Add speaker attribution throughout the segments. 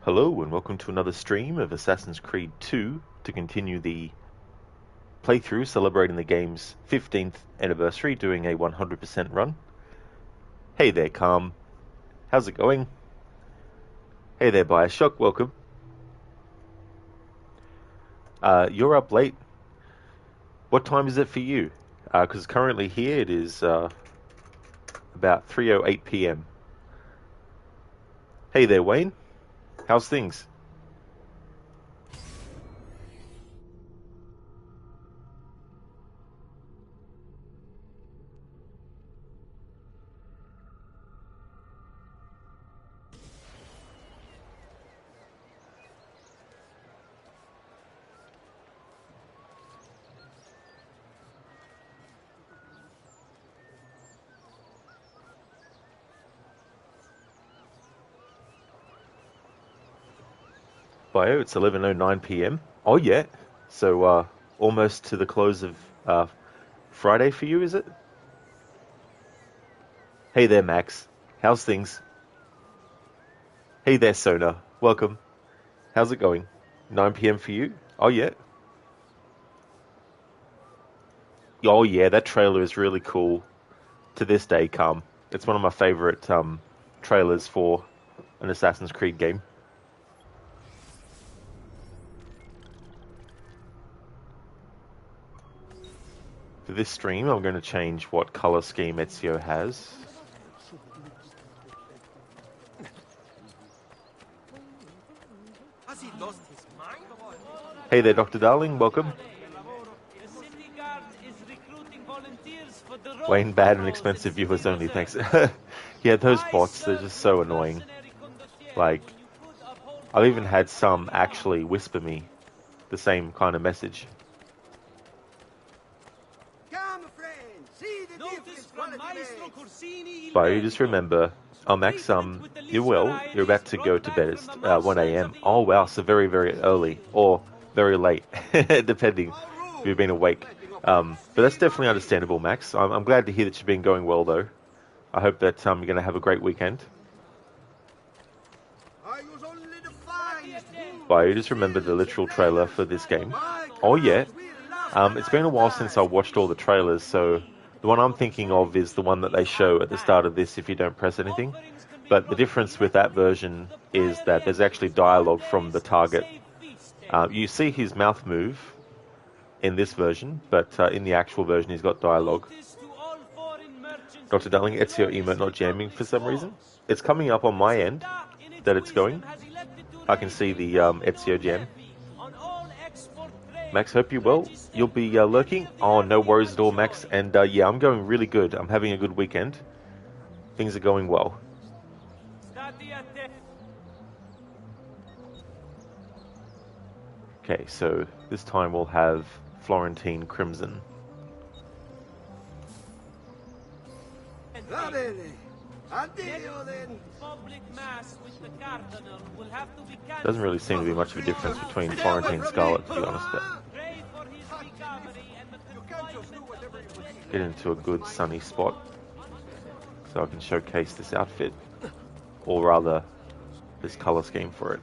Speaker 1: Hello and welcome to another stream of Assassin's Creed 2 to continue the playthrough celebrating the game's 15th anniversary, doing a 100% run. Hey there, Calm. How's it going? Hey there, Bioshock. Welcome. You're up late. What time is it for you? Because currently here it is about 3:08 p.m. Hey there, Wayne. How's things? Bio, it's 11:09 p.m. Oh yeah, so almost to the close of Friday for you, is it? Hey there, Max. How's things? Hey there, Sona. Welcome. How's it going? 9 p.m. for you? Oh yeah. Oh yeah, that trailer is really cool. To this day, Calm. It's one of my favorite trailers for an Assassin's Creed game. For this stream, I'm going to change what color scheme Ezio has.
Speaker 2: Has he lost his mind?
Speaker 1: Hey there, Dr. Darling. Welcome. Wayne, bad and expensive viewers only, thanks. Yeah, those bots, they're just so annoying. Like, I've even had some actually whisper me the same kind of message. But you just remember, oh Max, you will. You're about to go to bed at 1 a.m. Oh wow, so very, very early or very late, depending if you've been awake. But that's definitely understandable, Max. I'm glad to hear that you've been going well, though. I hope that you're going to have a great weekend. But you just remember the literal trailer for this game. Oh yeah. It's been a while since I watched all the trailers, so the one I'm thinking of is the one that they show at the start of this if you don't press anything. But the difference with that version is that there's actually dialogue from the target. You see his mouth move in this version, but in the actual version he's got dialogue. Dr. Darling, Ezio emote not jamming for some reason. It's coming up on my end that it's going. I can see the Ezio jam. Max, hope you're well. You'll be lurking? Oh, no worries at all, Max. And yeah, I'm going really good. I'm having a good weekend. Things are going well. Okay, so this time we'll have Florentine Crimson. Doesn't really seem to be much of a difference between Florentine and Scarlet, to be honest. But get into a good sunny spot so I can showcase this outfit, or rather, this color scheme for it.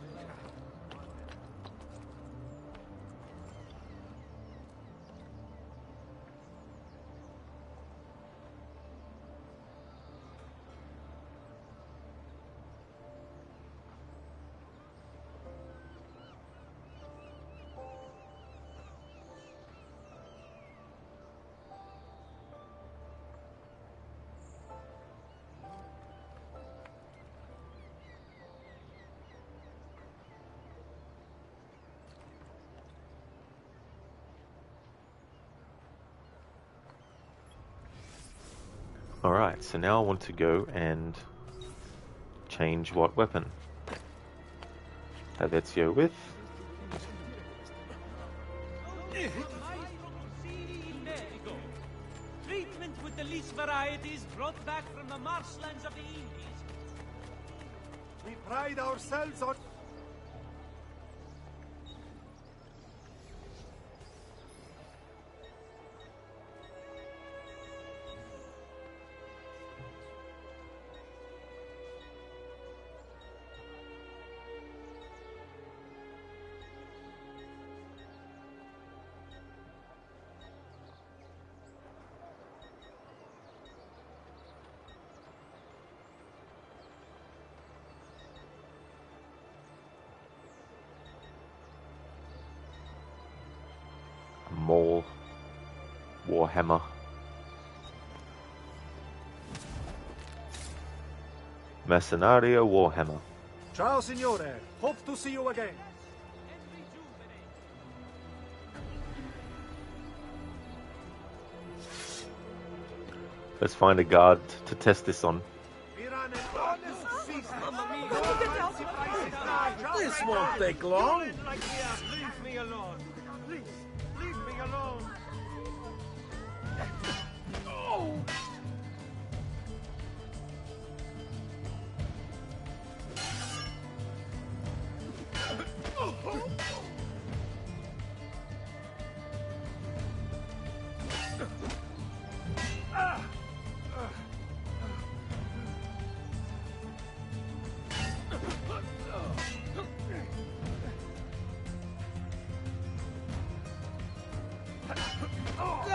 Speaker 1: Alright, so now I want to go and change what weapon. Have Ezio with.
Speaker 3: Treatment with the least varieties brought back from the marshlands of the Indies.
Speaker 2: We pride ourselves on...
Speaker 1: small warhammer. Mercenario warhammer.
Speaker 2: Ciao, signore. Hope to see you again.
Speaker 1: Let's find a guard to test this on.
Speaker 4: This won't take long.
Speaker 3: Leave me alone. Please, leave me alone.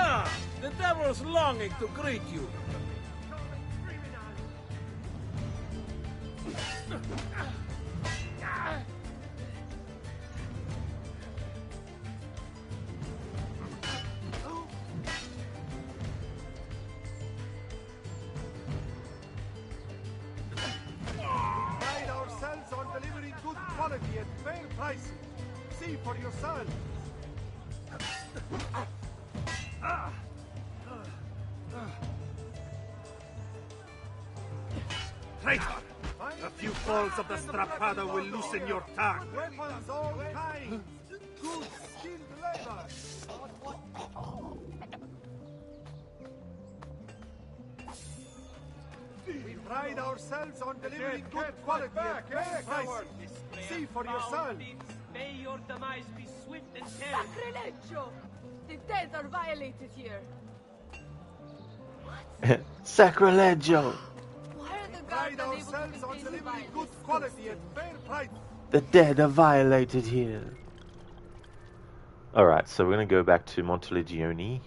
Speaker 4: Ah, the devil's longing to greet you.
Speaker 2: Pride ourselves on delivering good quality at fair prices. See for yourself.
Speaker 5: Traitor! A few falls of the strappada will loosen your tongue.
Speaker 2: Weapons all kinds. Good skilled labor. We pride ourselves on delivering good quality at fair prices. See for yourself.
Speaker 3: May your demise be swift and terrible.
Speaker 6: Sacrilegio! The dead are violated here.
Speaker 1: Sacrilegio!
Speaker 6: Why are the
Speaker 2: Pride
Speaker 6: guards unable
Speaker 2: ourselves
Speaker 6: to
Speaker 2: on
Speaker 6: contain the
Speaker 2: delivering
Speaker 6: violence?
Speaker 2: good quality at fair price.
Speaker 1: The dead are violated here. Alright, so we're going to go back to Montelegione.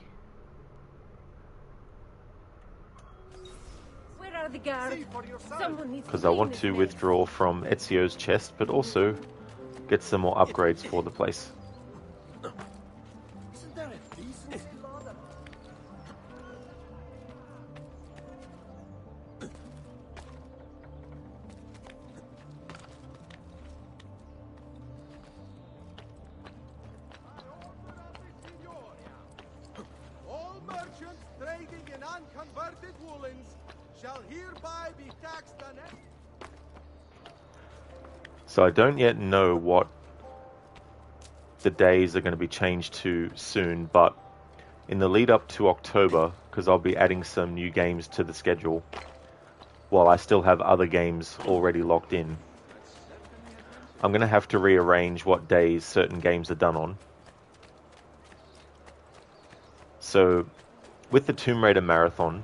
Speaker 6: Where are the guards?
Speaker 2: See for yourself.
Speaker 6: Someone needs
Speaker 1: Because
Speaker 6: to
Speaker 1: I
Speaker 6: clean
Speaker 1: want
Speaker 6: this
Speaker 1: to
Speaker 6: mess.
Speaker 1: withdraw from Ezio's chest, but also get some more upgrades for the place.
Speaker 4: Isn't there a decency law that...
Speaker 2: All merchants trading in unconverted woolens shall hereby be taxed on it.
Speaker 1: So I don't yet know what the days are going to be changed to soon, but in the lead up to October, because I'll be adding some new games to the schedule, while I still have other games already locked in, I'm going to have to rearrange what days certain games are done on. So, with the Tomb Raider Marathon,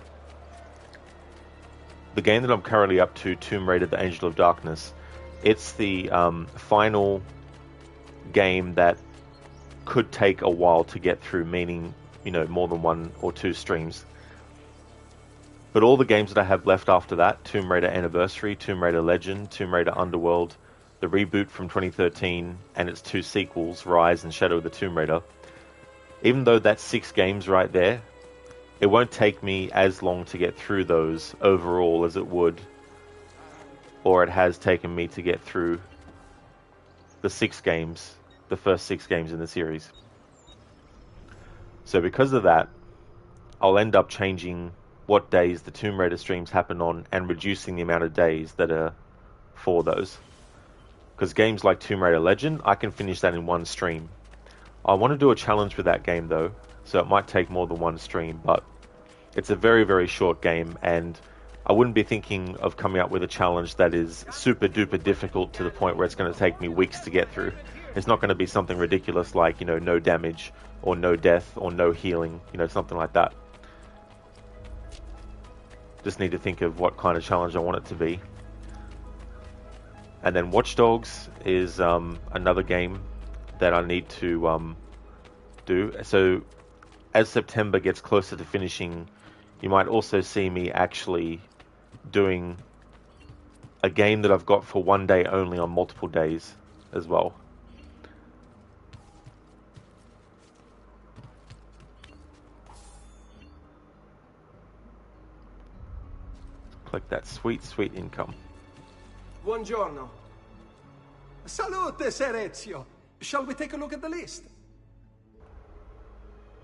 Speaker 1: the game that I'm currently up to, Tomb Raider The Angel of Darkness, it's the final game that could take a while to get through, meaning, you know, more than 1 or 2 streams. But all the games that I have left after that, Tomb Raider Anniversary, Tomb Raider Legend, Tomb Raider Underworld, the reboot from 2013, and its 2 sequels, Rise and Shadow of the Tomb Raider, even though that's 6 games right there, it won't take me as long to get through those overall as it would, or it has taken me to get through the 6 games, the first 6 games in the series. So because of that, I'll end up changing what days the Tomb Raider streams happen on and reducing the amount of days that are for those. Because games like Tomb Raider Legend, I can finish that in 1 stream. I want to do a challenge with that game though, so it might take more than 1 stream, but it's a very, very short game, and I wouldn't be thinking of coming up with a challenge that is super duper difficult to the point where it's going to take me weeks to get through. It's not going to be something ridiculous like, you know, no damage, or no death, or no healing, you know, something like that. Just need to think of what kind of challenge I want it to be. And then Watch Dogs is another game that I need to do. So as September gets closer to finishing, you might also see me actually doing a game that I've got for 1 day only on multiple days as well. Collect that sweet, sweet income.
Speaker 2: Buongiorno. Salute, Ser Ezio. Shall we take a look at the list?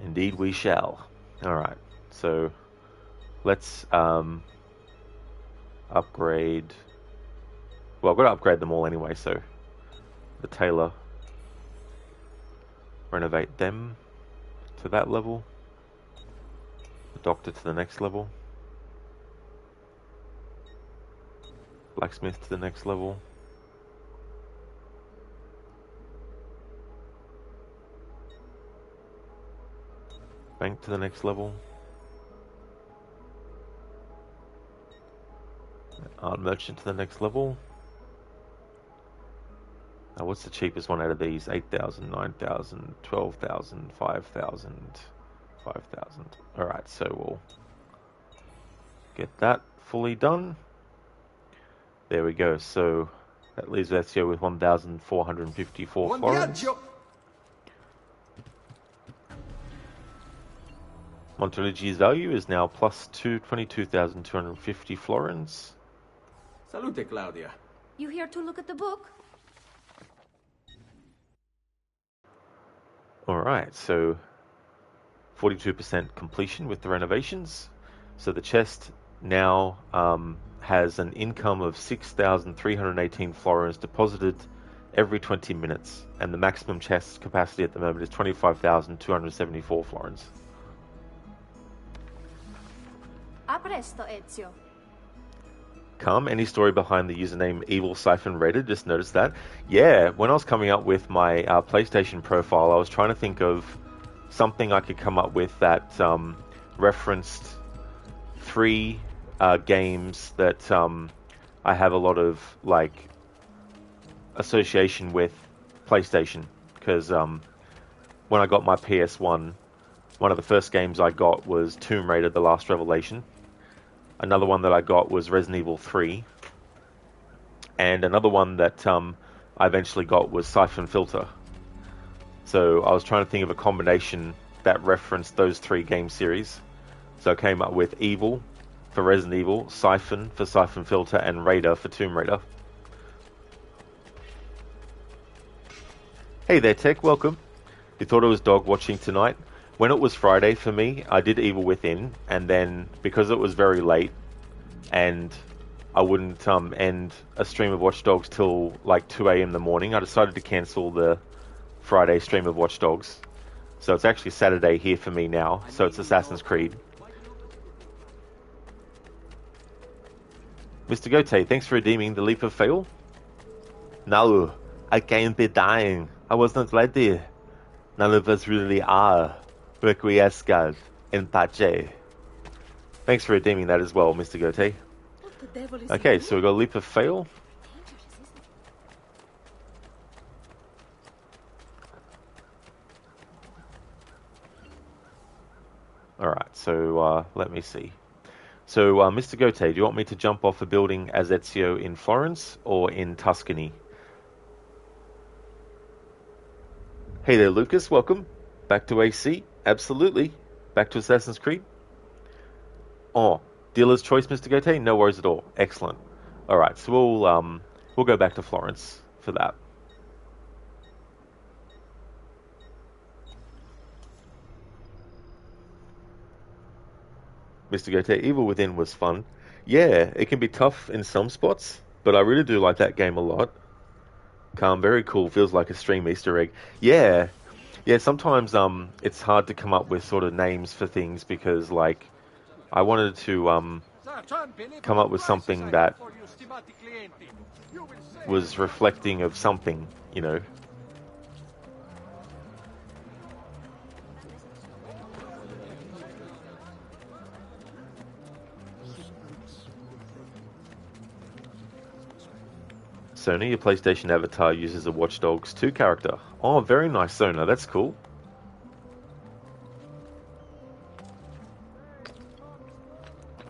Speaker 1: Indeed we shall. Alright, so let's upgrade. Well, I've got to upgrade them all anyway, so the tailor, renovate them to that level, the doctor to the next level, blacksmith to the next level, bank to the next level, art merchant to the next level. What's the cheapest one out of these? 8,000, 9,000, 12,000, 5,000, 5,000. Alright, so we'll get that fully done. There we go. So that leaves Ezio with 1,454 florins. Monteligi's value is now plus 22,250 florins.
Speaker 2: Salute, Claudia.
Speaker 6: You here to look at the book?
Speaker 1: Alright, so 42% completion with the renovations. So the chest now has an income of 6,318 florins deposited every 20 minutes, and the maximum chest capacity at the moment is 25,274 florins.
Speaker 6: A presto, Ezio.
Speaker 1: Come, any story behind the username Evil Siphon Raider? Just noticed that. Yeah, when I was coming up with my PlayStation profile, I was trying to think of something I could come up with that referenced 3 games that I have a lot of like association with PlayStation, because when I got my PS1, one of the first games I got was Tomb Raider: The Last Revelation. Another one that I got was Resident Evil 3. And another one that I eventually got was Siphon Filter. So I was trying to think of a combination that referenced those 3 game series. So I came up with Evil for Resident Evil, Siphon for Siphon Filter, and Raider for Tomb Raider. Hey there, Tech, welcome. You thought it was dog watching tonight? When it was Friday for me, I did Evil Within, and then because it was very late, and I wouldn't end a stream of Watch Dogs till like 2 a.m. in the morning, I decided to cancel the Friday stream of Watch Dogs. So it's actually Saturday here for me now, so it's Assassin's Creed. Mr. Gote, thanks for redeeming the Leap of Fail. No, I can't be dying. I was not ready. None of us really are. Requiescat in pace. Thanks for redeeming that as well, Mr. Gote. Okay, so we've got a Leap of Fail. Alright, so let me see. So, Mr. Gote, do you want me to jump off a building as Ezio in Florence or in Tuscany? Hey there, Lucas, welcome. Back to AC. Absolutely. Back to Assassin's Creed. Oh, dealer's choice, Mr. Gote? No worries at all. Excellent. Alright, so we'll go back to Florence for that. Mr. Gote, Evil Within was fun. Yeah, it can be tough in some spots, but I really do like that game a lot. Calm, very cool. Feels like a stream Easter egg. Yeah. Yeah, sometimes it's hard to come up with sort of names for things because, like, I wanted to come up with something that was reflecting of something, you know. Sony, your PlayStation avatar uses a Watch Dogs 2 character. Oh, very nice, Sona. That's cool.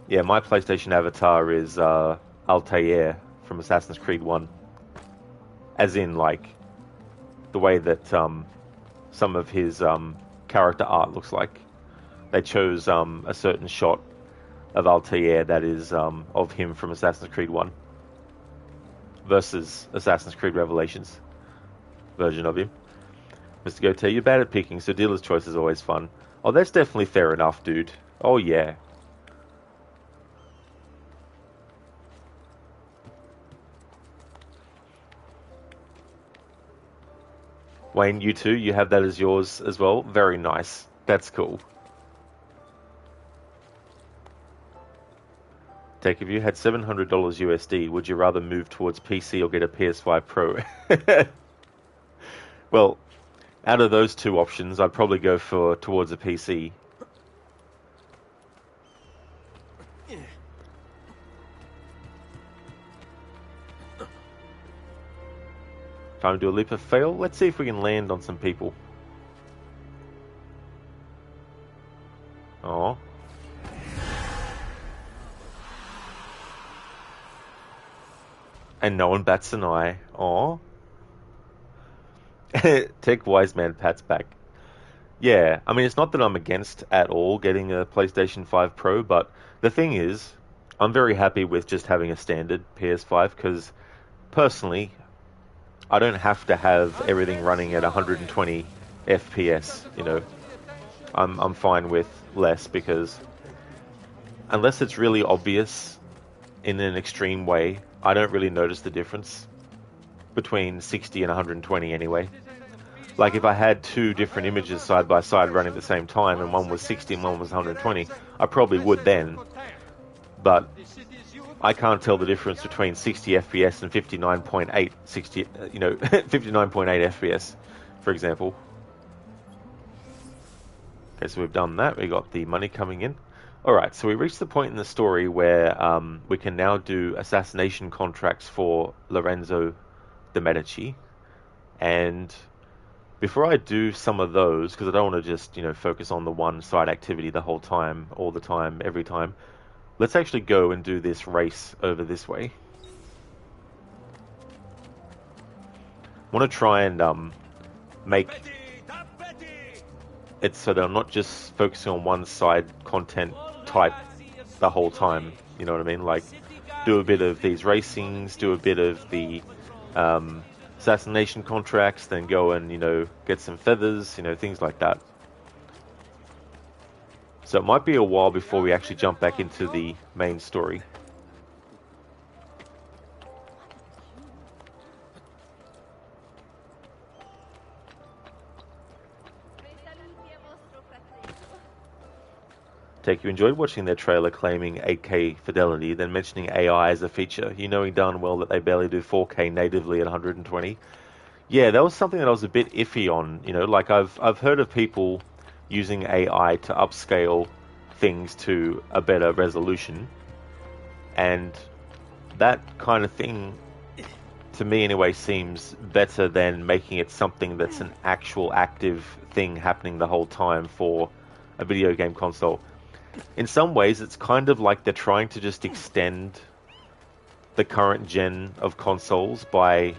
Speaker 1: Yeah, my PlayStation avatar is Altair from Assassin's Creed 1. As in, like, the way that some of his character art looks like. They chose a certain shot of Altair that is of him from Assassin's Creed 1 versus Assassin's Creed Revelations version of him. Mr. Goatee, you're bad at picking, so dealer's choice is always fun. Oh, that's definitely fair enough, dude. Oh, yeah. Wayne, you too, you have that as yours as well. Very nice. That's cool. Take, if you had $700 USD, would you rather move towards PC or get a PS5 Pro? Well, out of those two options, I'd probably go towards a PC. Time to do a leap of fail. Let's see if we can land on some people. Oh. And no one bats an eye. Oh. Tech Wise Man pats back. Yeah, I mean, it's not that I'm against at all getting a PlayStation 5 Pro, but the thing is, I'm very happy with just having a standard PS5 because, personally, I don't have to have everything running at 120 FPS, you know. I'm fine with less because unless it's really obvious in an extreme way, I don't really notice the difference between 60 and 120 anyway. Like if I had two different images side by side running at the same time and one was 60 and one was 120, I probably would then. But I can't tell the difference between 60 FPS and 59.8 59.8 FPS, for example. Okay, so we've done that. We got the money coming in. Alright, so we reached the point in the story where we can now do assassination contracts for Lorenzo de Medici. And before I do some of those, because I don't want to just, focus on the one side activity the whole time, all the time, every time, let's actually go and do this race over this way. I want to try and make it so that I'm not just focusing on one side content type the whole time, you know what I mean? Like, do a bit of these racings, do a bit of the assassination contracts, then go and, get some feathers, things like that. So it might be a while before we actually jump back into the main story. Take, you enjoyed watching their trailer claiming 8K fidelity, then mentioning AI as a feature. You knowing darn well that they barely do 4K natively at 120. Yeah, that was something that I was a bit iffy on. Like I've heard of people using AI to upscale things to a better resolution, and that kind of thing, to me anyway, seems better than making it something that's an actual active thing happening the whole time for a video game console. In some ways, it's kind of like they're trying to just extend the current gen of consoles by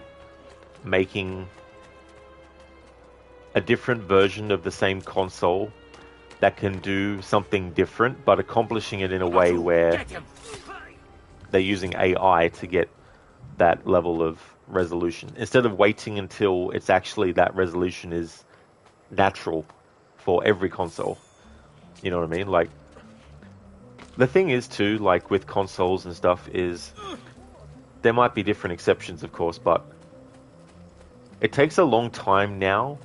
Speaker 1: making a different version of the same console that can do something different, but accomplishing it in a way where they're using AI to get that level of resolution, instead of waiting until it's actually that resolution is natural for every console. You know what I mean? Like, the thing is too, like with consoles and stuff, is there might be different exceptions, of course, but it takes a long time now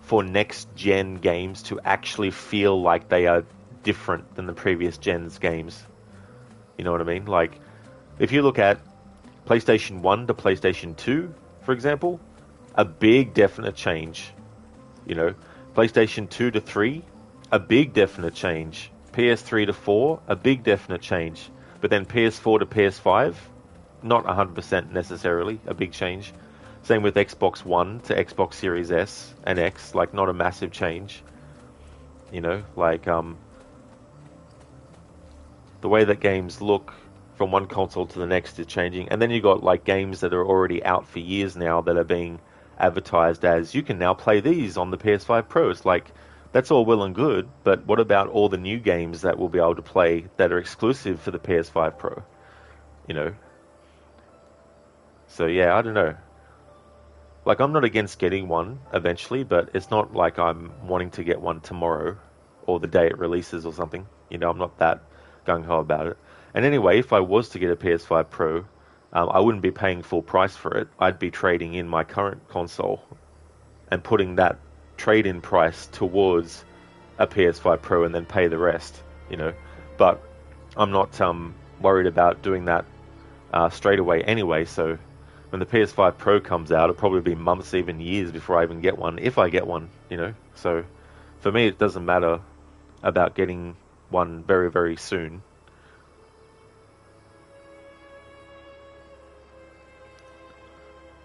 Speaker 1: for next-gen games to actually feel like they are different than the previous gen's games. You know what I mean? Like, if you look at PlayStation 1 to PlayStation 2, for example, a big definite change. PlayStation 2 to 3, a big definite change. PS3 to 4, a big definite change. But then PS4 to PS5, not 100% necessarily a big change. Same with Xbox One to Xbox Series S and X, like not a massive change. The way that games look from one console to the next is changing. And then you got like games that are already out for years now that are being advertised as, you can now play these on the PS5 Pro. It's like That's all well and good, but what about all the new games that we'll be able to play that are exclusive for the PS5 Pro? You know? So yeah, I don't know. Like, I'm not against getting one eventually, but it's not like I'm wanting to get one tomorrow or the day it releases or something. You know, I'm not that gung-ho about it. And anyway, if I was to get a PS5 Pro, I wouldn't be paying full price for it. I'd be trading in my current console and putting that trade-in price towards a PS5 Pro and then pay the rest, you know. But I'm not worried about doing that straight away anyway, so when the PS5 Pro comes out, it'll probably be months, even years before I even get one, if I get one, you know. So for me, it doesn't matter about getting one very, very soon.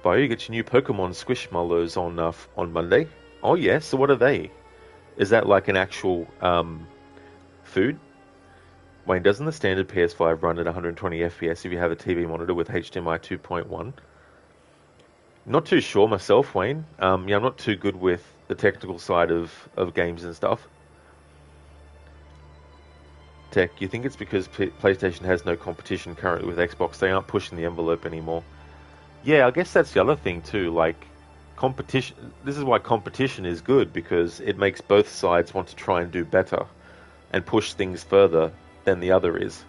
Speaker 1: Bio, you get your new Pokemon Squishmallows on Monday. Oh yeah, so what are they? Is that like an actual food? Wayne, doesn't the standard PS5 run at 120 FPS if you have a TV monitor with HDMI 2.1? Not too sure myself, Wayne. Yeah, I'm not too good with the technical side of games and stuff. Tech, you think it's because PlayStation has no competition currently with Xbox? They aren't pushing the envelope anymore. Yeah, I guess that's the other thing too, like competition. This is why competition is good, because it makes both sides want to try and do better and push things further than the other is.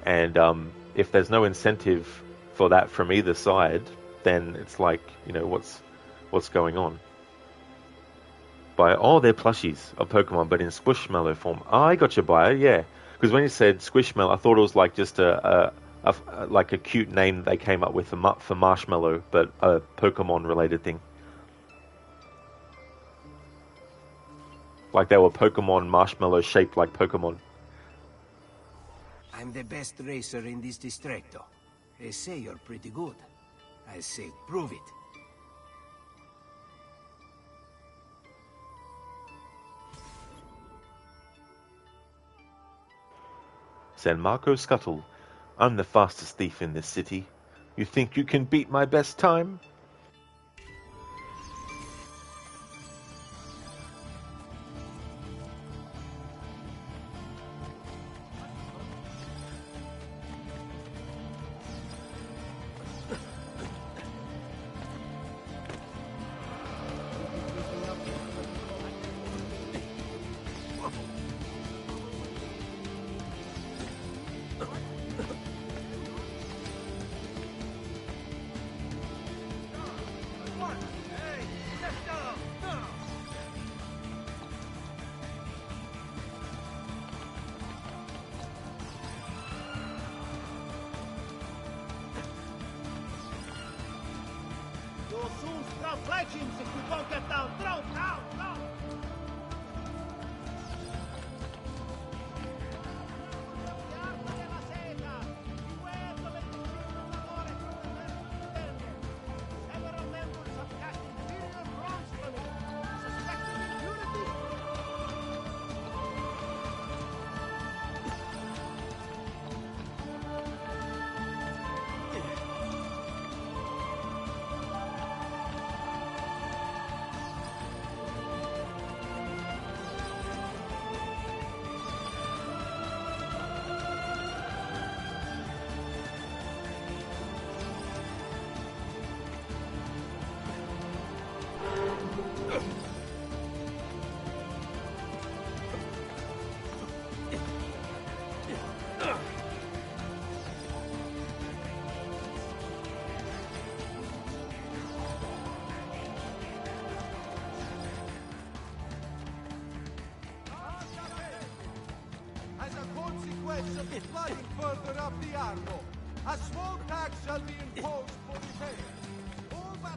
Speaker 1: And if there's no incentive for that from either side, then it's like, you know, what's going on? They're plushies of Pokemon, but in Squishmallow form. Oh, I got your buyer, yeah. Because when you said Squishmallow, I thought it was like just like a cute name they came up with for Marshmallow, but a Pokemon related thing. Like they were Pokemon Marshmallow shaped like Pokemon.
Speaker 7: I'm the best racer in this distretto. They say you're pretty good. I say prove it.
Speaker 1: San Marco Scuttle. I'm the fastest thief in this city. You think you can beat my best time?
Speaker 2: Flying further up the Arno, a small tax shall be imposed for repair. All
Speaker 4: I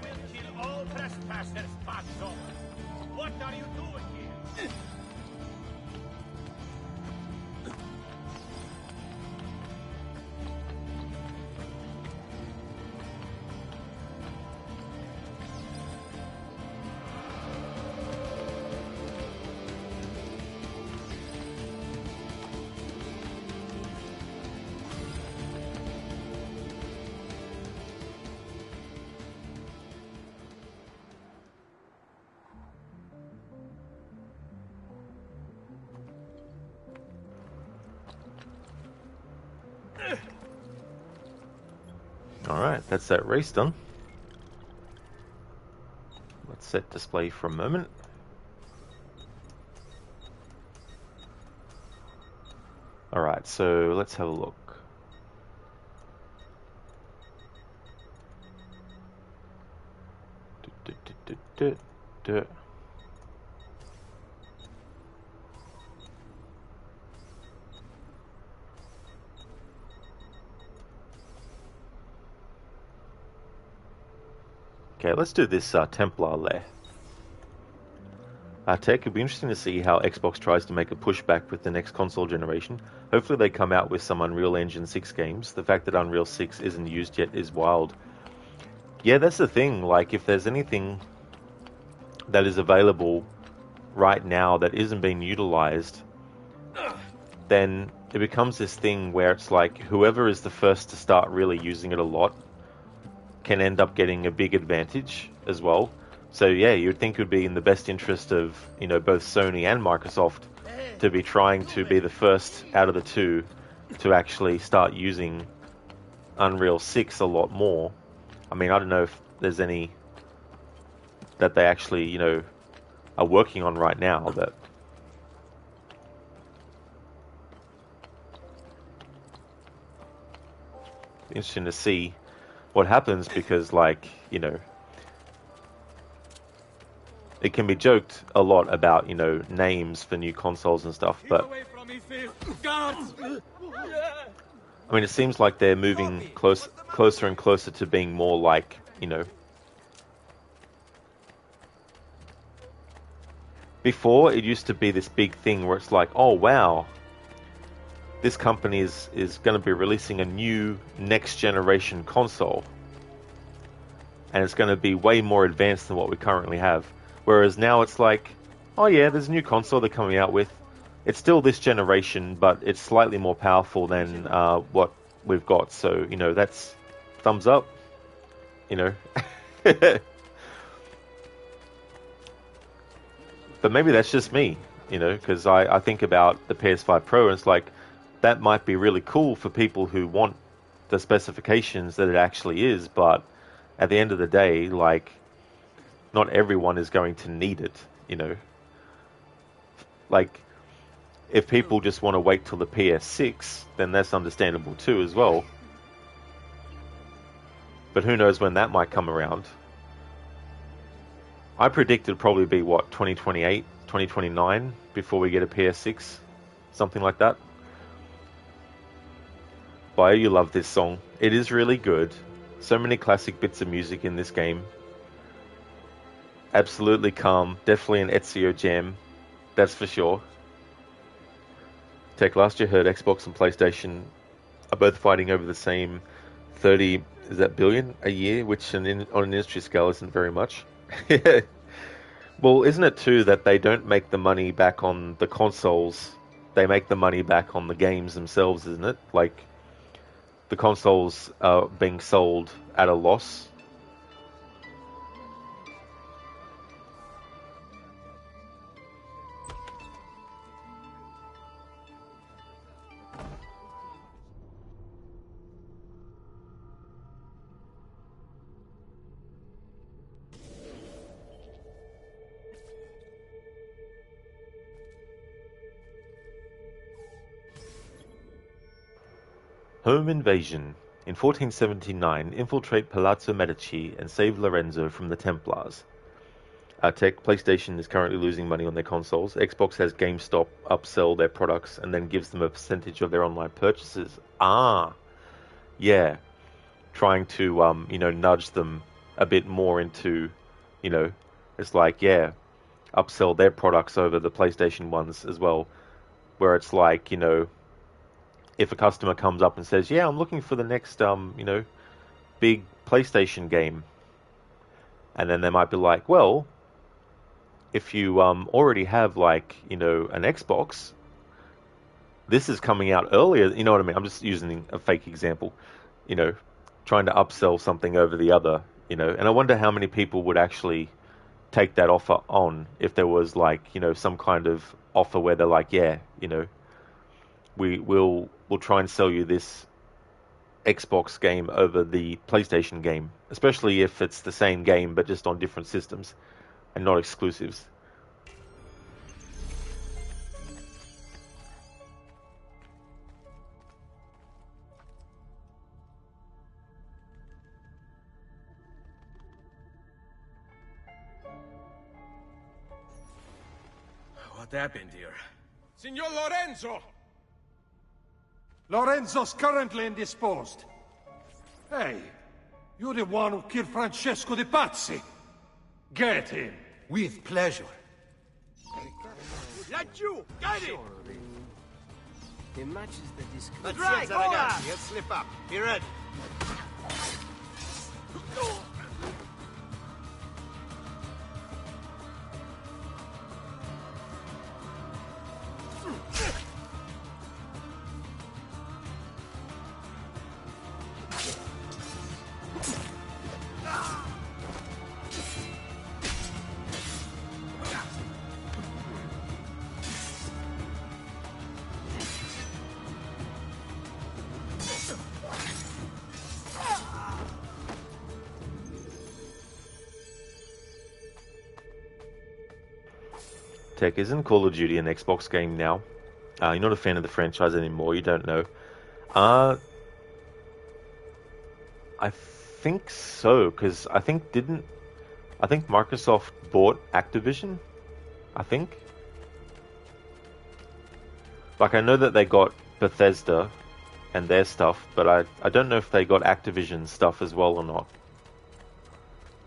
Speaker 4: will kill all trespassers, Pazzo. What are you doing here?
Speaker 1: Alright, that's that race done. Let's set display for a moment. Alright, so let's have a look. Okay, let's do this Templar lair. Tech, it'll be interesting to see how Xbox tries to make a pushback with the next console generation. Hopefully they come out with some Unreal Engine 6 games. The fact that Unreal 6 isn't used yet is wild. Yeah, that's the thing. Like, if there's anything that is available right now that isn't being utilized, then it becomes this thing where it's like whoever is the first to start really using it a lot can end up getting a big advantage as well. So yeah, you'd think it would be in the best interest of, you know, both Sony and Microsoft to be trying to be the first out of the two to actually start using Unreal 6 a lot more. I mean, I don't know if there's any that they actually, you know, are working on right now, but interesting to see what happens, because, like, you know, it can be joked a lot about, you know, names for new consoles and stuff, but I mean, it seems like they're moving closer and closer to being more like, you know, before it used to be this big thing where it's like, oh wow, this company is going to be releasing a new next generation console, and it's going to be way more advanced than what we currently have. Whereas now it's like, oh yeah, there's a new console they're coming out with. It's still this generation, but it's slightly more powerful than what we've got. So, you know, that's thumbs up, you know. But maybe that's just me, you know, because I think about the PS5 Pro and it's like, that might be really cool for people who want the specifications that it actually is, but at the end of the day, like, not everyone is going to need it, you know. Like, if people just want to wait till the PS6, then that's understandable too as well. But who knows when that might come around. I predict it'll probably be, what, 2028, 2029 before we get a PS6? Something like that. Bio, you love this song. It is really good. So many classic bits of music in this game. Absolutely calm. Definitely an Ezio jam. That's for sure. Tech, last year heard Xbox and PlayStation are both fighting over the same 30 billion a year, which on an industry scale isn't very much. Well, isn't it too that they don't make the money back on the consoles, they make the money back on the games themselves, isn't it? Like, the consoles are being sold at a loss. Home invasion. In 1479, infiltrate Palazzo Medici and save Lorenzo from the Templars. Tech, PlayStation is currently losing money on their consoles. Xbox has GameStop upsell their products and then gives them a percentage of their online purchases. Yeah. Trying to, you know, nudge them a bit more into, you know, it's like, yeah, upsell their products over the PlayStation ones as well. Where it's like, you know, if a customer comes up and says, yeah, I'm looking for the next, you know, big PlayStation game. And then they might be like, well, if you already have, like, you know, an Xbox, this is coming out earlier. You know what I mean? I'm just using a fake example, you know, trying to upsell something over the other, you know. And I wonder how many people would actually take that offer on if there was, like, you know, some kind of offer where they're like, yeah, you know, we'll try and sell you this Xbox game over the PlayStation game, especially if it's the same game but just on different systems and not exclusives.
Speaker 4: What happened here?
Speaker 2: Signor Lorenzo!
Speaker 5: Lorenzo's currently indisposed. Hey, you're the one who killed Francesco de Pazzi. Get him.
Speaker 7: With pleasure.
Speaker 4: Laggiù! Guide it!
Speaker 7: It matches the description.
Speaker 4: That's right, ragazzi. Let's slip up. Be ready.
Speaker 1: Tech, isn't Call of Duty an Xbox game now? You're not a fan of the franchise anymore, you don't know. I think so, because I think Microsoft bought Activision? I think? Like, I know that they got Bethesda and their stuff, but I don't know if they got Activision stuff as well or not.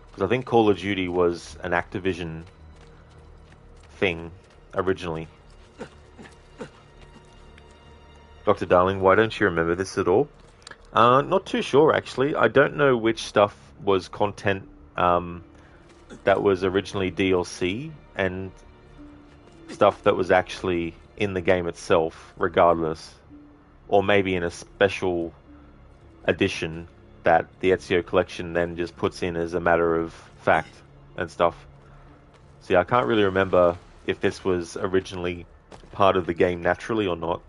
Speaker 1: Because I think Call of Duty was an Activision thing originally. Dr. Darling, why don't you remember this at all? Not too sure, actually. I don't know which stuff was content that was originally DLC and stuff that was actually in the game itself, regardless. Or maybe in a special edition that the Ezio collection then just puts in as a matter of fact and stuff. See, I can't really remember if this was originally part of the game naturally or not.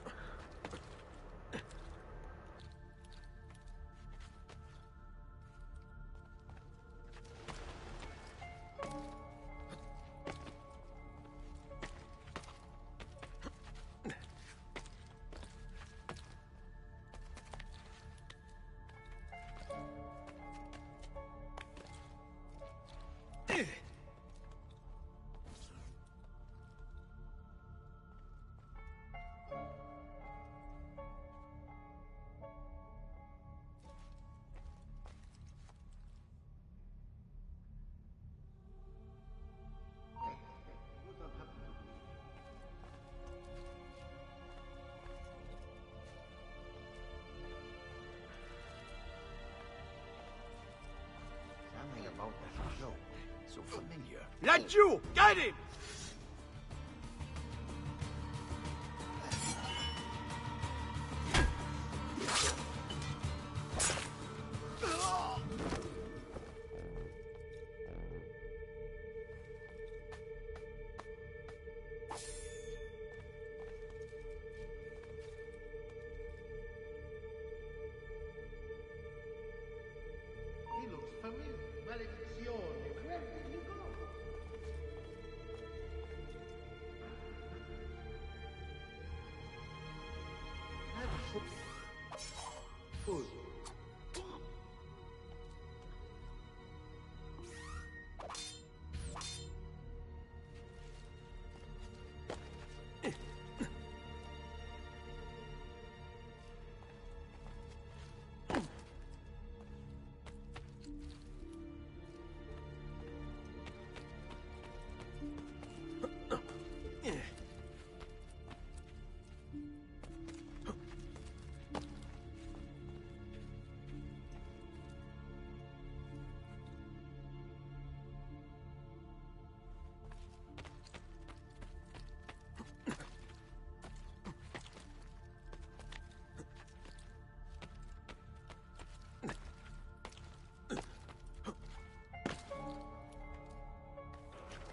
Speaker 4: Laggiù! Guide it!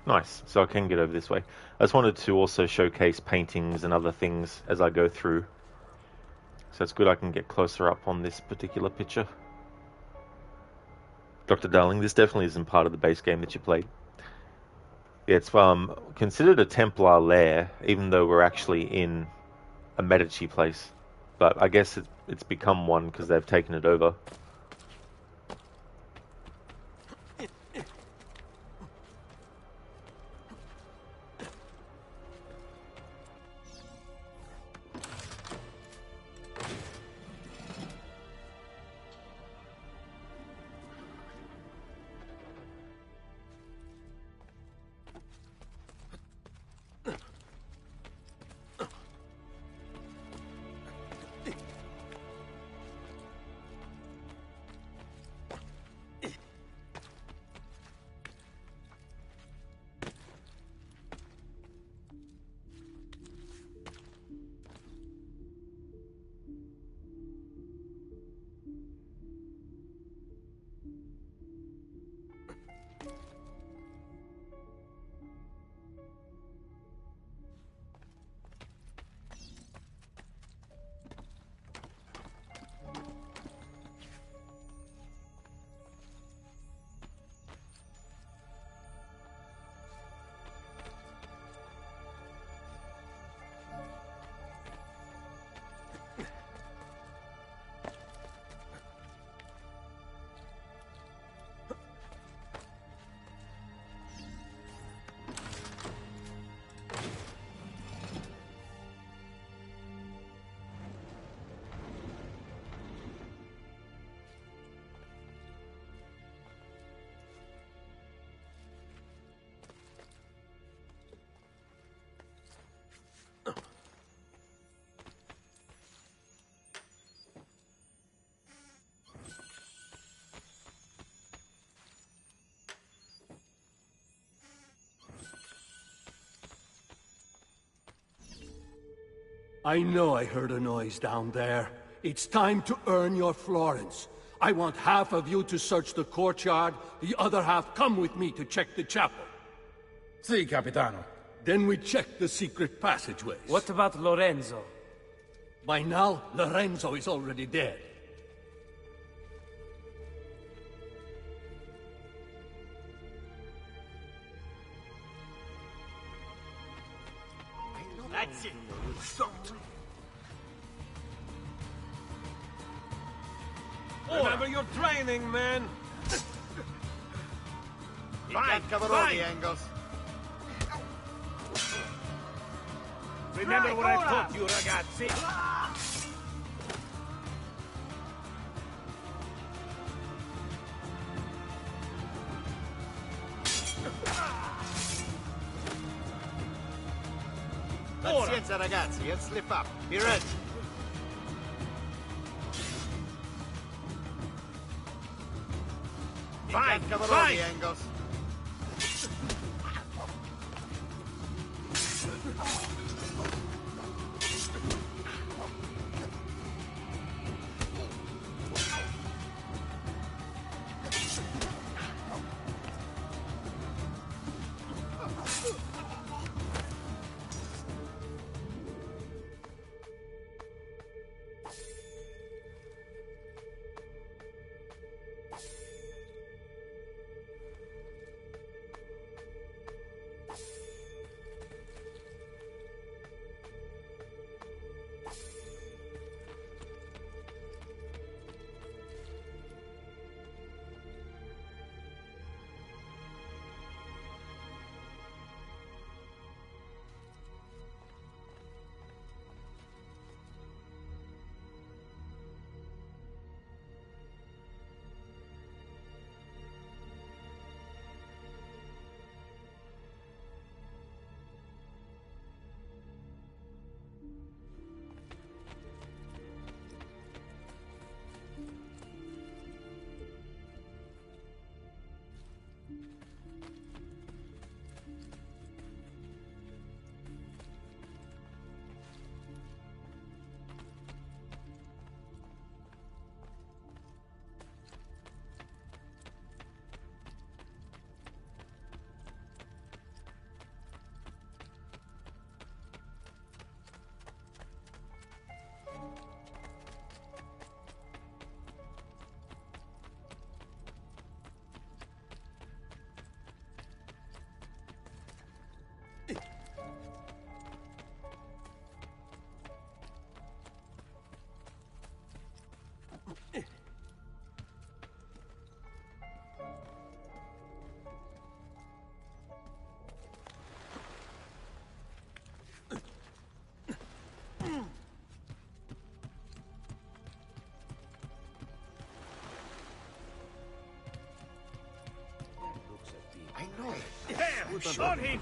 Speaker 1: Nice, so I can get over this way. I just wanted to also showcase paintings and other things as I go through. So it's good I can get closer up on this particular picture. Dr. Darling, this definitely isn't part of the base game that you played. Yeah, it's considered a Templar lair, even though we're actually in a Medici place. But I guess it's become one because they've taken it over.
Speaker 5: I know I heard a noise down there. It's time to earn your florins. I want half of you to search the courtyard, the other half come with me to check the chapel.
Speaker 8: Si, Capitano.
Speaker 5: Then we check the secret passageways.
Speaker 3: What about Lorenzo?
Speaker 5: By now, Lorenzo is already dead.
Speaker 4: That's it.
Speaker 2: Remember your training, man.
Speaker 4: Fine,
Speaker 2: Cavaroni angles.
Speaker 4: Remember what I taught you, ragazzi.
Speaker 2: Pazienza, ragazzi, he'll slip up. Be ready.
Speaker 4: Fine,
Speaker 2: Cavaroni angles.
Speaker 4: On him!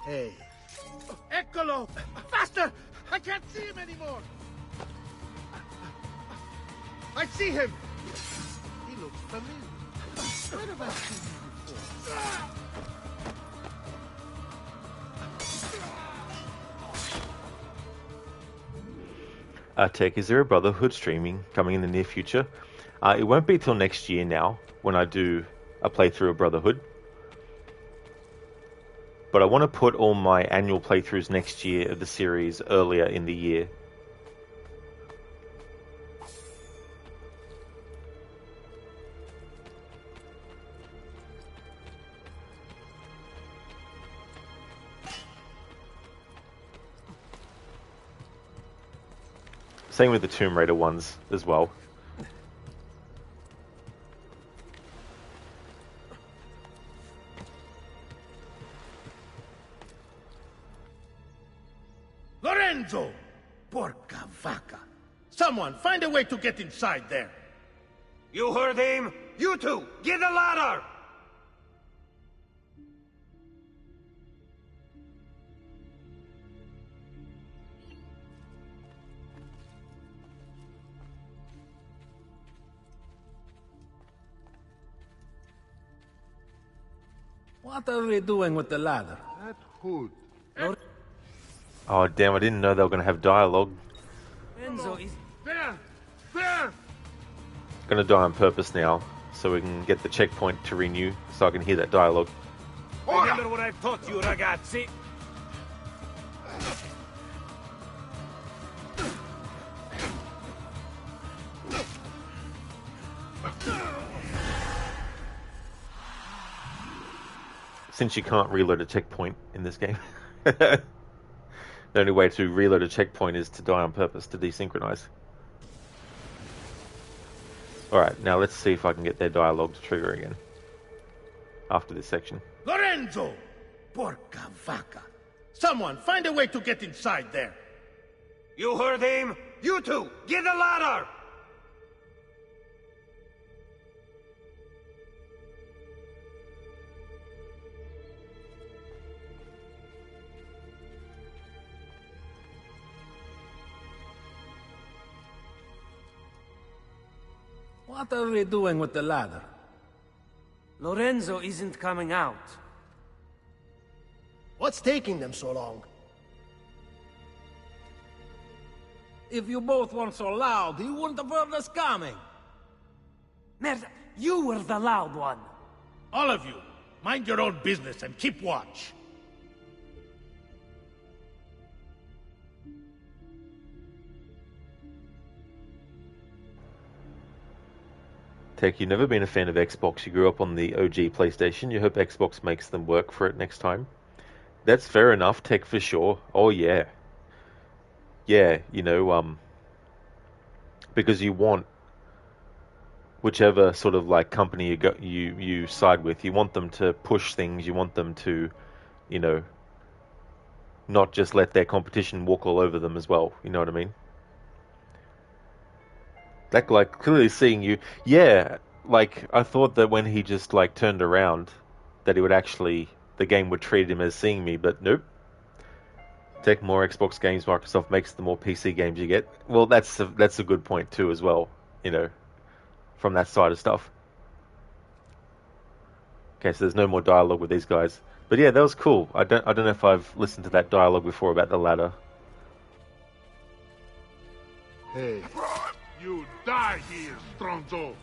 Speaker 2: Hey.
Speaker 4: Eccolo! Faster! I can't see him anymore! I see him!
Speaker 2: He looks familiar. Where have I seen him before?
Speaker 1: Tech, is there a Brotherhood streaming coming in the near future? It won't be till next year now when I do a playthrough of Brotherhood. But I want to put all my annual playthroughs next year of the series earlier in the year. Same with the Tomb Raider ones as well.
Speaker 4: Lorenzo! Porca vaca! Someone, find a way to get inside there!
Speaker 9: You heard him? You two, get a ladder!
Speaker 7: What are we doing with the ladder?
Speaker 2: That hood.
Speaker 1: Oh damn, I didn't know they were going to have dialogue.
Speaker 3: Enzo is...
Speaker 4: There! There!
Speaker 1: Going to die on purpose now, so we can get the checkpoint to renew, so I can hear that dialogue.
Speaker 9: Remember what I've taught you, ragazzi?
Speaker 1: Since you can't reload a checkpoint in this game, the only way to reload a checkpoint is to die on purpose, to desynchronize. Alright, now let's see if I can get their dialogue to trigger again. After this section.
Speaker 4: Lorenzo! Porca vaca! Someone, find a way to get inside there!
Speaker 9: You heard him? You two, get a ladder!
Speaker 7: What are we doing with the ladder?
Speaker 3: Lorenzo isn't coming out.
Speaker 2: What's taking them so long?
Speaker 7: If you both weren't so loud, you wouldn't have heard us coming.
Speaker 3: Merda, you were the loud one.
Speaker 4: All of you, mind your own business and keep watch.
Speaker 1: Tech, you've never been a fan of Xbox. You grew up on the OG PlayStation. You hope Xbox makes them work for it next time. That's fair enough, Tech, for sure. Oh, yeah. Yeah, you know, because you want whichever sort of like company you side with, you want them to push things, you want them to, you know, not just let their competition walk all over them as well. You know what I mean? That like clearly seeing you. Yeah, like I thought that when he just like turned around, that he would actually the game would treat him as seeing me, but nope. Take more Xbox games Microsoft makes, the more PC games you get. Well, that's a good point too as well. You know, from that side of stuff. Okay, so there's no more dialogue with these guys. But yeah, that was cool. I don't know if I've listened to that dialogue before about the ladder.
Speaker 10: Hey. You die here, Stronzo!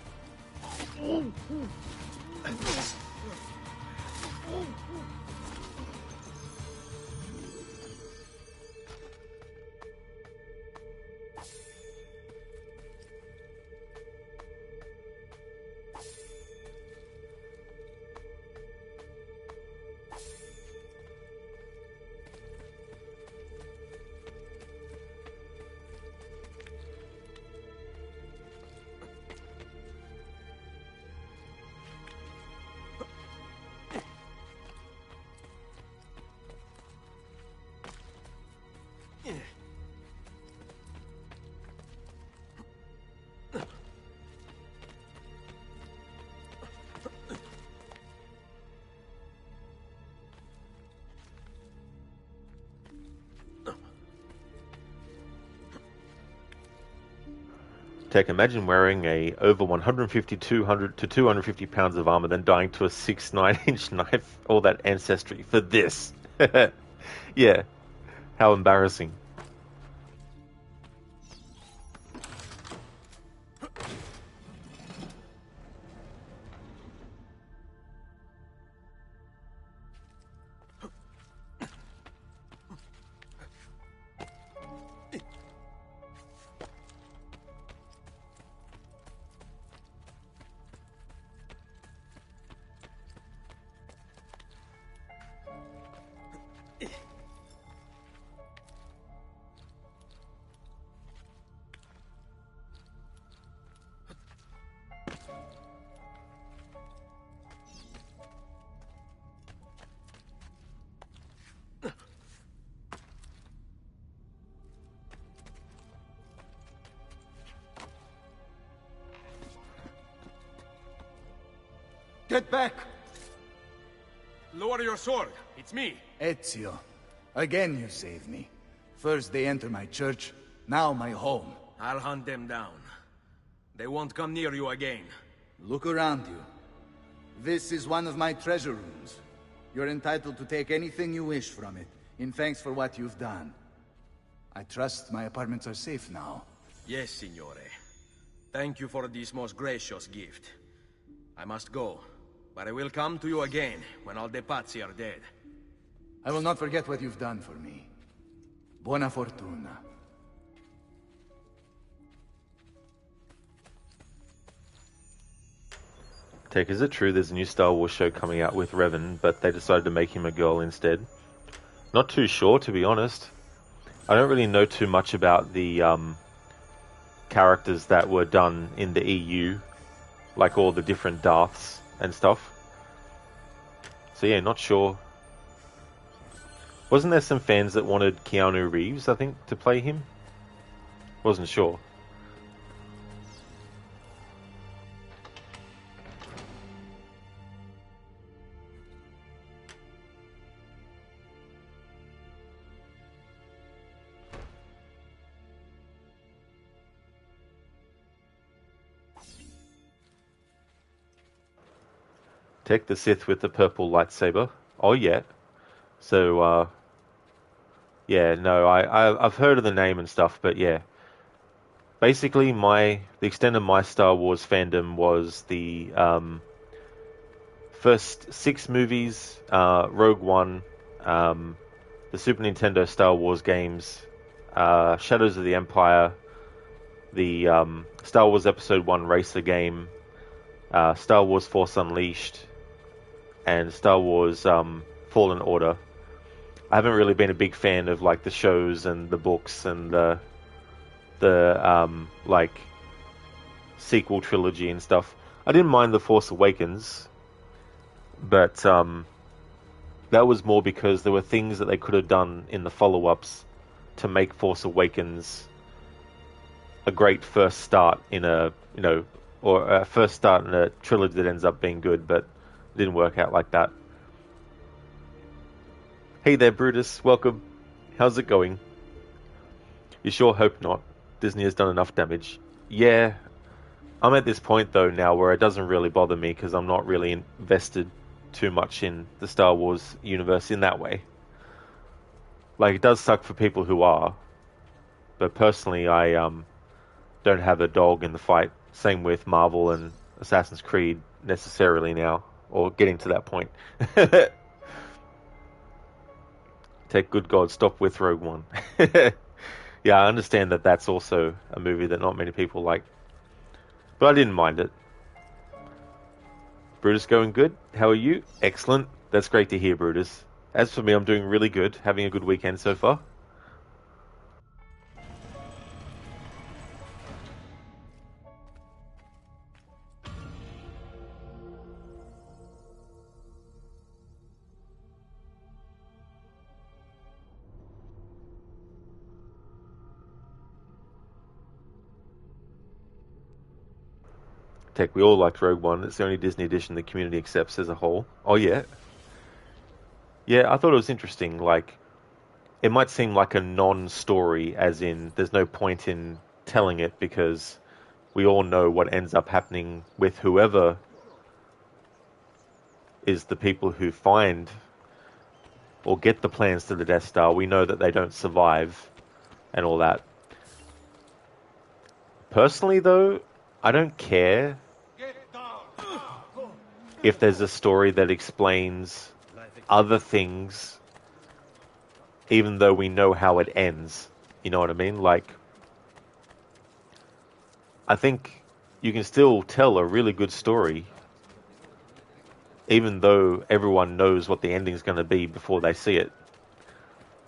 Speaker 1: Tech, imagine wearing a over 150, 200 to 250 pounds of armor, then dying to a 6'9" knife. All that ancestry for this. Yeah, how embarrassing.
Speaker 2: Get back!
Speaker 11: Lower your sword. It's me.
Speaker 7: Ezio. Again you saved me. First they enter my church, now my home.
Speaker 11: I'll hunt them down. They won't come near you again.
Speaker 7: Look around you. This is one of my treasure rooms. You're entitled to take anything you wish from it, in thanks for what you've done. I trust my apartments are safe now.
Speaker 11: Yes, Signore. Thank you for this most gracious gift. I must go, but I will come to you again when all the Pazzi are dead.
Speaker 7: I will not forget what you've done for me. Buona fortuna.
Speaker 1: Tech, is it true there's a new Star Wars show coming out with Revan, but they decided to make him a girl instead? Not too sure, to be honest. I don't really know too much about the characters that were done in the EU, like all the different Darths and stuff. So yeah, not sure. Wasn't there some fans that wanted Keanu Reeves, I think, to play him? Wasn't sure. Tech the Sith with the purple lightsaber. Oh yeah. So yeah, no, I've heard of the name and stuff, but yeah. Basically the extent of my Star Wars fandom was the first 6 movies, Rogue One, the Super Nintendo Star Wars games, Shadows of the Empire, the Star Wars Episode 1 racer game, Star Wars Force Unleashed, and Star Wars Fallen Order. I haven't really been a big fan of like the shows and the books and the like sequel trilogy and stuff. I didn't mind The Force Awakens, but that was more because there were things that they could have done in the follow-ups to make Force Awakens a great first start in a, or a first start in a trilogy that ends up being good, but it didn't work out like that. Hey there, Brutus. Welcome. How's it going? You sure hope not. Disney has done enough damage. Yeah. I'm at this point, though, now where it doesn't really bother me because I'm not really invested too much in the Star Wars universe in that way. Like, it does suck for people who are. But personally, I don't have a dog in the fight. Same with Marvel and Assassin's Creed necessarily now. Or getting to that point. Take good God, stop with Rogue One. Yeah, I understand that that's also a movie that not many people like. But I didn't mind it. Brutus going good? How are you? Excellent. That's great to hear, Brutus. As for me, I'm doing really good. Having a good weekend so far. Tech, we all liked Rogue One. It's the only Disney edition the community accepts as a whole. Oh, yeah? Yeah, I thought it was interesting. Like, it might seem like a non-story, as in there's no point in telling it because we all know what ends up happening with whoever is the people who find or get the plans to the Death Star. We know that they don't survive and all that. Personally, though, I don't care if there's a story that explains other things, even though we know how it ends. You know what I mean? Like, I think you can still tell a really good story, even though everyone knows what the ending's going to be before they see it.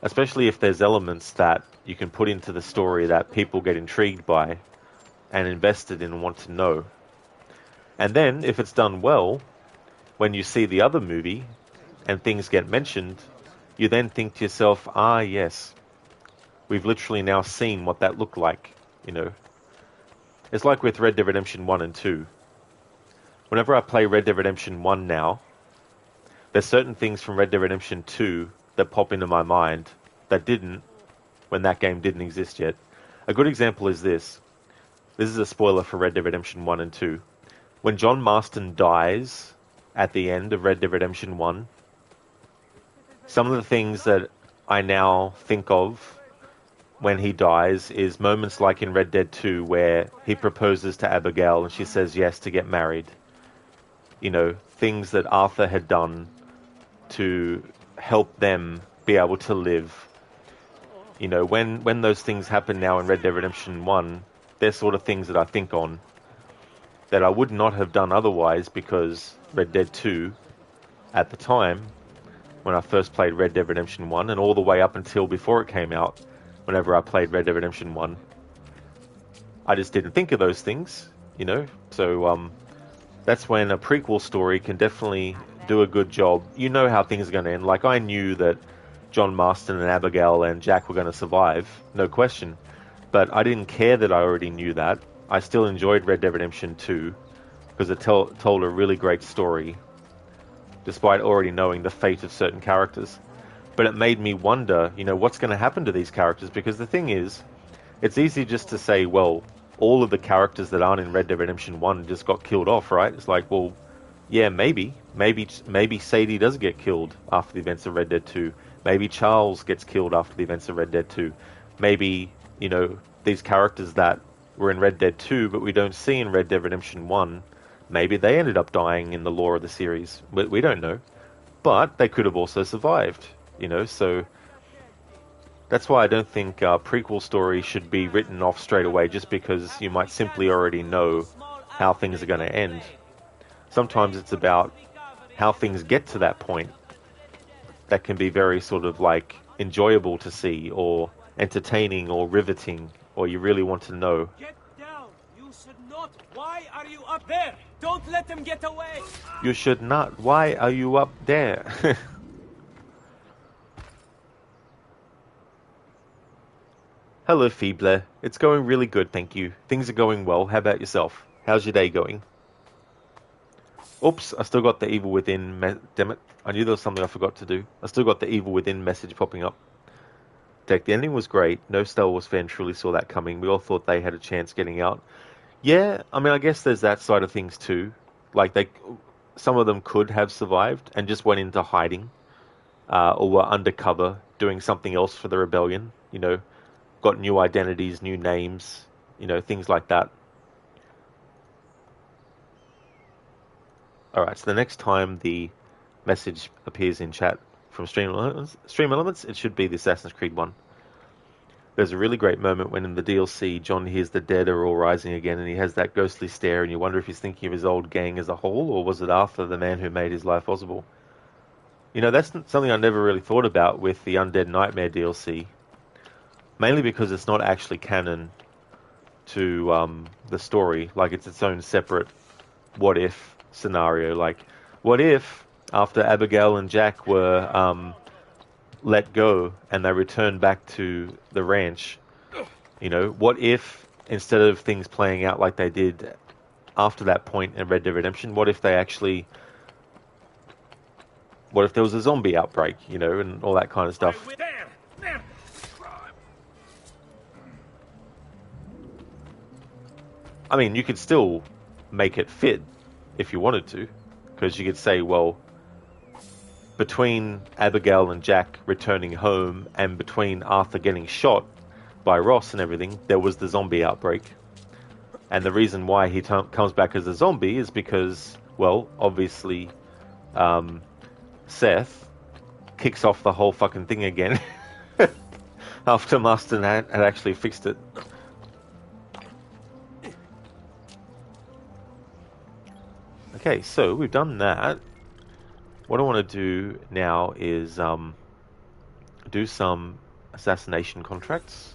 Speaker 1: Especially if there's elements that you can put into the story that people get intrigued by and invested in and want to know. And then, if it's done well, when you see the other movie and things get mentioned, you then think to yourself, ah, yes, we've literally now seen what that looked like, you know. It's like with Red Dead Redemption 1 and 2. Whenever I play Red Dead Redemption 1 now, there's certain things from Red Dead Redemption 2 that pop into my mind that didn't when that game didn't exist yet. A good example is this. This is a spoiler for Red Dead Redemption 1 and 2. When John Marston dies at the end of Red Dead Redemption 1, some of the things that I now think of when he dies is moments like in Red Dead 2 where he proposes to Abigail and she says yes to get married. You know, things that Arthur had done to help them be able to live. You know, when those things happen now in Red Dead Redemption 1, they're sort of things that I think on that I would not have done otherwise, because Red Dead 2, at the time, when I first played Red Dead Redemption 1, and all the way up until before it came out, whenever I played Red Dead Redemption 1, I just didn't think of those things, you know? So, that's when a prequel story can definitely do a good job. You know how things are going to end. Like, I knew that John Marston and Abigail and Jack were going to survive, no question. But I didn't care that I already knew that. I still enjoyed Red Dead Redemption 2 because it told a really great story, despite already knowing the fate of certain characters. But it made me wonder, you know, what's going to happen to these characters? Because the thing is, it's easy just to say, well, all of the characters that aren't in Red Dead Redemption 1 just got killed off, right? It's like, well, yeah, maybe Sadie does get killed after the events of Red Dead 2. Maybe Charles gets killed after the events of Red Dead 2. Maybe, you know, these characters that were in Red Dead 2 but we don't see in Red Dead Redemption 1, maybe they ended up dying in the lore of the series. We don't know. But they could have also survived, you know, so that's why I don't think prequel stories should be written off straight away just because you might simply already know how things are going to end. Sometimes it's about how things get to that point that can be very sort of like enjoyable to see, or entertaining, or riveting, or you really want to know.
Speaker 3: Get down! You should not! Why are you up there? Don't let them get away!
Speaker 1: You should not! Why are you up there? Hello, Feebler. It's going really good, thank you. Things are going well. How about yourself? How's your day going? Oops, I still got the Evil Within... Damn it. I knew there was something I forgot to do. I still got the Evil Within message popping up. Deck, the ending was great. No Star Wars fan truly saw that coming. We all thought they had a chance getting out. Yeah, I mean, I guess there's that side of things too. Like, some of them could have survived and just went into hiding. Or were undercover, doing something else for the rebellion. You know, got new identities, new names, you know, things like that. Alright, so the next time the message appears in chat from Stream Elements, it should be the Assassin's Creed one. There's a really great moment when in the DLC, John hears the dead are all rising again and he has that ghostly stare and you wonder if he's thinking of his old gang as a whole or was it Arthur, the man who made his life possible? You know, that's something I never really thought about with the Undead Nightmare DLC. Mainly because it's not actually canon to the story. Like, it's its own separate what-if scenario. Like, what if, after Abigail and Jack were let go and they returned back to the ranch, you know, what if, instead of things playing out like they did after that point in Red Dead Redemption, what if there was a zombie outbreak, you know, and all that kind of stuff? I mean, you could still make it fit if you wanted to, because you could say, well, between Abigail and Jack returning home and between Arthur getting shot by Ross and everything, there was the zombie outbreak. And the reason why he comes back as a zombie is because, well, obviously, Seth kicks off the whole fucking thing again after Marston had actually fixed it. Okay, so we've done that. What I want to do now is do some assassination contracts.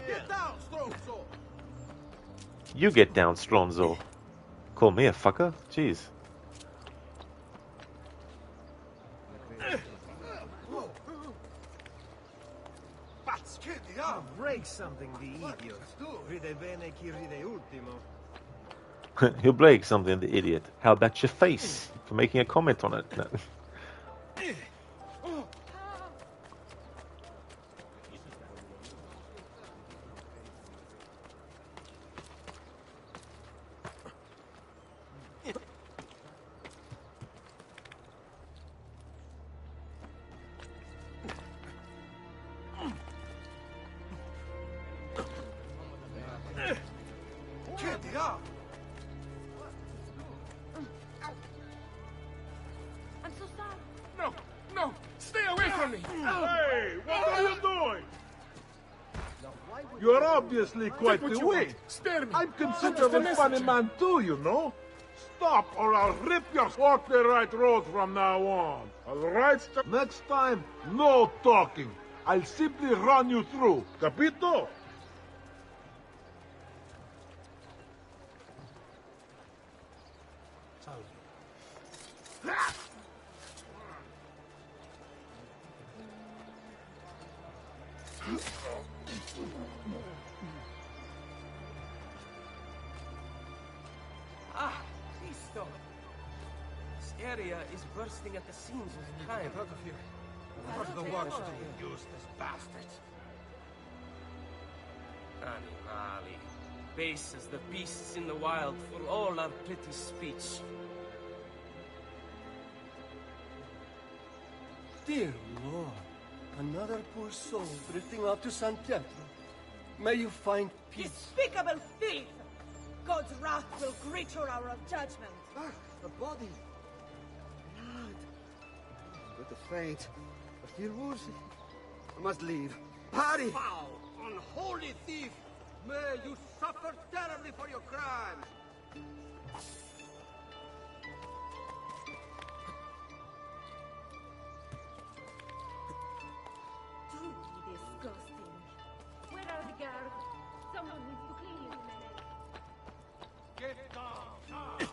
Speaker 2: Get down, Stronzo!
Speaker 1: You get down, Stronzo. Call me a fucker? Jeez.
Speaker 12: Break something, the idiot. Ride bene chi ride ultimo.
Speaker 1: He'll break something, the idiot. How about your face for making a comment on it? No.
Speaker 6: I'm so sorry.
Speaker 10: No, no, stay away from me! Hey, what are you doing? You're obviously quite the wit. I'm considered a funny man too, you know? Stop or I'll rip your... Walk the right road from now on. All right? Next time, no talking. I'll simply run you through. Capito?
Speaker 3: Ah, Cristo! This area is bursting at the seams with crime.
Speaker 2: Get out of here. Out of the watch to useless bastards.
Speaker 3: Animali. Base as the beasts in the wild, for all our pretty speech.
Speaker 5: Dear Lord, another poor soul drifting off to San Pietro. May you find peace.
Speaker 6: Despicable thief! God's wrath will greet your hour of judgment.
Speaker 12: Ah, a body. Blood. I'm going to faint. I feel woozy. I must leave. Hurry!
Speaker 2: Foul, unholy thief! May you suffer terribly for your crimes!
Speaker 6: Truly disgusting. Where are the guards? Someone needs to clean you, Jimenez.
Speaker 2: Get down!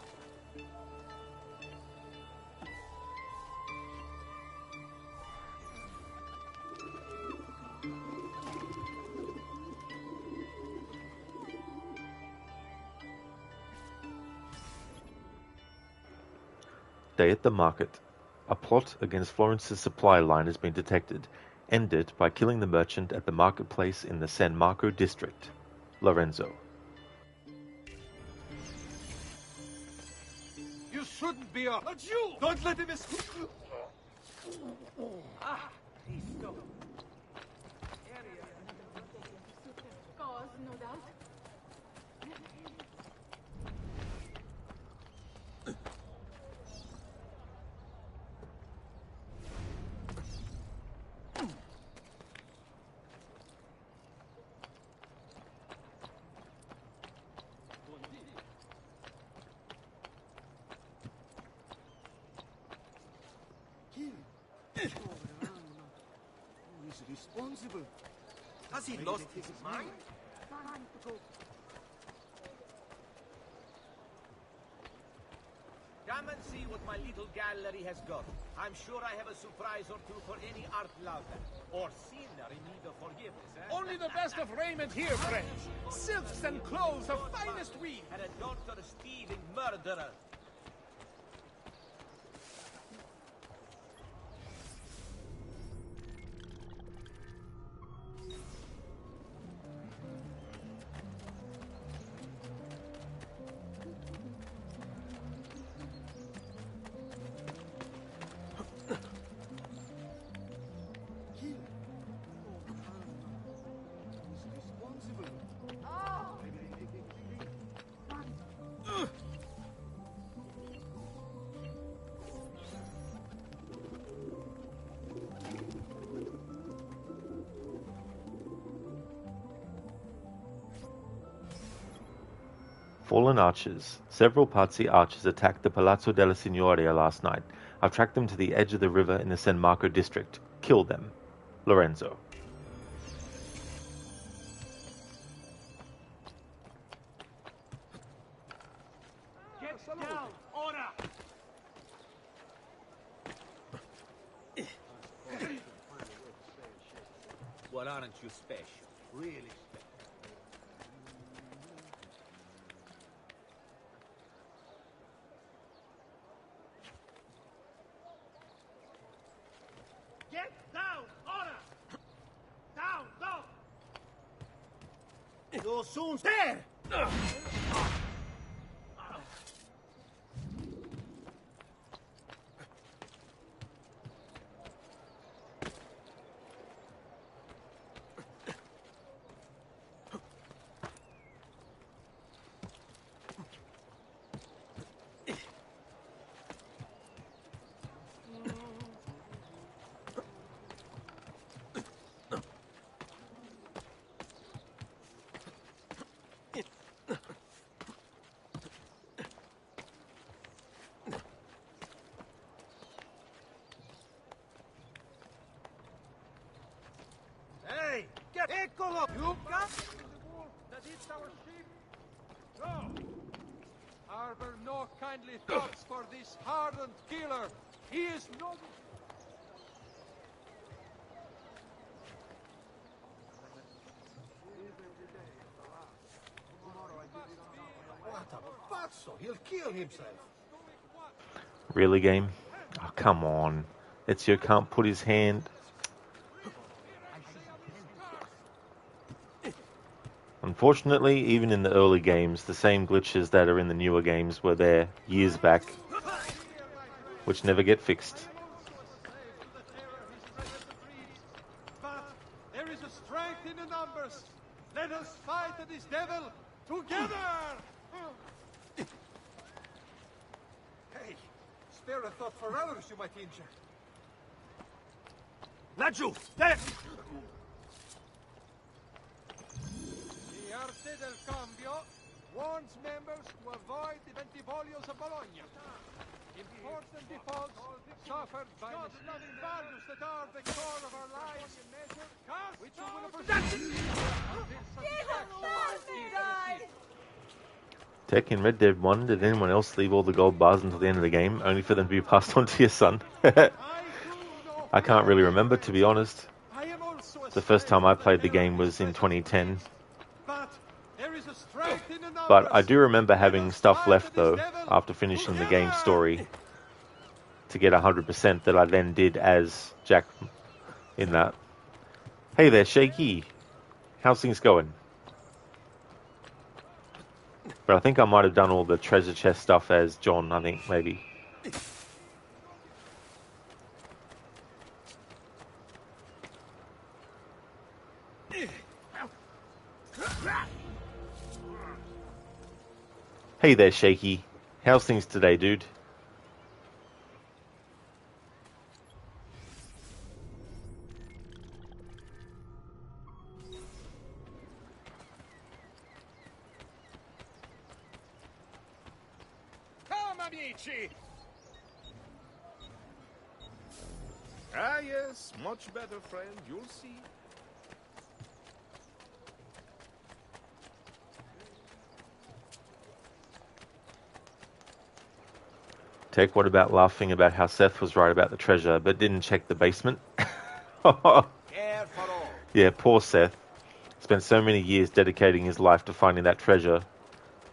Speaker 1: Day at the market. A plot against Florence's supply line has been detected. Ended by killing the merchant at the marketplace in the San Marco district. Lorenzo.
Speaker 2: You shouldn't be a... Not you! Don't let him escape!
Speaker 6: Ah, Cristo. Cause, no doubt.
Speaker 12: Responsible.
Speaker 3: Has he lost his mind? Come and see what my little gallery has got. I'm sure I have a surprise or two for any art lover. Or sinner in need of forgiveness, eh?
Speaker 4: Only the best of raiment here, friends. Silks and clothes of finest weave.
Speaker 3: And a daughter thieving murderer.
Speaker 1: Fallen archers. Several Pazzi archers attacked the Palazzo della Signoria last night. I've tracked them to the edge of the river in the San Marco district. Kill them. Lorenzo.
Speaker 4: Get down, ora!
Speaker 3: Well, aren't you special? Really special.
Speaker 4: Get down, ora! Down, down!
Speaker 12: You'll soon...
Speaker 4: There!
Speaker 2: Hey! Get... Eccolo! You got... That it's our ship? No! Harbor no kindly thoughts for this hardened killer. He is no...
Speaker 10: What a pazzo! He'll kill himself.
Speaker 1: Really, game? Oh, come on. Ezio can't put his hand... Unfortunately, even in the early games, the same glitches that are in the newer games were there years back, which never get fixed.
Speaker 2: But there is a strength in the numbers. Let us fight this devil together! Hey, spare a thought for others you might injure.
Speaker 4: Laggiù! There!
Speaker 2: The Arte del Cambio warns members to avoid the Ventivoglios of Bologna. Important defaults suffered by misloving values that are the core of our lives, which we will pursue
Speaker 1: Tech in Red Dead 1, did anyone else leave all the gold bars until the end of the game, only for them to be passed on to your son? I can't really remember, to be honest. The first time I played the game was in 2010. But I do remember having stuff left, though, after finishing the game story. to get 100% that I then did as Jack in that. Hey there, Shaky. How's things going? But I think I might have done all the treasure chest stuff as John, I think, maybe. Hey there, Shaky. How's things today, dude?
Speaker 10: Come, amici! Ah, yes, much better, friend. You'll see.
Speaker 1: Tech, what about laughing about how Seth was right about the treasure, but didn't check the basement? Yeah, poor Seth. Spent so many years dedicating his life to finding that treasure,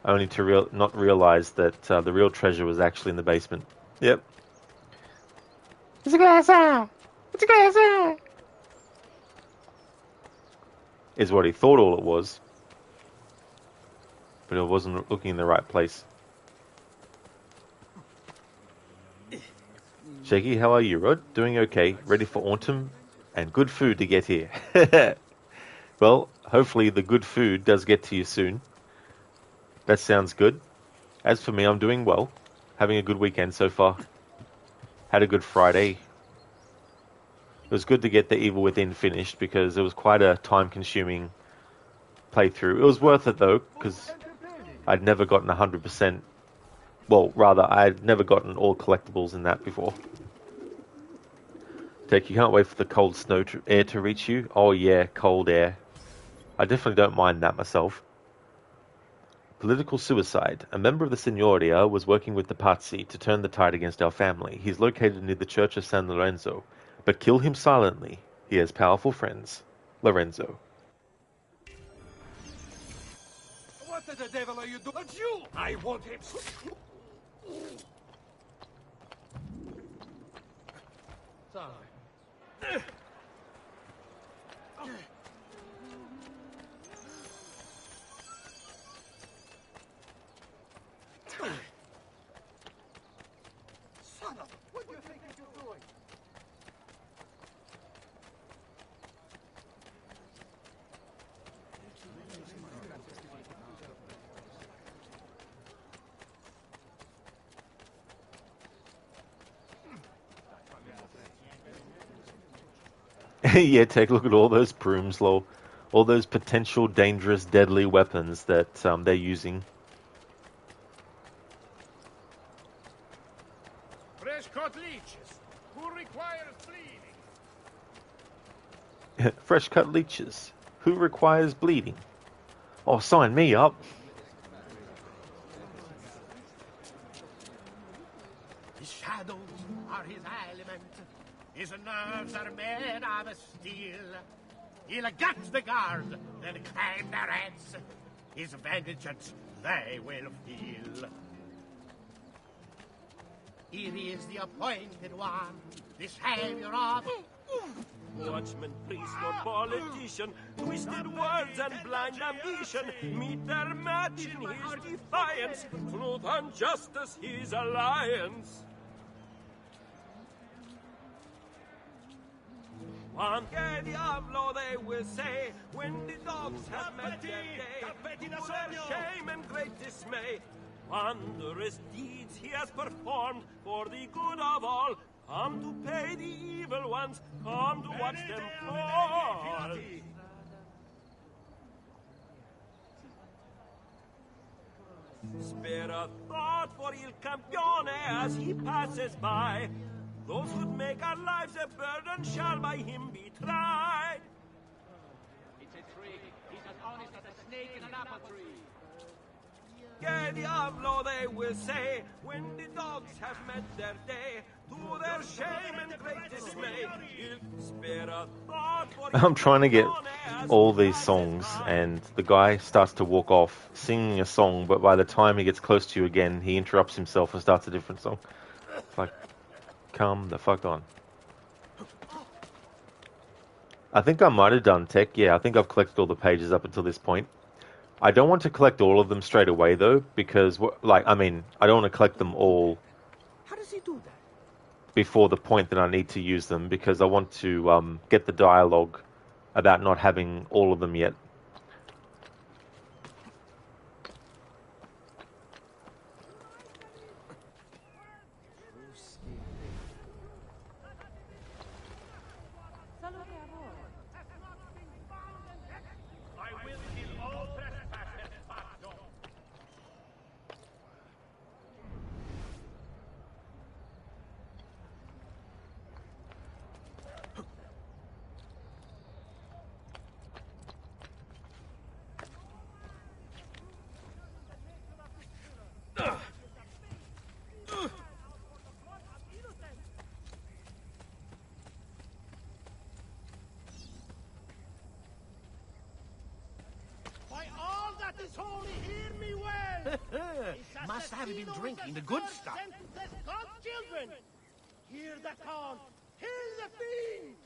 Speaker 1: only to not realize that the real treasure was actually in the basement. Yep. It's a glass. It's a glass. Is what he thought all it was, but it wasn't looking in the right place. Shaky, how are you, Rod? Doing okay, ready for autumn, and good food to get here. Well, hopefully the good food does get to you soon. That sounds good. As for me, I'm doing well. Having a good weekend so far. Had a good Friday. It was good to get the Evil Within finished because it was quite a time-consuming playthrough. It was worth it though, because I'd never gotten 100%. Well, rather, I'd never gotten all collectibles in that before. Tech, you can't wait for the cold snow air to reach you? Oh yeah, cold air. I definitely don't mind that myself. Political suicide. A member of the Signoria was working with the Pazzi to turn the tide against our family. He's located near the Church of San Lorenzo. But kill him silently. He has powerful friends. Lorenzo.
Speaker 2: What the devil are you doing? It's you! I want him. Sorry. Son of... What do you think you're doing?
Speaker 1: Yeah, take a look at all those brooms, lol. All those potential dangerous, deadly weapons that they're using.
Speaker 10: Fresh cut leeches. Who requires bleeding?
Speaker 1: Fresh cut leeches. Who requires bleeding? Oh, sign me up.
Speaker 4: His shadows are his element. His nerves are made of steel. He'll gut the guard, then claim their heads. His vengeance they will feel. Here is the appointed one, the savior of...
Speaker 13: Watchman, priest, or politician, twisted words and blind ambition meet their match in his defiance. Truth and justice, his alliance. One gay diavolo, they will say, when the dogs have met their day, to their shame and great dismay. Wondrous deeds he has performed for the good of all. Come to pay the evil ones, come to watch them fall. Spare a thought for Il Campione as he passes by. Those who'd make our lives a burden shall by him be tried.
Speaker 14: It's a trick. He's as honest as a snake in an apple tree.
Speaker 13: Che diavolo, they will say, when the dogs have met their day, to their shame and great dismay. Spare a thought for
Speaker 1: I'm trying to get all these songs, and the guy starts to walk off singing a song, but by the time he gets close to you again, he interrupts himself and starts a different song. It's like, come the fuck on. I think I might have done tech. Yeah, I think I've collected all the pages up until this point. I don't want to collect all of them straight away, though, because, I don't want to collect them all before the point that I need to use them, because I want to get the dialogue about not having all of them yet.
Speaker 4: Must have been drinking the good stuff. Children, hear the call. Kill the fiend.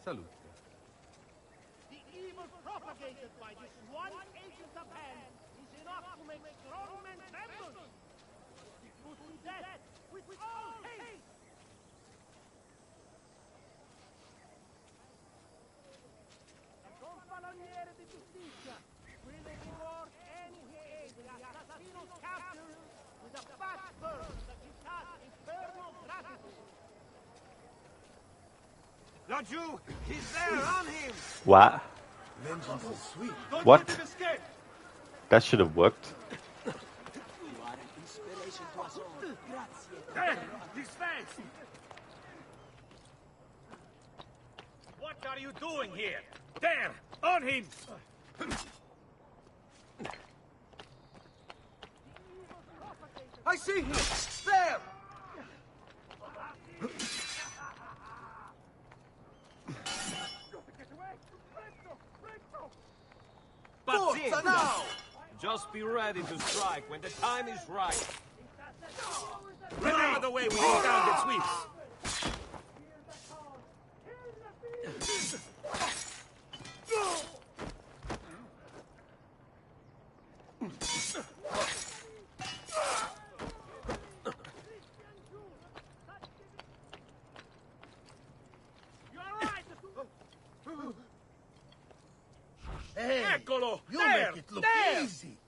Speaker 15: Salute.
Speaker 4: The evil propagated by this one agent of hand is enough to make strong men tremble. Put to death with all haste. La Confaloniere di Giustizia will reward any who aid the assassino's capture with a fat purse that is has infernal gratitude.
Speaker 9: Laju, he's there, on him!
Speaker 1: What?
Speaker 9: Vengeance is sweet.
Speaker 1: What? That should have worked.
Speaker 4: You are an inspiration to us all. Grazie.
Speaker 9: There! His face! What are you doing here? There! On him! I see him! There!
Speaker 13: Forza now! Just be ready to strike when the time is right.
Speaker 9: Remember the way we encountered sweeps!
Speaker 4: Hey,
Speaker 9: Eccolo!
Speaker 4: you
Speaker 9: There!
Speaker 4: make it look
Speaker 9: There!
Speaker 4: easy.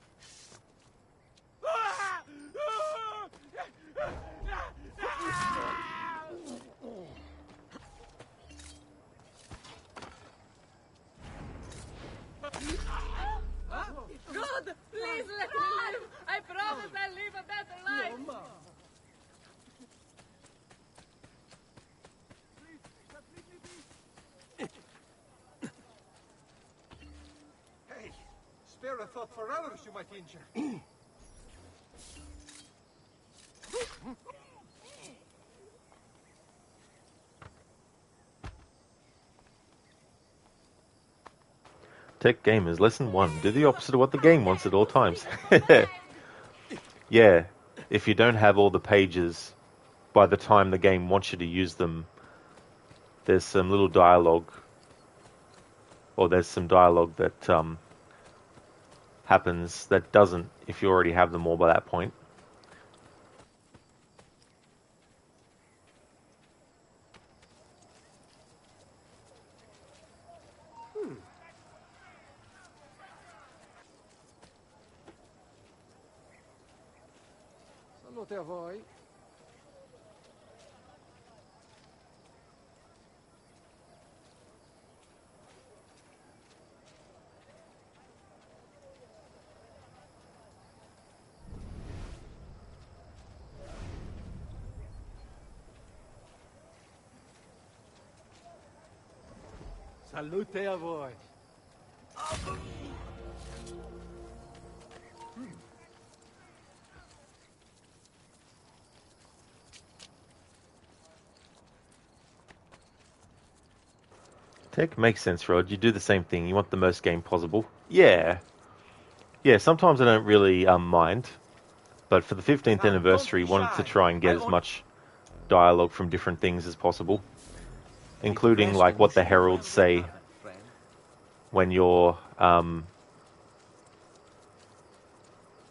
Speaker 6: God, please let me live. I promise I'll live a better life.
Speaker 2: Hey, spare a thought for others you might injure.
Speaker 1: Tech Gamers, Lesson 1. Do the opposite of what the game wants at all times. Yeah, if you don't have all the pages by the time the game wants you to use them, there's some little dialogue, or there's some dialogue that happens that doesn't if you already have them all by that point.
Speaker 2: Salute a voi.
Speaker 5: Salute a voi.
Speaker 1: Tech makes sense, Rod. You do the same thing. You want the most game possible. Yeah. Yeah, sometimes I don't really mind. But for the 15th anniversary, wanted to try and get as much dialogue from different things as possible, including like what the heralds say when you're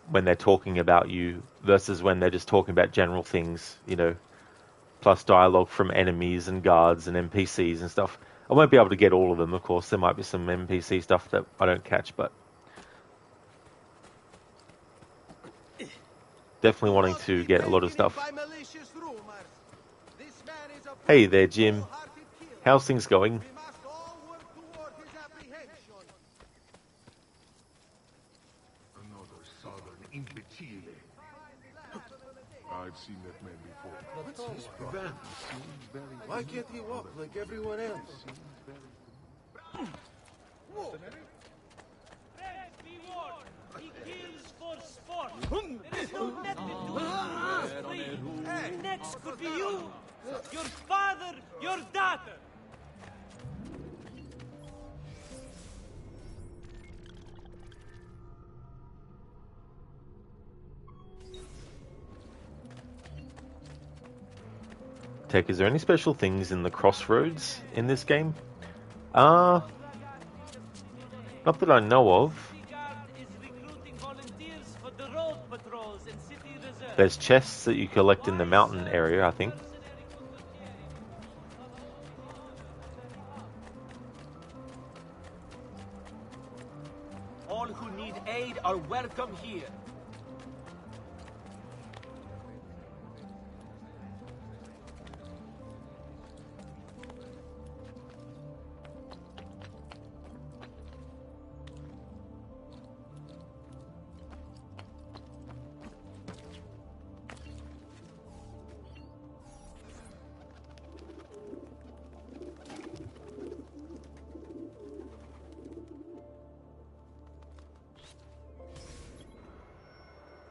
Speaker 1: when they're talking about you versus when they're just talking about general things, you know, plus dialogue from enemies and guards and NPCs and stuff. I won't be able to get all of them, of course. There might be some NPC stuff that I don't catch, but definitely wanting to get a lot of stuff. Hey there, Jim. How's things going?
Speaker 10: Another southern imbecile. I've seen that man before.
Speaker 12: What's his problem? Why can't he walk like everyone else?
Speaker 13: He kills for sport. There is no method to it. Next could be you, your father, your daughter.
Speaker 1: Tech, is there any special things in the crossroads in this game? Not that I know of. There's chests that you collect in the mountain area, I think.
Speaker 3: All who need aid are welcome here.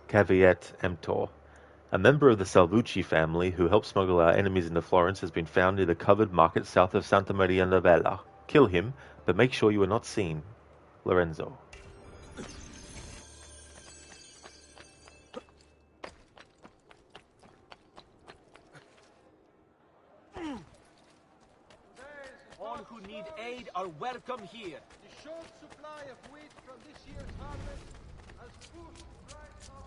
Speaker 1: Caveat emptor. A member of the Salvucci family who helped smuggle our enemies into Florence has been found near the covered market south of Santa Maria Novella. Kill him, but make sure you are not seen. Lorenzo.
Speaker 3: All who need aid are welcome here.
Speaker 2: The short supply of wheat from this year's harvest has pushed price of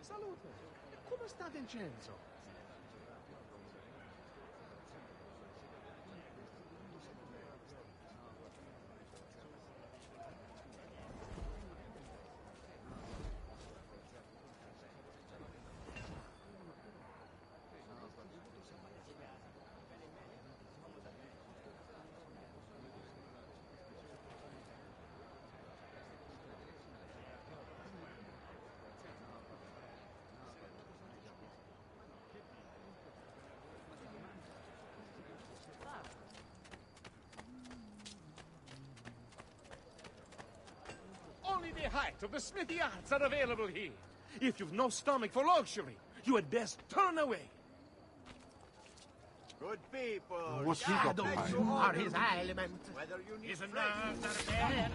Speaker 4: Salute! Come sta Vincenzo?
Speaker 9: Only the height of the smithy arts are available here. If you've no stomach for luxury, you had best turn away.
Speaker 4: Good people.
Speaker 10: What's he got
Speaker 4: Shadows
Speaker 10: behind?
Speaker 4: are his element. His nerves are bad.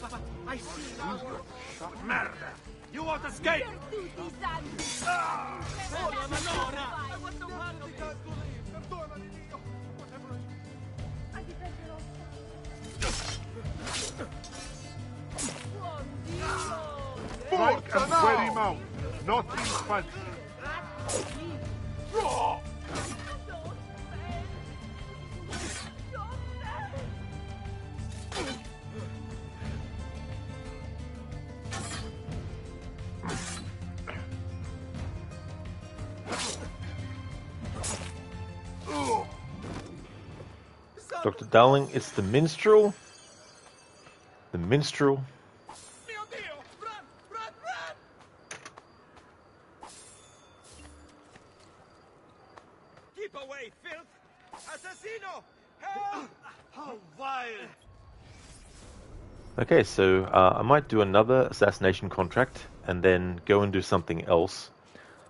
Speaker 4: But I see now.
Speaker 9: Murder! You won't escape!
Speaker 10: Fork and swear him out. Nothing fancy.
Speaker 1: Dr. Darling, it's the minstrel. The minstrel.
Speaker 3: Keep away, filth! Assassino! Help! How vile!
Speaker 1: Okay, so I might do another assassination contract and then go and do something else.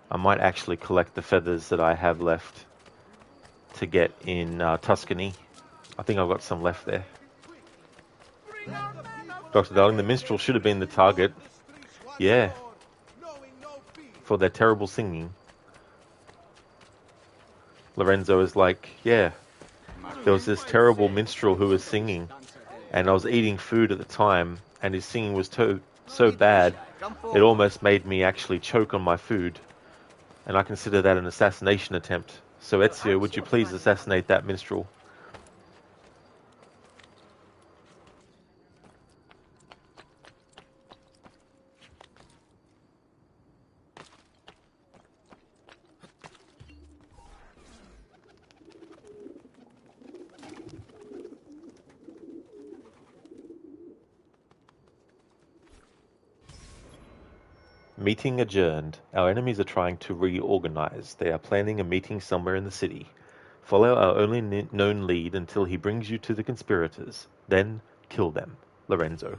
Speaker 1: I might actually collect the feathers that I have left to get in Tuscany. I think I've got some left there. Dr. Darling, the minstrel should have been the target. Yeah. For their terrible singing. Lorenzo is like, yeah, there was this terrible minstrel who was singing, and I was eating food at the time, and his singing was so bad, it almost made me actually choke on my food. And I consider that an assassination attempt. So Ezio, would you please assassinate that minstrel? Meeting adjourned. Our enemies are trying to reorganize. They are planning a meeting somewhere in the city. Follow our only known lead until he brings you to the conspirators. Then kill them. Lorenzo.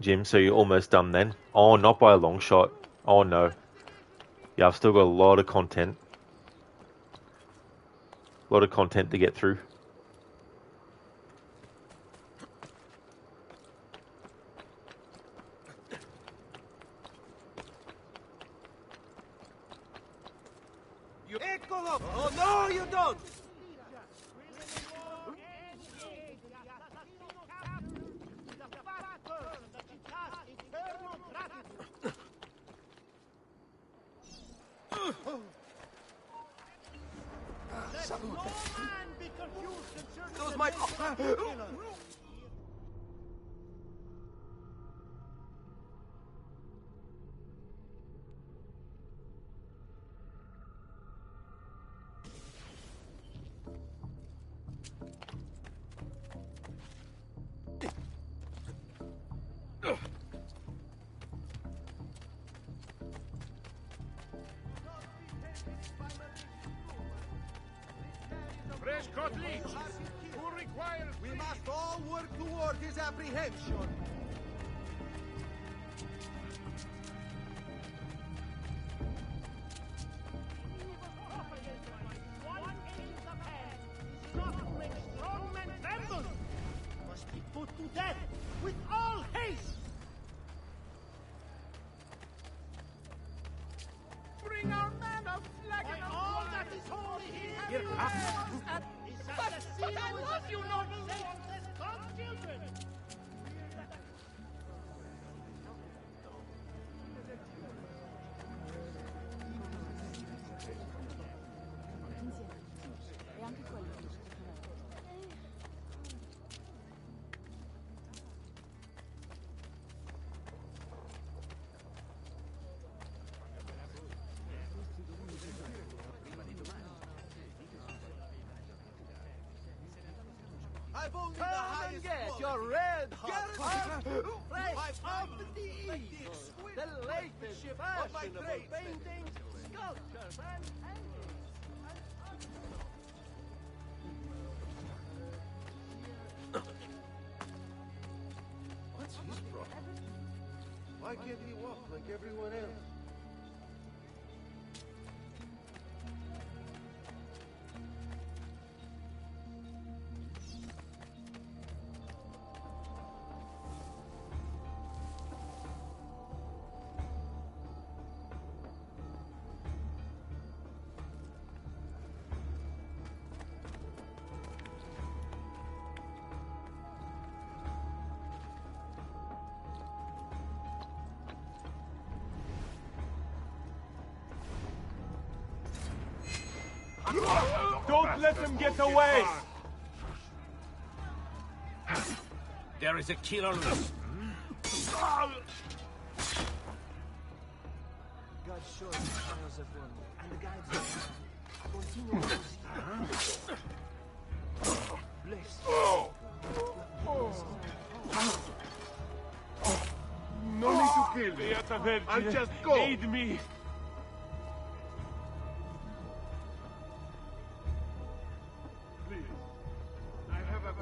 Speaker 1: Jim, so you're almost done then? Oh, not by a long shot. Oh no. Yeah, I've still got a lot of content. A lot of content to get through.
Speaker 3: Oh no, you don't! That was my...
Speaker 9: Fresh cut leaves. Who requires...
Speaker 3: We must all work toward his apprehension.
Speaker 4: Strong men tremble. Must be put to death with all haste.
Speaker 9: Bring our man of flagon of
Speaker 4: All that is holy here.
Speaker 9: Here comes...
Speaker 4: But I love you, noble senseless godchildren.
Speaker 3: I've only the highest
Speaker 16: Get your red hot
Speaker 3: hot
Speaker 16: fresh off the east. The latest fashionable paintings, sculptures, and hangings.
Speaker 10: What's his problem? Why can't he walk like everyone else?
Speaker 9: Don't let them get away!
Speaker 3: There is a killer loose.
Speaker 16: God shows the trials of one, and guides us. Continue bless.
Speaker 10: No need to kill me. I'll just go.
Speaker 9: Aid me!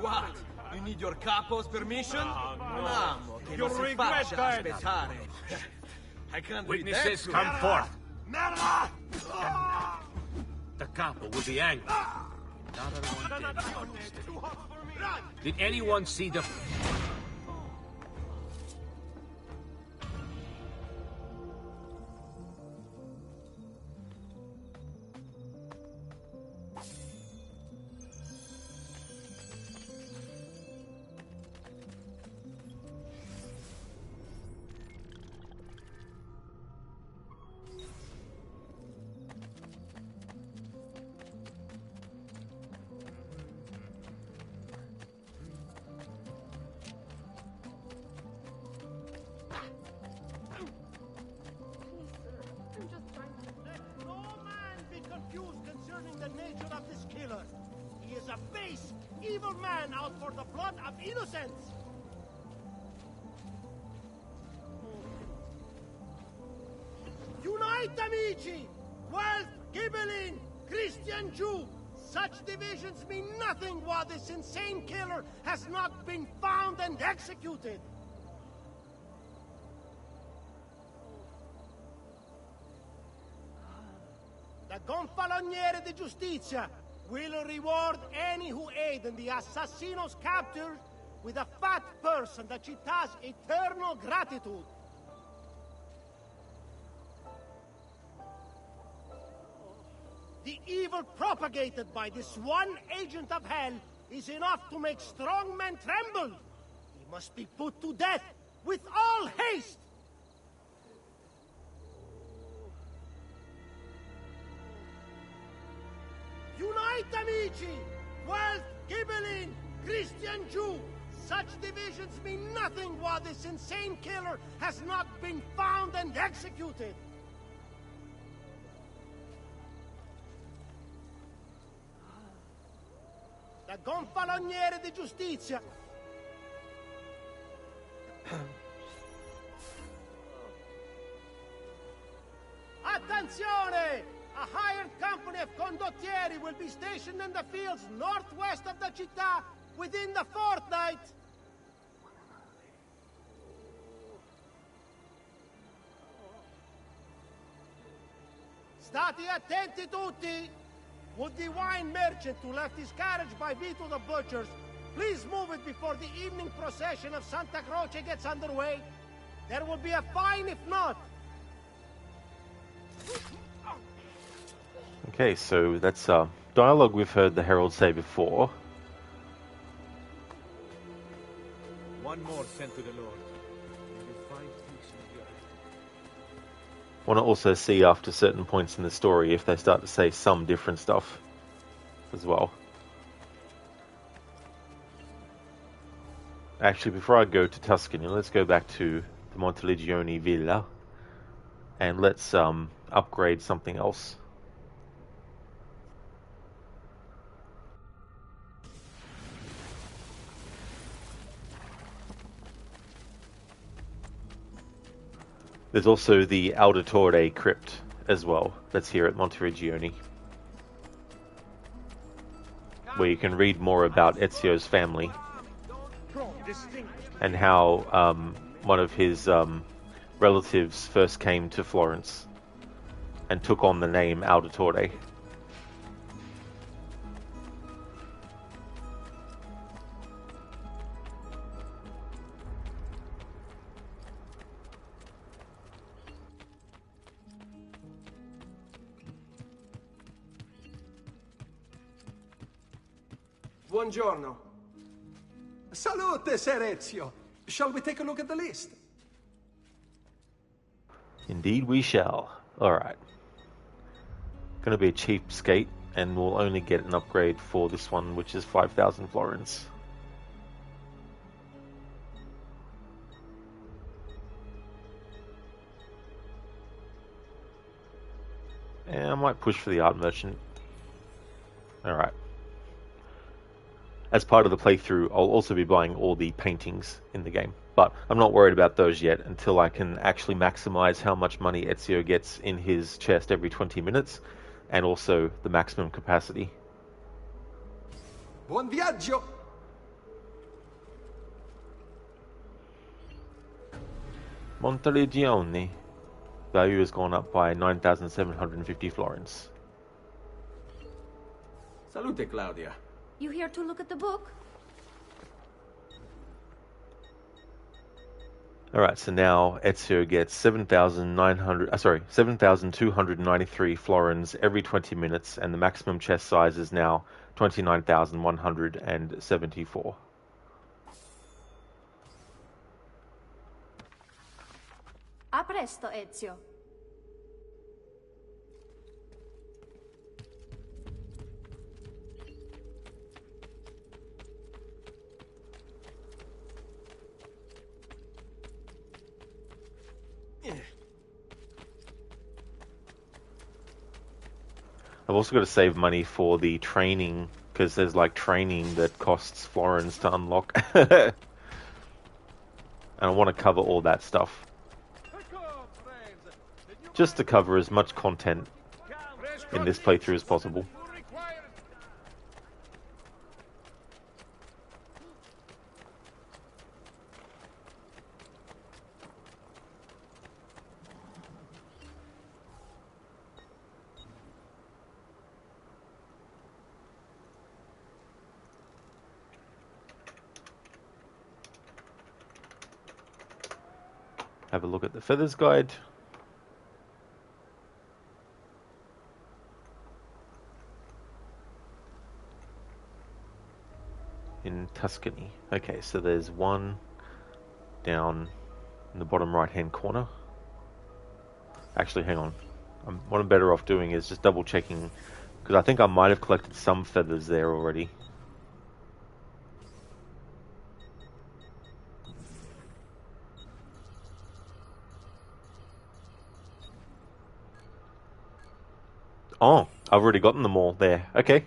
Speaker 11: What? You need your capo's permission? Vamos, che
Speaker 9: You'll
Speaker 11: non si
Speaker 9: regret
Speaker 11: faccia
Speaker 9: that.
Speaker 11: aspettare. I can't read
Speaker 3: Witnesses,
Speaker 11: that.
Speaker 3: come forth. The capo will be angry. Did anyone see the...
Speaker 4: Let no man be confused concerning the nature of this killer. He is a base, evil man out for the blood of innocents. Unite, amici! Wealth, Ghibelline, Christian, Jew. Such divisions mean nothing while this insane killer has not been found and executed. The Gonfaloniere di Giustizia will reward any who aid in the Assassino's capture with a fat purse and the Città's eternal gratitude. The evil propagated by this one agent of hell is enough to make strong men tremble. He must be put to death with all haste. Unite, amici! Wealth, Ghibelline, Christian, Jew. Such divisions mean nothing while this insane killer has not been found and executed. The Gonfaloniere di Giustizia. Attenzione! A hired company of condottieri will be stationed in the fields northwest of the città within the fortnight. State attenti tutti! Would the wine merchant who left his carriage by Vito the Butcher's please move it before the evening procession of Santa Croce gets underway? There will be a fine if not.
Speaker 1: Okay, so that's dialogue we've heard the Herald say before.
Speaker 3: One more sent to the Lord. You will find peace in the earth.
Speaker 1: Want to also see after certain points in the story if they start to say some different stuff as well. Actually, before I go to Tuscany, let's go back to the Montelegione Villa and let's upgrade something else. There's also the Auditore Crypt as well, that's here at Monteregione, where you can read more about Ezio's family and how one of his relatives first came to Florence and took on the name Auditore.
Speaker 17: Buongiorno. Salute, Ser Ezio. Shall we take a look at the list?
Speaker 1: Indeed we shall. Alright. Gonna be a cheapskate and we'll only get an upgrade for this one, which is 5,000 florins. And I might push for the art merchant. Alright. As part of the playthrough, I'll also be buying all the paintings in the game. But I'm not worried about those yet until I can actually maximize how much money Ezio gets in his chest every 20 minutes, and also the maximum capacity.
Speaker 17: Buon viaggio!
Speaker 1: Montelegione. Value has gone up by 9,750 florins.
Speaker 11: Salute, Claudia.
Speaker 6: You here to look at the book?
Speaker 1: Alright, so now Ezio gets 7,293 florins every 20 minutes, and the maximum chest size is now 29,174.
Speaker 6: A presto, Ezio.
Speaker 1: I've also got to save money for the training, because there's like training that costs florins to unlock. And I want to cover all that stuff. Just to cover as much content in this playthrough as possible. Have a look at the feathers guide. In Tuscany. Okay, so there's one down in the bottom right hand corner. Actually, hang on. What I'm better off doing is just double checking, because I think I might have collected some feathers there already. Oh, I've already gotten them all there. Okay.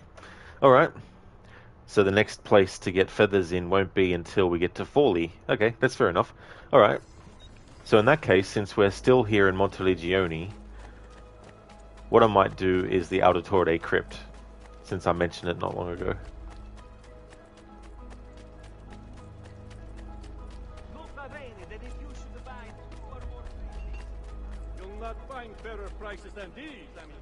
Speaker 1: Alright. So the next place to get feathers in won't be until we get to Forlì. Okay, that's fair enough. Alright. So in that case, since we're still here in Montelegione, what I might do is the Auditore Crypt, since I mentioned it not long ago.
Speaker 9: You'll not find fairer prices than these, I mean.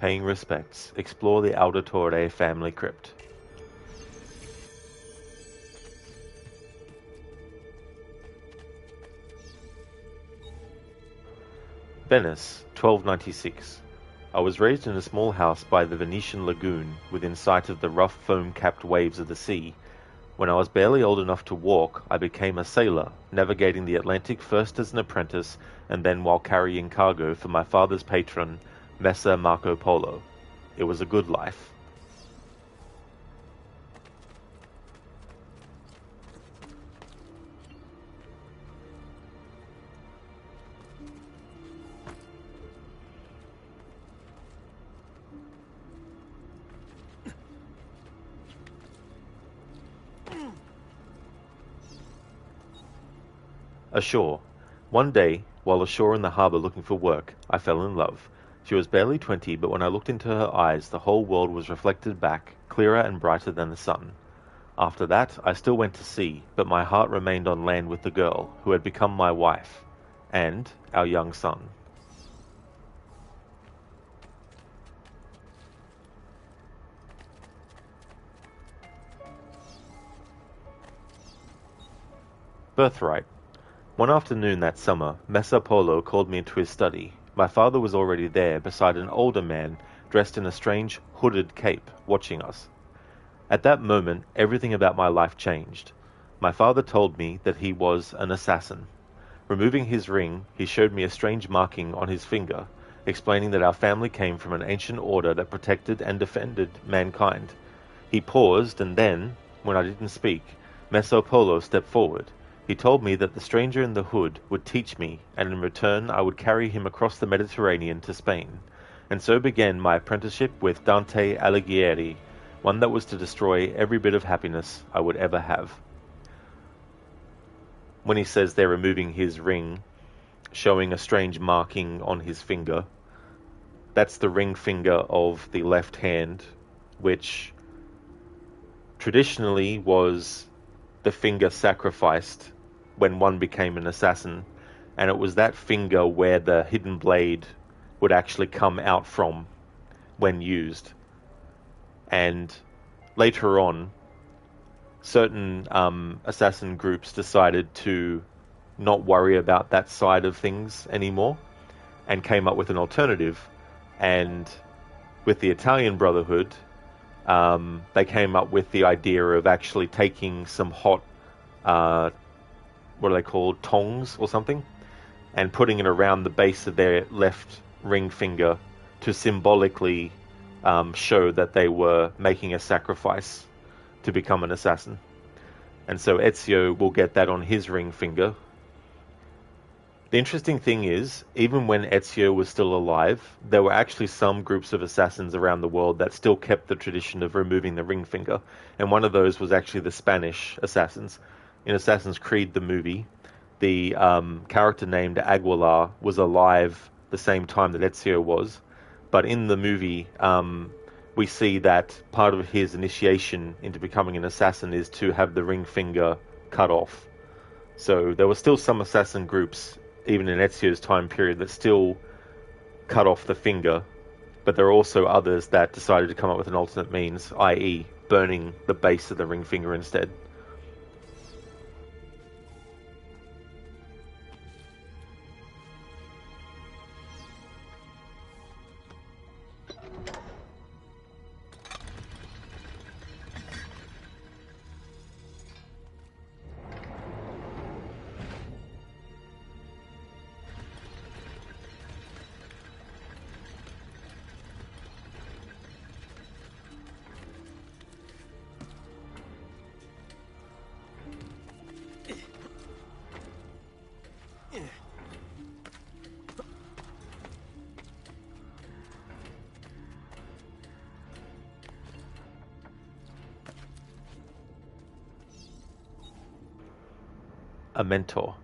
Speaker 1: Paying respects. Explore the Auditore family crypt. Venice, 1296. I was raised in a small house by the Venetian lagoon, within sight of the rough foam-capped waves of the sea. When I was barely old enough to walk, I became a sailor, navigating the Atlantic first as an apprentice, and then while carrying cargo for my father's patron, Messer Marco Polo. It was a good life. Ashore. One day, while ashore in the harbour looking for work, I fell in love. She was barely 20, but when I looked into her eyes, the whole world was reflected back, clearer and brighter than the sun. After that, I still went to sea, but my heart remained on land with the girl, who had become my wife, and our young son. Birthright. One afternoon that summer, Messer Polo called me into his study. My father was already there, beside an older man dressed in a strange hooded cape, watching us. At that moment, everything about my life changed. My father told me that he was an assassin. Removing his ring, he showed me a strange marking on his finger, explaining that our family came from an ancient order that protected and defended mankind. He paused, and then, when I didn't speak, Messer Polo stepped forward. He told me that the stranger in the hood would teach me, and in return I would carry him across the Mediterranean to Spain. And so began my apprenticeship with Dante Alighieri, one that was to destroy every bit of happiness I would ever have. When he says they're removing his ring, showing a strange marking on his finger, that's the ring finger of the left hand, which traditionally was the finger sacrificed when one became an assassin, and it was that finger where the hidden blade would actually come out from when used. And later on, certain assassin groups decided to not worry about that side of things anymore and came up with an alternative. And with the Italian Brotherhood, they came up with the idea of actually taking some hot, what are they called, tongs or something, and putting it around the base of their left ring finger to symbolically show that they were making a sacrifice to become an assassin. And so Ezio will get that on his ring finger. The interesting thing is, even when Ezio was still alive, there were actually some groups of assassins around the world that still kept the tradition of removing the ring finger, and one of those was actually the Spanish assassins. In Assassin's Creed, the movie, the character named Aguilar was alive the same time that Ezio was, but in the movie, we see that part of his initiation into becoming an assassin is to have the ring finger cut off. So there were still some assassin groups, even in Ezio's time period, that still cut off the finger, but there are also others that decided to come up with an alternate means, i.e. burning the base of the ring finger instead. A mentor.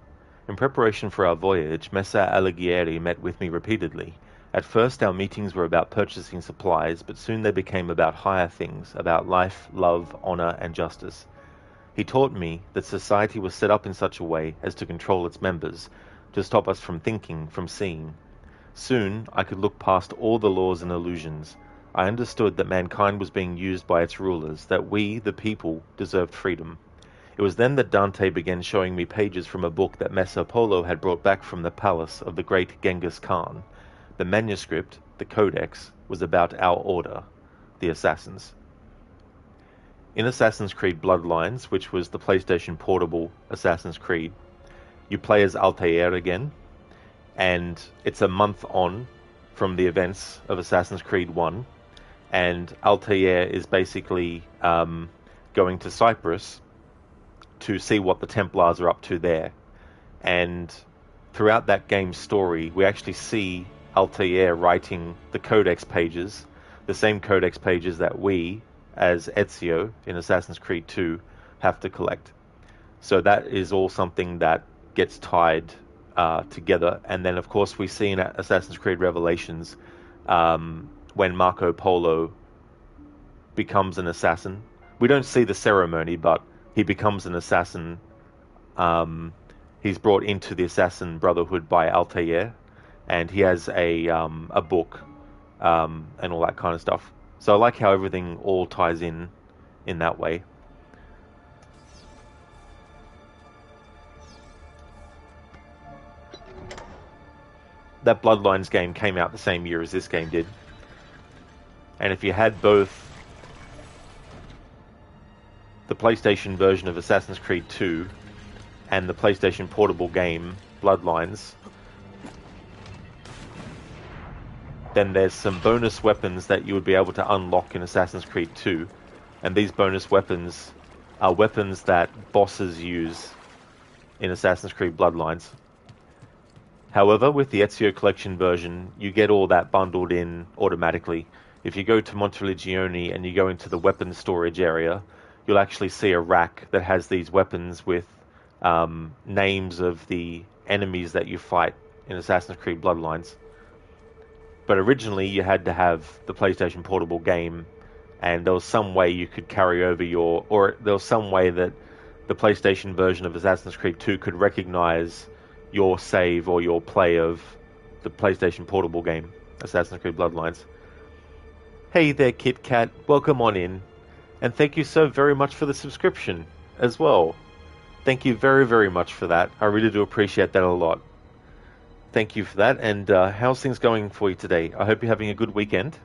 Speaker 1: In preparation for our voyage, Messer Alighieri met with me repeatedly. At first our meetings were about purchasing supplies, but soon they became about higher things, about life, love, honor, and justice. He taught me that society was set up in such a way as to control its members, to stop us from thinking, from seeing. Soon I could look past all the laws and illusions. I understood that mankind was being used by its rulers, that we, the people, deserved freedom. It was then that Dante began showing me pages from a book that Messer Polo had brought back from the palace of the great Genghis Khan. The manuscript, the Codex, was about our order, the Assassins. In Assassin's Creed Bloodlines, which was the PlayStation Portable Assassin's Creed, you play as Altair again, and it's a month on from the events of Assassin's Creed 1, and Altair is basically going to Cyprus to see what the Templars are up to there. And throughout that game's story, we actually see Altair writing the Codex pages, the same Codex pages that we, as Ezio in Assassin's Creed 2, have to collect. So that is all something that gets tied together. And then, of course, we see in Assassin's Creed Revelations when Marco Polo becomes an assassin. We don't see the ceremony, but he becomes an assassin. He's brought into the Assassin Brotherhood by Altair, and he has a book and all that kind of stuff. So I like how everything all ties in that way. that Bloodlines game came out the same year as this game did. And if you had both the PlayStation version of Assassin's Creed 2 and the PlayStation Portable game Bloodlines, then there's some bonus weapons that you would be able to unlock in Assassin's Creed 2. And these bonus weapons are weapons that bosses use in Assassin's Creed Bloodlines. However, with the Ezio Collection version, you get all that bundled in automatically. If you go to Montelegione and you go into the weapons storage area, you'll actually see a rack that has these weapons with names of the enemies that you fight in Assassin's Creed Bloodlines. But originally you had to have the PlayStation Portable game, and there was some way you could carry over or there was some way that the PlayStation version of Assassin's Creed 2 could recognize your save or your play of the PlayStation Portable game, Assassin's Creed Bloodlines. Hey there, Kit Kat, welcome on in, and thank you so very much for the subscription as well. Thank you very, very much for that. I really do appreciate that a lot. Thank you for that, and how's things going for you today? I hope you're having a good weekend.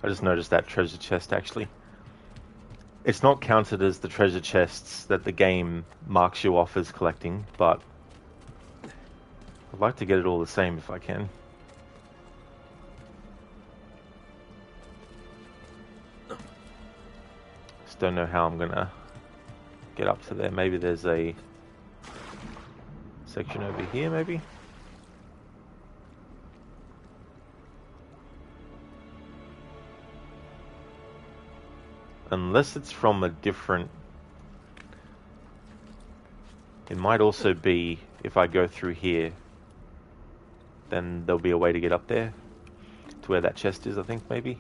Speaker 1: I just noticed that treasure chest actually. It's not counted as the treasure chests that the game marks you off as collecting, but I'd like to get it all the same if I can. Just don't know how I'm gonna get up to there. Maybe there's a section over here, maybe? Unless it's from a different... It might also be, if I go through here, then there'll be a way to get up there. To where that chest is, I think, maybe.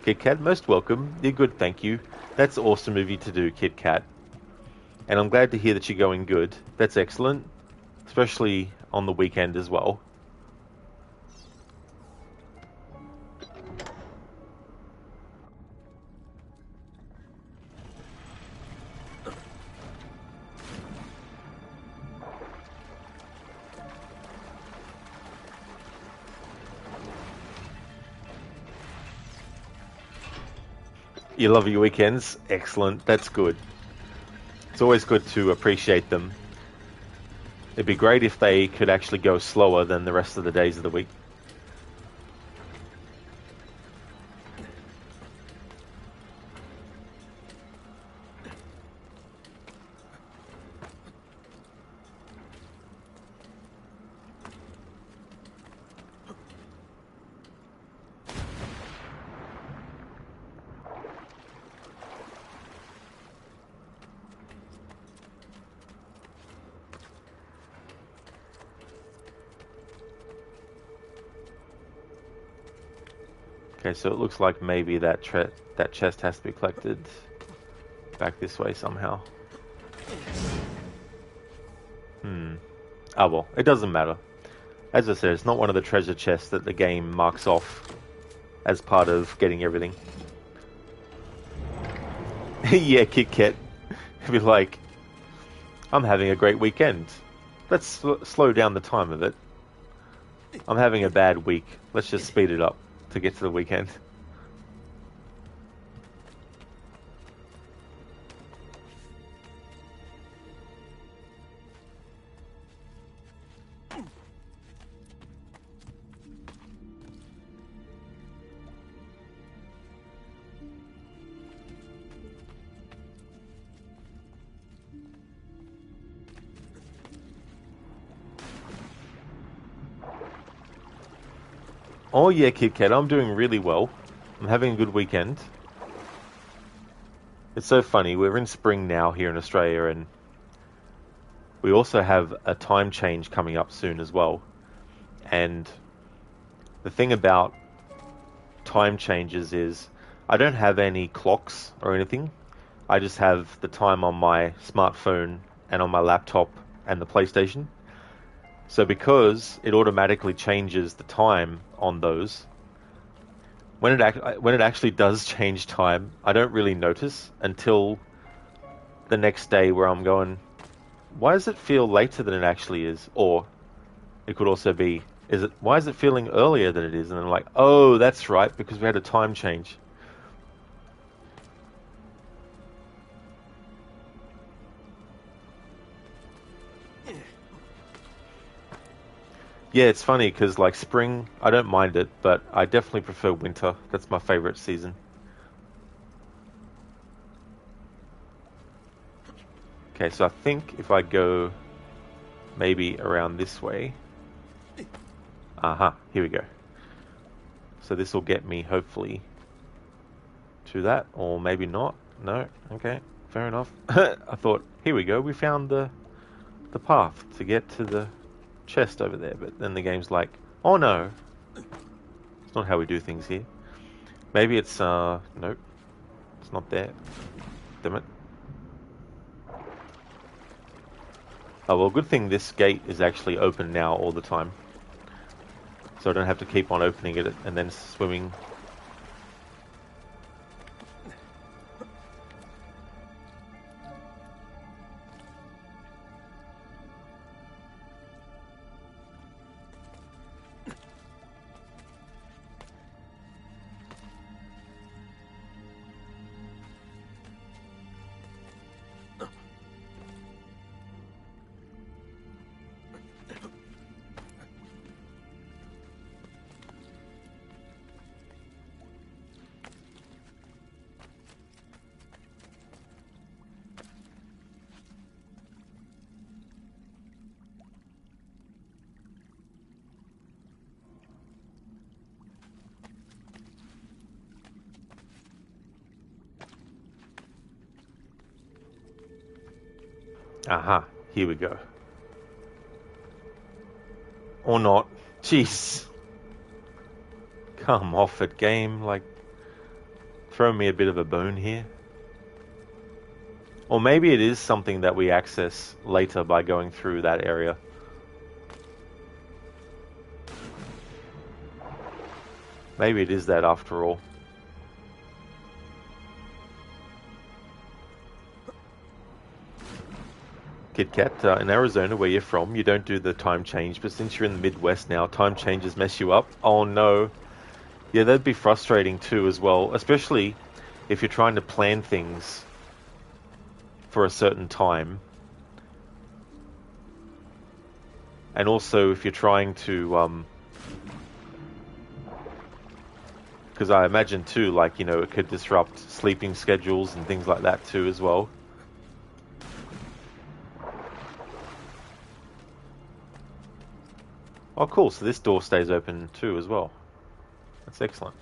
Speaker 1: Kit Kat, most welcome. You're good, thank you. That's awesome of you to do, Kit Kat. And I'm glad to hear that you're going good. That's excellent. Especially on the weekend as well. You love your weekends? Excellent. That's good. It's always good to appreciate them. It'd be great if they could actually go slower than the rest of the days of the week. Okay, so it looks like maybe that chest has to be collected back this way somehow. Oh well, it doesn't matter. As I said, it's not one of the treasure chests that the game marks off as part of getting everything. Yeah, Kit Kat. Be like, I'm having a great weekend. Let's slow down the time of it. I'm having a bad week. Let's just speed it up to get to the weekend. Oh yeah, Kit Kat, I'm doing really well. I'm having a good weekend. It's so funny, we're in spring now here in Australia, and we also have a time change coming up soon as well. And the thing about time changes is I don't have any clocks or anything. I just have the time on my smartphone and on my laptop and the PlayStation. So because it automatically changes the time on those, when it actually does change time, I don't really notice until the next day, where I'm going, why does it feel later than it actually is? Or it could also be, why is it feeling earlier than it is? And I'm like, oh, that's right, because we had a time change. Yeah, it's funny because like spring, I don't mind it, but I definitely prefer winter. That's my favorite season. Okay, so I think if I go maybe around this way. Aha, here we go. So this will get me hopefully to that, or maybe not. No, okay, fair enough. I thought, here we go, we found the path to get to the chest over there, but then the game's like, oh no, it's not how we do things here. Maybe it's nope, it's not there. Damn it. Oh well, good thing this gate is actually open now all the time, so I don't have to keep on opening it and then swimming. Aha, here we go. Or not. Jeez. Come off it, game. Like, throw me a bit of a bone here. Or maybe it is something that we access later by going through that area. Maybe it is that after all. Kit Kat, in Arizona, where you're from, you don't do the time change, but since you're in the Midwest now, time changes mess you up. Oh no. Yeah, that'd be frustrating too as well, especially if you're trying to plan things for a certain time. And also if you're trying to, because I imagine too, like, you know, it could disrupt sleeping schedules and things like that too as well. Oh, cool. So this door stays open too as well. That's excellent.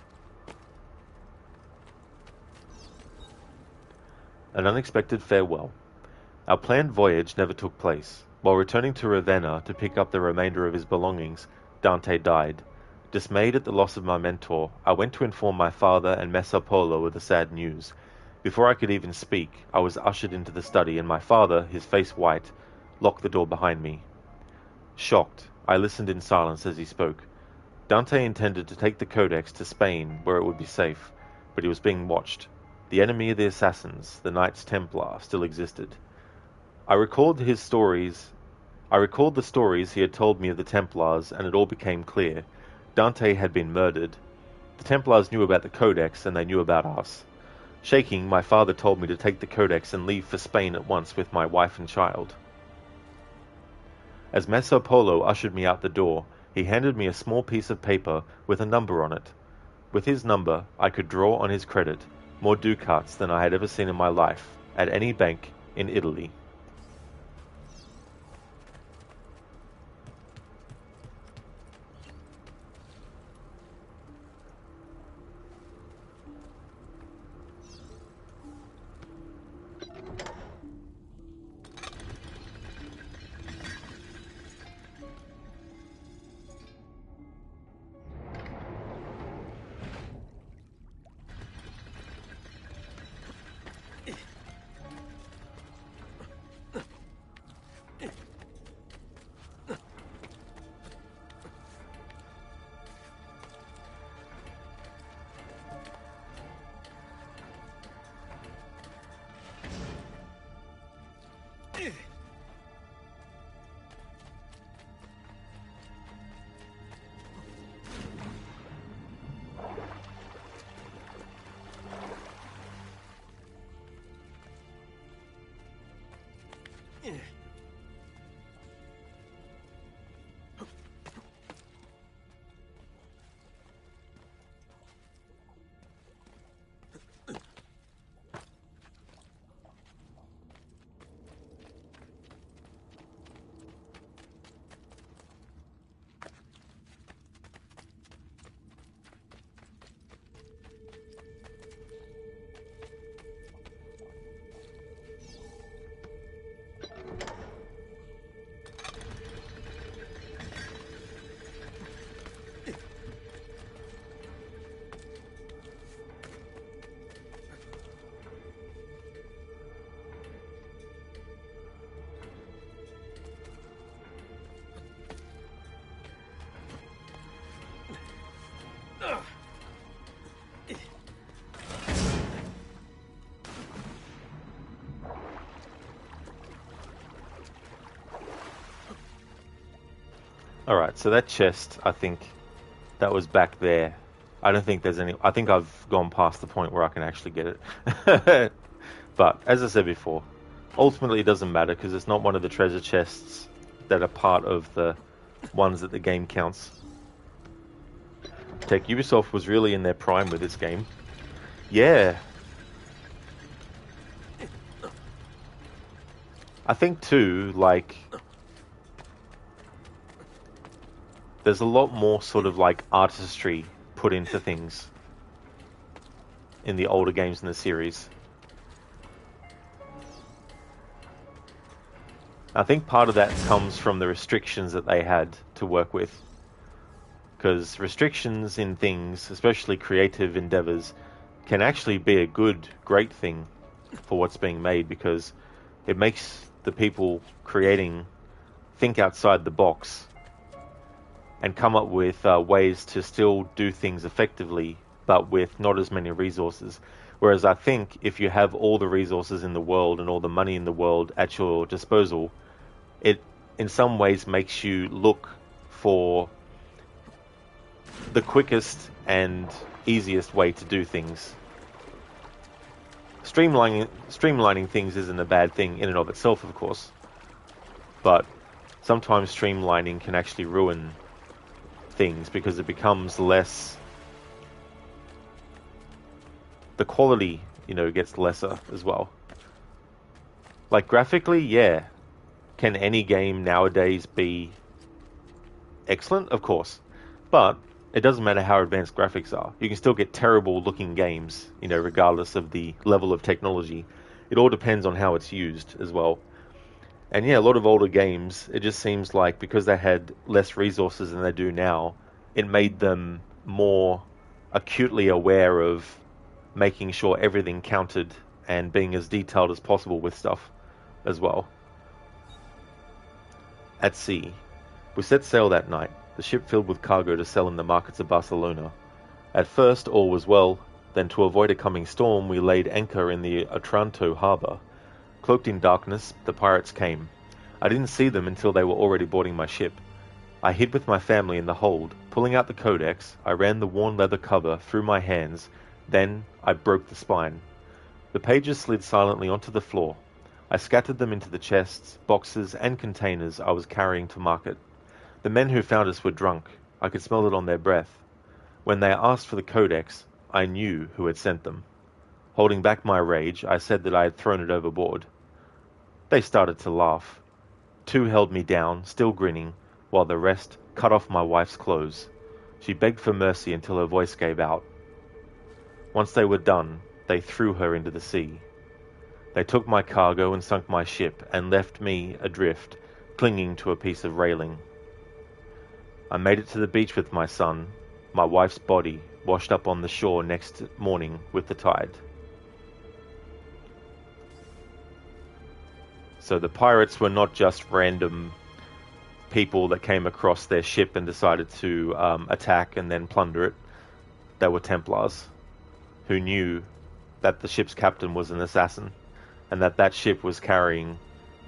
Speaker 1: An unexpected farewell. Our planned voyage never took place. While returning to Ravenna to pick up the remainder of his belongings, Dante died. Dismayed at the loss of my mentor, I went to inform my father and Messer Polo of the sad news. Before I could even speak, I was ushered into the study, and my father, his face white, locked the door behind me. Shocked, I listened in silence as he spoke. Dante intended to take the Codex to Spain, where it would be safe, but he was being watched. The enemy of the assassins, the Knights Templar, still existed. I recalled the stories he had told me of the Templars, and it all became clear. Dante had been murdered. The Templars knew about the Codex, and they knew about us. Shaking, my father told me to take the Codex and leave for Spain at once with my wife and child. As Messer Polo ushered me out the door, he handed me a small piece of paper with a number on it. With his number, I could draw on his credit more ducats than I had ever seen in my life, at any bank in Italy. Alright, so that chest, I think that was back there. I don't think there's any... I think I've gone past the point where I can actually get it. But, as I said before, ultimately it doesn't matter because it's not one of the treasure chests that are part of the ones that the game counts. Tech Ubisoft was really in their prime with this game. Yeah. I think too, like... there's a lot more sort of like artistry put into things in the older games in the series. I think part of that comes from the restrictions that they had to work with. Because restrictions in things, especially creative endeavors, can actually be a great thing for what's being made, because it makes the people creating think outside the box and come up with ways to still do things effectively, but with not as many resources. Whereas I think if you have all the resources in the world and all the money in the world at your disposal, it in some ways makes you look for the quickest and easiest way to do things. Streamlining things isn't a bad thing in and of itself, of course, but sometimes streamlining can actually ruin things because it becomes less... the quality, gets lesser as well. Like graphically, yeah. Can any game nowadays be excellent? Of course. But it doesn't matter how advanced graphics are. You can still get terrible looking games, regardless of the level of technology. It all depends on how it's used as well. And yeah, a lot of older games, it just seems like because they had less resources than they do now, it made them more acutely aware of making sure everything counted and being as detailed as possible with stuff as well. At sea, we set sail that night, the ship filled with cargo to sell in the markets of Barcelona. At first, all was well, then to avoid a coming storm, we laid anchor in the Otranto harbour. Cloaked in darkness, the pirates came. I didn't see them until they were already boarding my ship. I hid with my family in the hold. Pulling out the Codex, I ran the worn leather cover through my hands, then I broke the spine. The pages slid silently onto the floor. I scattered them into the chests, boxes, and containers I was carrying to market. The men who found us were drunk. I could smell it on their breath. When they asked for the Codex, I knew who had sent them. Holding back my rage, I said that I had thrown it overboard. They started to laugh. Two held me down, still grinning, while the rest cut off my wife's clothes. She begged for mercy until her voice gave out. Once they were done, they threw her into the sea. They took my cargo and sunk my ship and left me adrift, clinging to a piece of railing. I made it to the beach with my son. My wife's body washed up on the shore next morning with the tide. So the pirates were not just random people that came across their ship and decided to attack and then plunder it. They were Templars who knew that the ship's captain was an assassin and that ship was carrying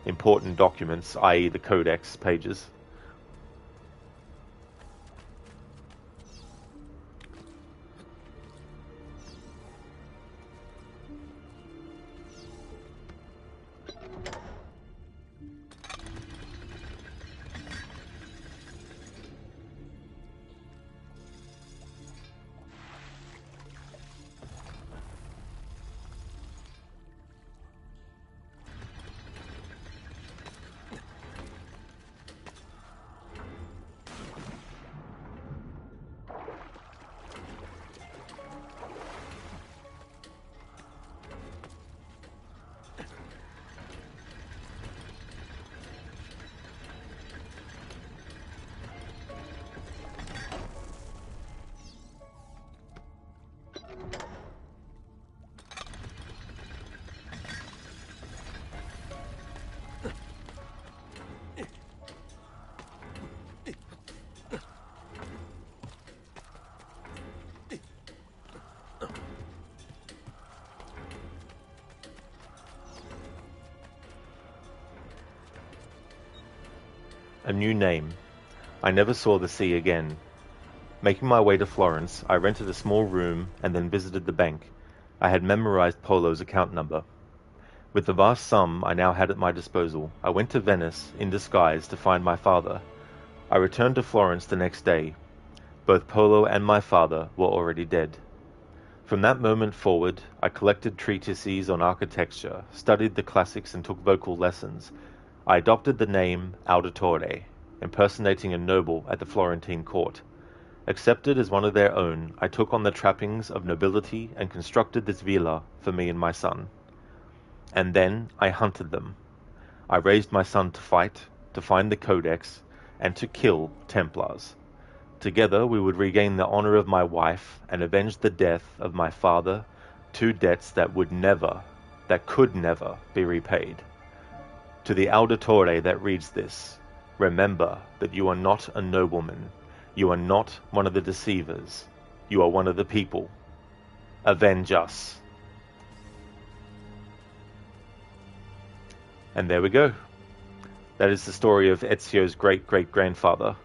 Speaker 1: important documents, i.e. the Codex pages. a new name. I never saw the sea again. Making my way to Florence, I rented a small room and then visited the bank. I had memorized Polo's account number. With the vast sum I now had at my disposal, I went to Venice in disguise to find my father. I returned to Florence the next day. Both Polo and my father were already dead. From that moment forward, I collected treatises on architecture, studied the classics and took vocal lessons. I adopted the name Auditore, impersonating a noble at the Florentine court. Accepted as one of their own, I took on the trappings of nobility and constructed this villa for me and my son. And then I hunted them. I raised my son to fight, to find the Codex, and to kill Templars. Together we would regain the honor of my wife and avenge the death of my father, two debts that could never be repaid. To the Auditore that reads this, remember that you are not a nobleman. You are not one of the deceivers. You are one of the people. Avenge us. And there we go. That is the story of Ezio's great-great-grandfather,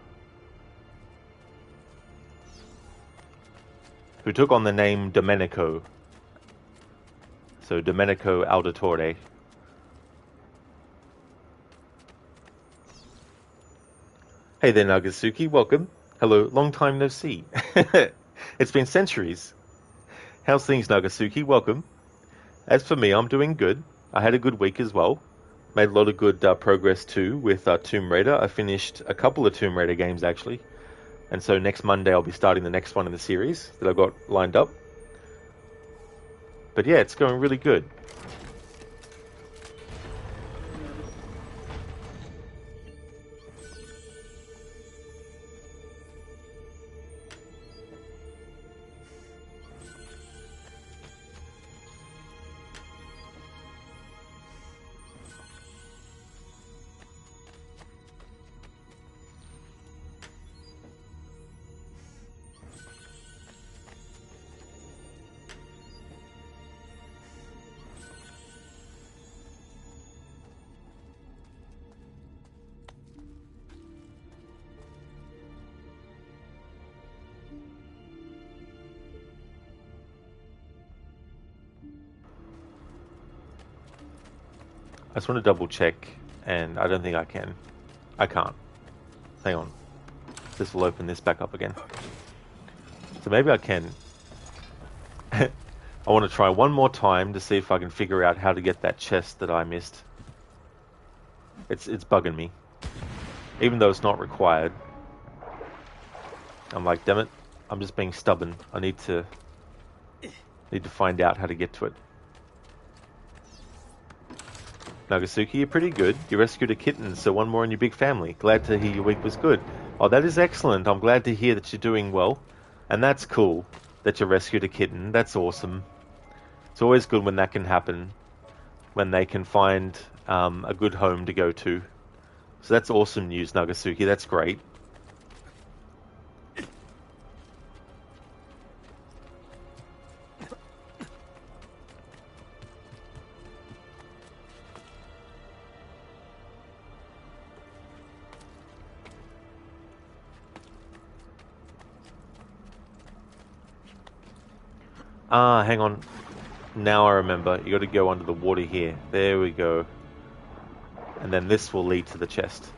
Speaker 1: who took on the name Domenico. So Domenico Auditore. Hey there, Nagasuki, welcome. Hello, long time no see. It's been centuries. How's things, Nagasuki? Welcome. As for me, I'm doing good. I had a good week as well. Made a lot of good progress too with Tomb Raider. I finished a couple of Tomb Raider games actually. And so next Monday I'll be starting the next one in the series that I've got lined up. But yeah, it's going really good. I just want to double check, and I don't think I can. I can't. Hang on. This will open this back up again. So maybe I can. I want to try one more time to see if I can figure out how to get that chest that I missed. It's bugging me. Even though it's not required. I'm like, damn it. I'm just being stubborn. I need to find out how to get to it. Nagasuki, you're pretty good. You rescued a kitten, so one more in your big family. Glad to hear your week was good. Oh, that is excellent. I'm glad to hear that you're doing well. And that's cool that you rescued a kitten. That's awesome. It's always good when that can happen. When they can find a good home to go to. So that's awesome news, Nagasuki. That's great. Ah, hang on. Now I remember. You got to go under the water here. There we go. And then this will lead to the chest.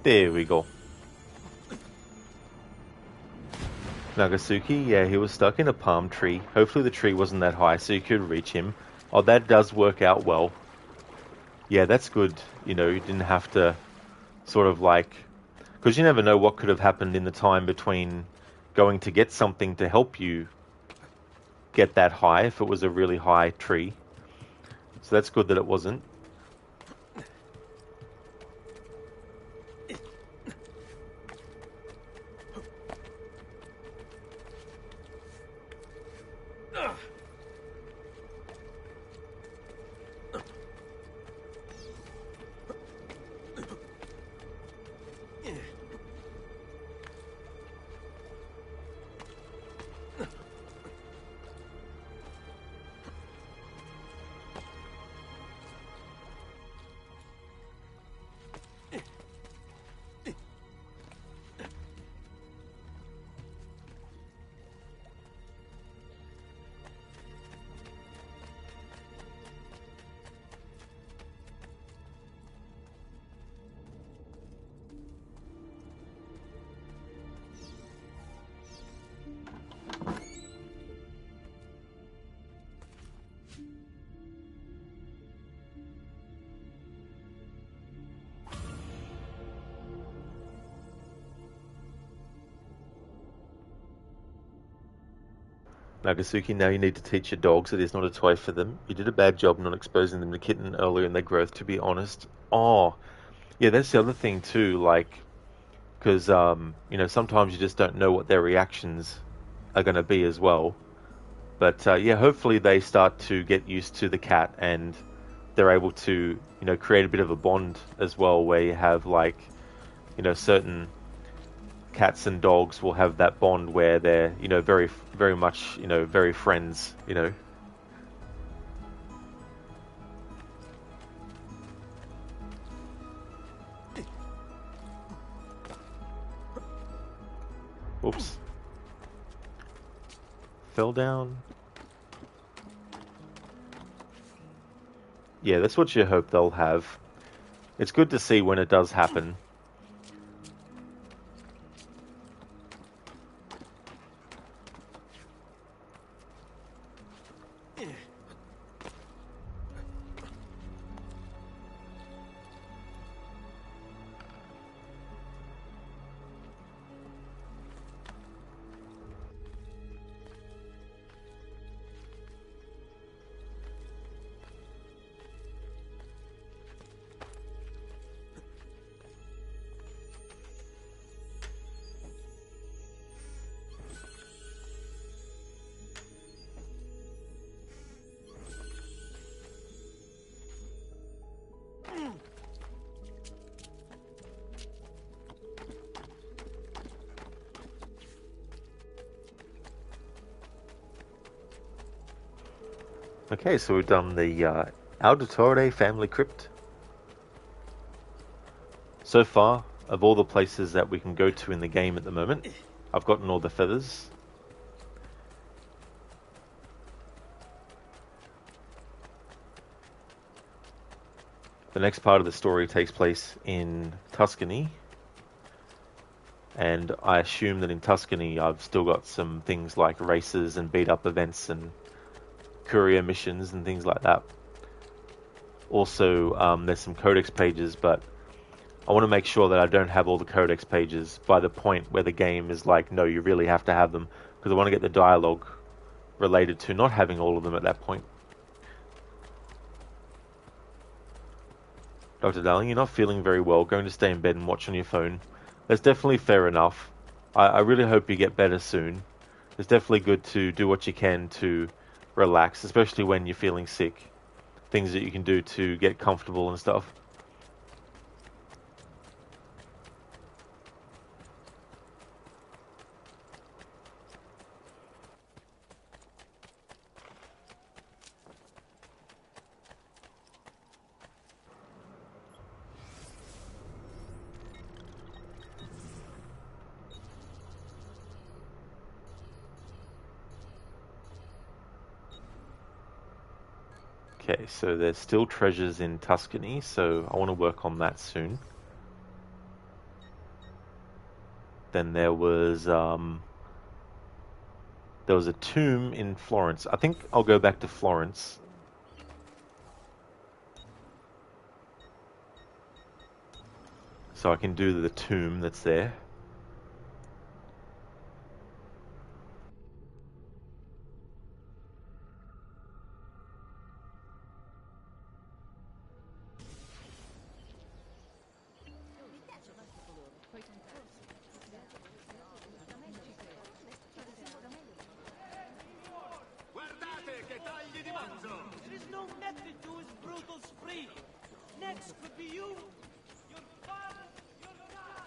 Speaker 1: There we go. Nagasaki, yeah, he was stuck in a palm tree. Hopefully the tree wasn't that high so you could reach him. Oh, that does work out well. Yeah, that's good. You know, you didn't have to sort of like... Because you never know what could have happened in the time between going to get something to help you get that high, if it was a really high tree. So that's good that it wasn't. Nagasaki, now you need to teach your dogs that it's not a toy for them. You did a bad job not exposing them to kitten earlier in their growth, to be honest. Oh, yeah, that's the other thing too, like, because, you know, sometimes you just don't know what their reactions are going to be as well. But, yeah, hopefully they start to get used to the cat and they're able to, you know, create a bit of a bond as well, where you have, like, you know, certain cats and dogs will have that bond where they're, you know, very, very much, you know, very friends, you know. Oops. Fell down. Yeah, that's what you hope they'll have. It's good to see when it does happen. Okay, so we've done the Auditore family crypt. So far, of all the places that we can go to in the game at the moment, I've gotten all the feathers. The next part of the story takes place in Tuscany. And I assume that in Tuscany I've still got some things like races and beat-up events and Courier missions and things like that. Also, there's some Codex pages, but I want to make sure that I don't have all the Codex pages by the point where the game is like, no, you really have to have them, because I want to get the dialogue related to not having all of them at that point. Dr. Darling, you're not feeling very well, going to stay in bed and watch on your phone. That's definitely fair enough. I really hope you get better soon. It's definitely good to do what you can to relax, especially when you're feeling sick. Things that you can do to get comfortable and stuff. Okay, so there's still treasures in Tuscany, so I want to work on that soon. Then there was There was a tomb in Florence. I think I'll go back to Florence. So I can do the tomb that's there.
Speaker 3: Guardate che tagli di manzo! There is no method to his brutal spree. Next could be you. Your father, your son.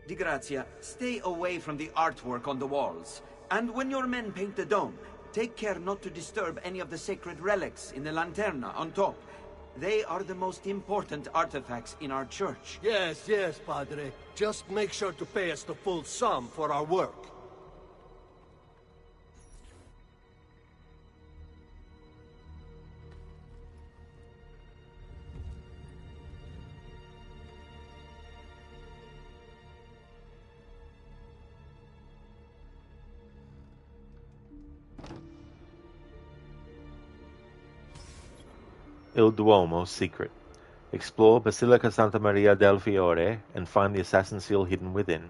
Speaker 18: Di Grazia, stay away from the artwork on the walls. And when your men paint the dome, take care not to disturb any of the sacred relics in the lanterna on top. They are the most important artifacts in our church.
Speaker 5: Yes, yes, Padre. Just make sure to pay us the full sum for our work.
Speaker 1: Il Duomo secret. Explore Basilica Santa Maria del Fiore and find the assassin seal hidden within.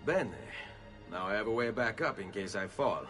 Speaker 11: Bene. Now I have a way back up in case I fall.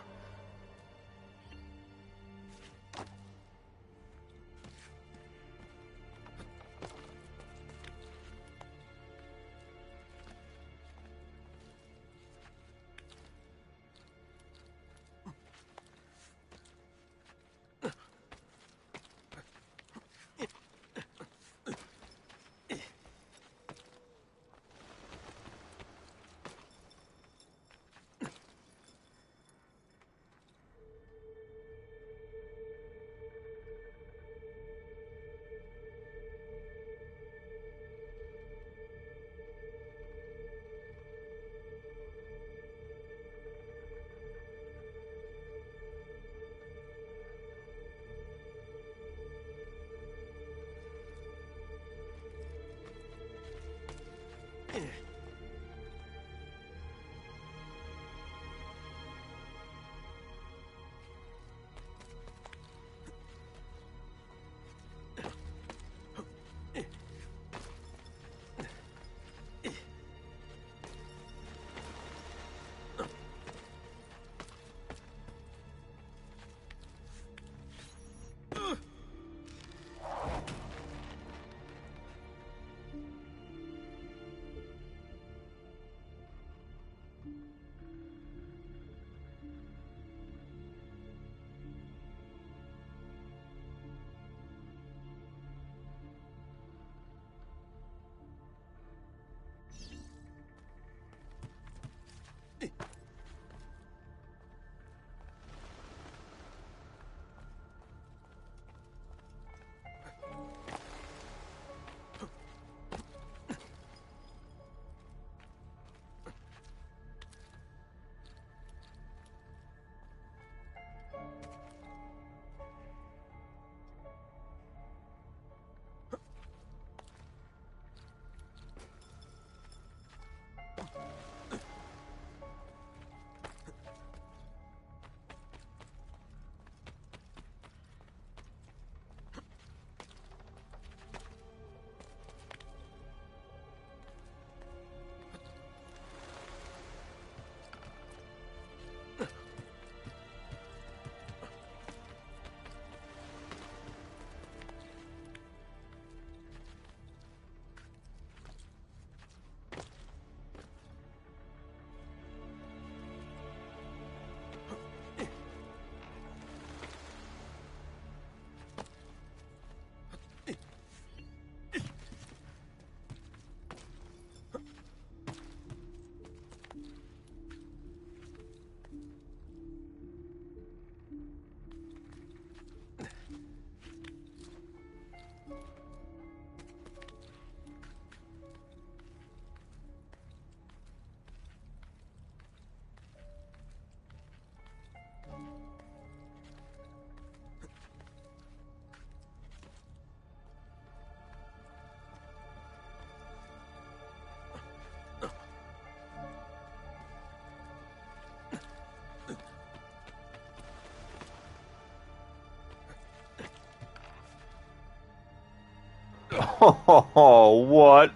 Speaker 1: Oh, what?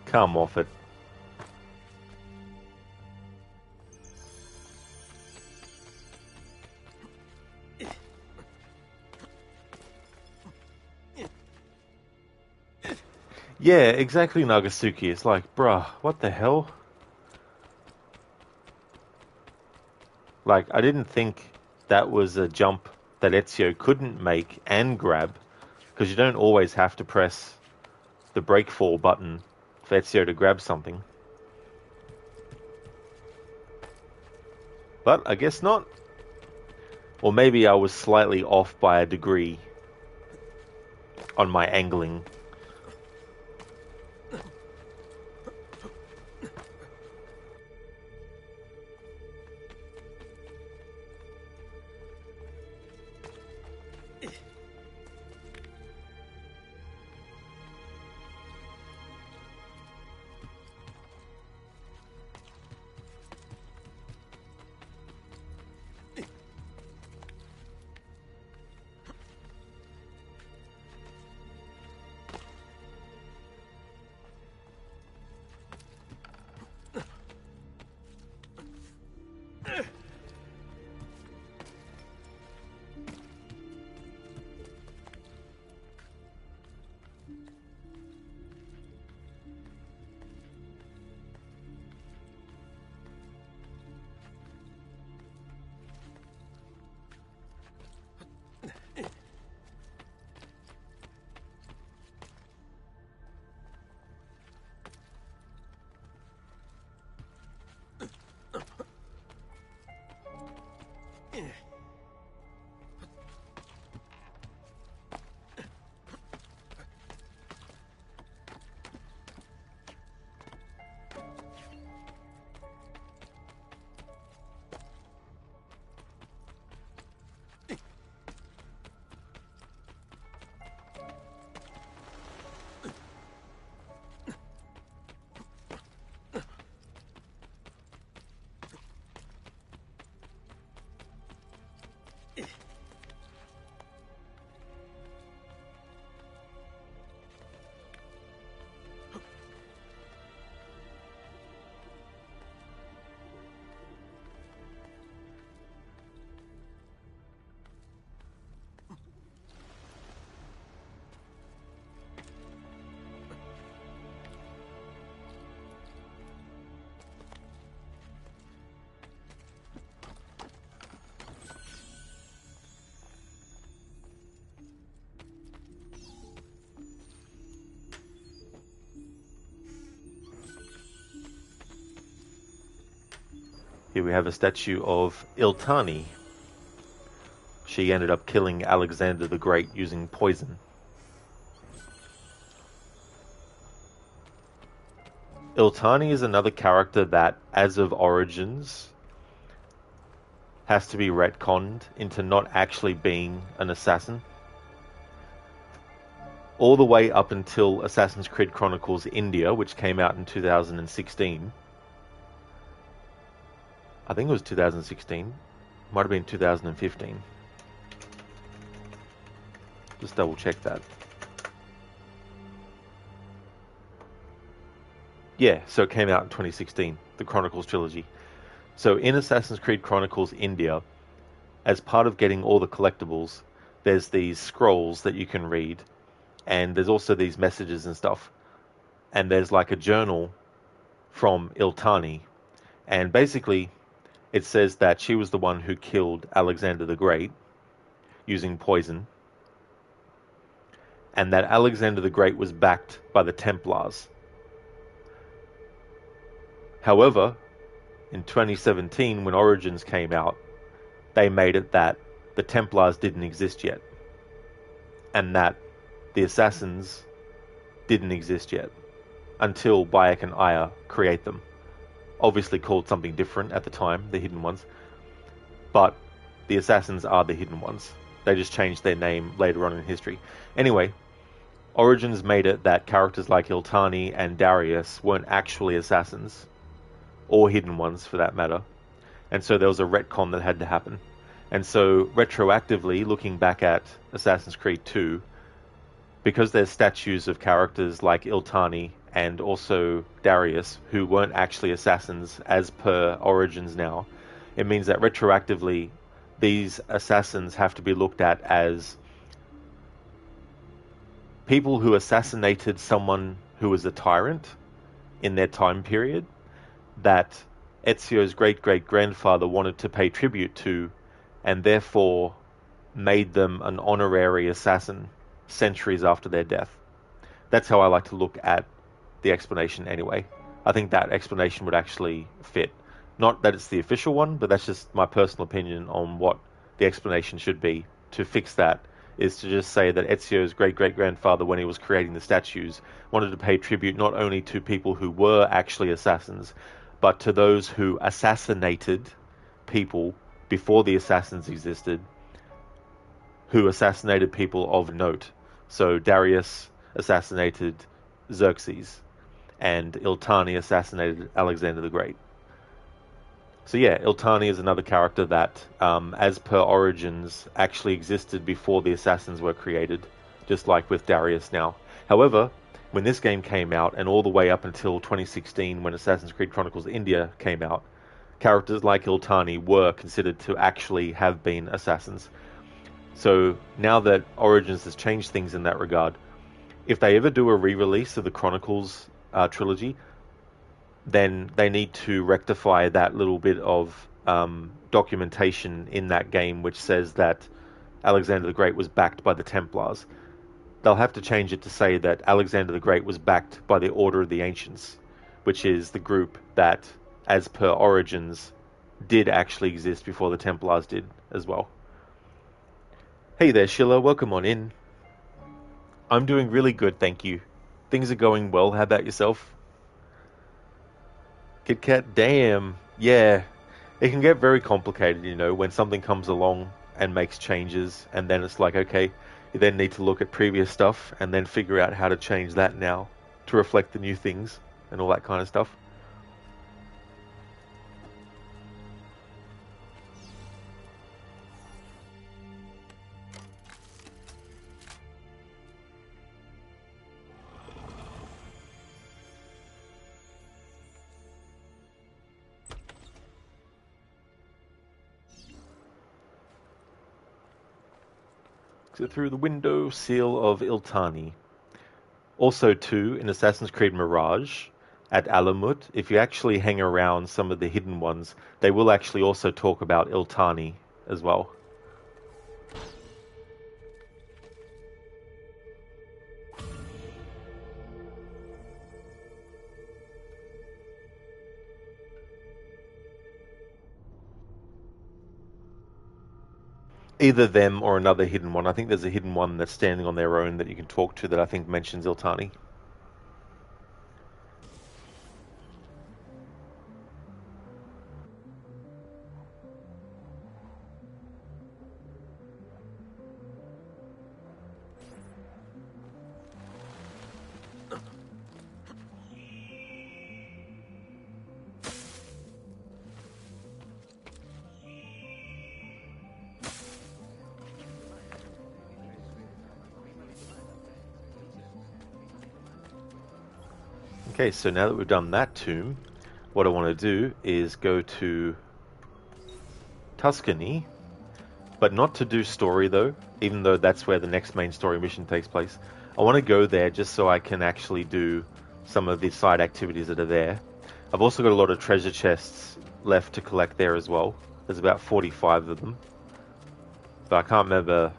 Speaker 1: Come off it. Yeah, exactly, Nagasaki. It's like, bruh, what the hell? Like, I didn't think that was a jump that Ezio couldn't make and grab, because you don't always have to press the break fall button for Ezio to grab something. But I guess not. Or maybe I was slightly off by a degree on my angling. Here we have a statue of Iltani. She ended up killing Alexander the Great using poison. Iltani is another character that, as of Origins, has to be retconned into not actually being an assassin. All the way up until Assassin's Creed Chronicles India, which came out in 2016. I think it was 2016. Might have been 2015. Just double check that. Yeah, so it came out in 2016, the Chronicles trilogy. So in Assassin's Creed Chronicles India, as part of getting all the collectibles, there's these scrolls that you can read, and there's also these messages and stuff. And there's like a journal from Iltani, and basically it says that she was the one who killed Alexander the Great using poison, and that Alexander the Great was backed by the Templars. However, in 2017, when Origins came out, they made it that the Templars didn't exist yet, and that the Assassins didn't exist yet, until Bayek and Aya create them. Obviously called something different at the time, the Hidden Ones, but the Assassins are the Hidden Ones. They just changed their name later on in history. Anyway, Origins made it that characters like Iltani and Darius weren't actually Assassins, or Hidden Ones for that matter, and so there was a retcon that had to happen. And so retroactively, looking back at Assassin's Creed 2, because there's statues of characters like Iltani and also Darius who weren't actually assassins as per Origins now, it means that retroactively these assassins have to be looked at as people who assassinated someone who was a tyrant in their time period that Ezio's great-great-grandfather wanted to pay tribute to, and therefore made them an honorary assassin centuries after their death. That's how I like to look at the explanation anyway. I think that explanation would actually fit. Not that it's the official one, but that's just my personal opinion on what the explanation should be to fix that, is to just say that Ezio's great-great-grandfather, when he was creating the statues, wanted to pay tribute not only to people who were actually assassins, but to those who assassinated people before the assassins existed, who assassinated people of note. So Darius assassinated Xerxes, and Iltani assassinated Alexander the Great. So yeah, Iltani is another character that, as per Origins, actually existed before the assassins were created, just like with Darius now. However, when this game came out, and all the way up until 2016 when Assassin's Creed Chronicles India came out, characters like Iltani were considered to actually have been assassins. So now that Origins has changed things in that regard, if they ever do a re-release of the Chronicles trilogy, then they need to rectify that little bit of documentation in that game which says that Alexander the Great was backed by the Templars. They'll have to change it to say that Alexander the Great was backed by the Order of the Ancients, which is the group that, as per Origins, did actually exist before the Templars did as well. Hey there, Schiller. Welcome on in. I'm doing really good, thank you. Things are going well. How about yourself? Kit Kat, damn. Yeah. It can get very complicated, you know, when something comes along and makes changes, and then it's like, okay, you then need to look at previous stuff and then figure out how to change that now to reflect the new things and all that kind of stuff. Exit through the window, Seal of Iltani. Also too, in Assassin's Creed Mirage, at Alamut, if you actually hang around some of the hidden ones, they will actually also talk about Iltani as well. Either them or another hidden one. I think there's a hidden one that's standing on their own that you can talk to that I think mentions Iltani. Okay, so now that we've done that tomb, what I want to do is go to Tuscany, but not to do story though, even though that's where the next main story mission takes place. I want to go there just so I can actually do some of the side activities that are there. I've also got a lot of treasure chests left to collect there as well. There's about 45 of them, but I can't remember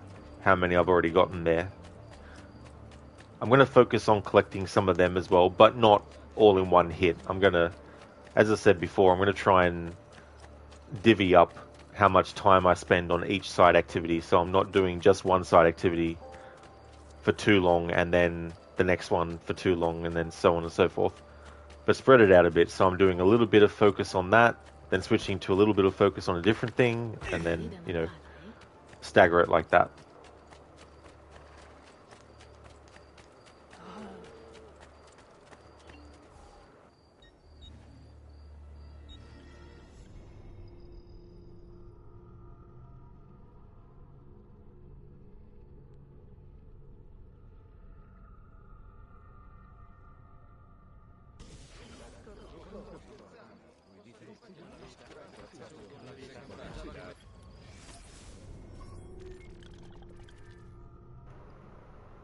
Speaker 1: how many I've already gotten there. I'm going to focus on collecting some of them as well, but not all in one hit. I'm going to, as I said before, I'm going to try and divvy up how much time I spend on each side activity, so I'm not doing just one side activity for too long and then the next one for too long and then so on and so forth. But spread it out a bit, so I'm doing a little bit of focus on that, then switching to a little bit of focus on a different thing, and then, you know, stagger it like that.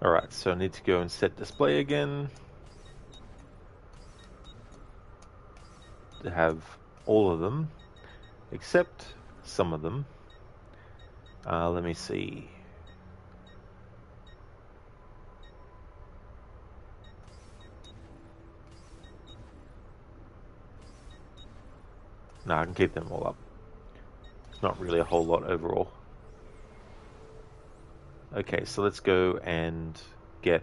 Speaker 1: Alright, so I need to go and set display again. To have all of them, except some of them. Let me see. No, I can keep them all up. It's not really a whole lot overall. Okay, so let's go and get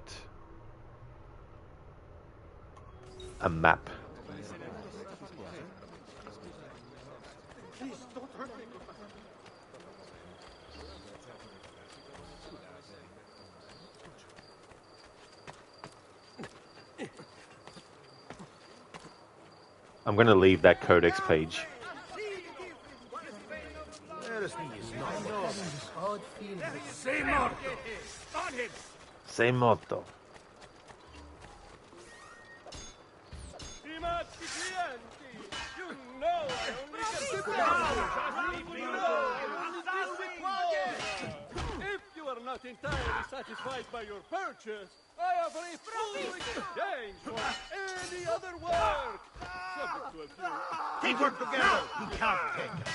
Speaker 1: a map. I'm going to leave that Codex page. Sei morto.
Speaker 2: If you are not entirely satisfied by your purchase, I offer a full exchange for any other work. Subject to a few.
Speaker 4: Keep work together. He can't take us.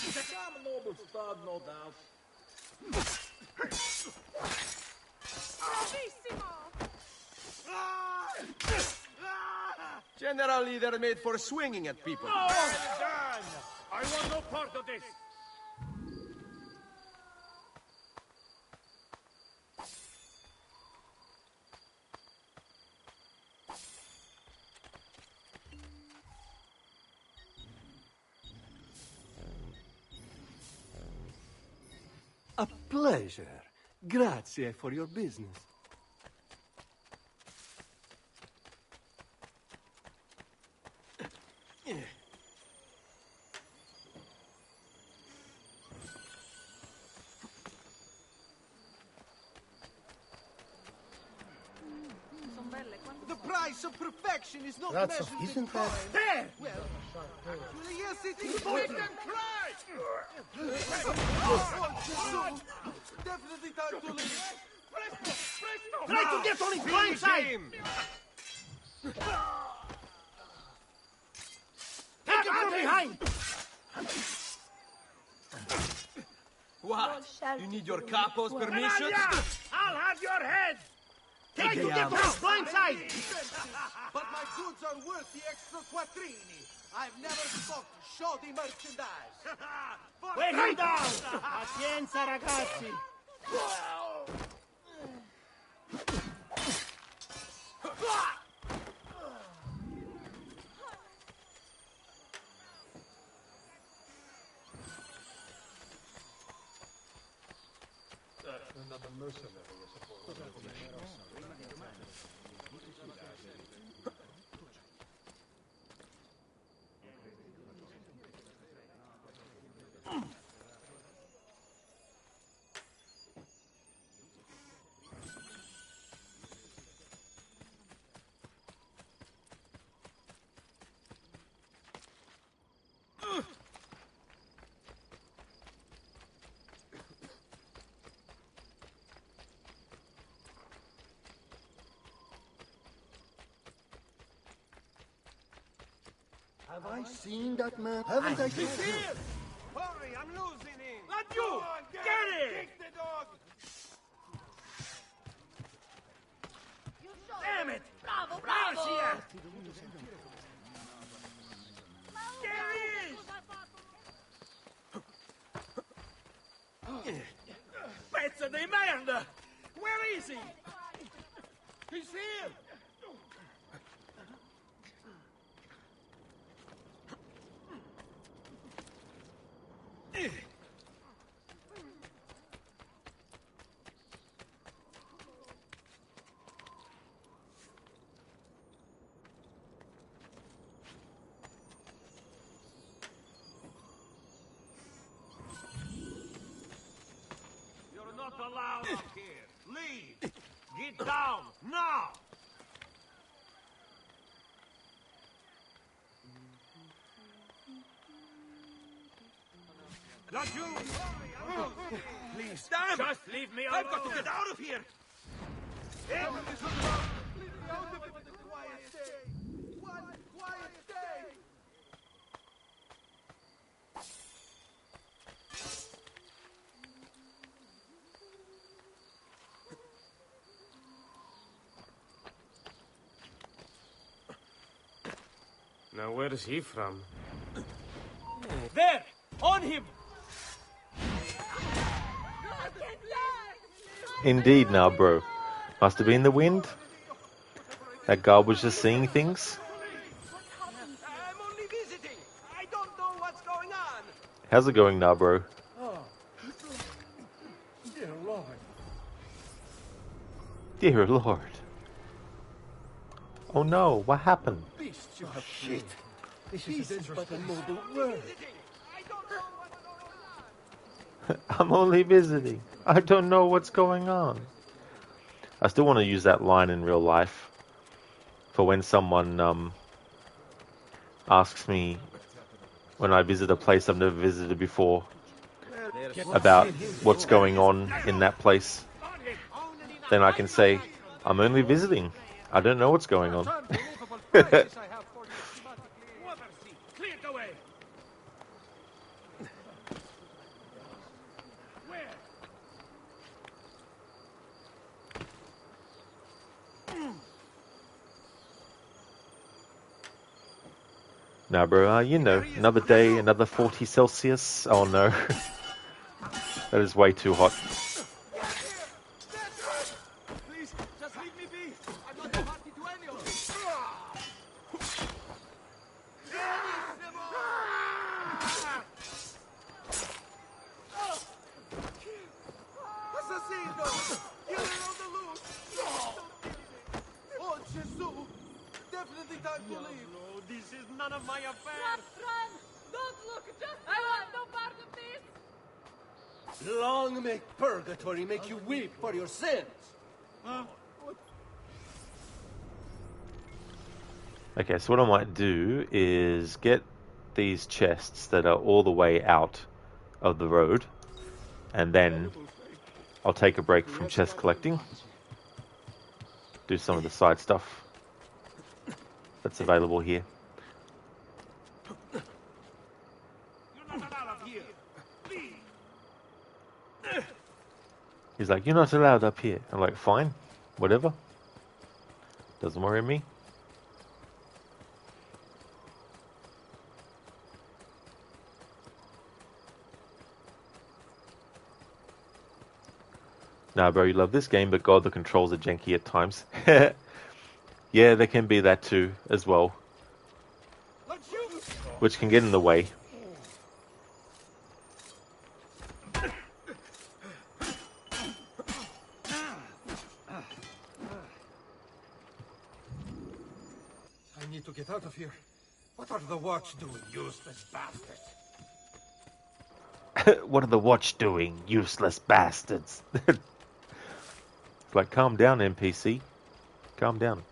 Speaker 2: He's a common noble stud, no doubt.
Speaker 11: Generally, they're made for swinging at people.
Speaker 4: Oh, done! I want no part of this.
Speaker 17: A pleasure. Grazie for your business.
Speaker 16: The price of perfection is not
Speaker 12: Razzo,
Speaker 16: measured in
Speaker 12: isn't
Speaker 16: coin.
Speaker 12: that-
Speaker 16: There! Well, actually, yes, it is.
Speaker 4: Make them try!
Speaker 16: Definitely time to leave.
Speaker 4: Try to get on his blind side! Take it from behind!
Speaker 11: What? You need your capo's permission?
Speaker 4: I'll have your head! Try to get on his blind side!
Speaker 16: But my goods are worth the extra quattrini. I've never bought shoddy merchandise.
Speaker 4: Lay him down! Pazienza, ragazzi!
Speaker 10: Another mercenary, I suppose.
Speaker 12: Have I seen that map? Haven't I seen
Speaker 4: He's
Speaker 12: it?
Speaker 4: here! Hurry, I'm losing him! Not you! Get it! Kick the dog! Damn it!
Speaker 6: Bravo,
Speaker 4: Garcia! There he is! Pezzo di merda! Where is he? He's here!
Speaker 13: You're not allowed up here. Leave. Get down now.
Speaker 4: Not you! Please,
Speaker 9: Please,
Speaker 13: Damn!
Speaker 9: just leave me alone.
Speaker 13: I've got to get out of here!
Speaker 9: Now, where is he from?
Speaker 13: There! On him!
Speaker 1: Indeed, now, bro. Must have been the wind. That guy was just seeing things.
Speaker 13: I'm only visiting. I don't know what's going on.
Speaker 1: How's it going now, bro?
Speaker 17: Oh. Dear Lord.
Speaker 1: Dear Lord. Oh no, what happened?
Speaker 17: Beast you have shit. This is but a noble word.
Speaker 1: I'm only visiting. I don't know what's going on. I still want to use that line in real life for when someone asks me when I visit a place I've never visited before about what's going on in that place. Then I can say, I'm only visiting. I don't know what's going on. Now, bro, you know, another day, another 40 Celsius. Oh no, that is way too hot.
Speaker 16: Please, just leave me be. I'm not a party to any of this. Assassino! Killer on the loose! Oh, Jesus! Definitely time to leave.
Speaker 13: No, this is none of my affair.
Speaker 6: Run! Don't look! Just I want no part of this!
Speaker 17: Long may purgatory make you weep for your sins.
Speaker 1: Okay, so what I might do is get these chests that are all the way out of the road, and then I'll take a break from chest collecting, do some of the side stuff that's available here. He's like, you're not allowed up here. I'm like, fine, whatever. Doesn't worry me. Nah, bro, you love this game, but God, the controls are janky at times. Yeah, there can be that too, as well. Which can get in the way.
Speaker 17: I need to get out of here. What are the watch doing, useless bastards?
Speaker 1: What are the watch doing, useless bastards? It's like, calm down, NPC. Calm down.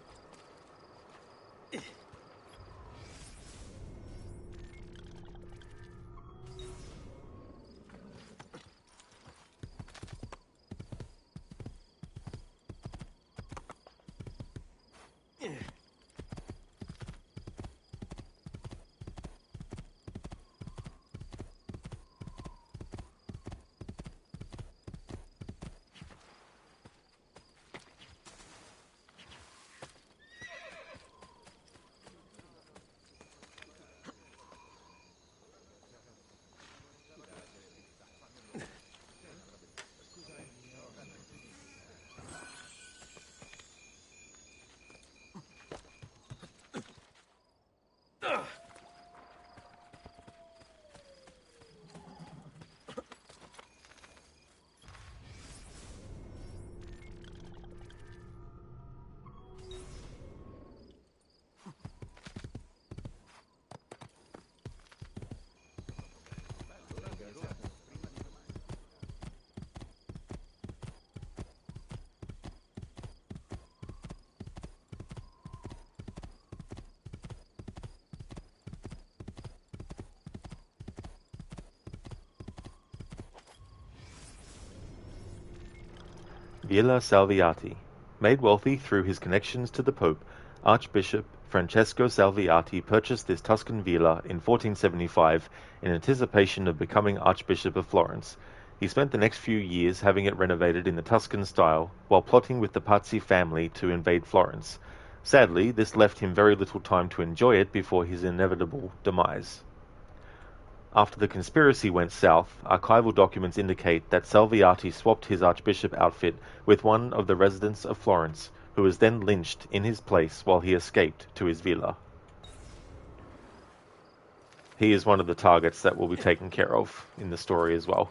Speaker 1: Villa Salviati. Made wealthy through his connections to the Pope, Archbishop Francesco Salviati purchased this Tuscan villa in 1475 in anticipation of becoming Archbishop of Florence. He spent the next few years having it renovated in the Tuscan style, while plotting with the Pazzi family to invade Florence. Sadly, this left him very little time to enjoy it before his inevitable demise. After the conspiracy went south, archival documents indicate that Salviati swapped his archbishop outfit with one of the residents of Florence, who was then lynched in his place while he escaped to his villa. He is one of the targets that will be taken care of in the story as well.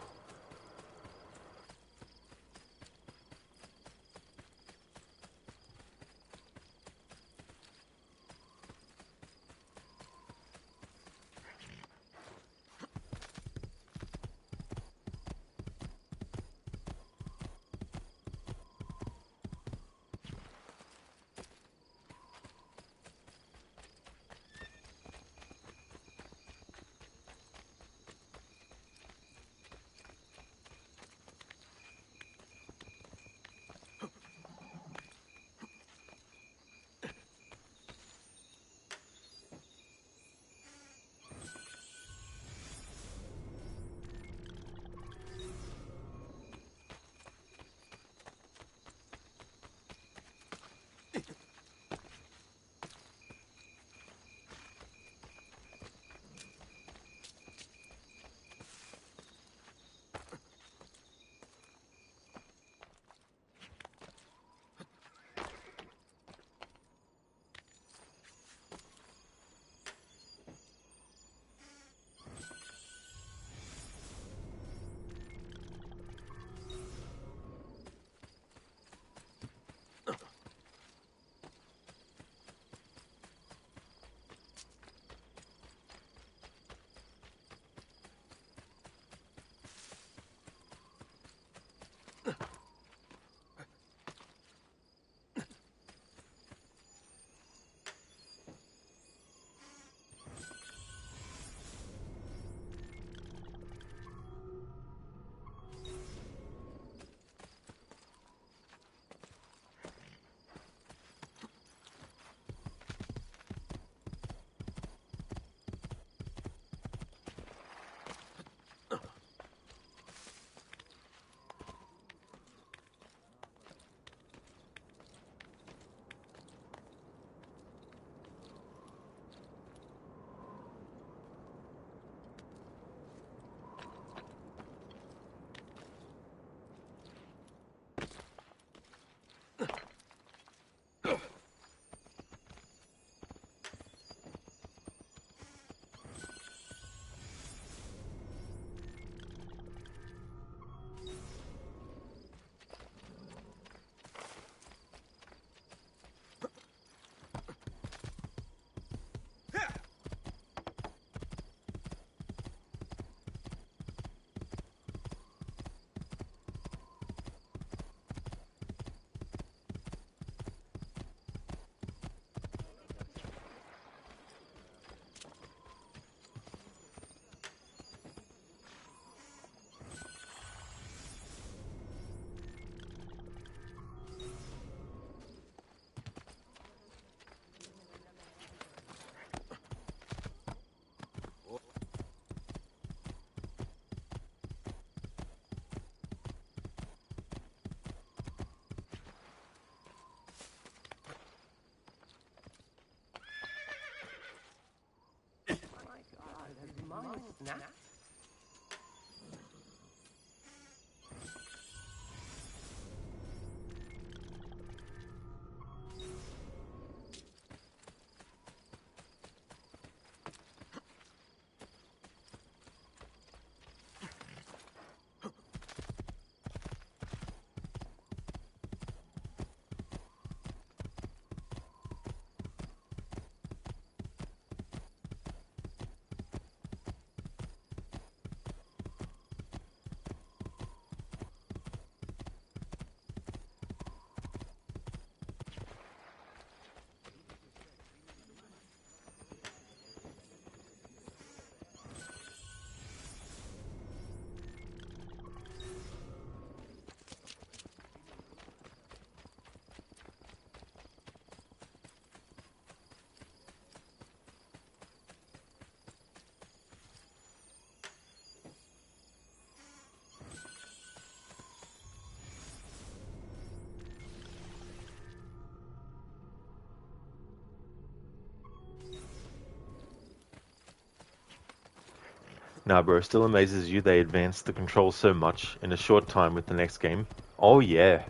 Speaker 1: Nah, bro, still amazes you they advanced the controls so much in a short time with the next game. Oh yeah.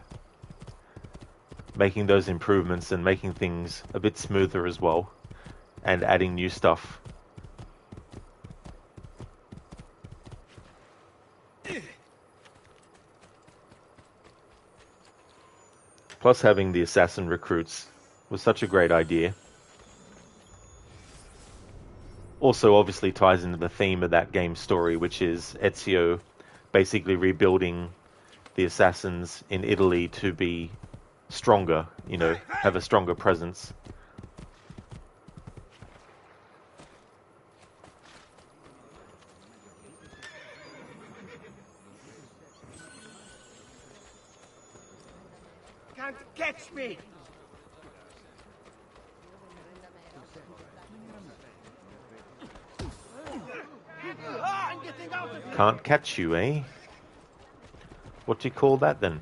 Speaker 1: Making those improvements and making things a bit smoother as well. And adding new stuff. Plus having the assassin recruits was such a great idea. Also obviously ties into the theme of that game's story, which is Ezio basically rebuilding the assassins in Italy to be stronger, you know, have a stronger presence.
Speaker 4: Can't catch me!
Speaker 1: Can't catch you, eh? What do you call that then?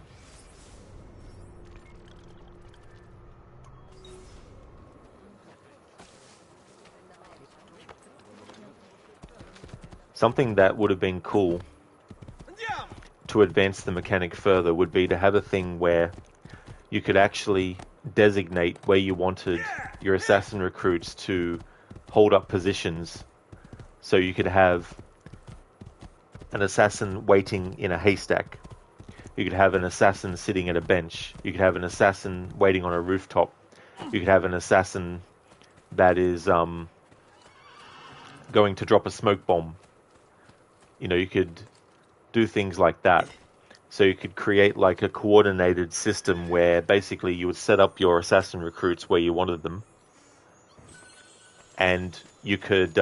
Speaker 1: Something that would have been cool to advance the mechanic further would be to have a thing where you could actually designate where you wanted your assassin recruits to hold up positions. So you could have an assassin waiting in a haystack. You could have an assassin sitting at a bench. You could have an assassin waiting on a rooftop. You could have an assassin that is going to drop a smoke bomb. You know, you could do things like that. So you could create like a coordinated system where basically you would set up your assassin recruits where you wanted them. And you could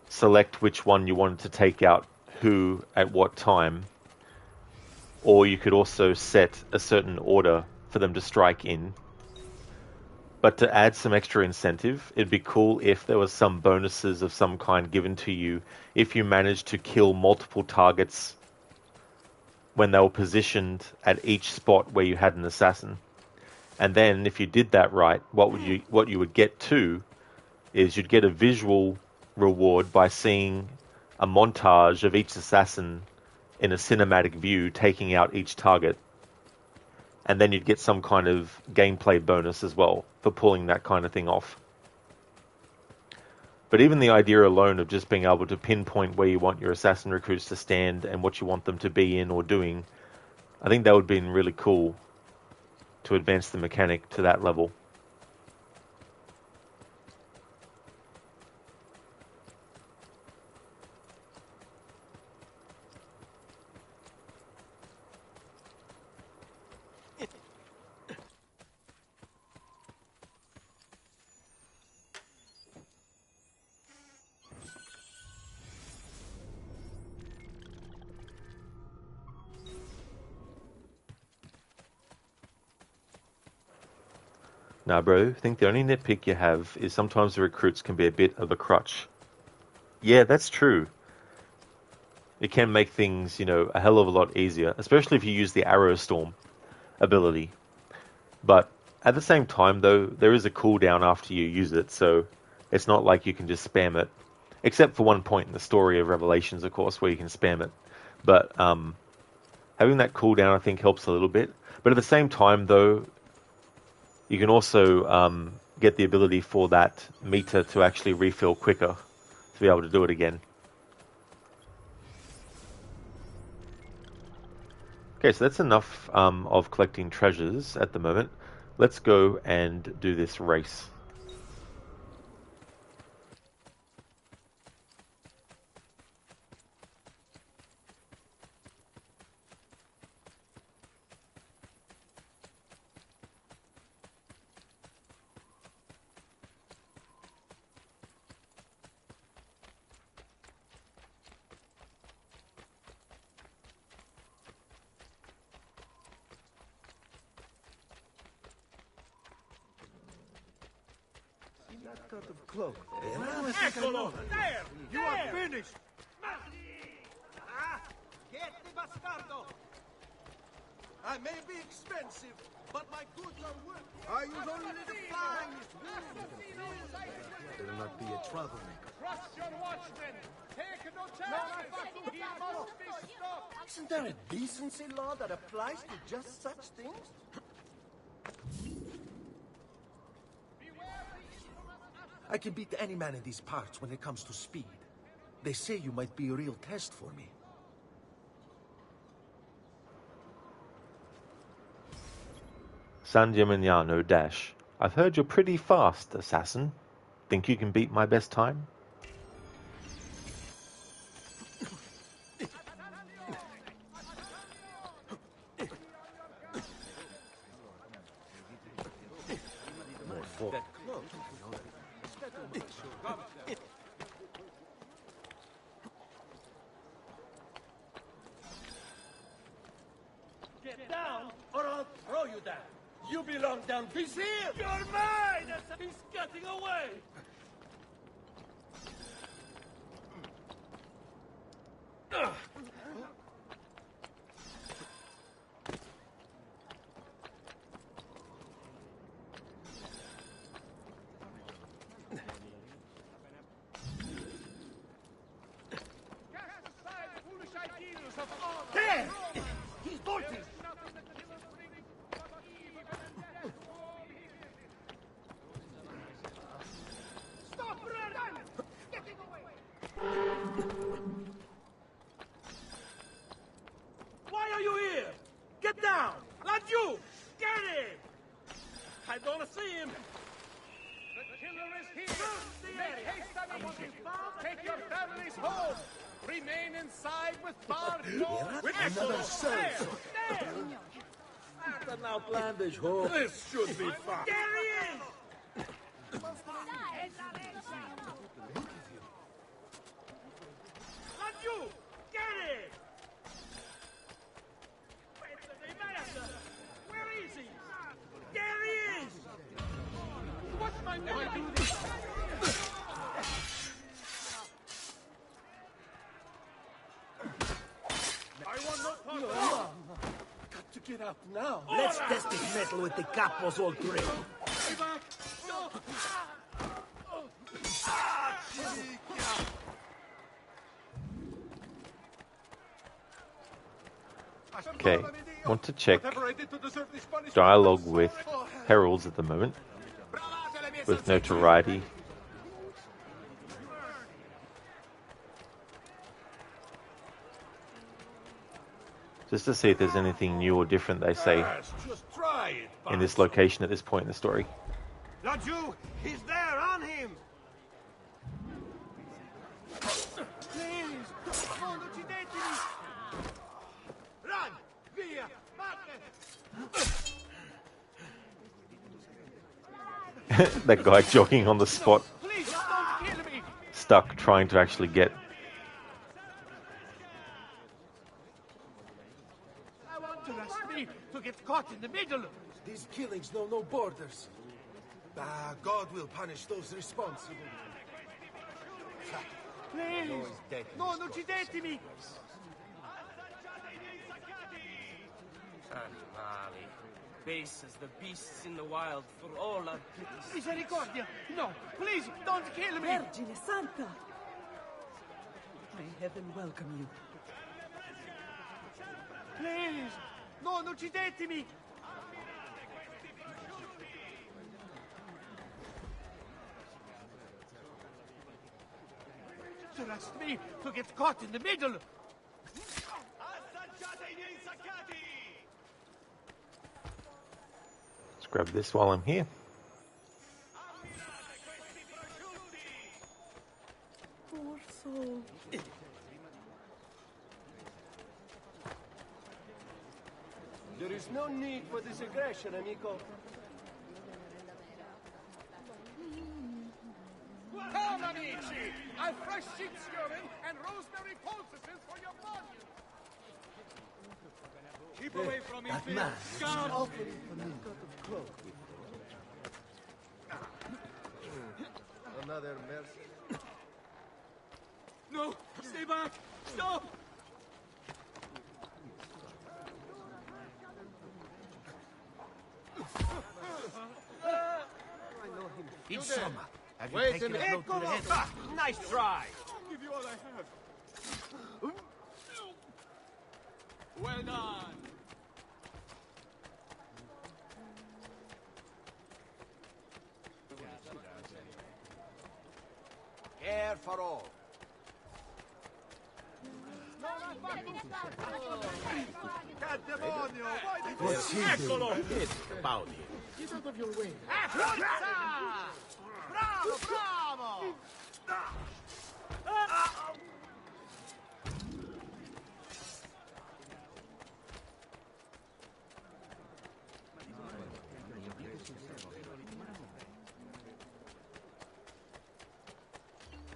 Speaker 1: select which one you wanted to take out who at what time. Or you could also set a certain order for them to strike in. But to add some extra incentive, it'd be cool if there was some bonuses of some kind given to you if you managed to kill multiple targets when they were positioned at each spot where you had an assassin. And then if you did that right, what you would get too is you'd get a visual reward by seeing a montage of each assassin in a cinematic view taking out each target. And then you'd get some kind of gameplay bonus as well for pulling that kind of thing off. But even the idea alone of just being able to pinpoint where you want your assassin recruits to stand and what you want them to be in or doing, I think that would be really cool to advance the mechanic to that level. Nah, bro, I think the only nitpick you have is sometimes the recruits can be a bit of a crutch. Yeah, that's true. It can make things, you know, a hell of a lot easier, especially if you use the Arrow Storm ability. But at the same time, though, there is a cooldown after you use it, so it's not like you can just spam it. Except for one point in the story of Revelations, of course, where you can spam it. But having that cooldown, I think, helps a little bit. But at the same time, though, you can also get the ability for that meter to actually refill quicker to be able to do it again. Okay, so that's enough of collecting treasures at the moment. Let's go and do this race.
Speaker 12: Cut of cloak.
Speaker 4: Eccolo! There! You are finished!
Speaker 3: Get the bastardo!
Speaker 4: I may be expensive, but my goods are worth it. I use only the finest wood.
Speaker 15: Better not be a troublemaker.
Speaker 2: Trust your watchmen! Take no chances! He must be stopped!
Speaker 12: Isn't there a decency law that applies to just such things? I can beat any man in these parts when it comes to speed. They say you might be a real test for me.
Speaker 1: San Gimignano Dash. I've heard you're pretty fast, assassin. Think you can beat my best time?
Speaker 3: Get down, or I'll throw you down. You belong down. He's here. You're mine. He's getting away.
Speaker 2: There! He's bolting! Stop running! Getting away!
Speaker 3: Why are you here? Get down! Not you! Get him! I don't see him.
Speaker 2: The killer is here! Make haste, everyone! Take your families home! Remain inside with barred doors! With
Speaker 12: Another cell.
Speaker 2: There!
Speaker 12: An outlandish hope.
Speaker 9: This should be fun.
Speaker 3: There he is! Not you! Get him! Where is he? There he is!
Speaker 2: What's my mind? I want no part of it.
Speaker 12: Got to get out now.
Speaker 3: Let's
Speaker 12: test this metal with the capos all three.
Speaker 2: Stay back! No!
Speaker 1: Okay, want to check dialogue with heralds at the moment, with notoriety. Just to see if there's anything new or different they say
Speaker 9: Just try it.
Speaker 1: in this location at this point in the story.
Speaker 3: Not you! He's there on him!
Speaker 2: Please! Non uccidetemi! Run! Via! Vattene!
Speaker 1: That guy jogging on the spot,
Speaker 2: Please don't kill me!
Speaker 1: stuck trying to actually get.
Speaker 2: I want to arrest me to get caught in the middle!
Speaker 12: These killings know no borders. God will punish those responsible.
Speaker 2: Please! Non uccidetemi!
Speaker 19: Animali. Base as the beasts in the wild, for all our pities.
Speaker 2: Misericordia! No! Please, don't kill me!
Speaker 6: Vergine Santa! May heaven welcome you.
Speaker 2: Please! Non uccidetemi! Arrest me to get caught in the middle!
Speaker 1: Let's grab this while I'm here.
Speaker 6: Poor soul.
Speaker 12: There is no need for this aggression, amigo.
Speaker 2: Come, amici! I've fresh sheep's urine and rosemary poultices for your volume! Keep away from me,
Speaker 12: That
Speaker 2: Phil!
Speaker 12: man
Speaker 2: Guard!
Speaker 12: offering for me. Cloak. Another mercy.
Speaker 2: No! Stay back! Stop!
Speaker 12: Insomma, have you
Speaker 2: Wait
Speaker 12: taken
Speaker 2: a
Speaker 12: a
Speaker 2: minute!
Speaker 12: blow to the head?
Speaker 3: Nice try!
Speaker 2: I'll give you all I have!
Speaker 14: Well done.
Speaker 4: Care for all.
Speaker 9: Eccolo!
Speaker 4: It's about him.
Speaker 10: Get out of your way.
Speaker 4: Bravo, bravo!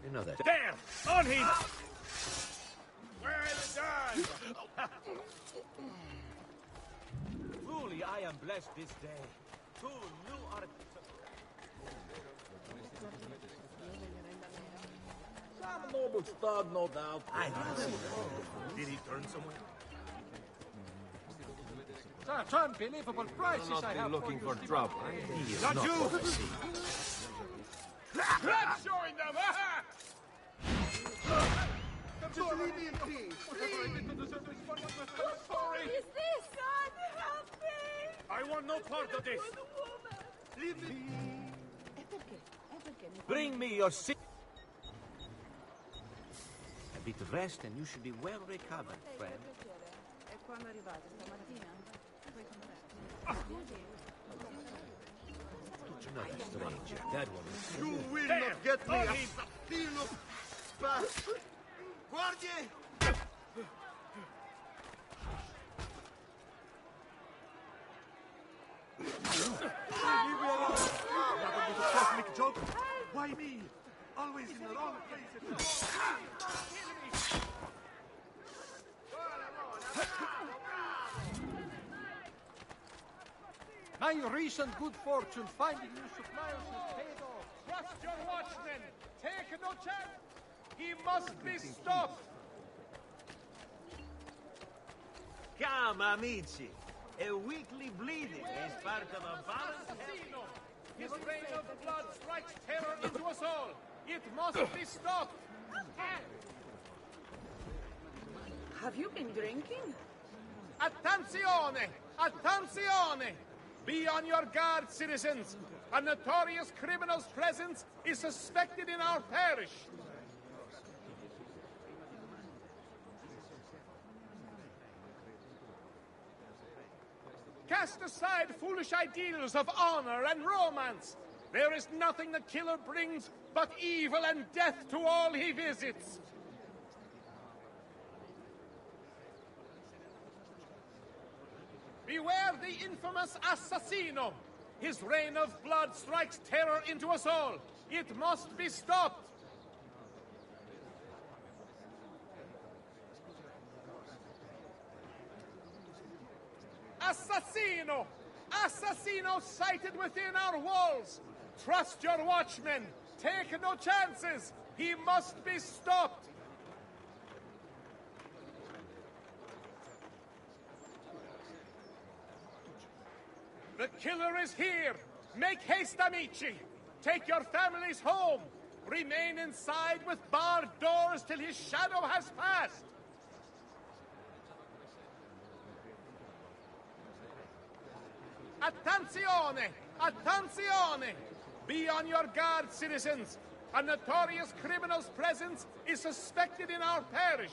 Speaker 11: Another.
Speaker 9: There! On him! Well done!
Speaker 14: Truly, I am blessed this day. Two new
Speaker 4: Some noble stud, no doubt. I know. Did he turn somewhere?
Speaker 2: Such unbelievable prices
Speaker 11: Not
Speaker 2: I
Speaker 11: be
Speaker 2: have
Speaker 11: looking
Speaker 2: for
Speaker 11: for
Speaker 2: you.
Speaker 11: trouble. He is not
Speaker 9: you!
Speaker 11: what I see.
Speaker 9: Let's join them!
Speaker 12: Just leave me in peace.
Speaker 9: Whatever I did to deserve this one, I'm sorry.
Speaker 6: What is this? God, help me!
Speaker 9: I want no part of this.
Speaker 12: Leave me.
Speaker 14: Bring me your sick. A bit of rest and you should be well recovered, friend.
Speaker 6: E quando arrivate? Stamattina?
Speaker 11: Another stranger. That one is...
Speaker 12: You will not get me, assassino! Guardie!
Speaker 10: Leave me alone. That was a cosmic joke. Why me? Always in the wrong place.
Speaker 2: My recent good fortune finding new suppliers has paid off.
Speaker 9: Trust your watchmen. Take no chance. He must be stopped.
Speaker 14: Come, amici. A weekly bleeding is part of a balanced
Speaker 9: Assassino! His reign of blood strikes terror into us all. It must be stopped.
Speaker 6: Have you been drinking?
Speaker 9: Attenzione! Attenzione! Be on your guard, citizens. A notorious criminal's presence is suspected in our parish. Cast aside foolish ideals of honor and romance. There is nothing the killer brings but evil and death to all he visits. Beware the infamous Assassino. His reign of blood strikes terror into us all. It must be stopped. Assassino! Assassino sighted within our walls! Trust your watchmen! Take no chances! He must be stopped! The killer is here! Make haste, amici! Take your families home! Remain inside with barred doors till his shadow has passed! Attenzione! Attenzione! Be on your guard, citizens! A notorious criminal's presence is suspected in our parish.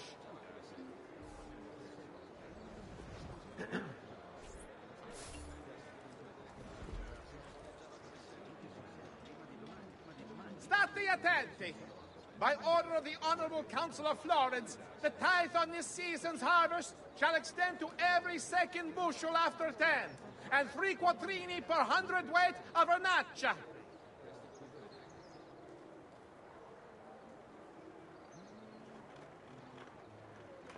Speaker 9: State attenti! By order of the Honorable Council of Florence, the tithe on this season's harvest shall extend to every second bushel after 10, and 3 quattrini per hundredweight of vernaccia.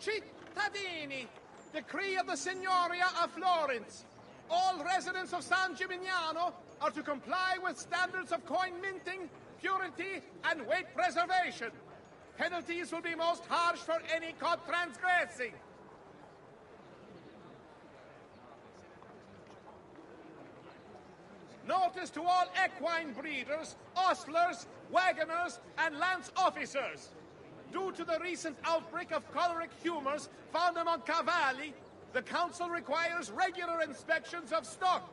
Speaker 9: Cittadini, decree of the Signoria of Florence. All residents of San Gimignano are to comply with standards of coin minting, purity, and weight preservation. Penalties will be most harsh for any caught transgressing. Notice to all equine breeders, ostlers, wagoners, and lance officers. Due to the recent outbreak of choleric humors found among cavalli, The council requires regular inspections of stock.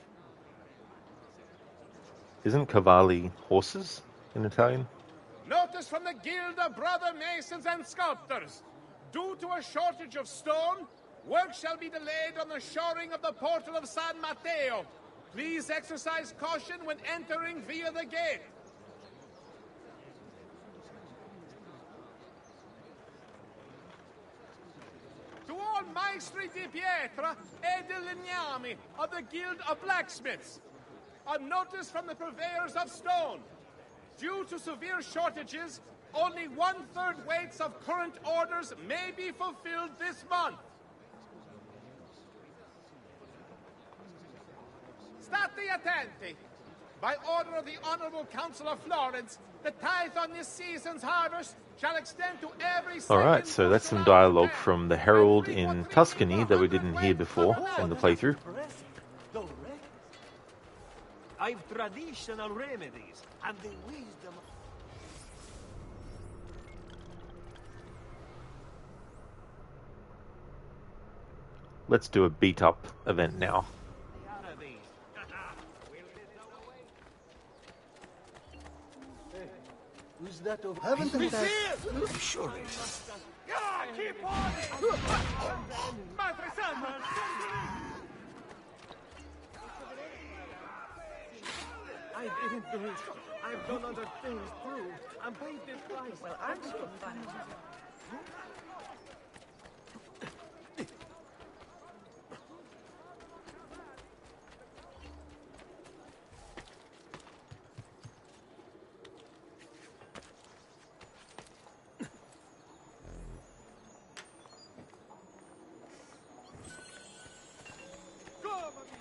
Speaker 1: Isn't cavalli horses in Italian?
Speaker 9: Notice from the Guild of Brother Masons and Sculptors. Due to a shortage of stone, work shall be delayed on the shoring of the portal of San Matteo. Please exercise caution when entering via the gate. To all Maestri di Pietra e di Legnami of the Guild of Blacksmiths, a notice from the purveyors of stone. Due to severe shortages, only 1/3 weights of current orders may be fulfilled this month. State attenti. By order of the Honorable Council of Florence, the tithe on this season's harvest shall extend to every...
Speaker 1: Alright, so that's some dialogue from the Herald in Tuscany that we didn't hear before in the playthrough.
Speaker 14: I've traditional remedies and the wisdom.
Speaker 1: Let's do a beat-up event now.
Speaker 12: Who's that over? Haven't I? I'm sure it is.
Speaker 3: Keep on! Madre Santa!
Speaker 14: I didn't do it. I've done other things too. I'm paid this price. Well, I'm so funny.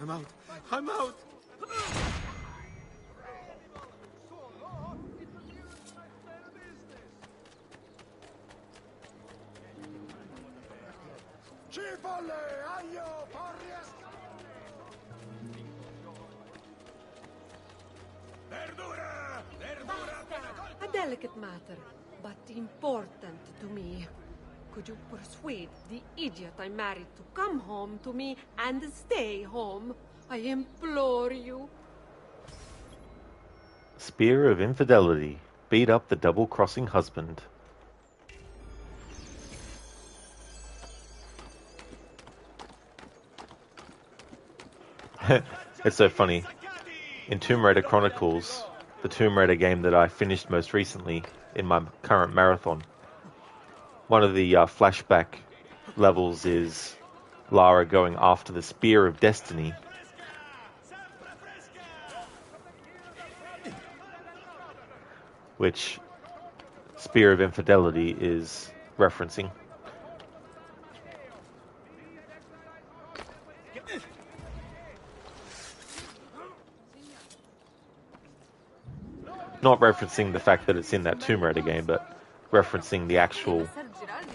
Speaker 17: I'm out. I'm out.
Speaker 6: A delicate matter, but important to me. Could you persuade the idiot I married to come home to me and stay home? I implore you.
Speaker 1: Spear of Infidelity. Beat up the double-crossing husband. It's so funny. In Tomb Raider Chronicles, the Tomb Raider game that I finished most recently in my current marathon, one of the flashback levels is Lara going after the Spear of Destiny. Which Spear of Infidelity is referencing. Not referencing the fact that it's in that Tomb Raider game, but referencing the actual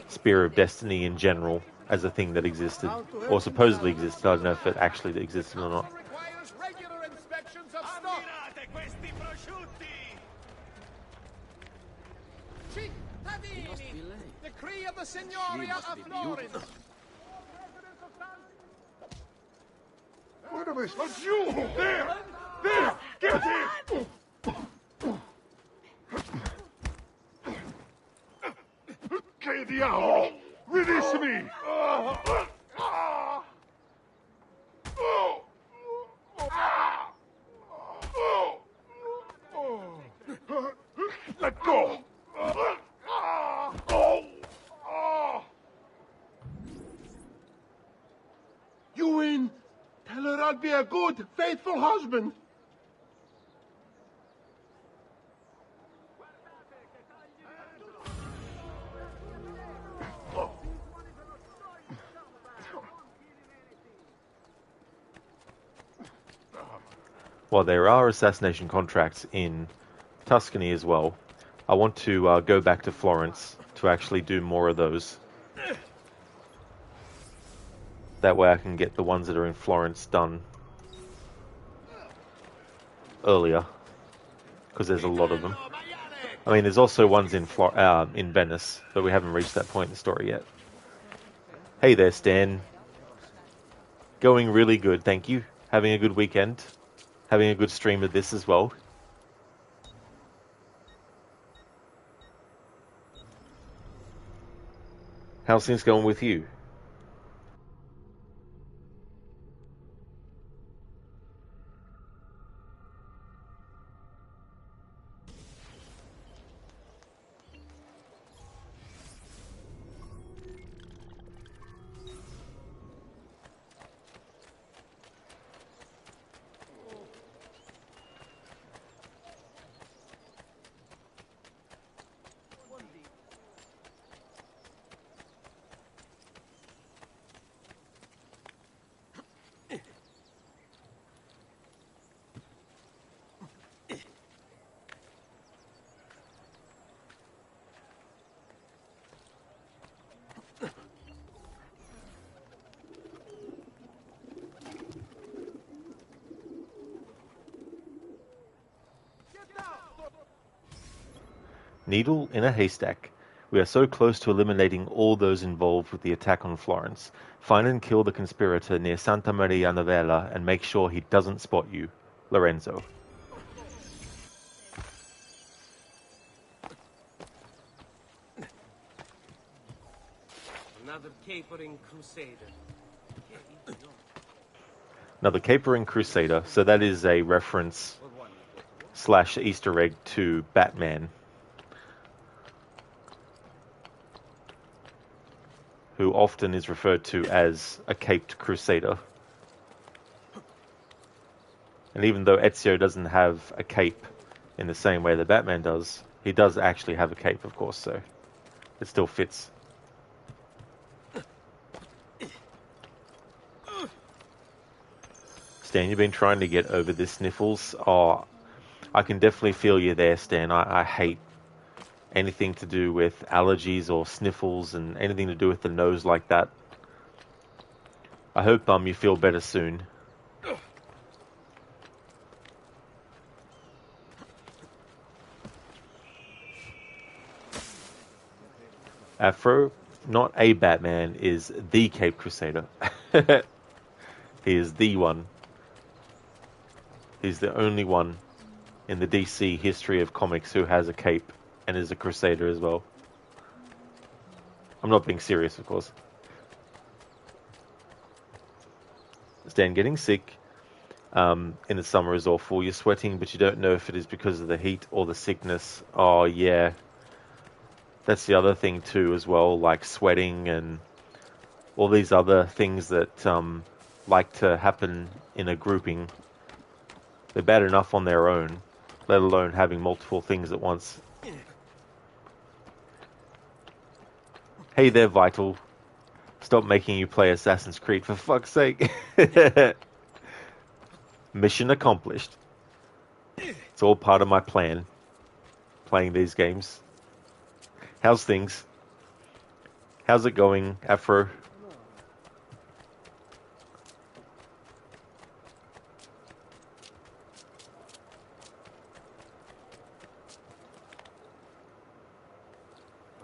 Speaker 1: Spear of Destiny in general as a thing that existed, or supposedly existed. I don't know if it actually existed or not.
Speaker 9: Decree of the Signoria of Florence.
Speaker 10: Wait a minute, it's you! There! There! Get him! Che diavolo! Release me! Let go! You win! Tell her I'll be a good, faithful husband!
Speaker 1: Well, there are assassination contracts in Tuscany as well. I want to go back to Florence to actually do more of those. That way I can get the ones that are in Florence done earlier, because there's a lot of them. I mean, there's also ones in Venice, but we haven't reached that point in the story yet. Hey there, Stan. Going really good, thank you. Having a good weekend. Having a good stream of this as well. How's things going with you? Needle in a haystack. We are so close to eliminating all those involved with the attack on Florence. Find and kill the conspirator near Santa Maria Novella and make sure he doesn't spot you. Lorenzo.
Speaker 19: Another capering crusader.
Speaker 1: Another capering crusader. So that is a reference / Easter egg to Batman, who often is referred to as a caped crusader. And even though Ezio doesn't have a cape in the same way that Batman does, he does actually have a cape, of course, so it still fits. Stan, you've been trying to get over this sniffles. Oh, I can definitely feel you there, Stan. I hate anything to do with allergies or sniffles and anything to do with the nose like that. I hope you feel better soon. Afro, not a Batman, is the Cape Crusader. He is the one. He's the only one in the DC history of comics who has a cape and is a crusader as well. I'm not being serious, of course. Stan, getting sick in the summer is awful. You're sweating, but you don't know if it is because of the heat or the sickness. Oh, yeah. That's the other thing, too, as well, like sweating and all these other things that like to happen in a grouping. They're bad enough on their own, let alone having multiple things at once. Hey there, Vital. Stop making you play Assassin's Creed, for fuck's sake. Mission accomplished. It's all part of my plan, playing these games. How's things? How's it going, Afro?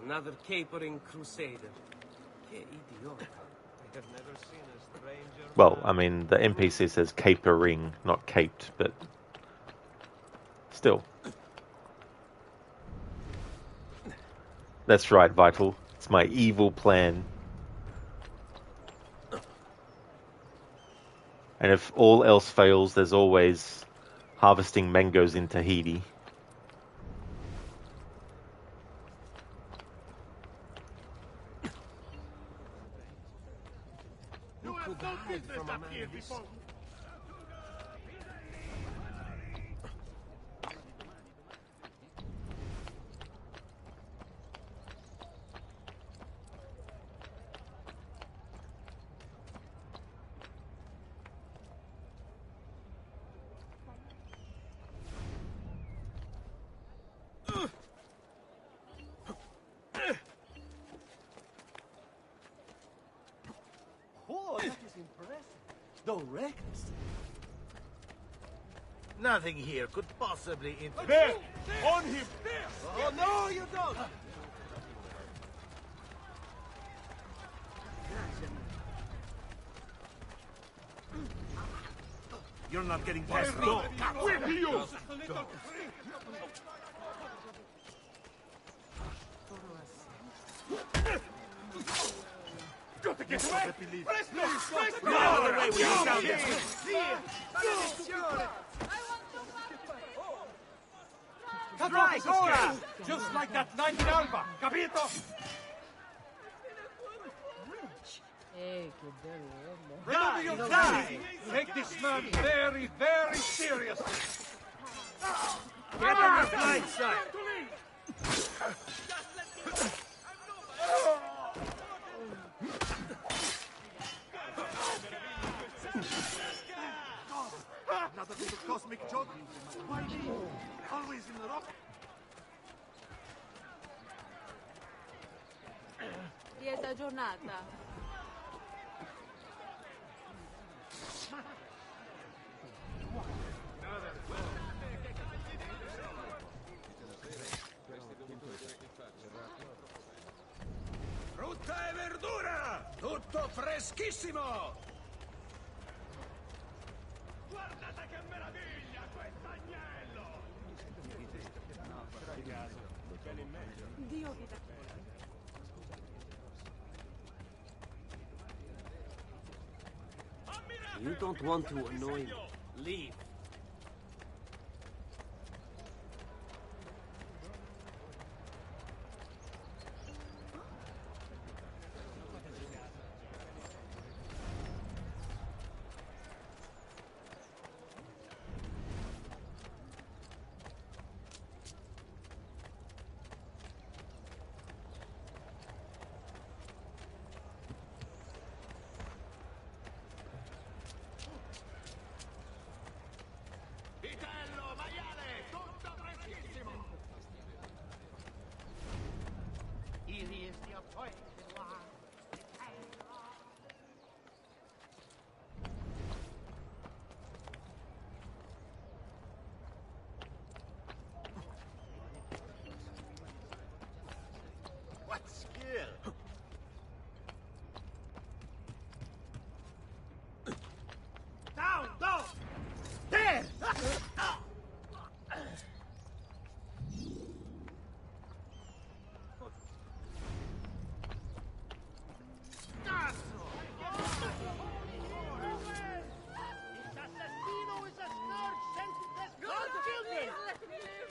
Speaker 19: Another capering crusader. Que idiota. I have never seen a stranger.
Speaker 1: Well, I mean, the NPC says capering, not caped, but still. That's right, Vital. It's my evil plan. And if all else fails, there's always harvesting mangoes in Tahiti.
Speaker 20: Nothing here could possibly interfere.
Speaker 9: There! On him!
Speaker 20: Oh, no, you don't! You're not getting past me.
Speaker 10: With you!
Speaker 20: Got to get away! Presto! No other way we can down this.
Speaker 2: Right, ora! Just like that night in Alba, capito? Remember your training. Take this man very, very seriously.
Speaker 20: Get on your blind side. Another little cosmic joke. Why me? Always in the rock.
Speaker 6: Lieta giornata.
Speaker 20: Frutta e verdura! Tutto freschissimo! Guardate che meraviglia quest'agnello!
Speaker 6: Dio vi dà.
Speaker 19: You don't want to annoy me. Leave.
Speaker 20: What skill! Down! There!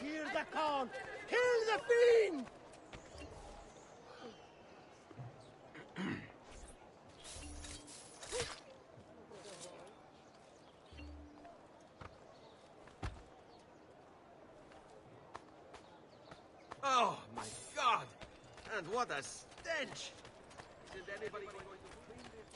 Speaker 3: Hear the call! Kill the fiend!
Speaker 11: Oh, my God! And what a stench! Isn't anybody going to clean this?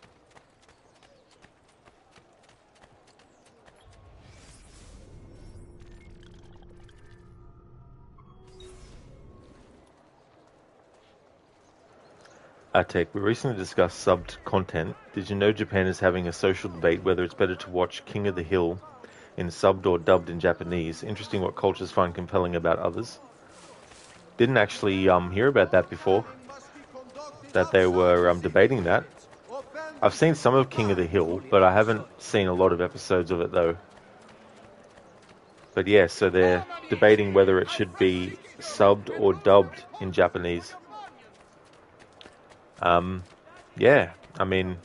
Speaker 1: Atek, we recently discussed subbed content. Did you know Japan is having a social debate whether it's better to watch King of the Hill in subbed or dubbed in Japanese? Interesting what cultures find compelling about others. Didn't actually hear about that before, that they were debating that. I've seen some of King of the Hill, but I haven't seen a lot of episodes of it though. But yeah, so they're debating whether it should be subbed or dubbed in Japanese. Yeah, I mean,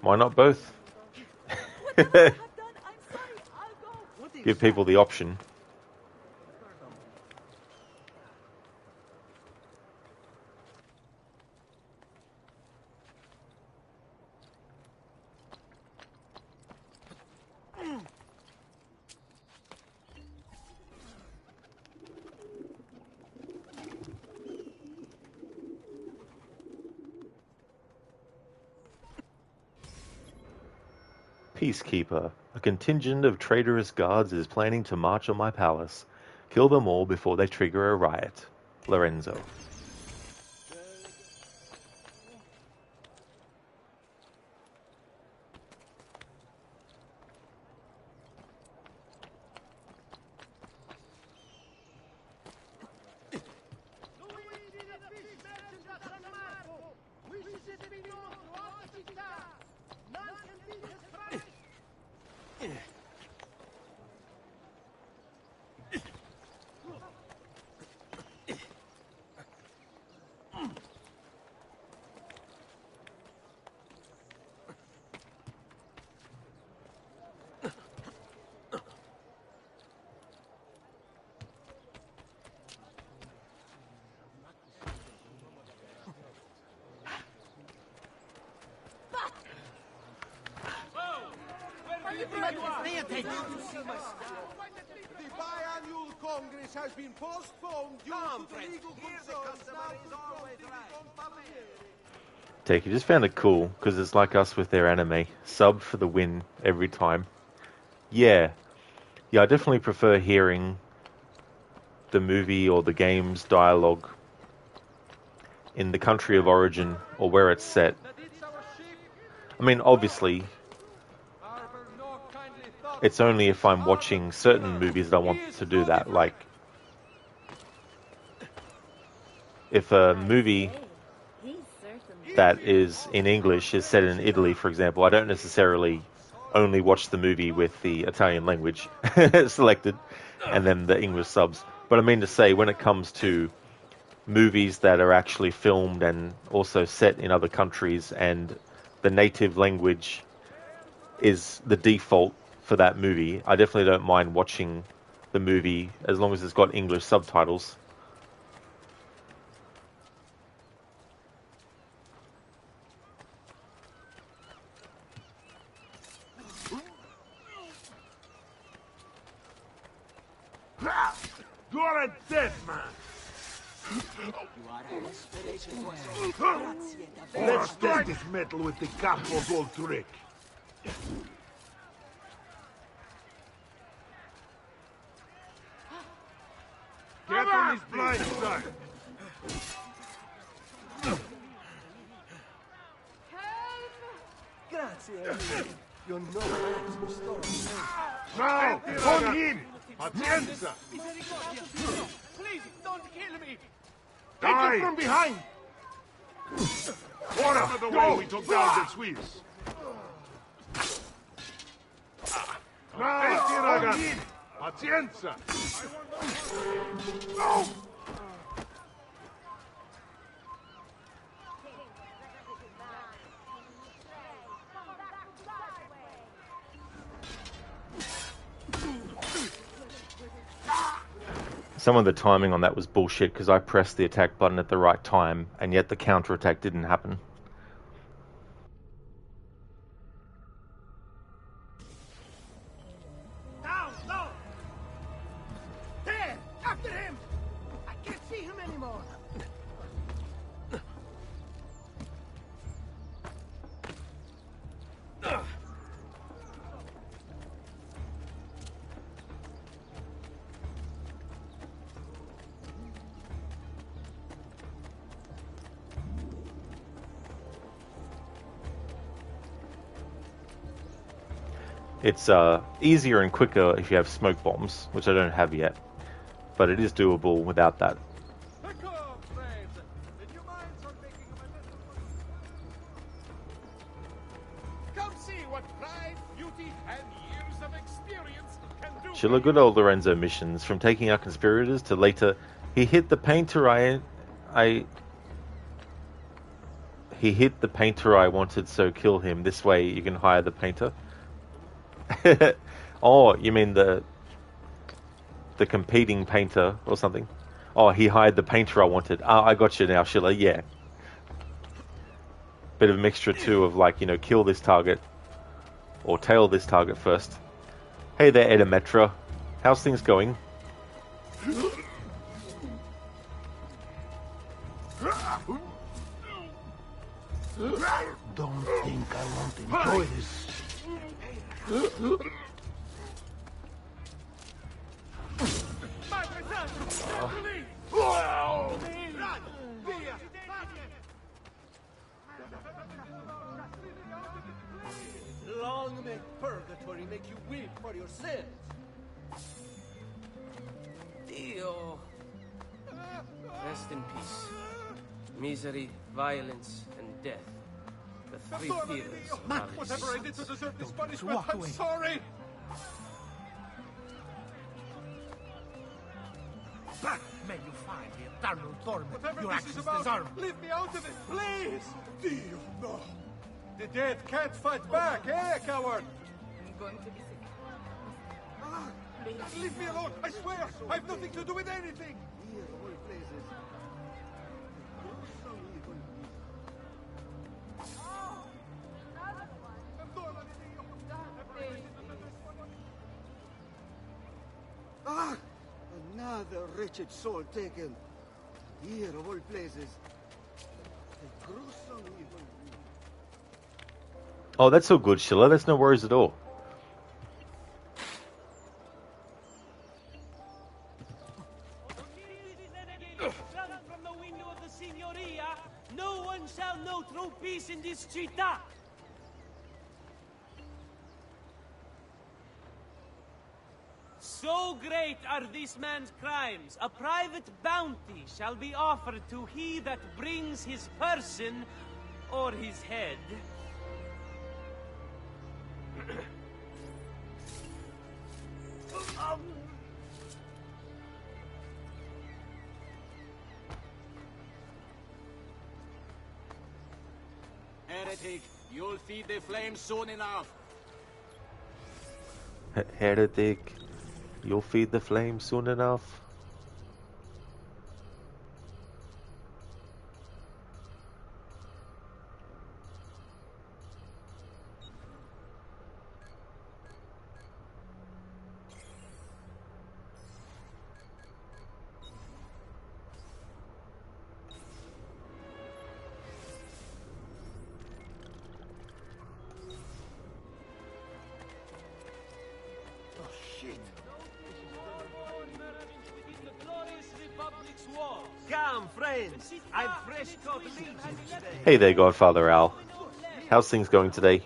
Speaker 1: why not both? Give people the option. Peacekeeper. A contingent of traitorous guards is planning to march on my palace. Kill them all before they trigger a riot. Lorenzo.
Speaker 4: Pay attention.
Speaker 9: The biannual Congress has been postponed due to the legal concerns
Speaker 1: Take, you just found it cool because it's like us with their anime. Sub for the win every time. Yeah, I definitely prefer hearing the movie or the game's dialogue in the country of origin or where it's set. I mean, obviously, it's only if I'm watching certain movies that I want to do that. Like, if a movie that is in English is set in Italy, for example, I don't necessarily only watch the movie with the Italian language selected and then the English subs. But I mean to say, when it comes to movies that are actually filmed and also set in other countries and the native language is the default for that movie, I definitely don't mind watching the movie as long as it's got English subtitles.
Speaker 10: You're a dead man. Let's test this metal with the Capo's old trick. Get on his blind side.
Speaker 14: Grazie. You're no match for stories.
Speaker 10: Now, on him! Pazienza!
Speaker 9: Please, don't kill me!
Speaker 10: Die!
Speaker 9: Take it from behind!
Speaker 10: What up? The way we took down the Swiss. Now, on him! Pazienza! No!
Speaker 1: Some of the timing on that was bullshit because I pressed the attack button at the right time and yet the counterattack didn't happen.
Speaker 4: Down, down! There! After him! I can't see him anymore!
Speaker 1: It's easier and quicker if you have smoke bombs, which I don't have yet, but it is doable without that.
Speaker 9: Come see what pride, beauty, and years of experience can do.
Speaker 1: Sheila, good old Lorenzo missions, from taking out conspirators to later, he hit the painter he hit the painter I wanted, so kill him. This way you can hire the painter. Oh, you mean the competing painter or something? Oh, he hired the painter I wanted. I got you now, Sheila. Yeah. Bit of a mixture too of like, you know, kill this target or tail this target first. Hey there, Edimetra. How's things going?
Speaker 10: Don't think I won't enjoy this.
Speaker 14: Long may purgatory make you weep for your sins.
Speaker 19: Dio. Rest in peace. Misery, violence, and death. The three fears of our
Speaker 9: Whatever I did to deserve this punishment,
Speaker 14: walk
Speaker 9: I'm
Speaker 14: away.
Speaker 9: sorry!
Speaker 4: May you find the eternal torment
Speaker 9: Whatever
Speaker 4: your
Speaker 9: this is
Speaker 4: actions
Speaker 9: about,
Speaker 4: deserve.
Speaker 9: leave me out of it, please! Dio, no! The dead can't fight back, eh, coward?
Speaker 21: I'm going to be sick.
Speaker 9: Leave me alone, I swear! I have nothing to do with anything!
Speaker 12: wretched soul taken. Here of all places. A gruesome evil.
Speaker 1: Oh, that's all good, Schiller. That's no worries at all.
Speaker 3: From the window of the Signoria, no one shall know true peace in this città. So great are this man's crimes, a private bounty shall be offered to he that brings his person or his head.
Speaker 21: Heretic, you'll feed the flames soon enough.
Speaker 1: Heretic, you'll feed the flame soon enough.
Speaker 3: Come, friends. I've fresh caught meat today.
Speaker 1: Hey there, Godfather Al. How's things going today?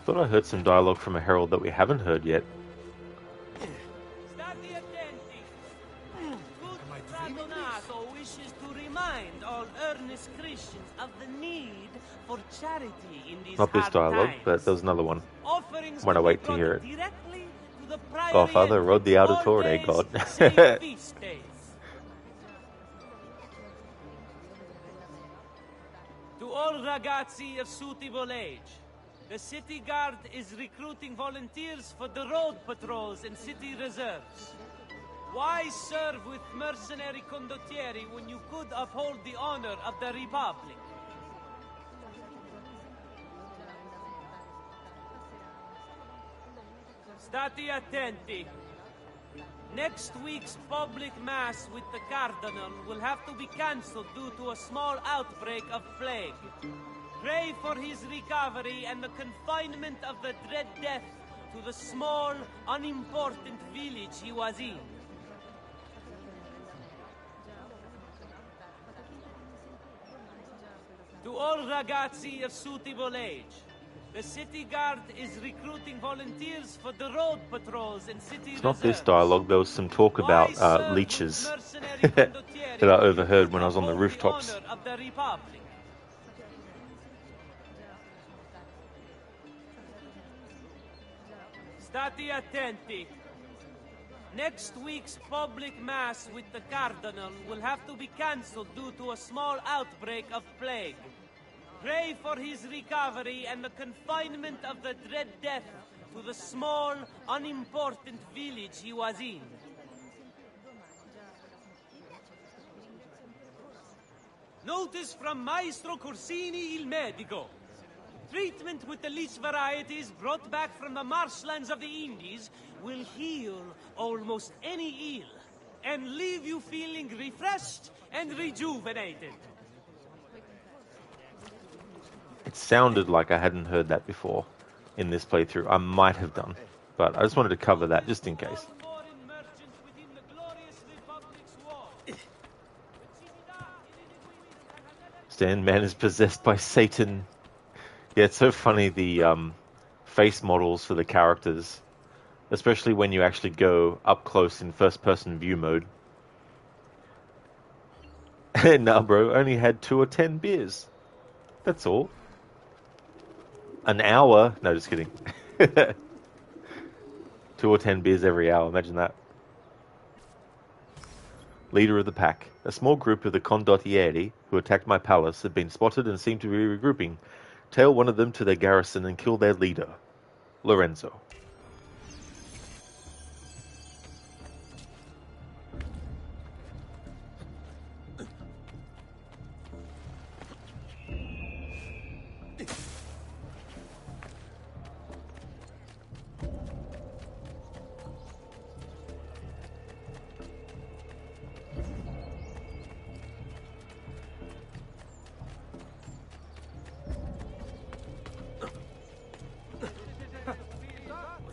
Speaker 1: Thought I heard some dialogue from a herald that we haven't heard yet.
Speaker 3: Dragonato wishes to remind all earnest Christians of the need for charity in these
Speaker 1: Not this
Speaker 3: hard
Speaker 1: dialogue,
Speaker 3: times.
Speaker 1: but there was another one.
Speaker 3: Offerings
Speaker 1: When I
Speaker 3: can
Speaker 1: wait
Speaker 3: be
Speaker 1: to hear it.
Speaker 3: brought directly to the priory
Speaker 1: Godfather rode the
Speaker 3: all
Speaker 1: Auditore,
Speaker 3: days
Speaker 1: God.
Speaker 3: save feast days. To all ragazzi of suitable age, the city guard is recruiting volunteers for the road patrols and city reserves. Why serve with mercenary condottieri when you could uphold the honor of the Republic? Stati attenti. Next week's public mass with the Cardinal will have to be cancelled due to a small outbreak of plague. Pray for his recovery and the confinement of the dread death to the small, unimportant village he was in. To all ragazzi of suitable age, the city guard is recruiting volunteers for the road patrols and city
Speaker 1: It's not this
Speaker 3: reserves.
Speaker 1: dialogue, there was some talk about leeches that I overheard when I was on the rooftops.
Speaker 3: Honor of the Republic. Stati attenti. Next week's public mass with the Cardinal will have to be cancelled due to a small outbreak of plague. Pray for his recovery and the confinement of the dread death to the small, unimportant village he was in. Notice from Maestro Corsini il Medico. Treatment with the leech varieties brought back from the marshlands of the Indies will heal almost any ill and leave you feeling refreshed and rejuvenated.
Speaker 1: It sounded like I hadn't heard that before in this playthrough. I might have done, but I just wanted to cover that just in case. Sandman is possessed by Satan. Yeah, it's so funny, the face models for the characters, especially when you actually go up close in first-person view mode. Nah, bro, only had 2 or 10 beers. That's all. An hour? No, just kidding. 2 or 10 beers every hour, imagine that. leader of the pack. A small group of the condottieri who attacked my palace had been spotted and seemed to be regrouping. Tail one of them to their garrison and kill their leader, Lorenzo.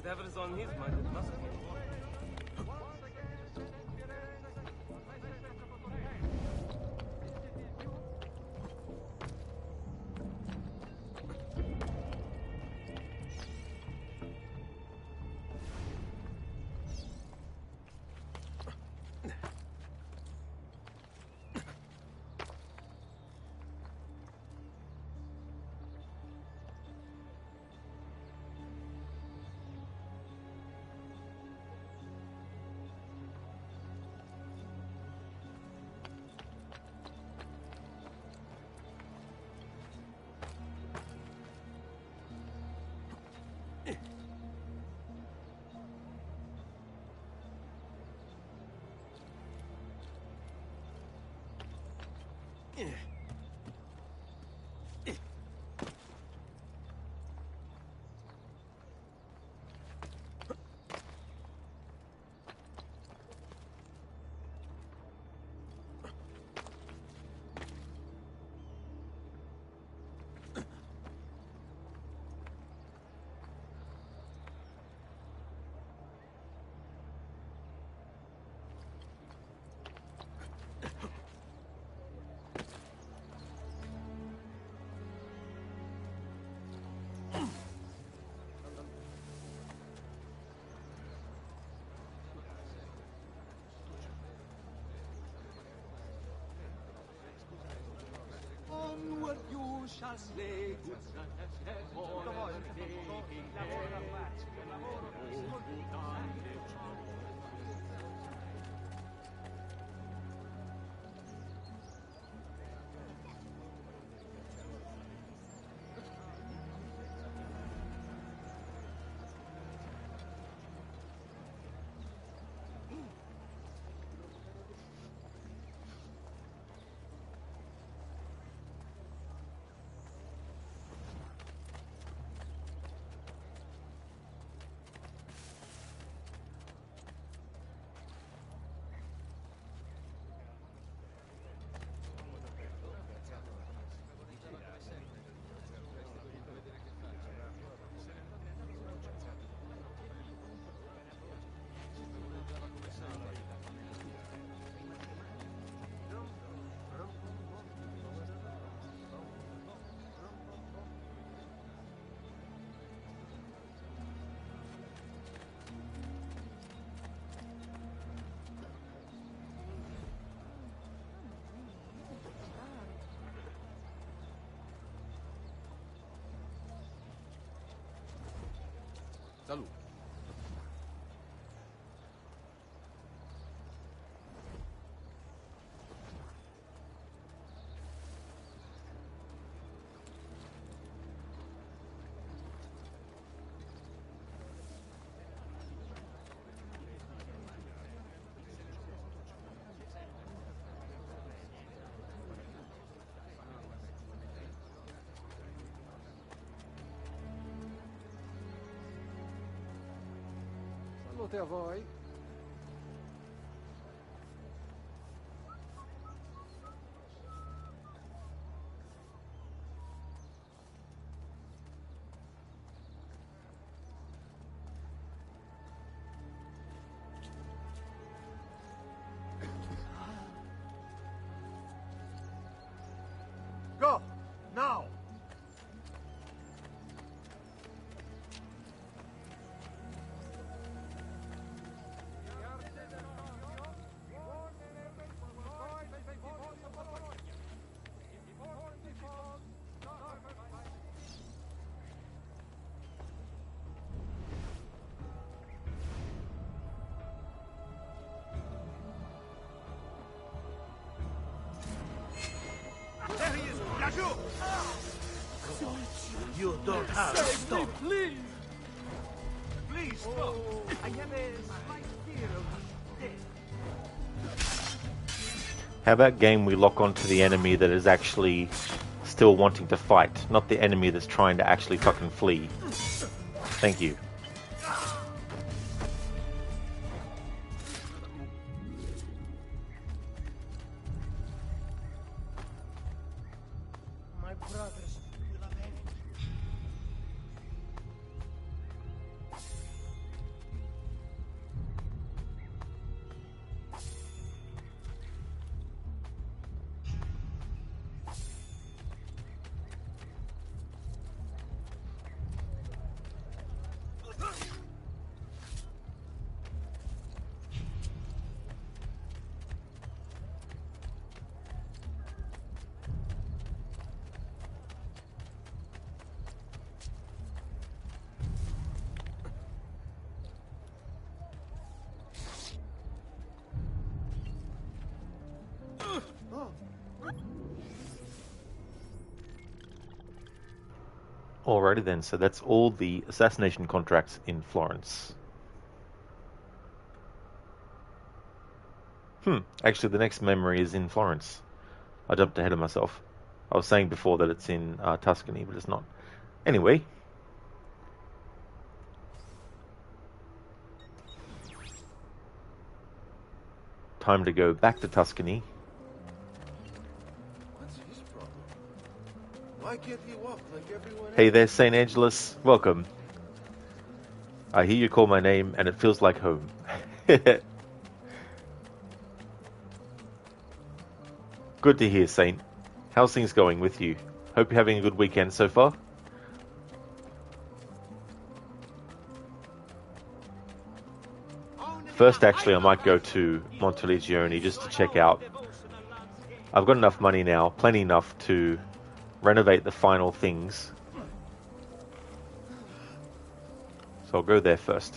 Speaker 19: Whatever's on his mind, it must be.
Speaker 16: Onward you shall slay good
Speaker 15: Salute.
Speaker 2: Salute a voi.
Speaker 9: Go! Now!
Speaker 20: You don't have to
Speaker 3: Save me,
Speaker 20: stop.
Speaker 3: please!
Speaker 20: Please stop. I have a slight fear of death.
Speaker 1: How about game we lock onto the enemy that is actually still wanting to fight, not the enemy that's trying to actually fucking flee. Thank you.
Speaker 16: My brothers will avenge.
Speaker 1: Alrighty then, so that's all the assassination contracts in Florence. Actually the next memory is in Florence. I jumped ahead of myself. I was saying before that it's in Tuscany, but it's not. Anyway. Time to go back to Tuscany.
Speaker 10: What's his problem? Why can't he walk like everyone else?
Speaker 1: Hey there, St. Angelus. Welcome. I hear you call my name, and it feels like home. Good to hear, Saint. How's things going with you? Hope you're having a good weekend so far. First, actually, I might go to Montelegione just to check out. I've got enough money now, plenty enough to renovate the final things. So I'll go there first.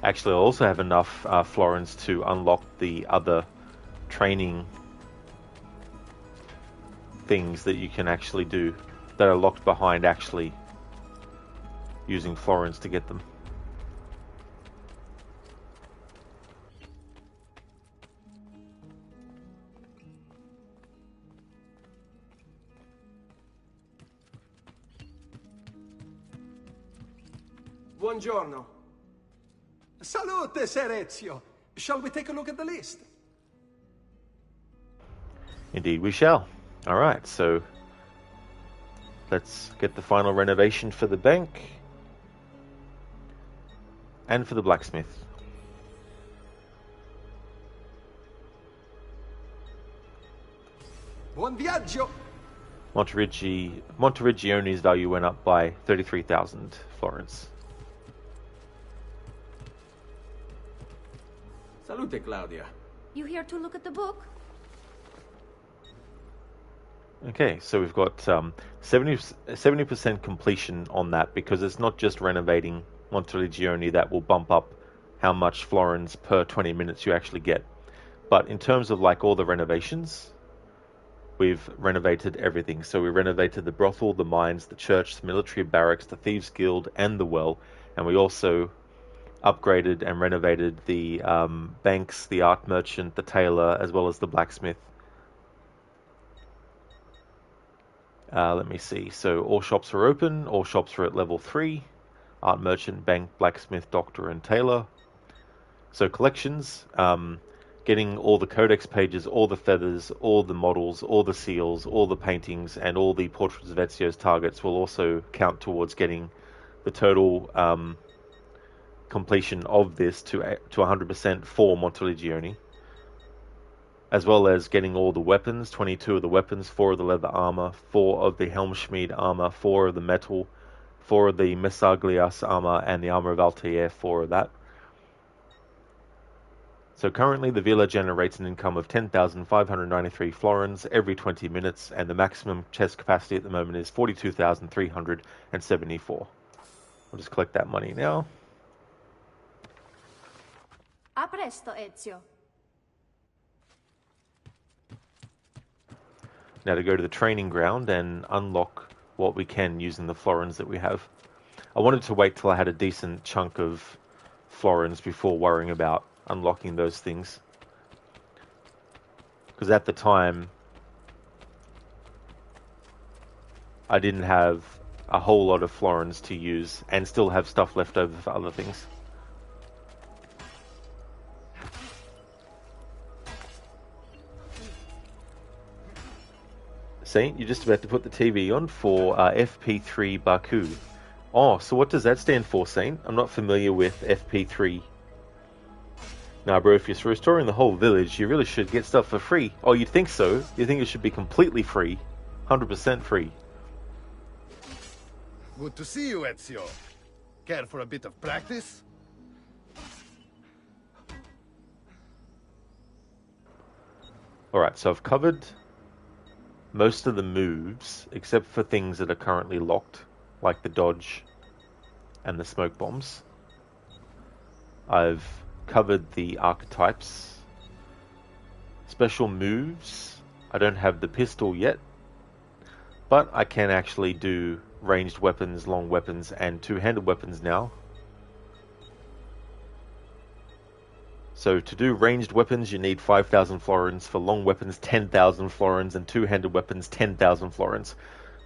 Speaker 1: Actually, I also have enough florins to unlock the other training things that you can actually do that are locked behind actually using florins to get them.
Speaker 17: Buongiorno. Salute, Ser Ezio. Shall we take a look at the list?
Speaker 1: Indeed we shall. Alright, so let's get the final renovation for the bank and for the blacksmith.
Speaker 17: Buon viaggio.
Speaker 1: Monterigione's value went up by 33,000 florins.
Speaker 11: Salute, Claudia.
Speaker 8: You here to look at the book?
Speaker 1: Okay, so we've got 70% completion on that because it's not just renovating Montelegione that will bump up how much florins per 20 minutes you actually get. But in terms of like all the renovations, we've renovated everything. So we renovated the brothel, the mines, the church, the military barracks, the thieves guild, and the well. And we also upgraded and renovated the banks, the art merchant, the tailor, as well as the blacksmith. Let me see. So all shops are open. All shops are at level 3. Art merchant, bank, blacksmith, doctor, and tailor. So collections, getting all the Codex pages, all the feathers, all the models, all the seals, all the paintings, and all the portraits of Ezio's targets will also count towards getting the total completion of this to 100% for Montelegione. as well as getting all the weapons, 22 of the weapons, 4 of the leather armor, 4 of the Helmschmied armor, 4 of the metal, 4 of the Messaglias armor, and the armor of Altair, 4 of that. So currently the villa generates an income of 10,593 florins every 20 minutes, and the maximum chest capacity at the moment is 42,374. I'll just collect that money now.
Speaker 8: A presto, Ezio.
Speaker 1: Now to go to the training ground and unlock what we can using the florins that we have. I wanted to wait till I had a decent chunk of florins before worrying about unlocking those things. Because at the time, I didn't have a whole lot of florins to use and still have stuff left over for other things. Saint, you're just about to put the TV on for FP3 Baku. Oh, so what does that stand for, Saint? I'm not familiar with FP3. Nah, bro, if you're restoring the whole village, you really should get stuff for free. Oh, you'd think so? You think it should be completely free? 100% free.
Speaker 20: Good to see you, Ezio. Care for a bit of practice?
Speaker 1: Alright, so I've covered most of the moves, except for things that are currently locked, like the dodge and the smoke bombs. I've covered the archetypes. Special moves, I don't have the pistol yet, but I can actually do ranged weapons, long weapons, and two-handed weapons now. So to do ranged weapons, you need 5,000 florins. For long weapons, 10,000 florins, and two-handed weapons, 10,000 florins.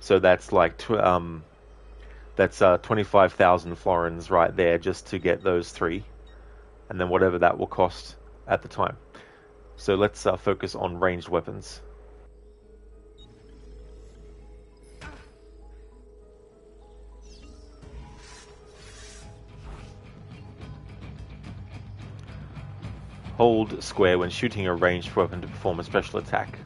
Speaker 1: So that's like 25,000 florins right there just to get those three, and then whatever that will cost at the time. So let's focus on ranged weapons. Hold square when shooting a ranged weapon to perform a special attack.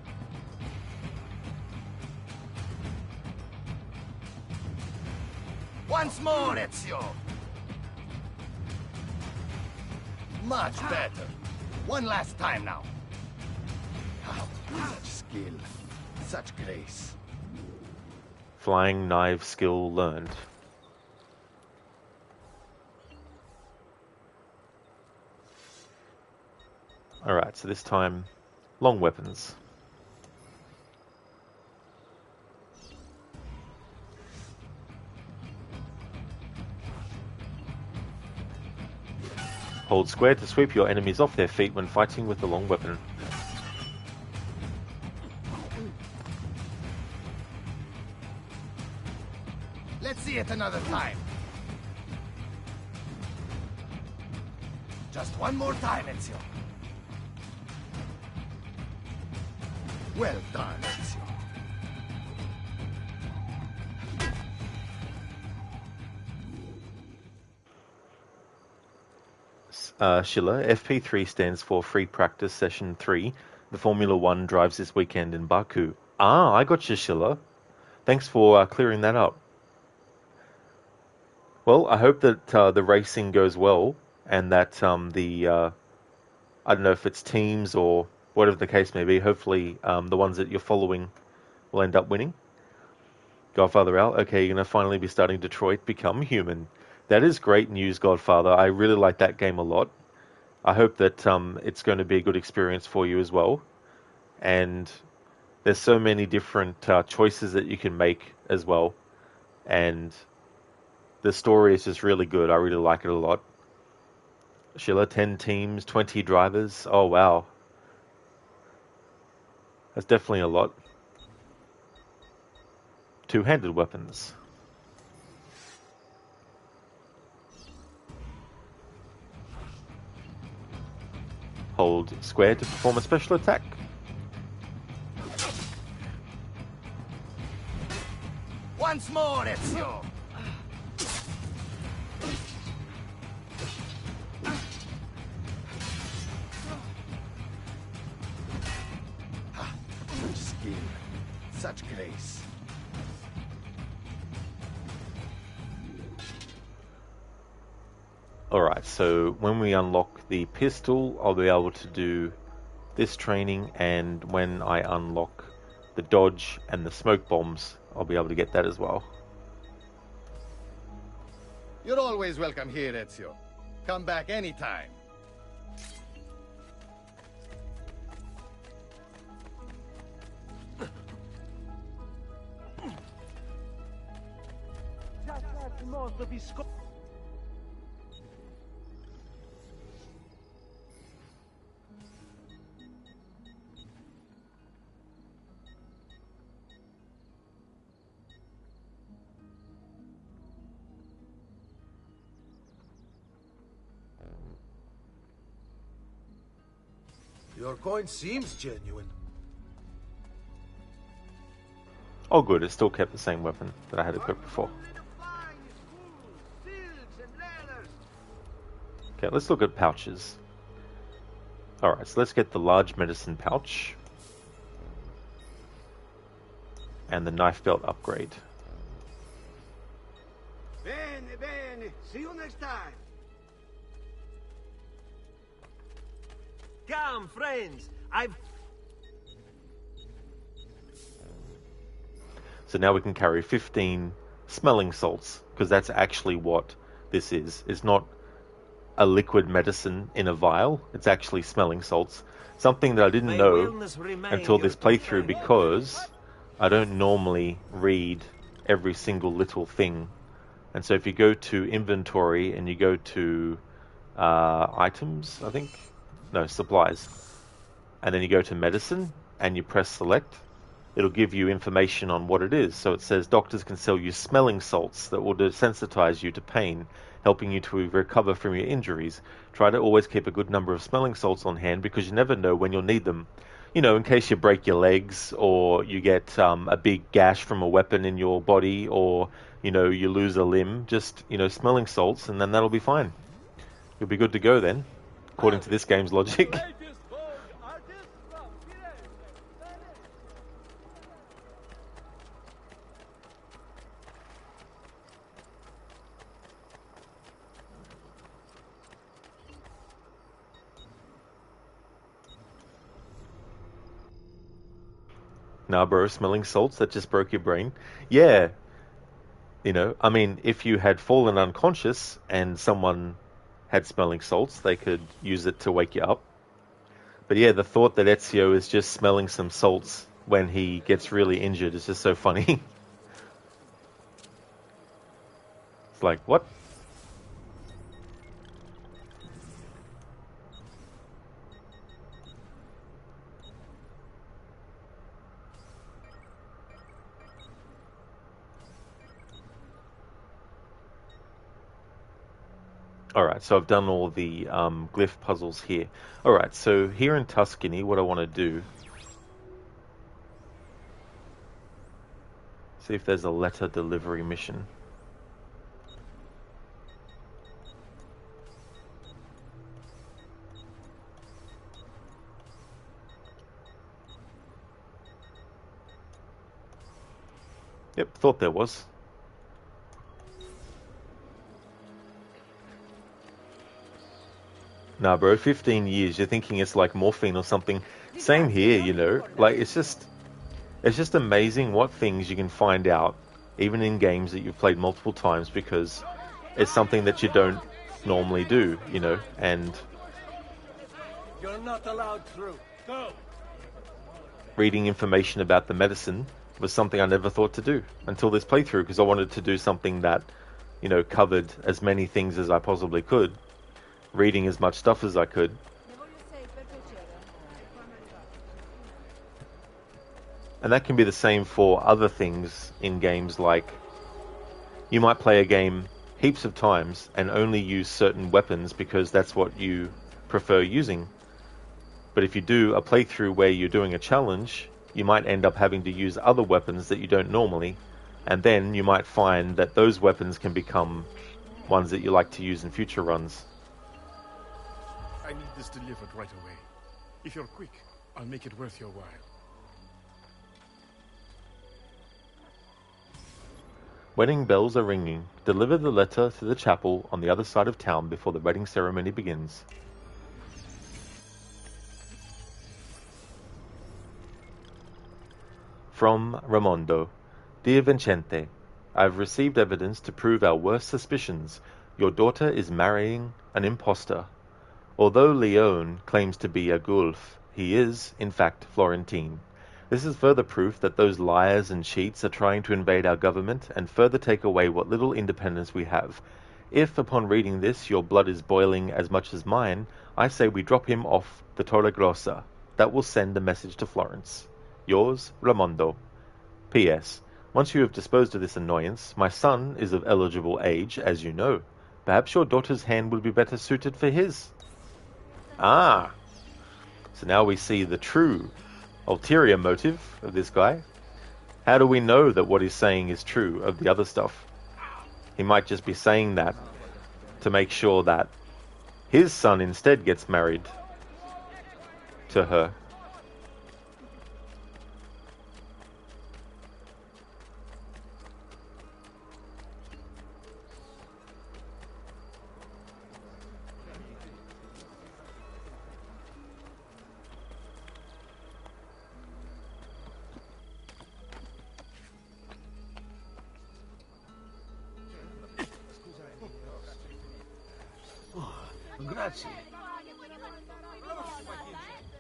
Speaker 20: Once more, Ezio! Much better. One last time now. Oh, such skill. Such grace.
Speaker 1: Flying knife skill learned. Alright, so this time, long weapons. Hold square to sweep your enemies off their feet when fighting with the long weapon.
Speaker 20: Let's see it another time. Just one more time, Ezio. Well done, Ezio.
Speaker 1: Schiller, FP3 stands for Free Practice Session 3. The Formula 1 drives this weekend in Baku. Ah, I got you, Schiller. Thanks for clearing that up. Well, I hope that the racing goes well, and that I don't know if it's teams or whatever the case may be, hopefully the ones that you're following will end up winning. Godfather Al, okay, you're going to finally be starting Detroit Become Human. That is great news, Godfather. I really like that game a lot. I hope that it's going to be a good experience for you as well. And there's so many different choices that you can make as well. And the story is just really good. I really like it a lot. Sheila, 10 teams, 20 drivers. Oh, wow. That's definitely a lot. Two-handed weapons. Hold square to perform a special attack.
Speaker 20: Once more, Ezio! such grace.
Speaker 1: Alright, so when we unlock the pistol, I'll be able to do this training, and when I unlock the dodge and the smoke bombs, I'll be able to get that as well.
Speaker 20: You're always welcome here, Ezio. Come back anytime.
Speaker 7: Your coin seems genuine.
Speaker 1: Oh good, it still kept the same weapon that I had equipped before. Okay, let's look at pouches. Alright, so let's get the large medicine pouch. And the knife belt upgrade.
Speaker 12: Bene, bene. See you next time.
Speaker 3: Come, friends.
Speaker 1: So now we can carry 15 smelling salts, because that's actually what this is. It's not a liquid medicine in a vial, it's actually smelling salts. Something that I didn't know until this playthrough, because I don't normally read every single little thing. And so if you go to inventory and you go to items, I think, no, supplies, and then you go to medicine and you press select, it'll give you information on what it is. So it says doctors can sell you smelling salts that will desensitize you to pain, helping you to recover from your injuries. Try to always keep a good number of smelling salts on hand, because you never know when you'll need them. You know, in case you break your legs, or you get a big gash from a weapon in your body, or, you know, you lose a limb, just, you know, smelling salts, and then that'll be fine. You'll be good to go then, according to this game's logic. Nah, bro, smelling salts, that just broke your brain. Yeah. You know, I mean, if you had fallen unconscious and someone had smelling salts, they could use it to wake you up. But yeah, the thought that Ezio is just smelling some salts when he gets really injured is just so funny. It's like, what? Alright, so I've done all the glyph puzzles here. Alright, so here in Tuscany, what I want to do... see if there's a letter delivery mission. Yep, thought there was. Nah, bro, 15 years, you're thinking it's like morphine or something. Same here, you know, like, it's just amazing what things you can find out, even in games that you've played multiple times, because it's something that you don't normally do, you know, and
Speaker 14: You're not allowed through. Go.
Speaker 1: Reading information about the medicine was something I never thought to do until this playthrough, because I wanted to do something that, you know, covered as many things as I possibly could. Reading as much stuff as I could. And that can be the same for other things in games, like you might play a game heaps of times and only use certain weapons because that's what you prefer using. But if you do a playthrough where you're doing a challenge, you might end up having to use other weapons that you don't normally, and then you might find that those weapons can become ones that you like to use in future runs.
Speaker 10: I need this delivered right away. If you're quick, I'll make it worth your while.
Speaker 1: Wedding bells are ringing. Deliver the letter to the chapel on the other side of town before the wedding ceremony begins. From Ramondo. Dear Vincente, I have received evidence to prove our worst suspicions. Your daughter is marrying an impostor. Although Leone claims to be a Gulf, he is, in fact, Florentine. This is further proof that those liars and cheats are trying to invade our government and further take away what little independence we have. If, upon reading this, your blood is boiling as much as mine, I say we drop him off the Torre Grossa. That will send a message to Florence. Yours, Ramondo. P.S. Once you have disposed of this annoyance, my son is of eligible age, as you know. Perhaps your daughter's hand would be better suited for his. Ah! So now we see the true ulterior motive of this guy. How do we know that what he's saying is true of the other stuff? He might just be saying that to make sure that his son instead gets married to her.
Speaker 4: Grazie.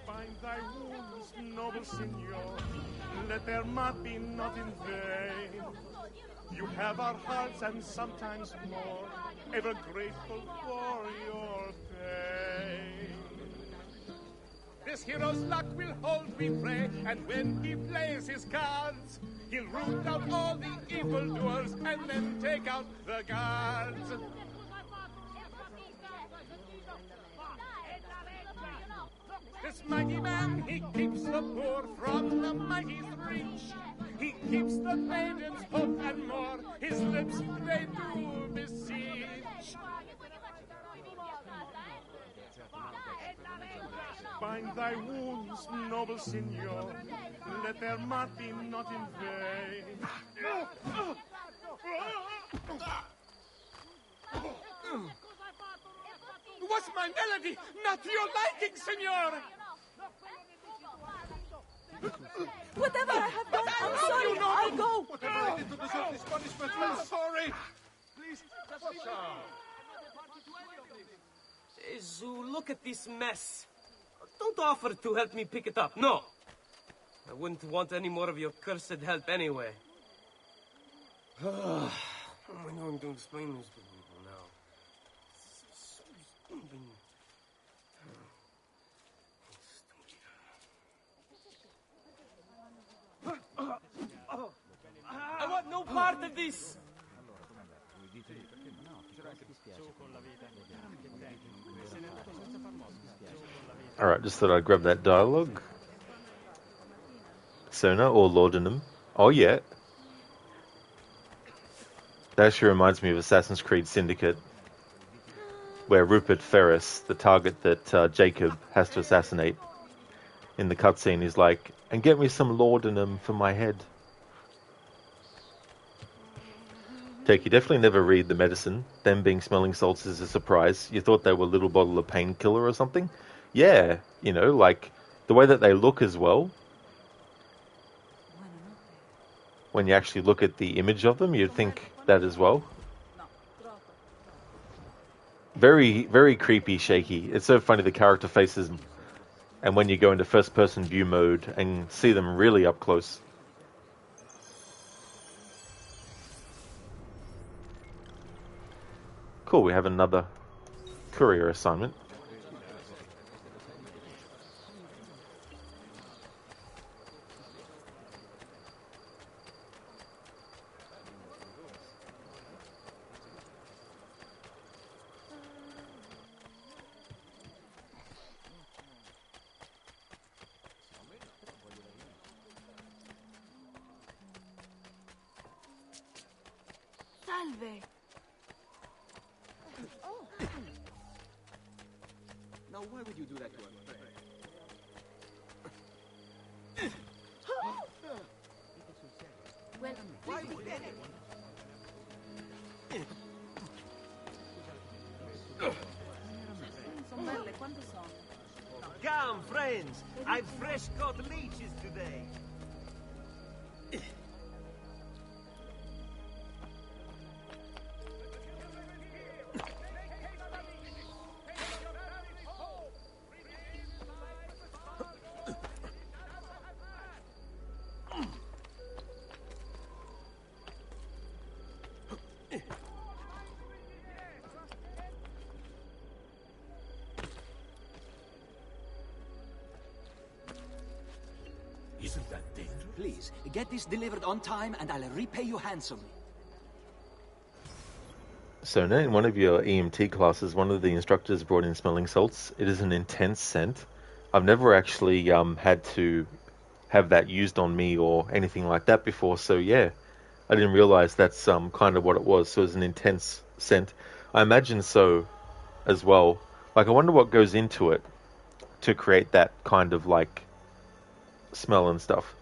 Speaker 9: Bind thy wounds, noble signor, let their mark be not in vain. You have our hearts and sometimes more, ever grateful for your pain. This hero's luck will hold, we pray, and when he plays his cards, he'll root out all the evildoers and then take out the guards. This mighty man, he keeps the poor from the mighty's reach. He keeps the maiden's hope and more. His lips, they do beseech. Bind thy wounds, noble signor. Let their mark be not in vain. What's my melody? Not to your liking, senor!
Speaker 6: Whatever I have done, I'm sorry. I'll go.
Speaker 10: Whatever I did to deserve this punishment, I'm sorry. Please,
Speaker 3: Jesus, look at this mess. Don't offer to help me pick it up, no. I wouldn't want any more of your cursed help anyway. I know I'm going to explain this to people now. I want no part of this!
Speaker 1: Alright, just thought I'd grab that dialogue. Sona or Laudanum. Oh yeah. That actually reminds me of Assassin's Creed Syndicate, where Rupert Ferris, the target that Jacob has to assassinate, in the cutscene is like, and get me some laudanum for my head. Take, you definitely never read the medicine. Them being smelling salts is a surprise. You thought they were a little bottle of painkiller or something? Yeah, you know, like the way that they look as well. When you actually look at the image of them, you'd think that as well. Very, very creepy, shaky. It's so funny, the character faces, and when you go into first-person view mode and see them really up close. Cool, we have another courier assignment.
Speaker 6: Salve.
Speaker 21: Now, why would you do that to us?
Speaker 6: Well,
Speaker 21: why would anyone?
Speaker 19: friends. I've fresh caught leeches today.
Speaker 20: Isn't that dangerous?
Speaker 21: Please, get this delivered on time and I'll repay you handsomely.
Speaker 1: So now in one of your EMT classes, one of the instructors brought in smelling salts. It is an intense scent. I've never actually had to have that used on me or anything like that before, so yeah. I didn't realize that's kind of what it was. So it's an intense scent. I imagine so as well. Like, I wonder what goes into it to create that kind of, like, smell and stuff.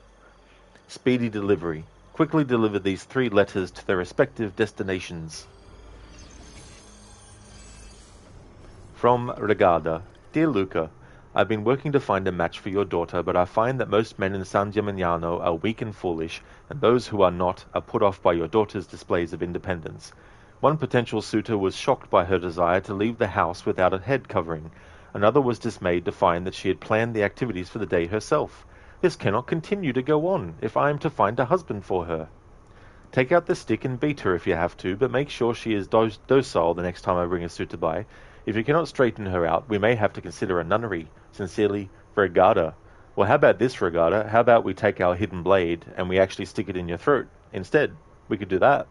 Speaker 1: Speedy delivery. Quickly deliver these 3 letters to their respective destinations. From Regada. Dear Luca, I've been working to find a match for your daughter, but I find that most men in San Gimignano are weak and foolish, and those who are not are put off by your daughter's displays of independence. One potential suitor was shocked by her desire to leave the house without a head covering. Another was dismayed to find that she had planned the activities for the day herself. This cannot continue to go on if I am to find a husband for her. Take out the stick and beat her if you have to, but make sure she is docile the next time I bring a suitor by. If you cannot straighten her out, we may have to consider a nunnery. Sincerely, Regada. Well, how about this, Regada? How about we take our hidden blade and we actually stick it in your throat instead? We could do that.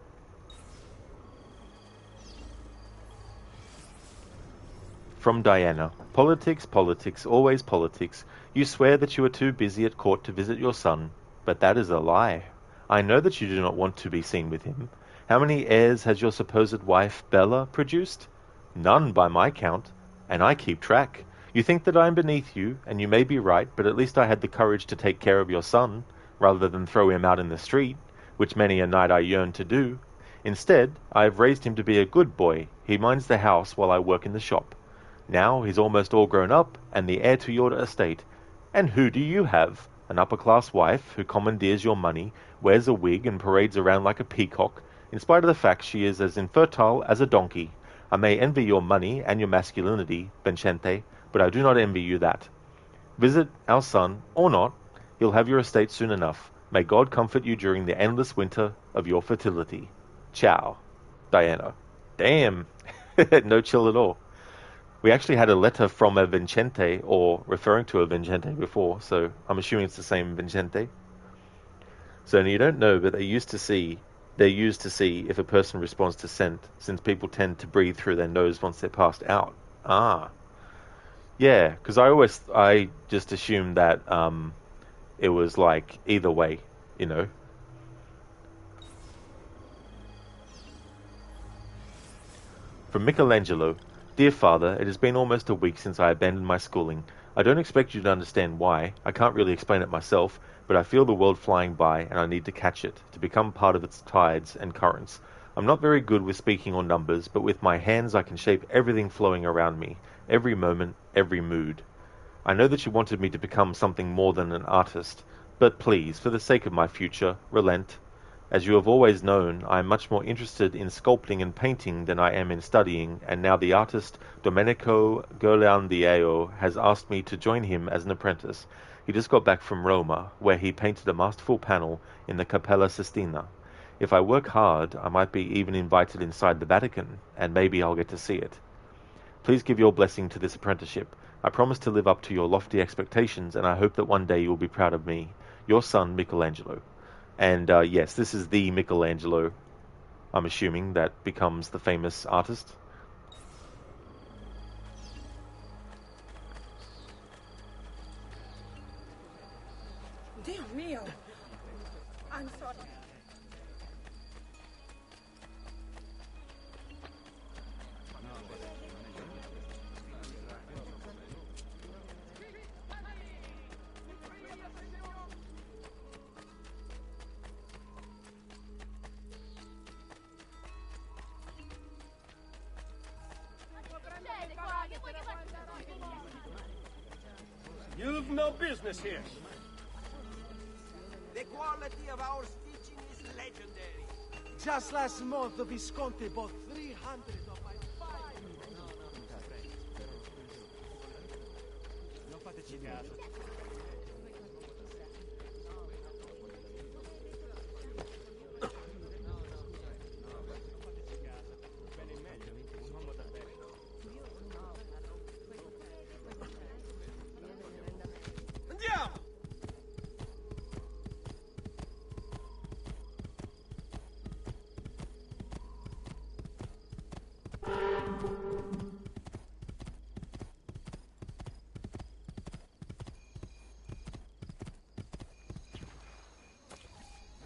Speaker 1: From Diana. Politics, politics, always politics. You swear that you are too busy at court to visit your son, but that is a lie. I know that you do not want to be seen with him. How many heirs has your supposed wife, Bella, produced? None by my count, and I keep track. You think that I am beneath you, and you may be right, but at least I had the courage to take care of your son, rather than throw him out in the street, which many a night I yearn to do. Instead, I have raised him to be a good boy. He minds the house while I work in the shop. Now he's almost all grown up, and the heir to your estate. And who do you have? An upper-class wife, who commandeers your money, wears a wig and parades around like a peacock, in spite of the fact she is as infertile as a donkey. I may envy your money and your masculinity, Vincente, but I do not envy you that. Visit our son, or not. He'll have your estate soon enough. May God comfort you during the endless winter of your fertility. Ciao. Diana. Damn. No chill at all. We actually had a letter from a Vincente, or referring to a Vincente before, so I'm assuming it's the same Vincente. So you don't know, but they're used to see if a person responds to scent, since people tend to breathe through their nose once they're passed out. Ah. Yeah, because I just assumed that it was like either way, you know. From Michelangelo. Dear Father, it has been almost a week since I abandoned my schooling. I don't expect you to understand why. I can't really explain it myself, but I feel the world flying by and I need to catch it, to become part of its tides and currents. I'm not very good with speaking or numbers, but with my hands I can shape everything flowing around me, every moment, every mood. I know that you wanted me to become something more than an artist, but please, for the sake of my future, relent. As you have always known, I am much more interested in sculpting and painting than I am in studying, and now the artist Domenico Ghirlandaio has asked me to join him as an apprentice. He just got back from Roma, where he painted a masterful panel in the Cappella Sistina. If I work hard, I might be even invited inside the Vatican, and maybe I'll get to see it. Please give your blessing to this apprenticeship. I promise to live up to your lofty expectations, and I hope that one day you will be proud of me. Your son, Michelangelo. And yes, this is the Michelangelo, I'm assuming, that becomes the famous artist.
Speaker 6: Dio mio! I'm sorry.
Speaker 14: You've no business here.
Speaker 21: The quality of our stitching is legendary.
Speaker 16: Just last month, the Visconti bought 300 of my 5.
Speaker 21: Non fateci caso.
Speaker 14: Andiamo!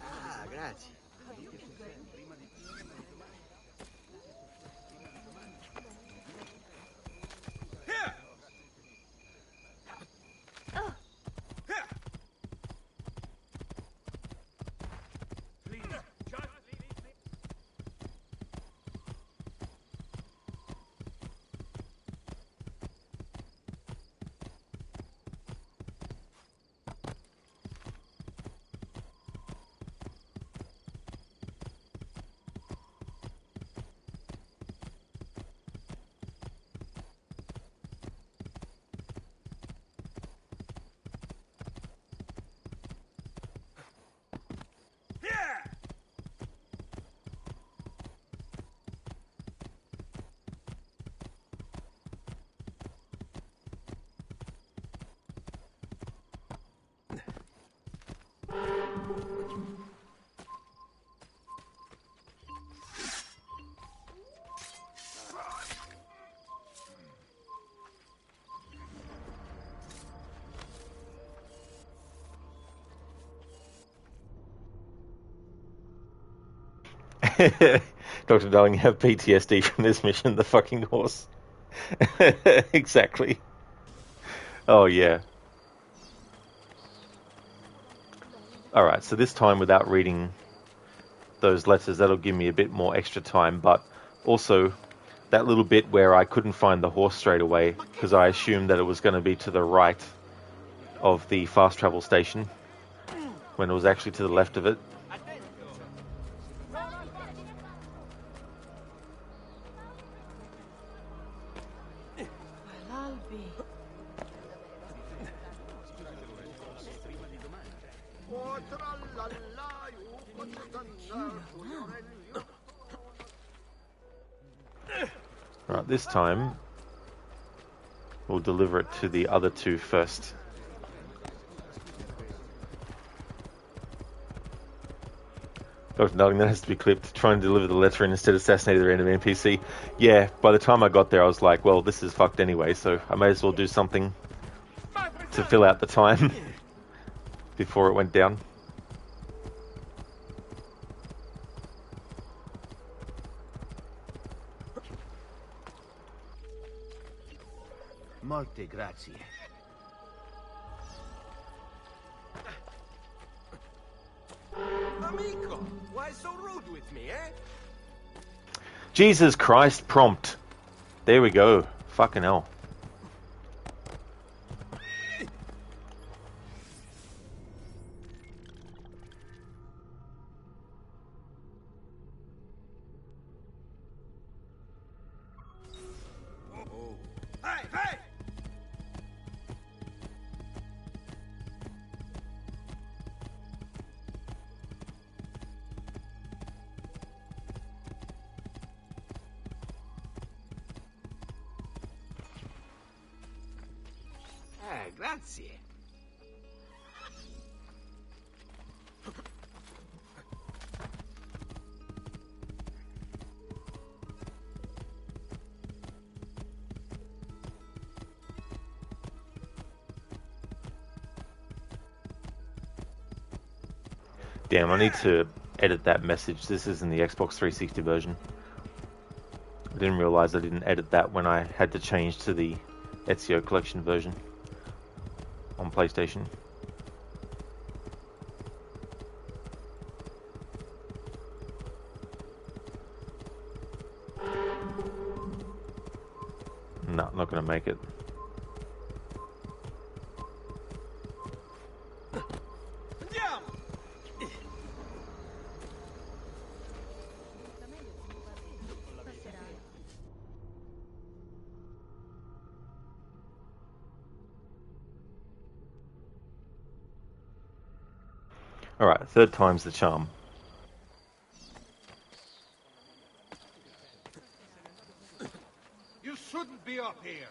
Speaker 12: Ah, grazie.
Speaker 1: Dr. Darling, you have PTSD from this mission, the fucking horse. Exactly. Oh, yeah. Alright, so this time without reading those letters, that'll give me a bit more extra time, but also that little bit where I couldn't find the horse straight away, because I assumed that it was going to be to the right of the fast travel station, when it was actually to the left of it. Right, this time we'll deliver it to the other two first. Dr. Darling, that has to be clipped. Trying to deliver the letter and instead assassinate the random NPC. Yeah, by the time I got there I was like, well, this is fucked anyway, so I may as well do something to fill out the time before it went down.
Speaker 21: Molte grazie.
Speaker 14: Amico, why so rude with me, eh?
Speaker 1: Jesus Christ, prompt. There we go. Fucking hell.
Speaker 14: Hey, hey!
Speaker 21: Grazie.
Speaker 1: Damn, I need to edit that message. This isn't the Xbox 360 version. I didn't realize I didn't edit that when I had to change to the Ezio Collection version on PlayStation. No, not gonna make it. Alright, third time's the charm.
Speaker 2: You shouldn't be up here.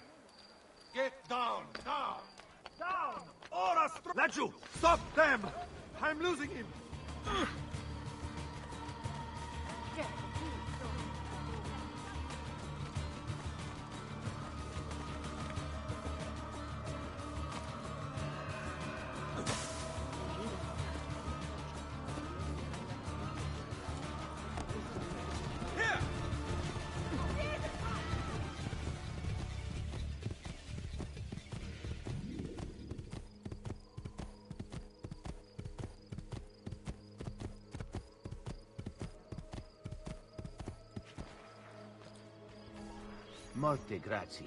Speaker 2: Get down, down, down! Ora Laju, stop them! I'm losing him!
Speaker 18: Molte grazie.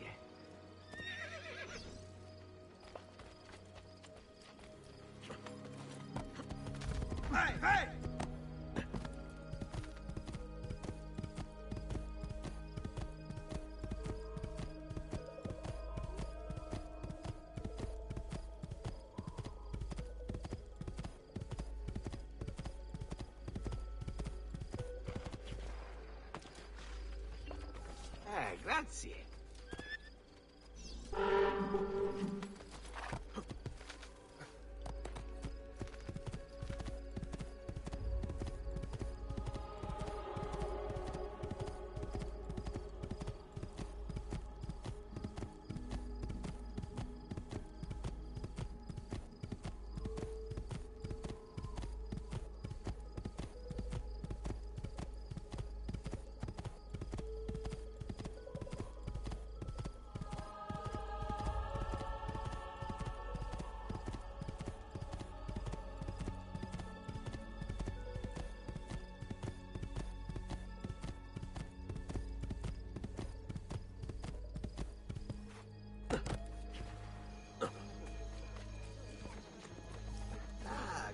Speaker 2: Hey, hey!
Speaker 18: Grazie.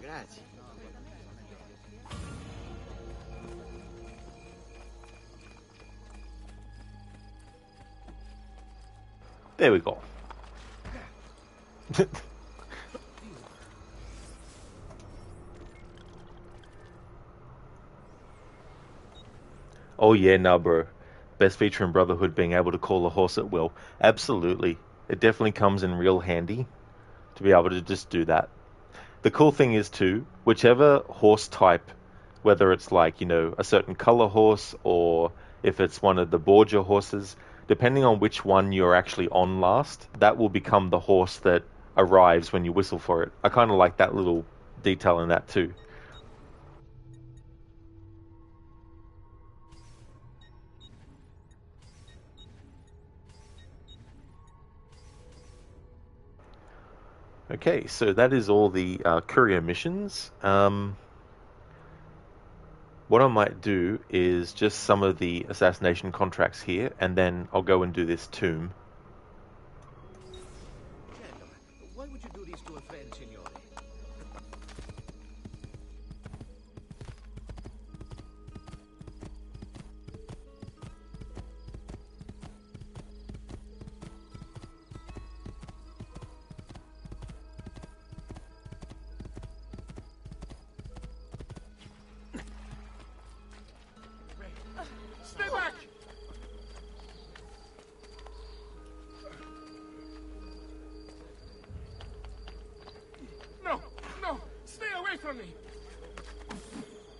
Speaker 18: Grazie.
Speaker 1: There we go. Oh yeah, nah bro. Best feature in Brotherhood being able to call a horse at will. Absolutely. It definitely comes in real handy to be able to just do that. The cool thing is too, whichever horse type, whether it's like, you know, a certain color horse or if it's one of the Borgia horses, depending on which one you're actually on last, that will become the horse that arrives when you whistle for it. I kind of like that little detail in that too. Okay, so that is all the courier missions. What I might do is just some of the assassination contracts here, and then I'll go and do this tomb.
Speaker 18: Why would you do this to a friend, signore?
Speaker 2: Stay back! No, no! Stay away from me!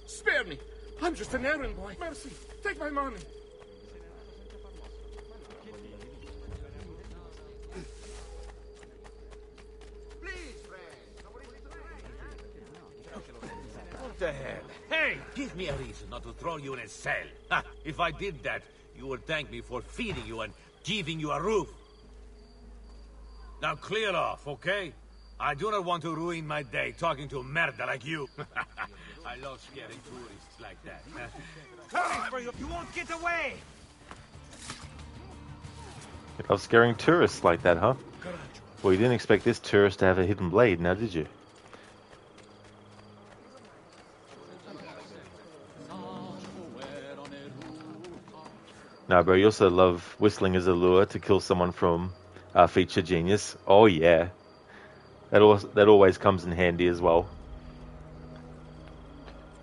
Speaker 2: Spare me! I'm just an errand boy. Mercy, take my money.
Speaker 21: What the hell? Hey, give me a reason not to throw you in a cell. Ha, if I did that, you would thank me for feeding you and giving you a roof. Now clear off, okay? I do not want to ruin my day talking to a merda like you. I love scaring tourists like that.
Speaker 2: Hurry for you! You won't get away!
Speaker 1: You love scaring tourists like that, huh? Well, you didn't expect this tourist to have a hidden blade, now did you? No, bro, you also love whistling as a lure to kill someone from Feature Genius. Oh, yeah. That always comes in handy as well.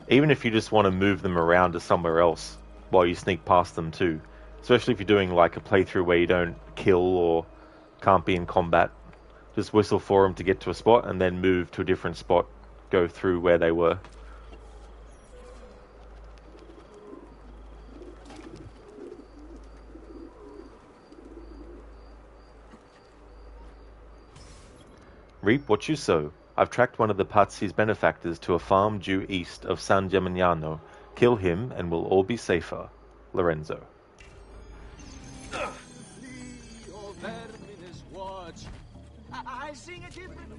Speaker 1: even if you just want to move them around to somewhere else while you sneak past them too. Especially if you're doing like a playthrough where you don't kill or can't be in combat. Just whistle for them to get to a spot and then move to a different spot. Go through where they were. Reap what you sow. I've tracked one of the Pazzi's benefactors to a farm due east of San Gimignano. Kill him and we'll all be safer. Lorenzo.
Speaker 16: I sing a different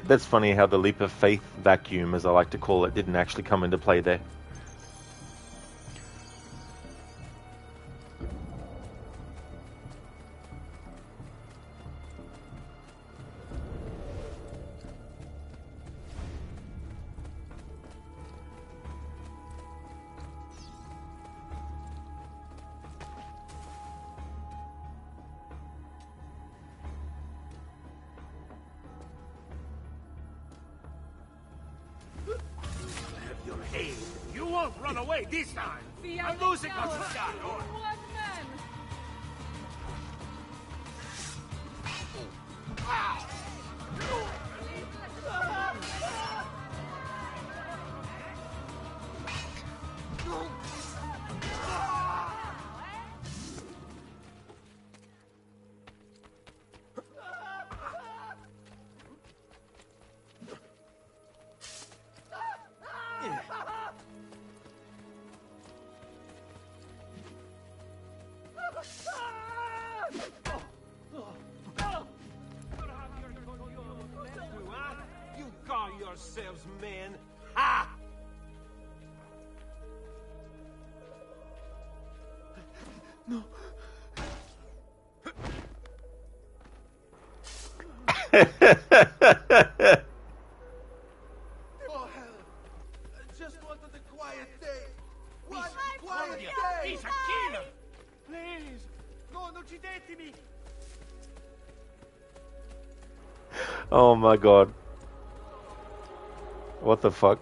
Speaker 1: That's funny how the leap of faith vacuum, as I like to call it, didn't actually come into play there.
Speaker 4: You won't run away this time! I'm losing my shot!
Speaker 6: One man!
Speaker 13: You call yourselves men? Ha!
Speaker 16: No.
Speaker 20: Oh, hell. I just wanted a quiet day. One quiet day.
Speaker 4: He's a killer!
Speaker 16: Please, non uccidetemi.
Speaker 1: Oh my god. What the fuck?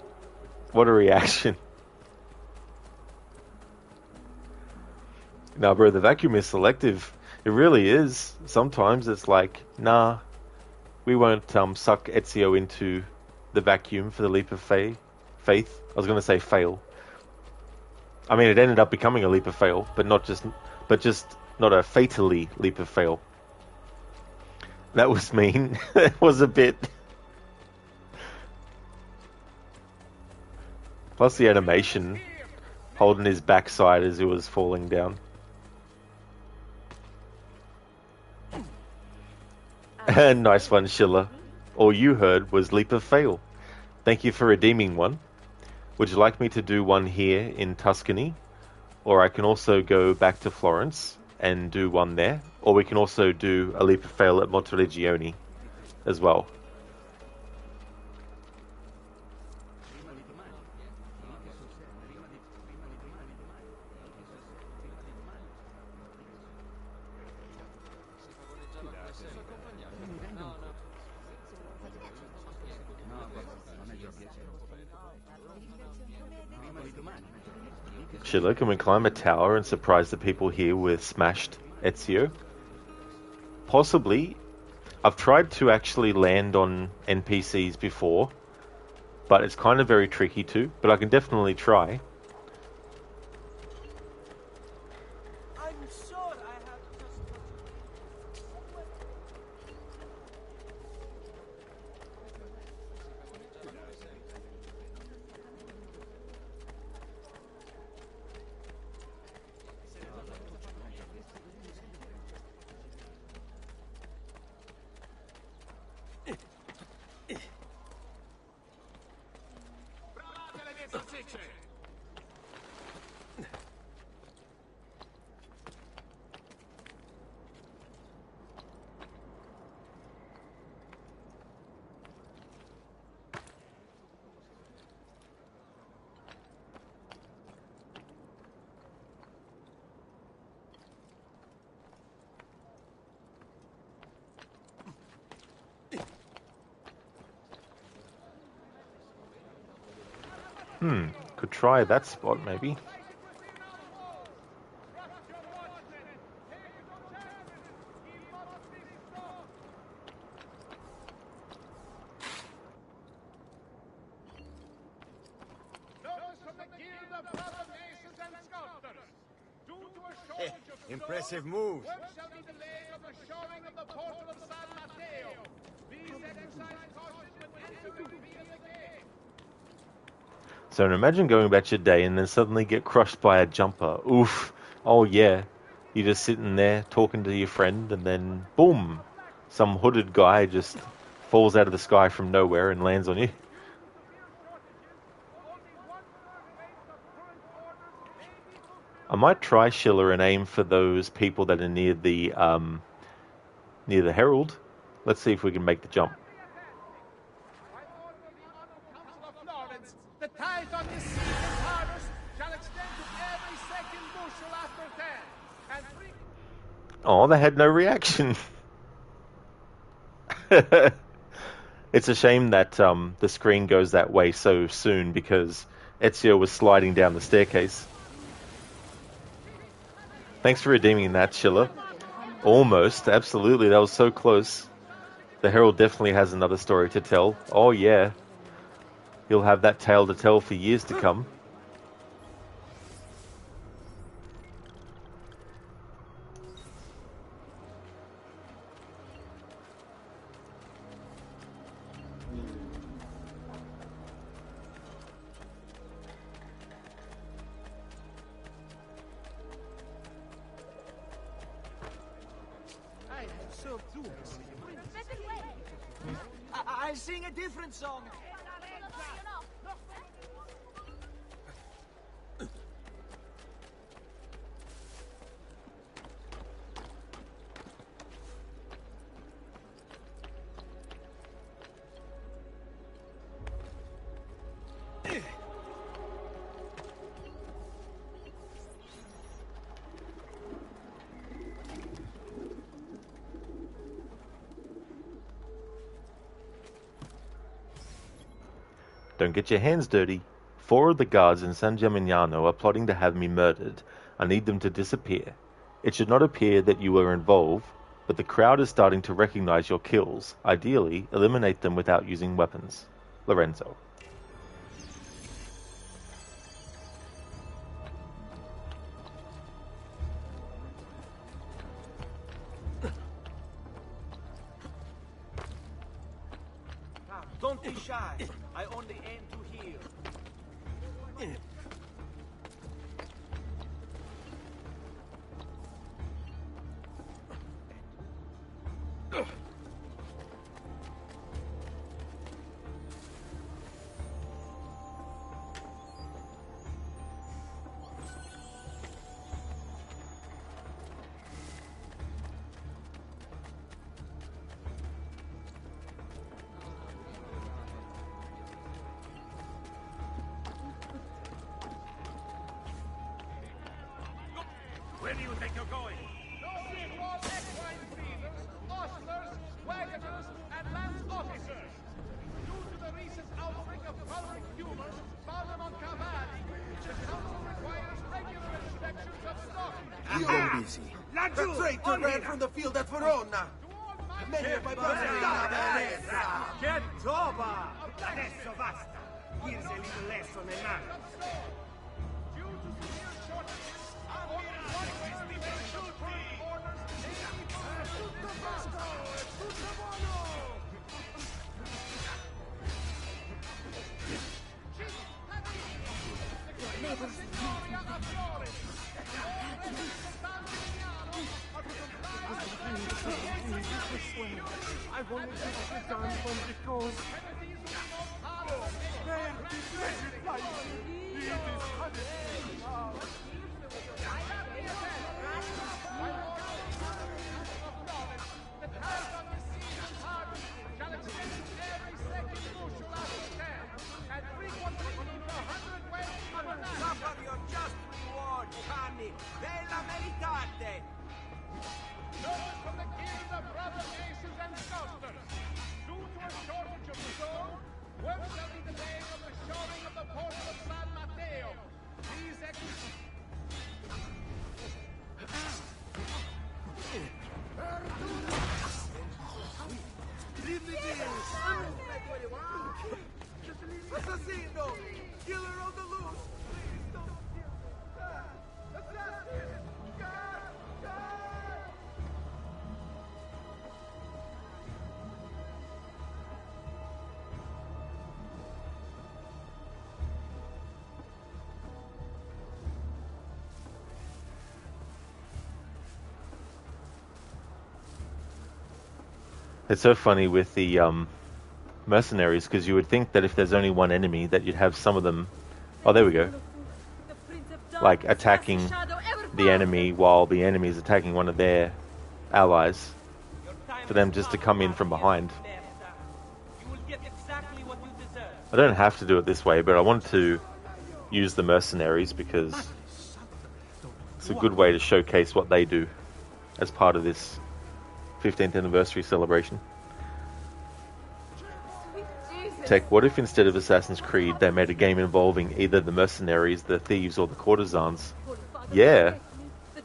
Speaker 1: What a reaction. Nah, bro, the vacuum is selective. It really is. Sometimes it's like, nah, we won't suck Ezio into the vacuum for the leap of faith. I was going to say fail. I mean, it ended up becoming a leap of fail, but just not a fatally leap of fail. That was mean. That was a bit. Plus the animation, holding his backside as he was falling down. Nice one, Schiller. All you heard was leap of fail. Thank you for redeeming one. Would you like me to do one here in Tuscany? Or I can also go back to Florence and do one there. Or we can also do a leap of fail at Monteriggioni as well. Schiller, can we climb a tower and surprise the people here with smashed Ezio? Possibly. I've tried to actually land on NPCs before, but it's kind of very tricky too, but I can definitely try.
Speaker 16: I'm sure I have
Speaker 1: Could try that spot, maybe.
Speaker 11: Impressive move.
Speaker 1: So imagine going about your day and then suddenly get crushed by a jumper. Oof. Oh yeah. You're just sitting there talking to your friend and then boom. Some hooded guy just falls out of the sky from nowhere and lands on you. I might try Schiller and aim for those people that are near the Herald. Let's see if we can make the jump.
Speaker 9: The tithe on this season's harvest shall extend to every second bushel after 10. And
Speaker 1: Oh, they had no reaction. It's a shame that the screen goes that way so soon because Ezio was sliding down the staircase. Thanks for redeeming that, Schiller. Almost, absolutely, that was so close. The Herald definitely has another story to tell. Oh yeah. He'll have that tale to tell for years to come.
Speaker 3: I'll sing a different song.
Speaker 1: Don't get your hands dirty. 4 of the guards in San Gimignano are plotting to have me murdered. I need them to disappear. It should not appear that you were involved, but the crowd is starting to recognize your kills. Ideally, eliminate them without using weapons. Lorenzo.
Speaker 3: Don't be shy. I only aim to heal.
Speaker 13: Where do you think you're going?
Speaker 9: equine breeders, ostlers, wagoners, and lance officers. Due to the recent outbreak of pulvic tumors found among cavalry, the council requires regular inspections of stock.
Speaker 7: You go busy. The traitor ran from the field at Verona. Many of my brothers are now
Speaker 14: Che trova! Adesso basta! Here's a little lesson in manners.
Speaker 9: Due to severe shortages, only one estimation current orders
Speaker 14: I've only just returned from the coast. There, blessed life! It is honest.
Speaker 3: Suffer your just reward, Cani. Bella meritate!
Speaker 9: Notice from the guild of brother masons and sculptors. Due to a shortage of stone, work shall be delayed on the shoring of the port of San
Speaker 20: Assassino! Killer on the loose! Please don't kill me! Assassin! God! God!
Speaker 1: It's so funny with the mercenaries, because you would think that if there's only one enemy that you'd have some of them, oh there we go, like attacking the enemy while the enemy is attacking one of their allies, for them just to come in from behind. I don't have to do it this way, but I wanted to use the mercenaries because it's a good way to showcase what they do as part of this 15th anniversary celebration. Tech, what if instead of Assassin's Creed they made a game involving either the mercenaries, the thieves, or the courtesans? Yeah.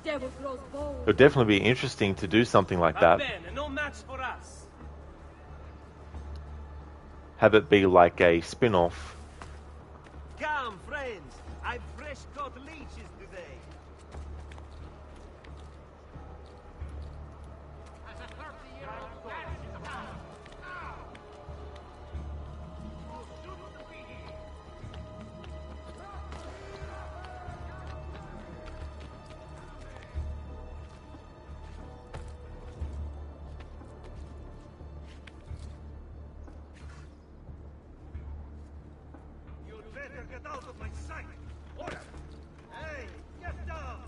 Speaker 1: It would definitely be interesting to do something like that. Have it be like a spin-off.
Speaker 13: Come, friends. I've fresh caught leeches today. Get out of my sight! Order! Hey, get down!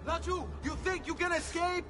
Speaker 20: Laju, you think you can escape?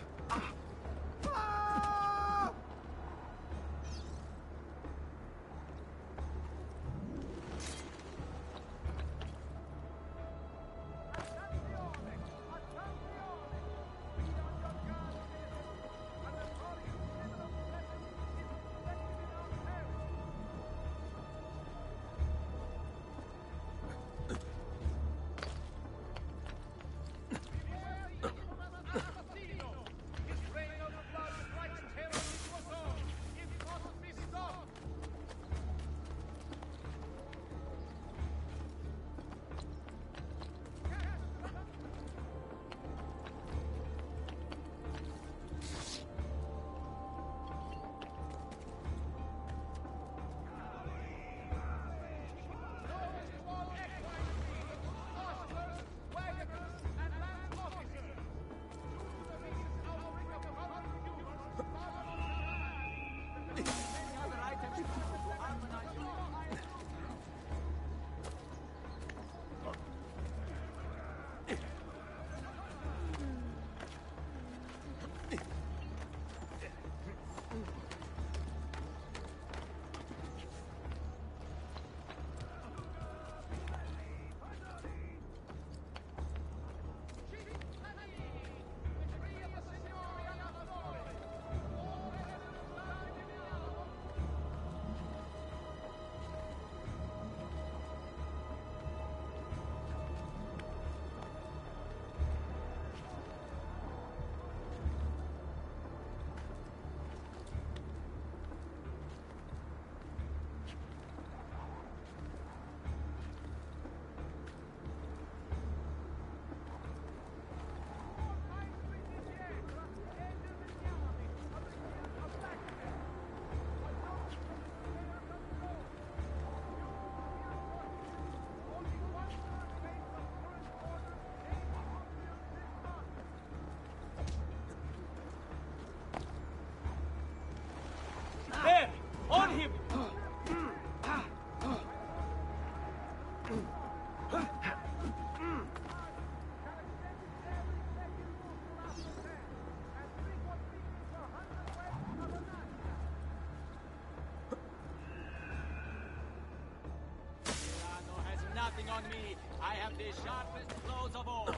Speaker 3: nothing on me. I have the sharpest blows of all.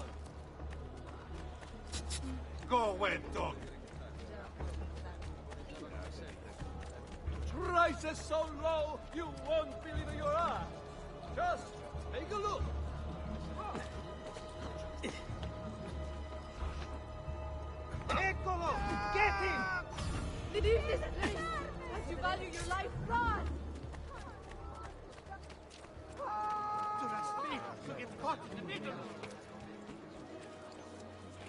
Speaker 10: Go away, dog.
Speaker 14: Prices so low, you won't believe your eyes. Just take a look.
Speaker 16: Eccolo! Get him!
Speaker 6: Leave this place! As you value your life, run!
Speaker 4: Do not speak! You get caught in the middle!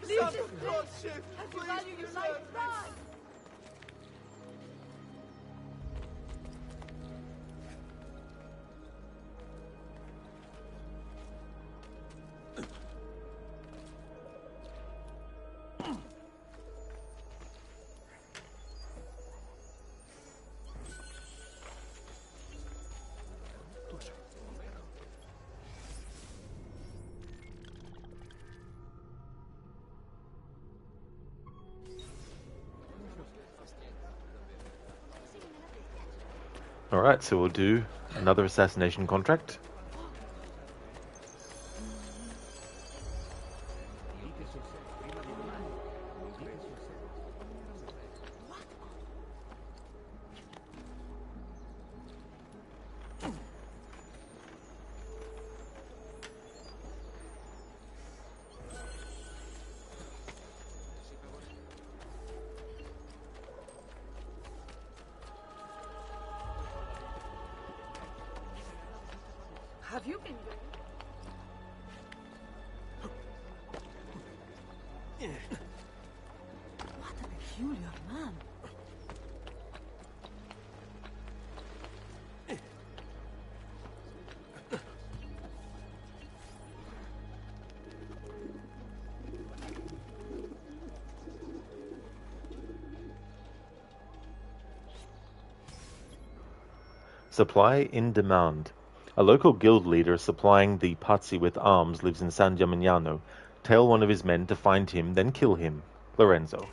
Speaker 6: Leave this place! As you value your life, run!
Speaker 1: Alright, so we'll do another assassination contract.
Speaker 6: Have you been... What a peculiar man.
Speaker 1: Supply in demand. A local guild leader supplying the Pazzi with arms lives in San Gimignano. Tell one of his men to find him, then kill him. Lorenzo.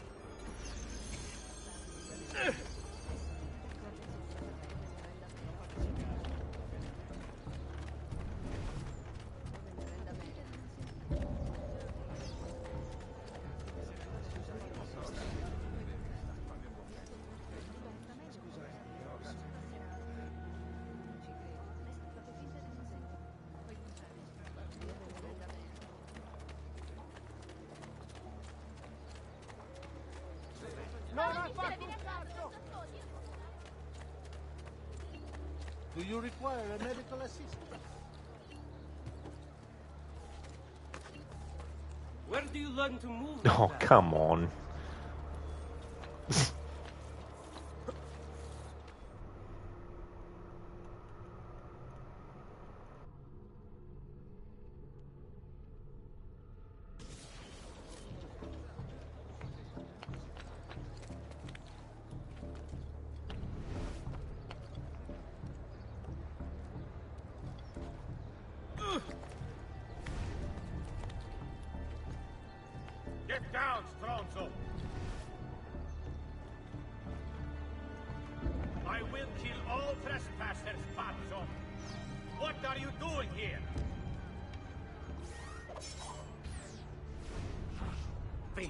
Speaker 10: Do you require a medical assistant?
Speaker 3: Where do you learn to move?
Speaker 1: Oh, come on.
Speaker 4: Get down, Stronzo! I will kill all trespassers, Pazzo! What are you doing here?
Speaker 21: Fail.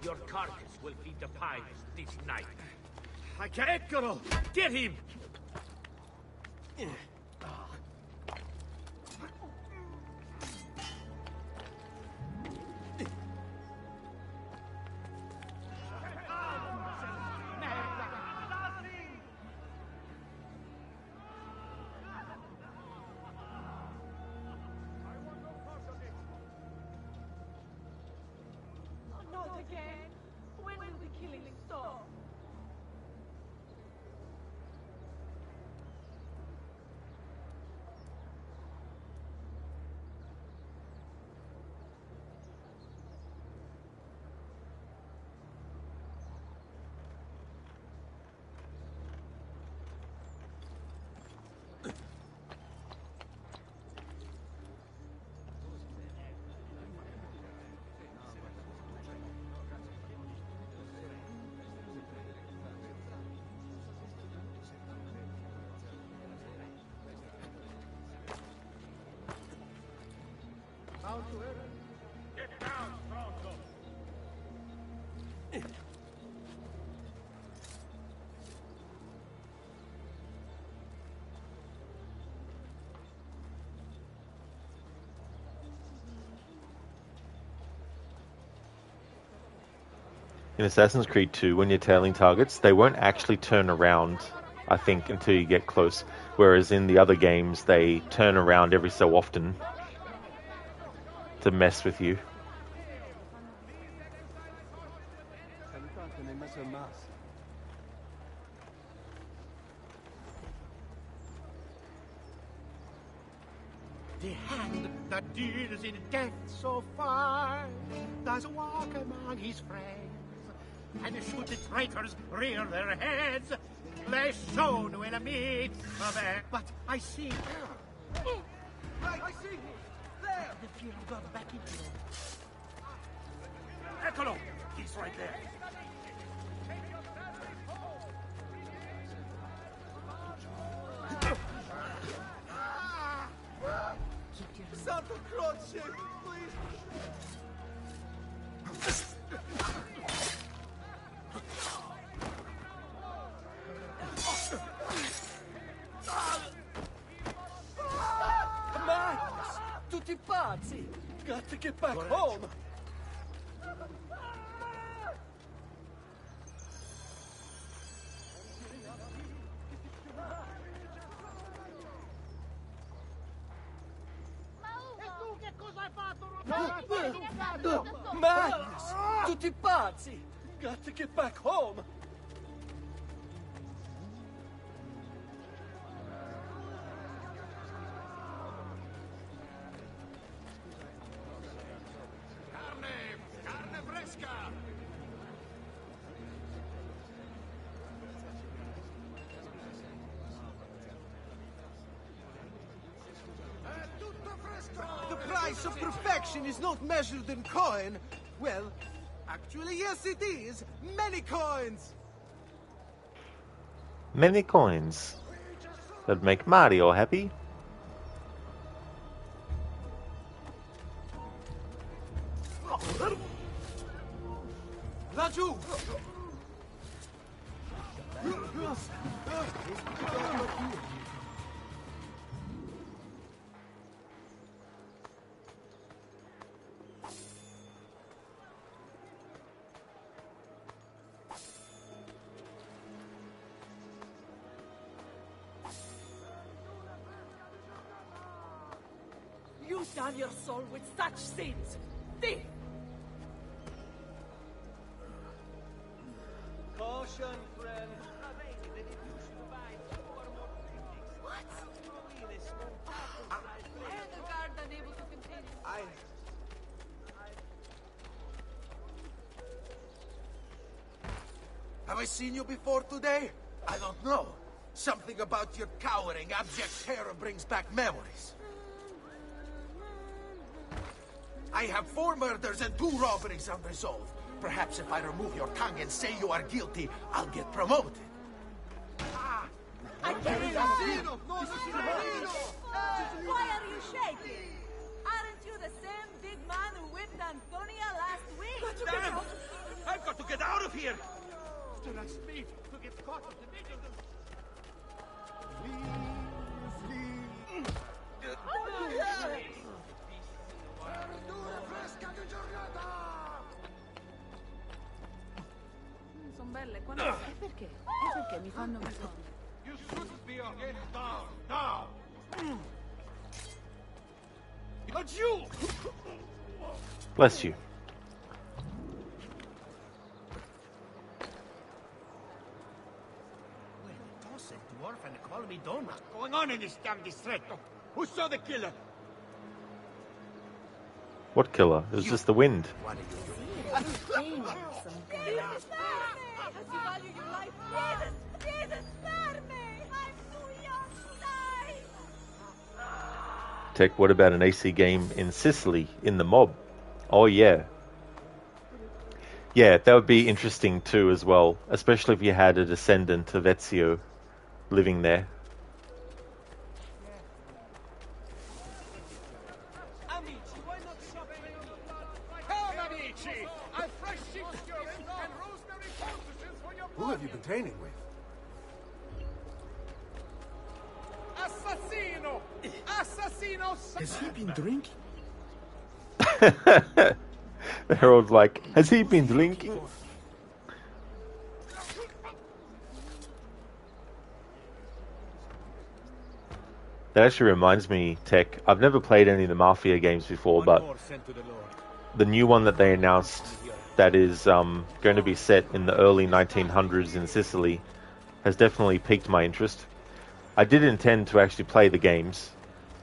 Speaker 21: Your carcass will feed the pies this night.
Speaker 4: I can't... Eccolo! Get him!
Speaker 6: Not again. When will the killing stop?
Speaker 20: Get down, Stronzo!
Speaker 1: In Assassin's Creed 2, when you're tailing targets, they won't actually turn around, I think, until you get close. Whereas in the other games, they turn around every so often to mess with you.
Speaker 4: The hand that deals in death so far does walk among his friends, and should the traitors rear their heads, they soon will meet there. But I see.
Speaker 20: Right, I see him! There!
Speaker 4: The fear of God back into him.
Speaker 20: Eccolo! He's right there.
Speaker 16: Santa Croce, please!
Speaker 17: Magnus! Tutti pazzi! Got to get back home! Magnus! Tutti pazzi! Got to get back home!
Speaker 20: Carne fresca!
Speaker 16: The price of perfection is not measured in coin. Well, actually, yes, it is. Many coins.
Speaker 1: Many coins that make Mario happy.
Speaker 16: Laggiù!
Speaker 6: You damn your soul with such sins! Thief!
Speaker 16: Caution, friend.
Speaker 6: What? Why are the guards unable to continue?
Speaker 7: Have I seen you before today? I don't know. Something about your cowering, abject terror brings back memories. I have 4 murders and 2 robberies unresolved. Perhaps if I remove your tongue and say you are guilty, I'll get promoted.
Speaker 6: I can't see. Why are you shaking? Aren't you the same big man who whipped Antonia last week?
Speaker 20: Damn! I've got to get out of here!
Speaker 4: Do not speak to get caught in the middle.
Speaker 8: Sono belle, quando... E perché? E perché mi fanno bisogno?
Speaker 20: You shouldn't be again down, now! But you!
Speaker 1: Bless you.
Speaker 4: Toss it, dwarf, and call me Donna.
Speaker 20: What's going on in this damn distretto? Who saw the killer?
Speaker 1: What killer? It was just the wind.
Speaker 4: What are you doing?
Speaker 6: Jesus, value your life. Jesus, spare me! I'm too young to die!
Speaker 1: Tech, what about an AC game in Sicily, in the mob? Oh yeah. Yeah, that would be interesting too as well, especially if you had a descendant of Ezio living there.
Speaker 3: Amici, why not show
Speaker 10: Has he been drinking?
Speaker 1: The herald's like, has he been drinking? That actually reminds me, Tech, I've never played any of the Mafia games before, but the new one that they announced that is going to be set in the early 1900s in Sicily has definitely piqued my interest. I did intend to actually play the games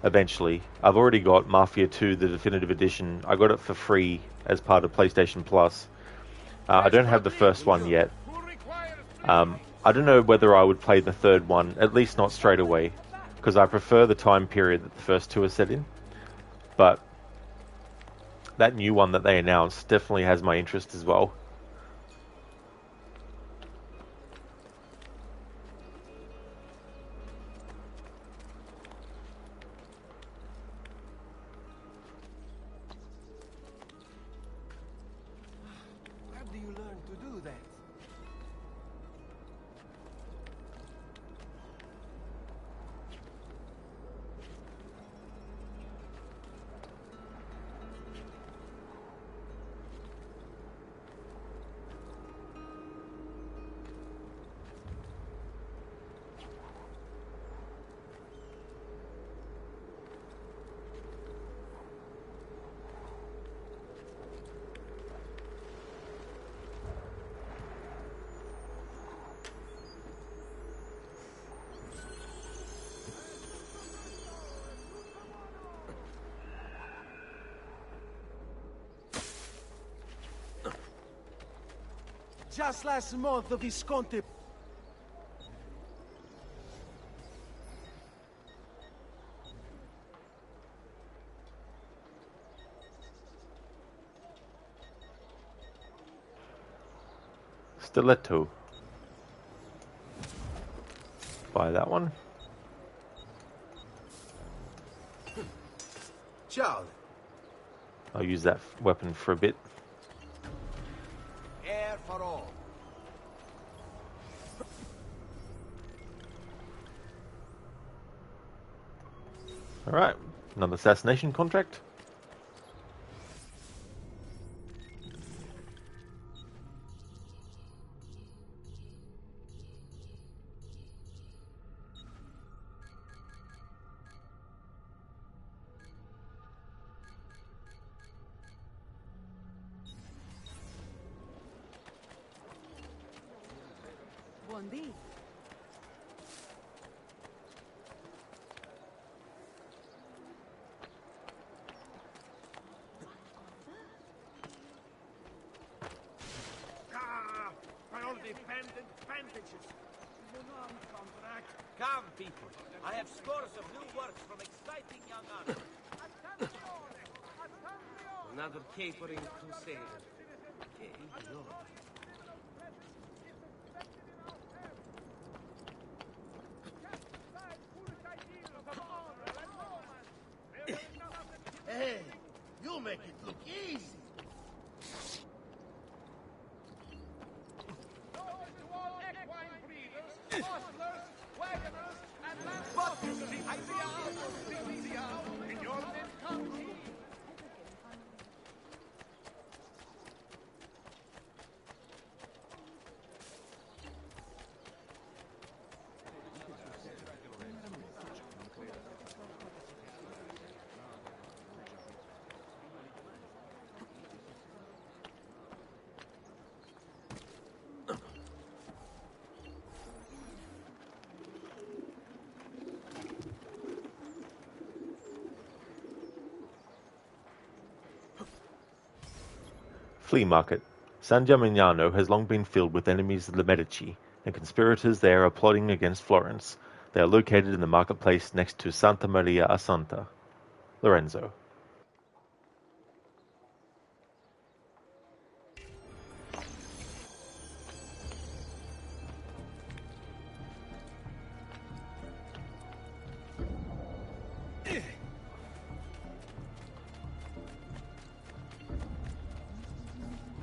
Speaker 1: eventually. I've already got Mafia 2, the Definitive Edition. I got it for free as part of PlayStation Plus. I don't have the first one yet. I don't know whether I would play the third one, at least not straight away, because I prefer the time period that the first two are set in. But that new one that they announced definitely has my interest as well.
Speaker 19: Where do you learn to do that?
Speaker 14: Just last month, the Visconti...
Speaker 1: Stiletto. Buy that one.
Speaker 14: Ciao.
Speaker 1: I'll use that weapon for a bit.
Speaker 14: Air for all.
Speaker 1: Alright, another assassination contract.
Speaker 8: Buondì.
Speaker 13: My old bandages.
Speaker 21: Come, people. I have scores of new works from exciting young artists.
Speaker 19: Another capering crusader. Che idiota.
Speaker 4: Hey, you make it look easy.
Speaker 1: Flea market. San Gimignano has long been filled with enemies of the Medici, and conspirators there are plotting against Florence. They are located in the marketplace next to Santa Maria Assunta. Lorenzo.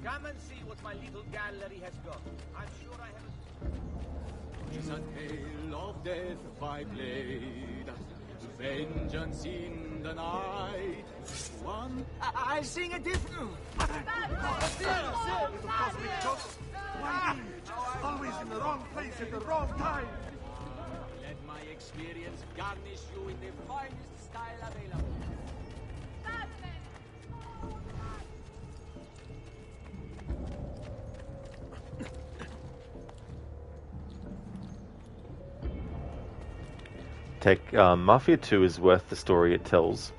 Speaker 21: Come and see what my little gallery has got. I'm sure I haven't...
Speaker 5: It's a tale of death by blade, Vengeance in the night. One.
Speaker 16: I'll sing a different.
Speaker 10: Always in the wrong place at the wrong time.
Speaker 5: Let my experience garnish you in the finest style available.
Speaker 1: Tech, Mafia 2 is worth the story it tells.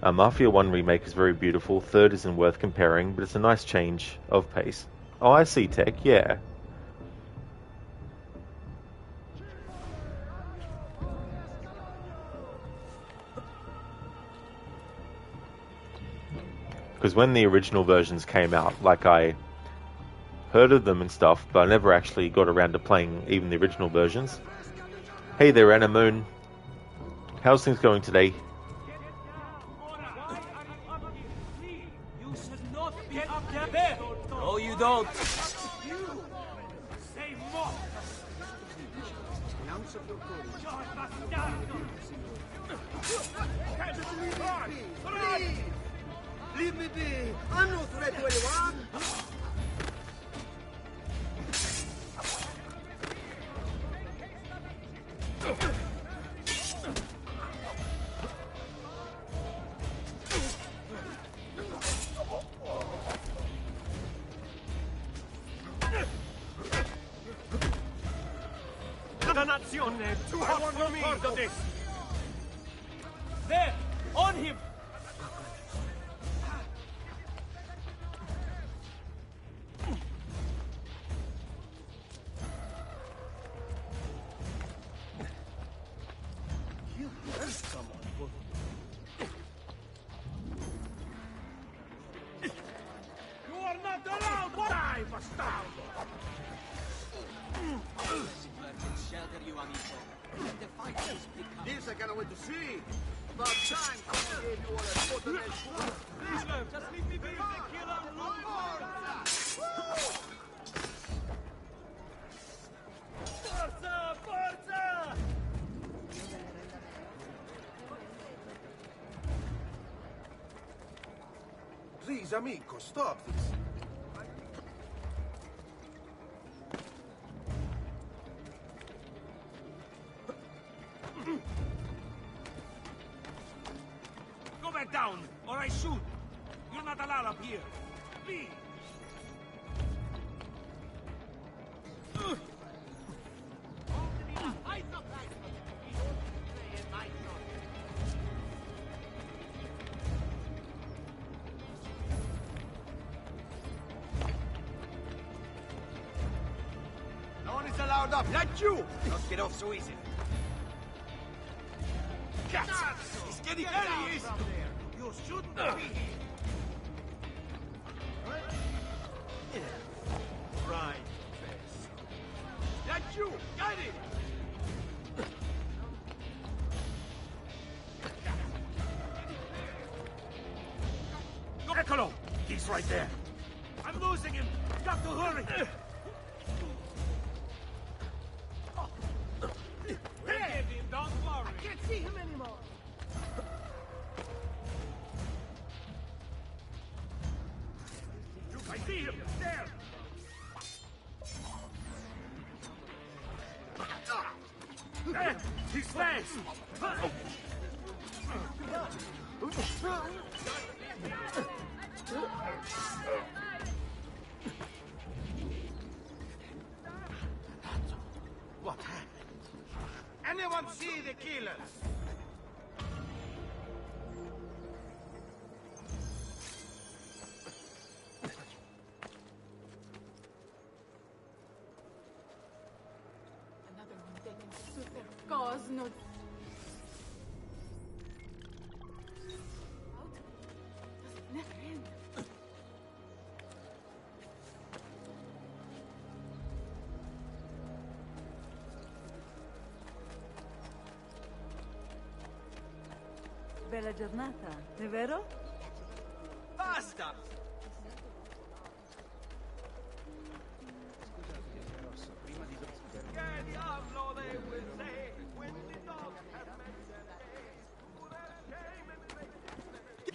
Speaker 1: Mafia 1 remake is very beautiful, third isn't worth comparing, but it's a nice change of pace. Oh, I see, Tech, yeah. Because when the original versions came out, like, I heard of them and stuff, but I never actually got around to playing even the original versions. Hey there, Anamoon. How's things going today?
Speaker 3: You should not be up there.
Speaker 5: No, you don't.
Speaker 3: You say more.
Speaker 12: Leave me be! I'm no threat to anyone!
Speaker 13: Dannazione! Too hot for me!
Speaker 3: Part of this. There, on him.
Speaker 13: You are not allowed! Die, bastardo!
Speaker 12: This I cannot wait to see! About time I gave you all a total
Speaker 3: Just leave me be, the killer Forza! Forza!
Speaker 10: Please, amico, stop this.
Speaker 13: Go back down, or I shoot! You're not allowed up here! Leave!
Speaker 4: No one is allowed up. Not you! Don't get off so easy. Cats! He's getting very easy!
Speaker 13: You shouldn't be here!
Speaker 4: Right. Not you! Got it!
Speaker 13: Eccolo! He's right there! I'm losing him! Got to hurry! Forgive him, don't worry!
Speaker 16: I can't see him anymore.
Speaker 13: I see him! There! There! He's fast!
Speaker 4: What happened? Anyone see the killers?
Speaker 8: Another one taken to suit their cause, no... Out? Does it never end?
Speaker 22: Bella giornata, è vero?
Speaker 4: Basta!
Speaker 13: Che diavolo they will say when the dogs have met their day?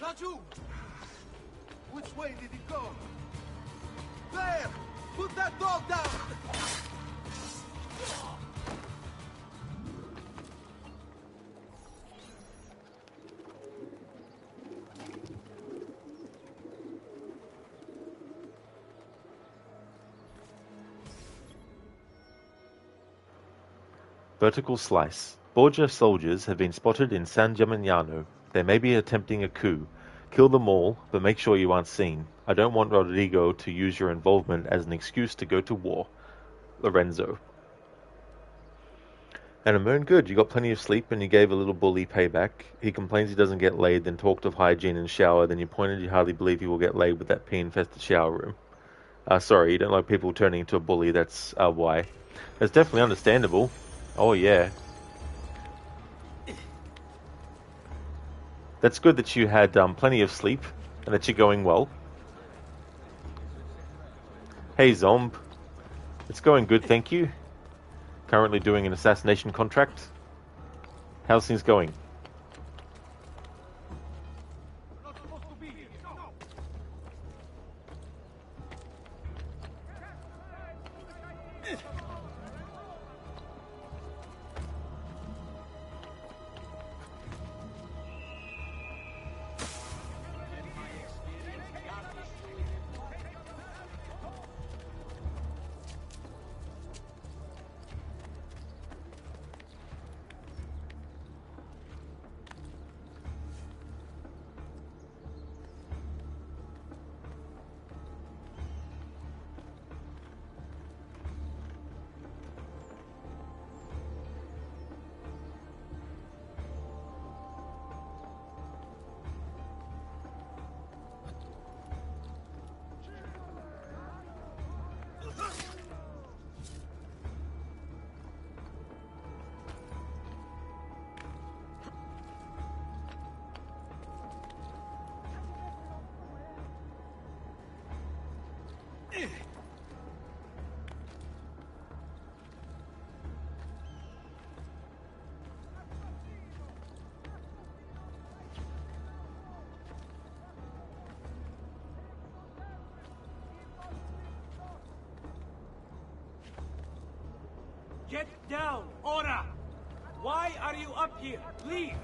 Speaker 7: Not you! Which way did he go? There! Put that dog down!
Speaker 1: Vertical slice. Borgia soldiers have been spotted in San Gimignano. They may be attempting a coup. Kill them all, but make sure you aren't seen. I don't want Rodrigo to use your involvement as an excuse to go to war. Lorenzo. And Amern, good. You got plenty of sleep and you gave a little bully payback. He complains he doesn't get laid, then talked of hygiene and shower, then you pointed you hardly believe he will get laid with that pee-infested shower room. Sorry, you don't like people turning into a bully, that's why. It's definitely understandable. Oh yeah. That's good that you had plenty of sleep and that you're going well. Hey Zomb. It's going good, thank you. Currently doing an assassination contract. How's things going?
Speaker 3: Get down, Ora! Why are you up here? Leave!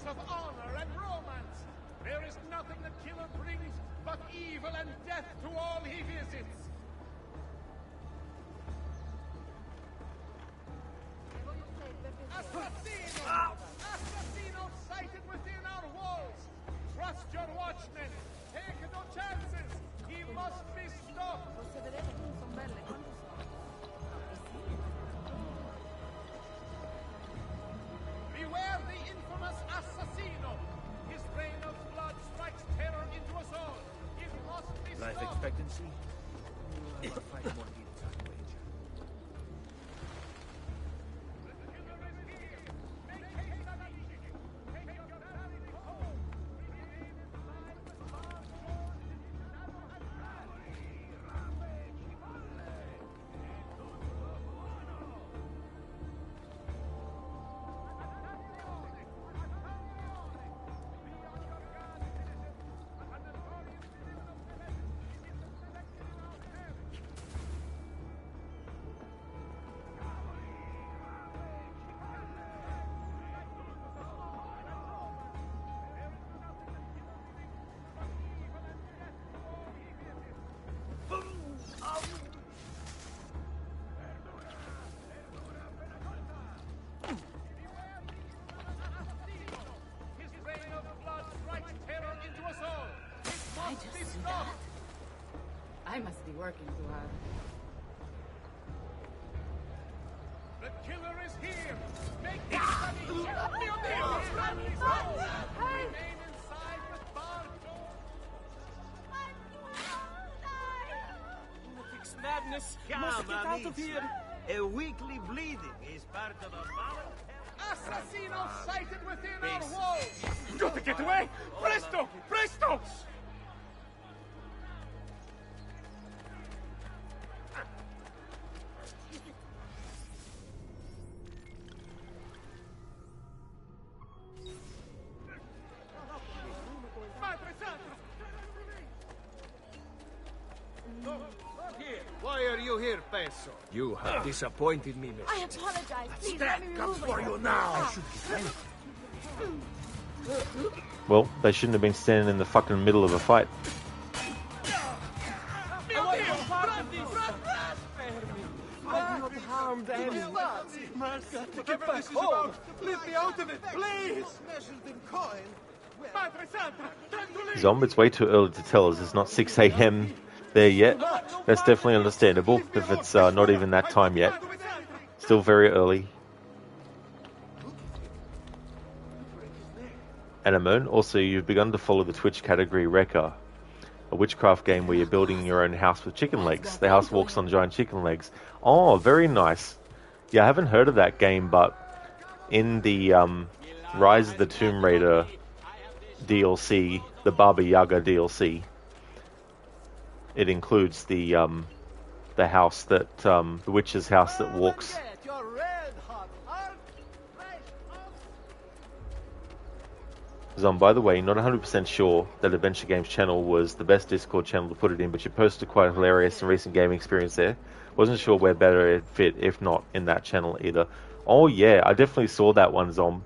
Speaker 9: Of honor and romance. There is nothing the killer brings but evil and death to all he visits. Assassino! Assassino sighted within our walls! Trust your watchmen! Take no chances! He must be stopped! Beware the infamous Assassino! His reign of blood strikes terror into us all! It must be stopped!
Speaker 21: Life expectancy? 5 more years, I wager.
Speaker 8: I just see that? I must be working too hard.
Speaker 9: The killer is here! Make the study! Remain inside with bar doors!
Speaker 13: Lunatics madness! Must get out of here! A weekly bleeding is part of a voluntary...
Speaker 9: Assassino sighted within our walls! Got to get away! Presto! Presto!
Speaker 14: Why are you here, Peso? You have disappointed me, miss.
Speaker 22: I apologize. Please let me remove
Speaker 14: for you now.
Speaker 1: Well, they shouldn't have been standing in the fucking middle of a fight.
Speaker 9: I want no part of this! I've not harmed anyone. I've got to get back home. Let me out of it, please!
Speaker 1: Zomb, it's way too early to tell us it's not 6 a.m. there yet. That's definitely understandable if it's not even that time yet. Still very early. Anemone, also you've begun to follow the Twitch category Wrecker, a witchcraft game where you're building your own house with chicken legs. The house walks on giant chicken legs. Oh, very nice. Yeah, I haven't heard of that game, but in the Rise of the Tomb Raider DLC, the Baba Yaga DLC, it includes the house that the witch's house that walks. Zom, by the way, not 100% sure that Adventure Games channel was the best Discord channel to put it in, but you posted quite a hilarious and recent gaming experience there. Wasn't sure where better it fit, if not in that channel either. Oh yeah, I definitely saw that one, Zom.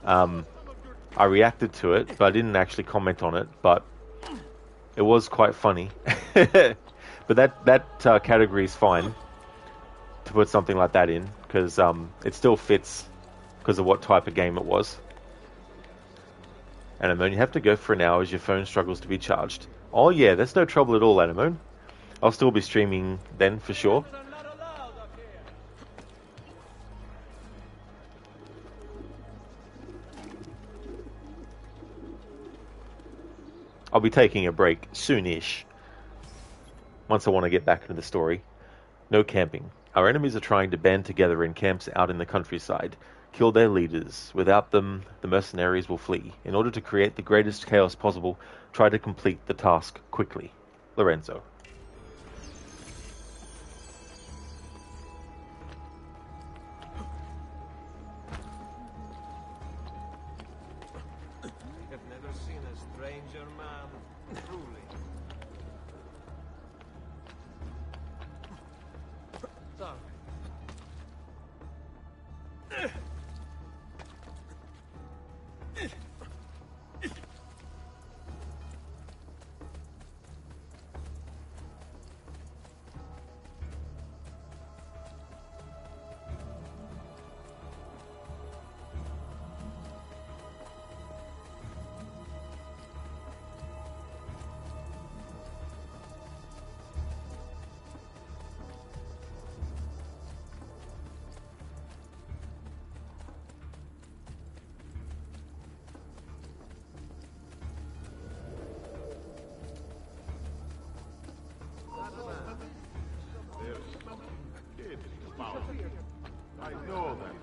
Speaker 1: I reacted to it, but I didn't actually comment on it, but it was quite funny. But that category is fine to put something like that in, because it still fits because of what type of game it was. Anemone, you have to go for an hour as your phone struggles to be charged. Oh yeah, that's no trouble at all, Anemone. I'll still be streaming then, for sure. I'll be taking a break soonish, once I want to get back into the story. No camping. Our enemies are trying to band together in camps out in the countryside. Kill their leaders. Without them, the mercenaries will flee. In order to create the greatest chaos possible, try to complete the task quickly. Lorenzo.
Speaker 13: I have never seen a stranger man, truly.
Speaker 10: I know that.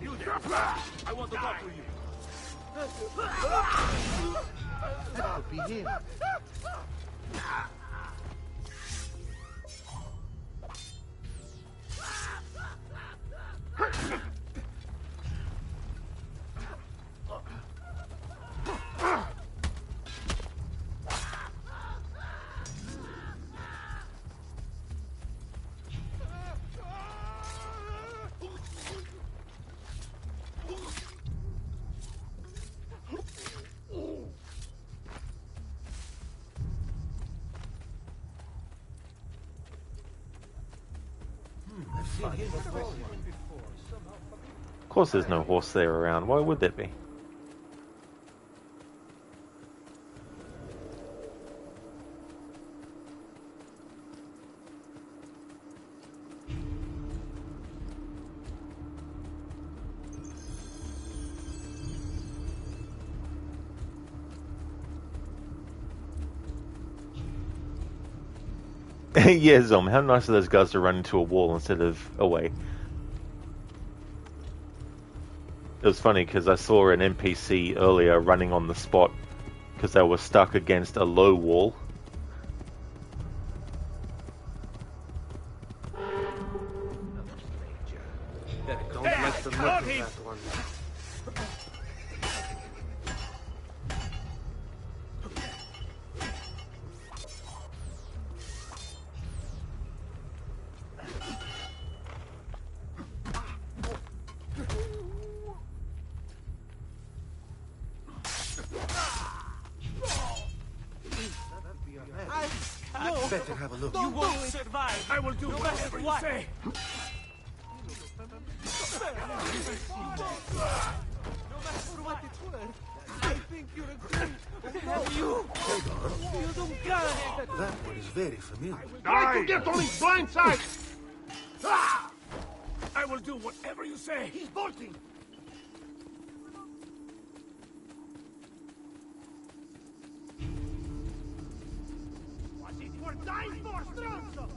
Speaker 21: You there! I want to talk to you.
Speaker 12: That could be him.
Speaker 1: Of course there's no horse there around. Why would there be? Yeah, Zom, how nice of those guys to run into a wall instead of away. It was funny because I saw an NPC earlier running on the spot because they were stuck against a low wall.
Speaker 14: Don't let them look at that one.
Speaker 16: Better have a look.
Speaker 3: You won't survive.
Speaker 14: I will do
Speaker 3: No
Speaker 14: whatever you
Speaker 3: matter
Speaker 14: say.
Speaker 16: I think you're a good.
Speaker 3: You don't got it.
Speaker 16: That one is very familiar.
Speaker 14: Try to get on his blind side! Ah! I will do whatever you say.
Speaker 16: He's bolting.
Speaker 20: What is worth dying for, Stronzo?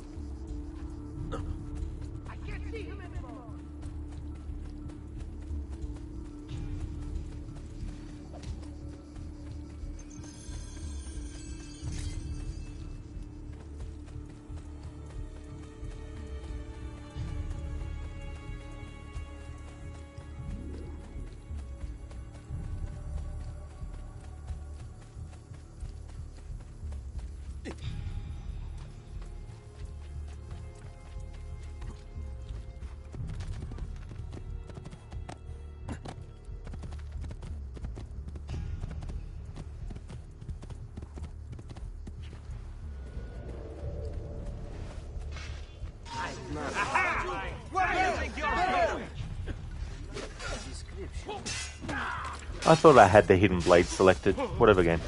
Speaker 20: I can't see him anymore.
Speaker 1: I thought I had the hidden blade selected. Whatever game.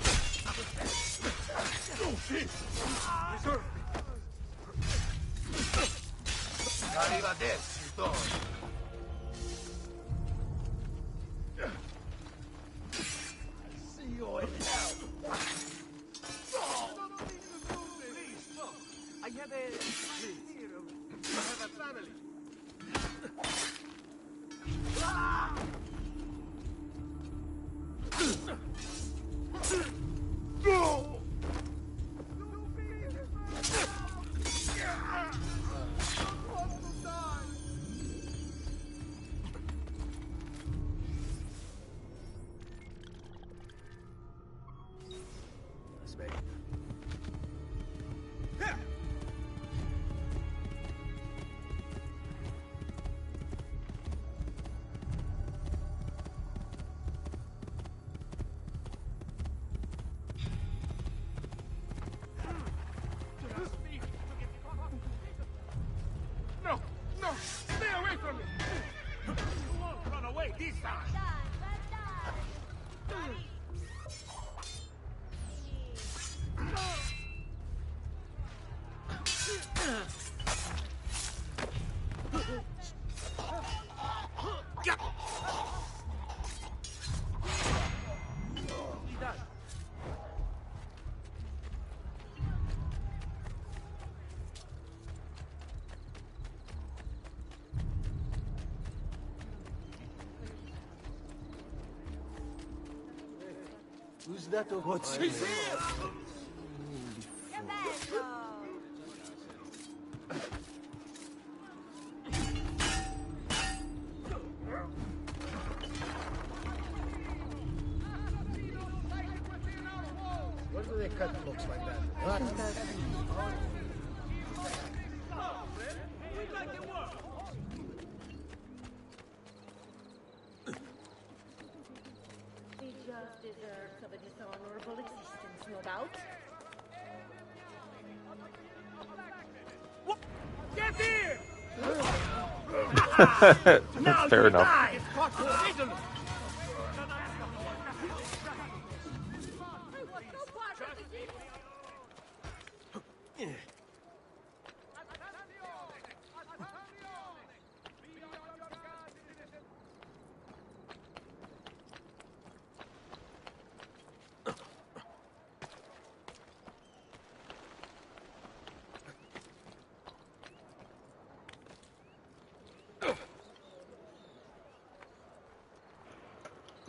Speaker 20: See you in hell.
Speaker 14: I have a family. No! Stay away from me! You won't run away this time!
Speaker 16: Who's that over
Speaker 14: What's
Speaker 16: there?
Speaker 14: his here?
Speaker 16: Why do they cut books like that? What?
Speaker 22: He just deserves of a dishonorable existence, no doubt.
Speaker 14: Get here!
Speaker 1: That's fair enough.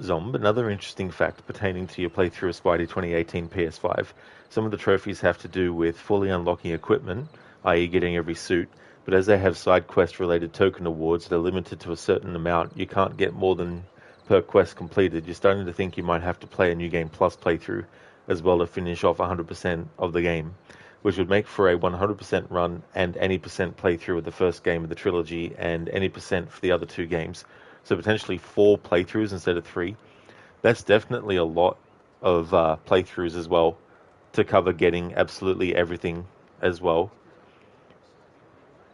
Speaker 1: Zomb, another interesting fact pertaining to your playthrough of Spidey 2018 PS5. Some of the trophies have to do with fully unlocking equipment, i.e. getting every suit, but as they have side quest related token awards that are limited to a certain amount, you can't get more than per quest completed. You're starting to think you might have to play a New Game Plus playthrough as well to finish off 100% of the game, which would make for a 100% run and any percent playthrough of the first game of the trilogy and any percent for the other two games. So potentially 4 playthroughs instead of 3. That's definitely a lot of playthroughs as well to cover getting absolutely everything as well.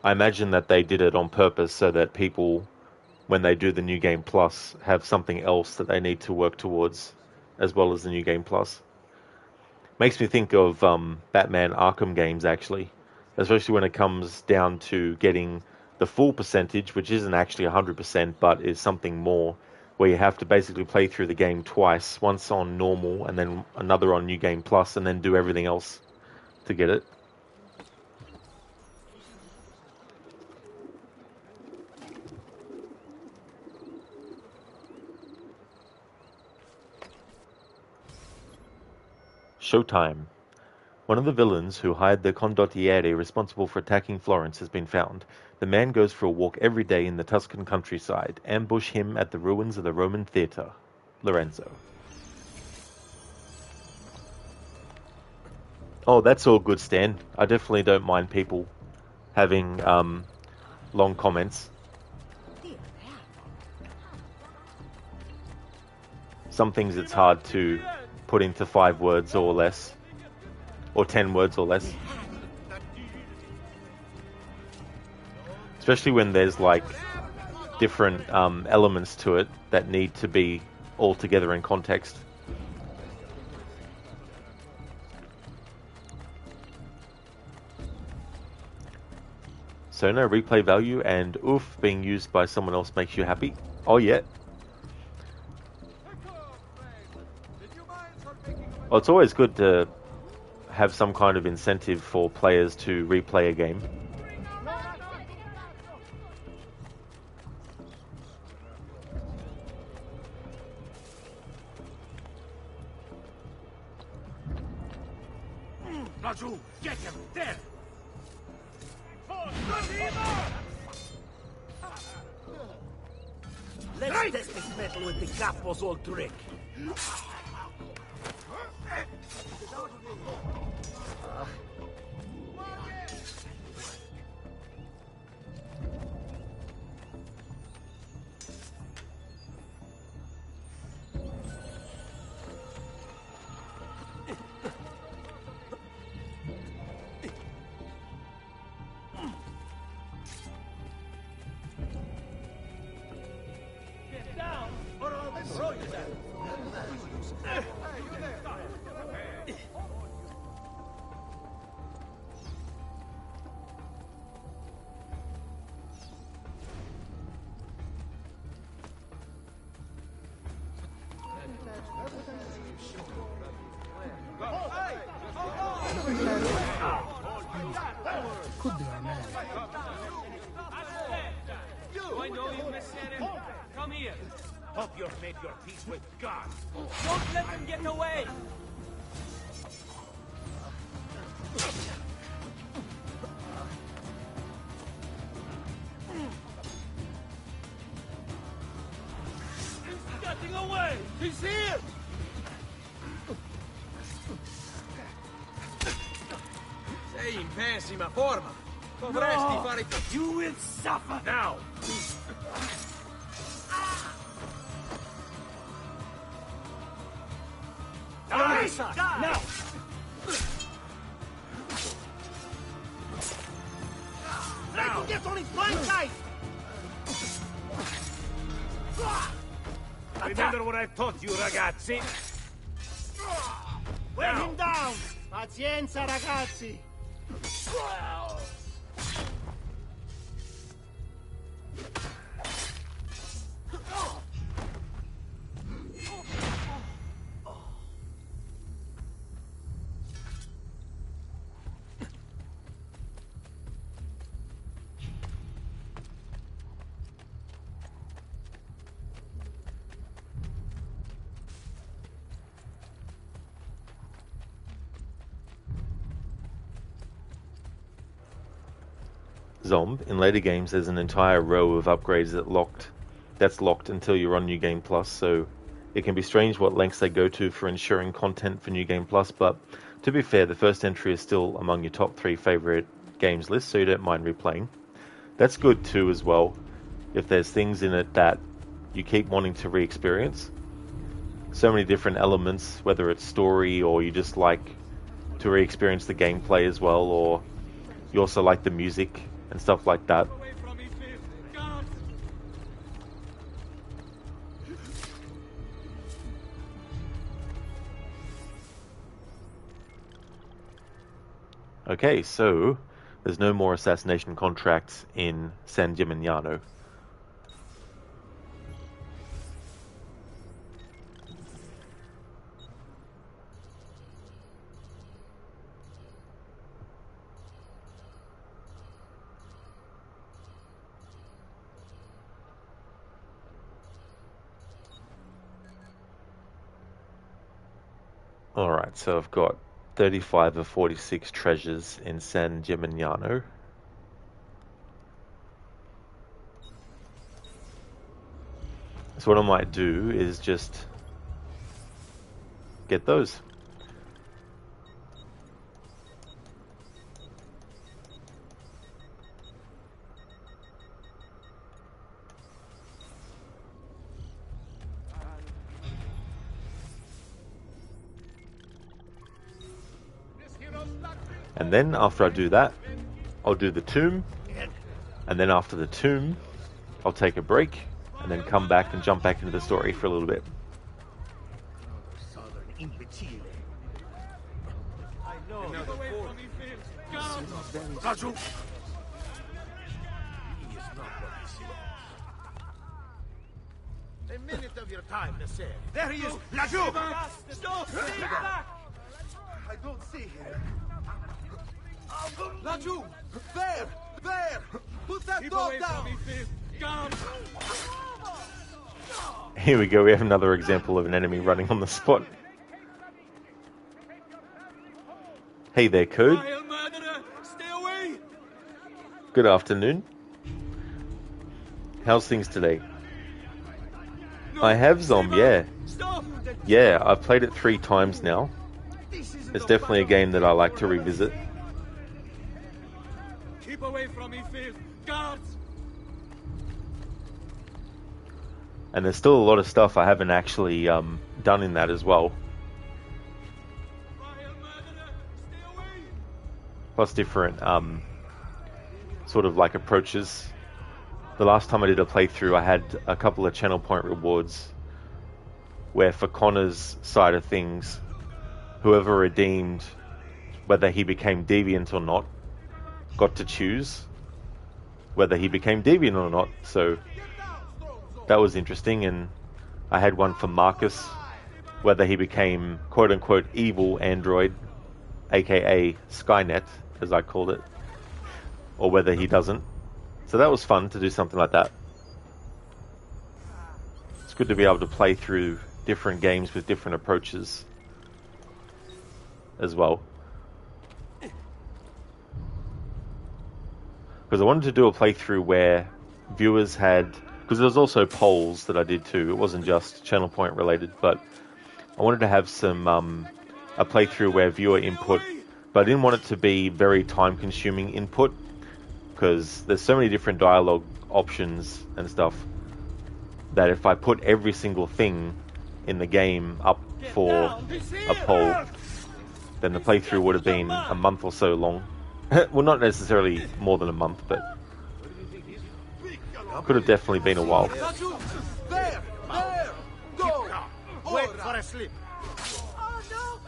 Speaker 1: I imagine that they did it on purpose so that people, when they do the New Game Plus, have something else that they need to work towards as well as the New Game Plus. Makes me think of Batman Arkham games, actually, especially when it comes down to getting the full percentage, which isn't actually 100%, but is something more, where you have to basically play through the game twice, once on normal and then another on New Game Plus, and then do everything else to get it. Showtime. One of the villains who hired the condottiere responsible for attacking Florence has been found. The man goes for a walk every day in the Tuscan countryside. Ambush him at the ruins of the Roman theatre. Lorenzo. Oh, that's all good, Stan. I definitely don't mind people having long comments. Some things it's hard to put into 5 words or less. Or 10 words or less. Especially when there's like different elements to it that need to be all together in context. So no replay value, and oof, being used by someone else makes you happy. Oh yeah. Well, it's always good to have some kind of incentive for players to replay a game.
Speaker 21: Raju, get him! There! Let's test this metal with the capo's old trick.
Speaker 11: Sei in pessima forma. Dovresti fare...
Speaker 21: You will suffer now! Die! Now!
Speaker 16: Try to get on his blind side!
Speaker 21: Remember what I've taught you, ragazzi?
Speaker 16: Wear him down! Pazienza, ragazzi!
Speaker 1: Zomb, in later games there's an entire row of upgrades that's locked until you're on New Game Plus, so it can be strange what lengths they go to for ensuring content for New Game Plus, but to be fair, the first entry is still among your top 3 favourite games list, so you don't mind replaying. That's good too as well, if there's things in it that you keep wanting to re-experience. So many different elements, whether it's story or you just like to re-experience the gameplay as well, or you also like the music and stuff like that. Okay, so there's no more assassination contracts in San Gimignano. Alright, so I've got 35 of 46 treasures in San Gimignano. So what I might do is just get those. And then after I do that, I'll do the tomb, and then after the tomb, I'll take a break, and then come back and jump back into the story for a little bit.
Speaker 4: A minute of your time, Nasser. There he is! Lajou!
Speaker 20: Stop!
Speaker 7: I don't see him.
Speaker 20: Lajou! There! There! Put that dog down!
Speaker 1: Here we go, we have another example of an enemy running on the spot. Hey there, Code. Good afternoon. How's things today? I have Zomb, yeah. Yeah, I've played it 3 times now. It's definitely a game that I like to revisit.
Speaker 20: Keep away from me, Phil. Guards!
Speaker 1: And there's still a lot of stuff I haven't actually done in that as well. Plus different sort of like approaches. The last time I did a playthrough I had a couple of channel point rewards where for Connor's side of things, whoever redeemed, whether he became deviant or not, got to choose whether he became deviant or not, so that was interesting. And I had one for Marcus, whether he became quote-unquote evil android, aka Skynet, as I called it, or whether he doesn't. So that was fun to do something like that. It's good to be able to play through different games with different approaches as well. Because I wanted to do a playthrough where viewers had... Because there was also polls that I did too. It wasn't just channel point related, but I wanted to have some a playthrough where viewer input, but I didn't want it to be very time-consuming input, because there's so many different dialogue options and stuff that if I put every single thing in the game up for a poll, then the playthrough would have been a month or so long. Well, not necessarily more than a month, but could have definitely been a while.
Speaker 20: There! There! Go!
Speaker 4: Wait for a slip.
Speaker 20: Oh, no!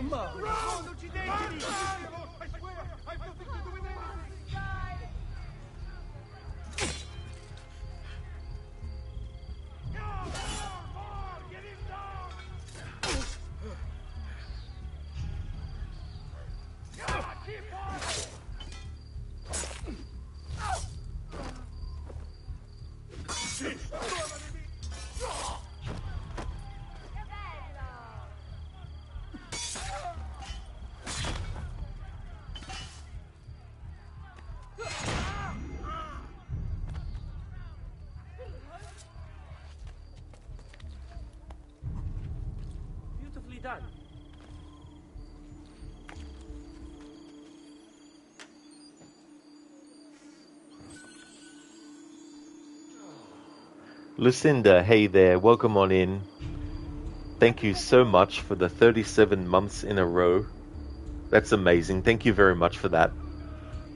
Speaker 20: No! Run! Uccideteli! I've nothing to do with anything!
Speaker 3: done.
Speaker 1: Lucinda, hey there, welcome on in. Thank you so much for the 37 months in a row. That's amazing. Thank you very much for that.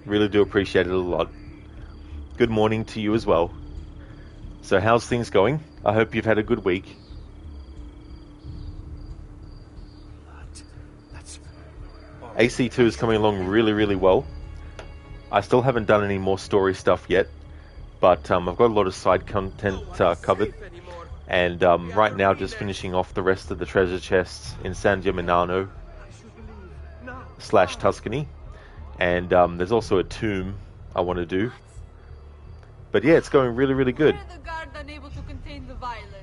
Speaker 1: Really do appreciate it a lot. Good morning to you as well. So how's things going? I hope you've had a good week. AC2 is coming along really, really well. I still haven't done any more story stuff yet, but I've got a lot of side content covered. And right now just finishing off the rest of the treasure chests in San Gimignano / Tuscany. And there's also a tomb I want to do. But yeah, it's going really, really good.
Speaker 8: The guard unable to contain the violence.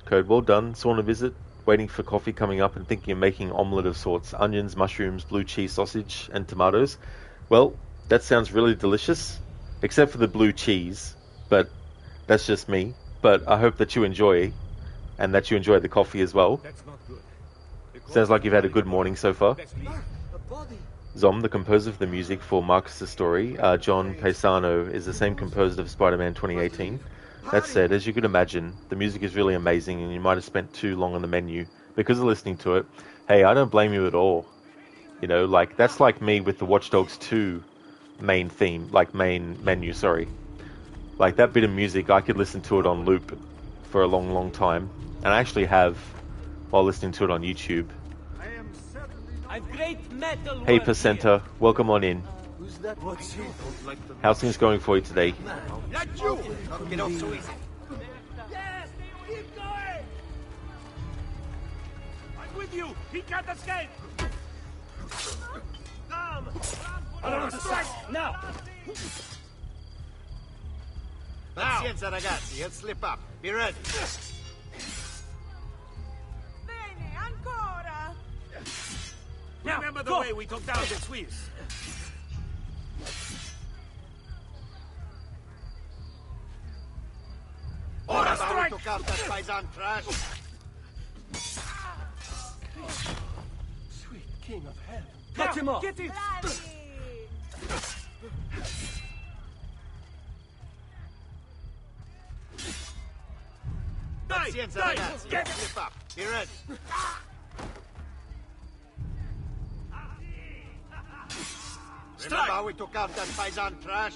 Speaker 1: Code, well done. Sauna visit. Waiting for coffee coming up and thinking of making omelette of sorts. Onions, mushrooms, blue cheese sausage and tomatoes. Well, that sounds really delicious. Except for the blue cheese. But that's just me. But I hope that you enjoy. And that you enjoy the coffee as well. Sounds like you've had a good morning so far. Zom, the composer of the music for Marcus's story, John Paisano, is the same composer of Spider-Man 2018. That said, as you could imagine, the music is really amazing and you might have spent too long on the menu because of listening to it. Hey, I don't blame you at all. You know, like, that's like me with the Watch Dogs 2 main theme, like main menu, sorry. Like, that bit of music, I could listen to it on loop for a long, long time. And I actually have, while listening to it on YouTube. Hey, Placenta, welcome on in.
Speaker 16: Who's that? What's he?
Speaker 1: How's things going for you today?
Speaker 16: Not you! Don't get off so easy.
Speaker 13: Yes! Keep going! I'm with you! He can't escape! Strike! Now!
Speaker 4: Pazienza, ragazzi, he'll slip up. Be ready.
Speaker 8: Bene, ancora!
Speaker 13: Now, remember the way we took down the Swiss.
Speaker 4: Ora strike! To took out that paisan trash.
Speaker 13: Sweet king of heaven. Cut him off! Get it!
Speaker 4: Pazienza, ragazzi, he'll slip up. Be ready. Remember how we took out that paisan trash?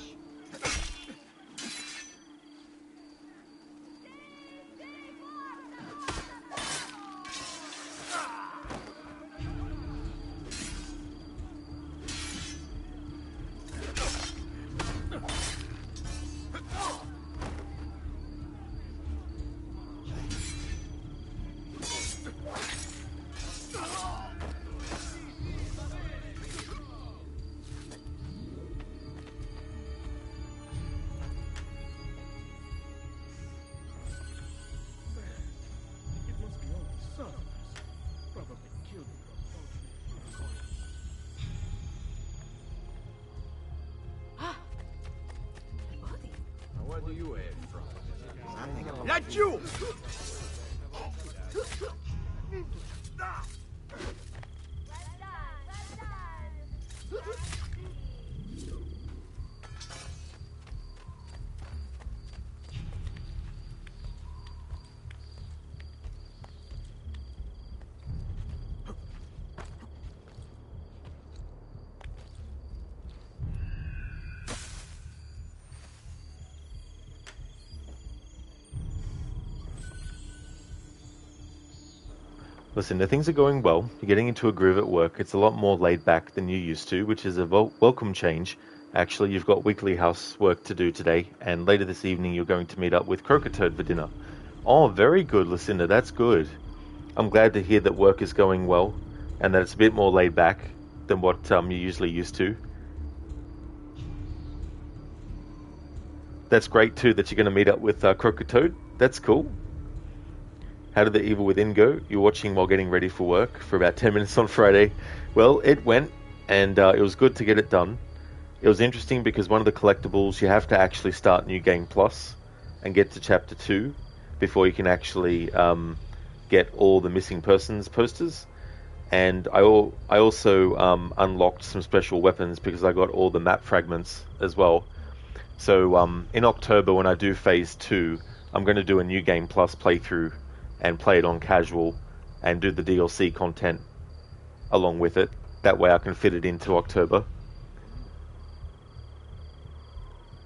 Speaker 16: Where do you aim from?
Speaker 4: Not you!
Speaker 1: Listen, the things are going well. You're getting into a groove at work. It's a lot more laid back than you used to, which is a welcome change. Actually, you've got weekly housework to do today, and later this evening you're going to meet up with Croquetoad for dinner. Oh, very good, Lucinda. That's good. I'm glad to hear that work is going well, and that it's a bit more laid back than what you're usually used to. That's great, too, that you're going to meet up with Croquetoad. That's cool. How did the Evil Within go? You're watching while getting ready for work for about 10 minutes on Friday. Well, it went, and it was good to get it done. It was interesting because one of the collectibles, you have to actually start New Game Plus and get to Chapter 2 before you can actually get all the missing persons posters. And I also unlocked some special weapons because I got all the map fragments as well. So in October, when I do Phase 2, I'm going to do a New Game Plus playthrough and play it on casual and do the DLC content along with it. That way I can fit it into October.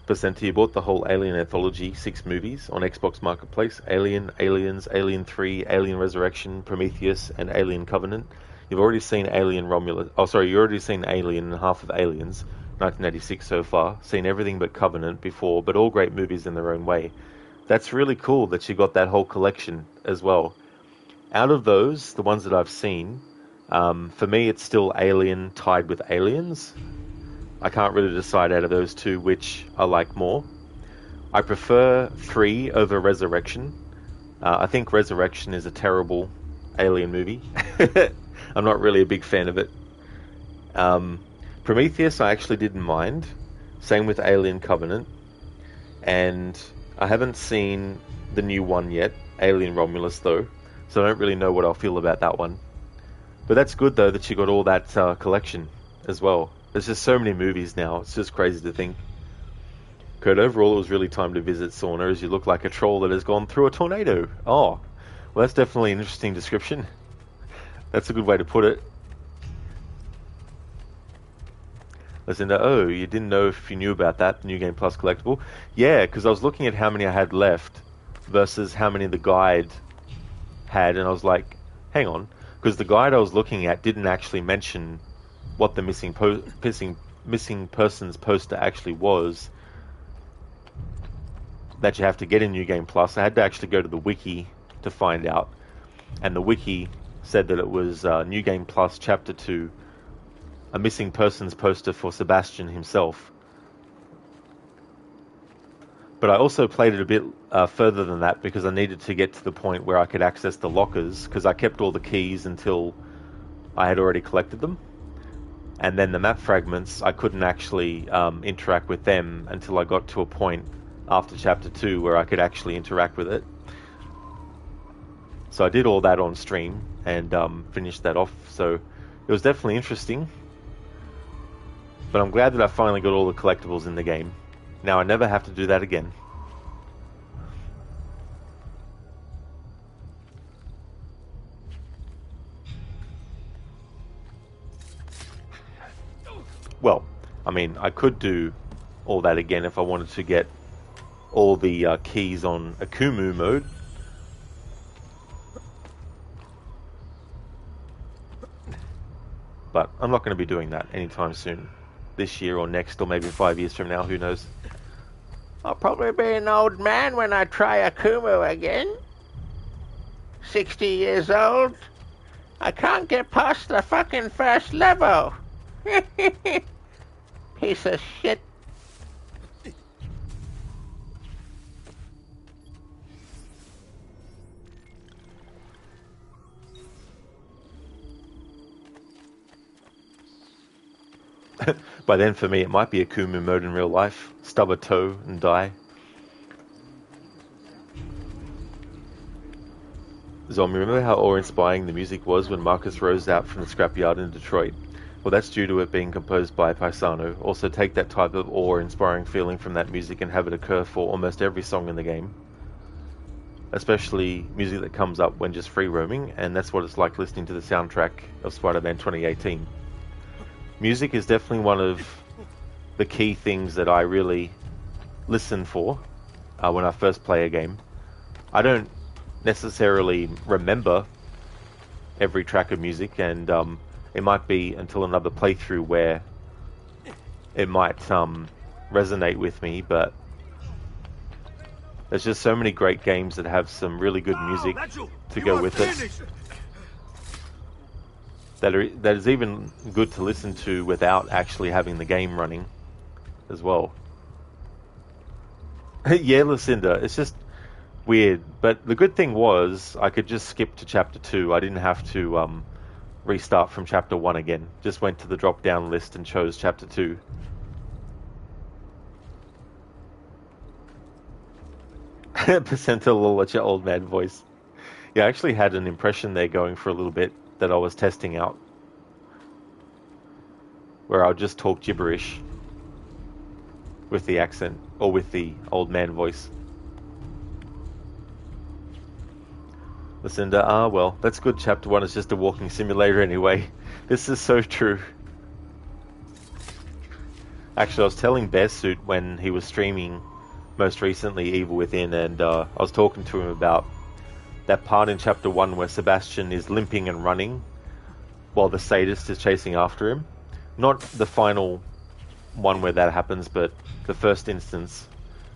Speaker 1: Percenta, you bought the whole Alien Anthology 6 movies on Xbox Marketplace. Alien, Aliens, Alien 3, Alien Resurrection, Prometheus, and Alien Covenant. You've already seen Alien Romulus. Oh, sorry, you already seen Alien and half of Aliens, 1986 so far. Seen everything but Covenant before, but all great movies in their own way. That's really cool that you got that whole collection as well. Out of those, the ones that I've seen, for me it's still Alien tied with Aliens. I can't really decide out of those two which I like more. I prefer 3 over Resurrection. I think Resurrection is a terrible Alien movie. I'm not really a big fan of it. Prometheus I actually didn't mind. Same with Alien Covenant. And I haven't seen the new one yet, Alien Romulus though, so I don't really know what I'll feel about that one. But that's good though that you got all that collection as well. There's just so many movies now, it's just crazy to think. Kurt, overall it was really time to visit Sauna as you look like a troll that has gone through a tornado. Oh, well that's definitely an interesting description. That's a good way to put it. Lucinda, oh, you didn't know if you knew about that, New Game Plus collectible? Yeah, because I was looking at how many I had left versus how many the guide had, and I was like, hang on, because the guide I was looking at didn't actually mention what the missing persons poster actually was that you have to get in New Game Plus. I had to actually go to the wiki to find out, and the wiki said that it was New Game Plus Chapter 2, a missing persons poster for Sebastian himself. But I also played it a bit further than that because I needed to get to the point where I could access the lockers, because I kept all the keys until I had already collected them. And then the map fragments, I couldn't actually interact with them until I got to a point after Chapter 2 where I could actually interact with it. So I did all that on stream and finished that off. So it was definitely interesting. But I'm glad that I finally got all the collectibles in the game. Now I never have to do that again. Well, I mean, I could do all that again if I wanted to get all the keys on Akumu mode. But I'm not going to be doing that anytime soon. This year or next, or maybe 5 years from now, who knows?
Speaker 15: I'll probably be an old man when I try Akumu again. 60 years old. I can't get past the fucking first level. Piece of shit.
Speaker 1: By then, for me, it might be a Akumu mode in real life. Stub a toe and die. Zombie, remember how awe-inspiring the music was when Marcus rose out from the scrapyard in Detroit? Well, that's due to it being composed by Paisano. Also, take that type of awe-inspiring feeling from that music and have it occur for almost every song in the game. Especially music that comes up when just free roaming, and that's what it's like listening to the soundtrack of Spider-Man 2018. Music is definitely one of the key things that I really listen for when I first play a game. I don't necessarily remember every track of music, and it might be until another playthrough where it might resonate with me, but there's just so many great games that have some really good music to go with it. That is even good to listen to without actually having the game running as well. Yeah, Lucinda, it's just weird. But the good thing was I could just skip to Chapter 2. I didn't have to restart from Chapter 1 again. Just went to the drop-down list and chose Chapter 2. Percentile at your old man voice. Yeah, I actually had an impression there going for a little bit that I was testing out, where I'll just talk gibberish with the accent, or with the old man voice. Lucinda, well, that's good. Chapter 1 is just a walking simulator anyway. This is so true. Actually, I was telling Bearsuit when he was streaming most recently Evil Within, and I was talking to him about that part in Chapter 1 where Sebastian is limping and running while the sadist is chasing after him. Not the final one where that happens, but the first instance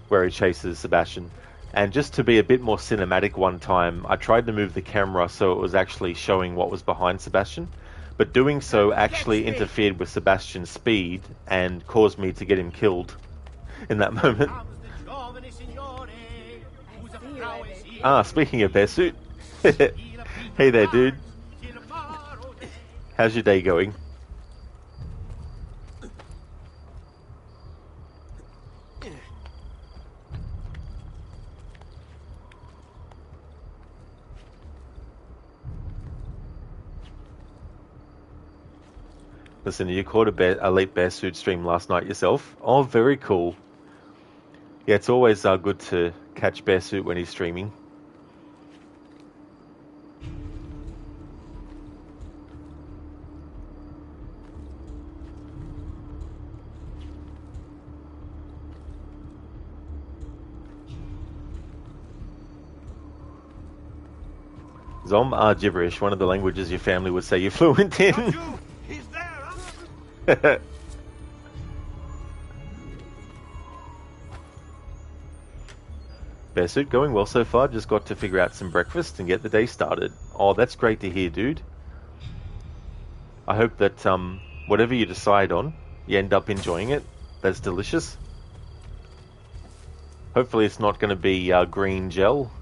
Speaker 1: where he chases Sebastian. And just to be a bit more cinematic one time, I tried to move the camera so it was actually showing what was behind Sebastian, but doing so actually interfered with Sebastian's speed and caused me to get him killed in that moment. Speaking of Bearsuit. Hey there, dude. How's your day going? Listen, you caught a late Bearsuit stream last night yourself. Oh, very cool. Yeah, it's always good to catch Bearsuit when he's streaming. Zom gibberish, one of the languages your family would say you're fluent in. Bearsuit, going well so far. Just got to figure out some breakfast and get the day started. Oh, that's great to hear, dude. I hope that whatever you decide on, you end up enjoying it. That's delicious. Hopefully it's not going to be green gel,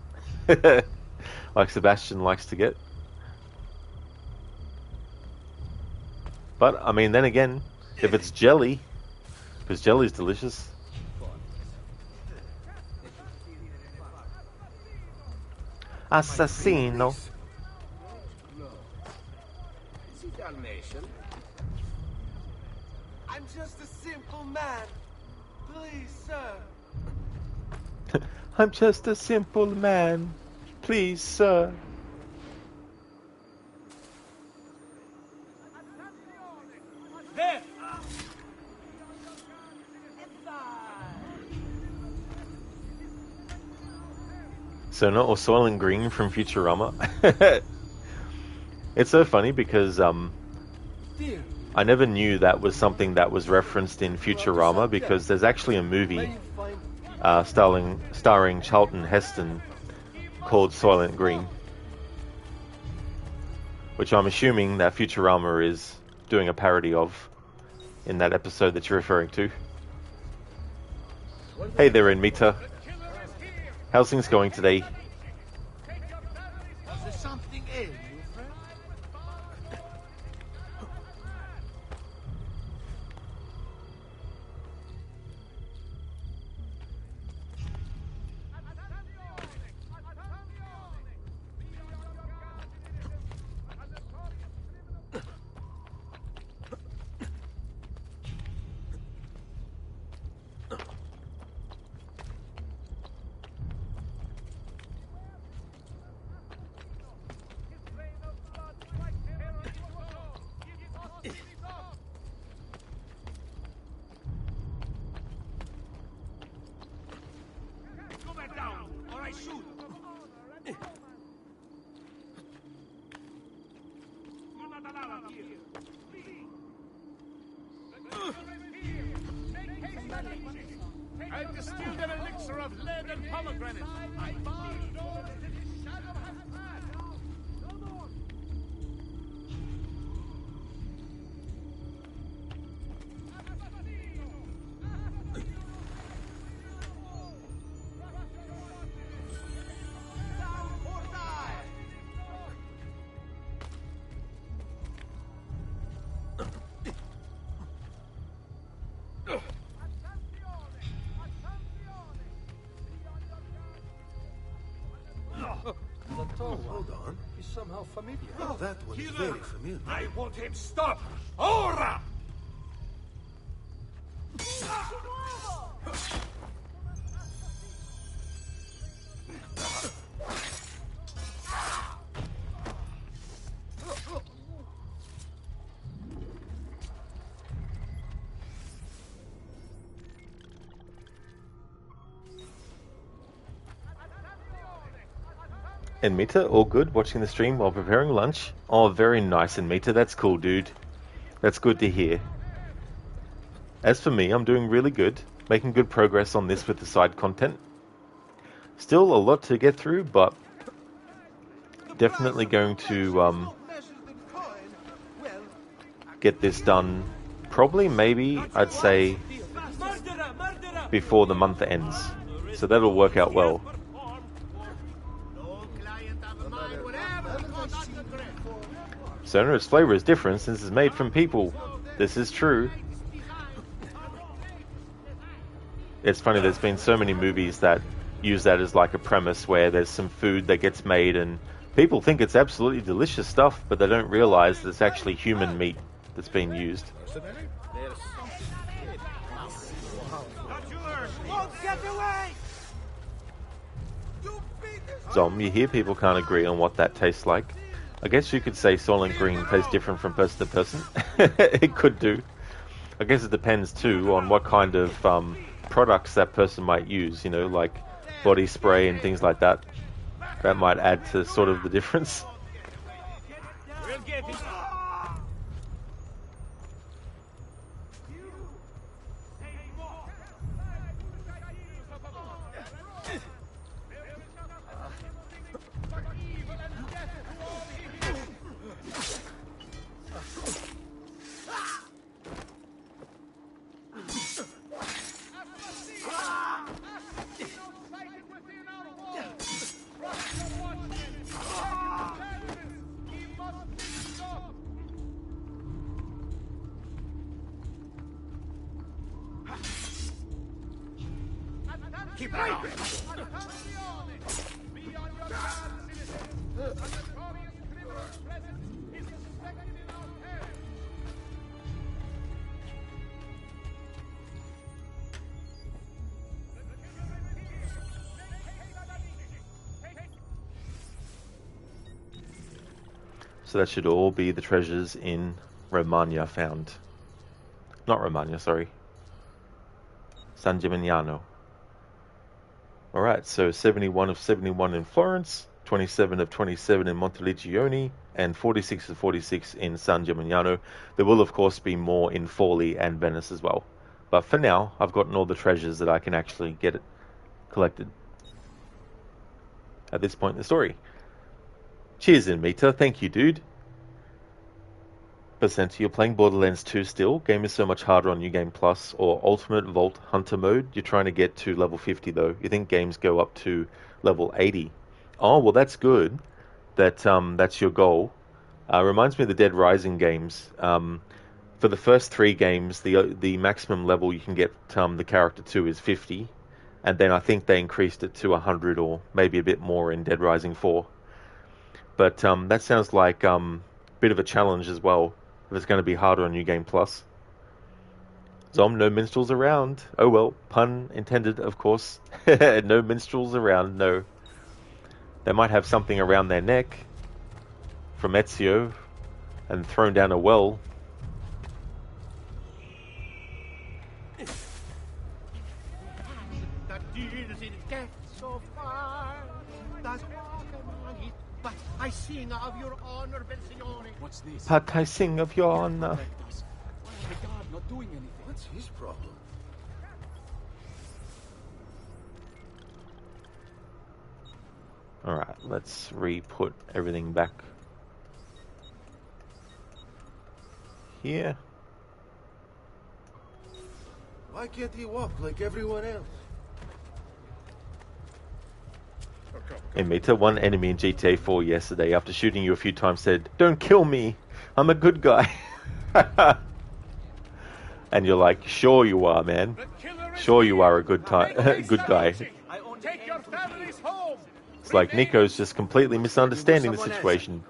Speaker 1: like Sebastian likes to get. But, I mean, then again, if it's jelly, because jelly's delicious. Assassino.
Speaker 16: Is he Dalmatian? I'm just a simple man. Please, sir.
Speaker 1: I'm just a simple man. Please, sir.
Speaker 3: There!
Speaker 1: So not all soil and green from Futurama. It's so funny because I never knew that was something that was referenced in Futurama, because there's actually a movie starring Charlton Heston called Soylent Green, which I'm assuming that Futurama is doing a parody of in that episode that you're referring to. Hey there, Enmita. How's things going today?
Speaker 16: Is there something in you, friend?
Speaker 9: I've distilled an elixir of lead and pomegranate. I found all that the shadow has had.
Speaker 17: How familiar. Oh, that one is very familiar.
Speaker 20: I want him stopped! Ora!
Speaker 1: And Mita, all good, watching the stream while preparing lunch. Oh, very nice, and Mita, that's cool, dude. That's good to hear. As for me, I'm doing really good, making good progress on this with the side content. Still a lot to get through, but definitely going to get this done. Probably, maybe, I'd say, before the month ends. So that'll work out well. Sonorous flavor is different since it's made from people. This is true. It's funny, there's been so many movies that use that as like a premise where there's some food that gets made and people think it's absolutely delicious stuff, but they don't realize that it's actually human meat that's being used. Zom, you hear people can't agree on what that tastes like. I guess you could say Soylent Green tastes different from person to person. It could do. I guess it depends too on what kind of products that person might use, you know, like body spray and things like that. That might add to sort of the difference.
Speaker 20: Keep right.
Speaker 1: So that should all be the treasures in Romagna found. Not Romagna, sorry. San Gimignano. Alright, so 71 of 71 in Florence, 27 of 27 in Montelegione, and 46 of 46 in San Gimignano. There will, of course, be more in Forlì and Venice as well. But for now, I've gotten all the treasures that I can actually get it collected at this point in the story. Cheers, Mita. Thank you, dude. Percent, you're playing Borderlands 2 still. Game is so much harder on New Game Plus or Ultimate Vault Hunter mode. You're trying to get to level 50 though. You think games go up to level 80. Oh, well that's good. That's your goal. Reminds me of the Dead Rising games. For the first 3 games, the maximum level you can get the character to is 50. And then I think they increased it to 100 or maybe a bit more in Dead Rising 4. But that sounds like a bit of a challenge as well. If it's going to be harder on New Game Plus. Zom, no minstrels around. Oh well, pun intended, of course. No minstrels around, no. They might have something around their neck from Ezio and thrown down a well.
Speaker 4: I sing of your honor, Bensignore.
Speaker 17: What's this?
Speaker 1: But I sing of your honor.
Speaker 17: My God, not doing anything. What's his problem?
Speaker 1: Alright, let's re-put everything back here.
Speaker 17: Why can't he walk like everyone else?
Speaker 1: Hey Mita, one enemy in GTA 4 yesterday, after shooting you a few times, said, "Don't kill me, I'm a good guy." And you're like, "Sure you are, man. Sure you are a good guy."
Speaker 9: Take your families home.
Speaker 1: It's like Nico's just completely misunderstanding the situation.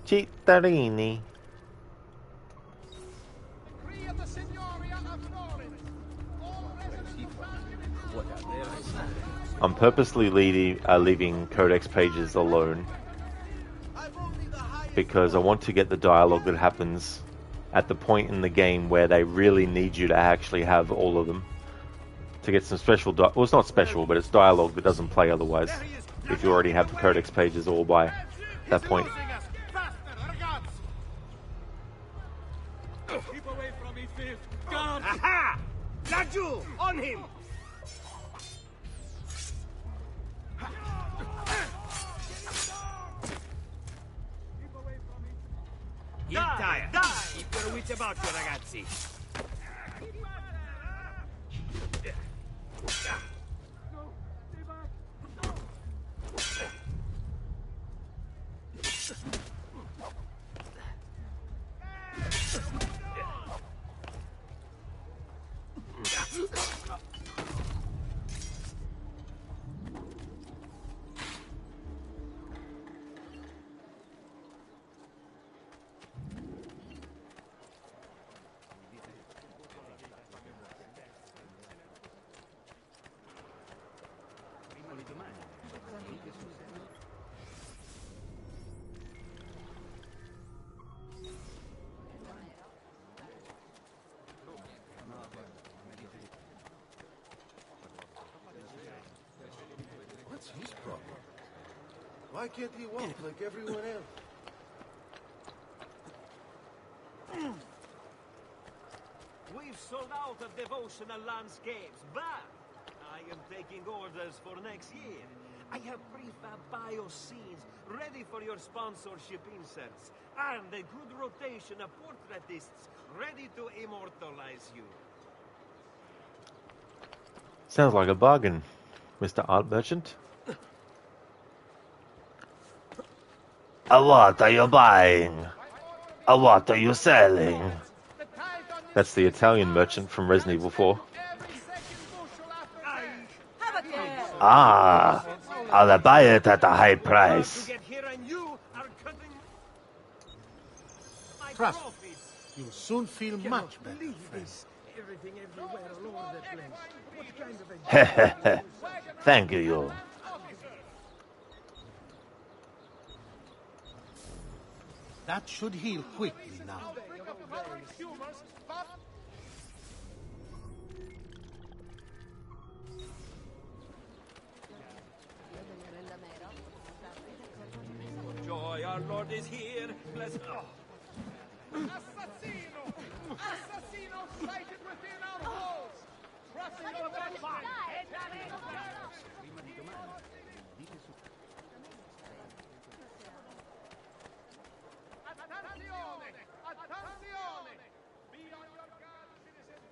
Speaker 1: Cittadini.
Speaker 9: Decree of the Signoria of Florence. All residents of
Speaker 1: I'm purposely leaving Codex pages alone because I want to get the dialogue that happens at the point in the game where they really need you to actually have all of them. To get some special well, it's not special, but it's dialogue that doesn't play otherwise if you already have the Codex pages all by that point.
Speaker 13: Keep away from me, Fifth. God! Aha! Laju! On him! Die! Keep your wits about you, ragazzi.
Speaker 7: What's his problem? Why can't he walk like everyone else?
Speaker 13: We've sold out of devotional landscapes, but I am taking orders for next year. I have prefab bio scenes ready for your sponsorship inserts, and a good rotation of portraitists ready to immortalize you.
Speaker 1: Sounds like a bargain, Mr. Art Merchant. What are you buying? What are you selling? That's the Italian merchant from Resident Evil 4. Ah, I'll buy it at a high price.
Speaker 7: Trust me, you'll soon feel much better, friend.
Speaker 13: Everything everywhere all over the place. What kind of a...
Speaker 1: Thank you.
Speaker 7: That should heal quickly now.
Speaker 13: Joy, our Lord is here. Bless...
Speaker 9: Assassino! Assassino sighted within our walls! Crossing the red line! Attenzione! Attenzione! Be on your guard, citizens!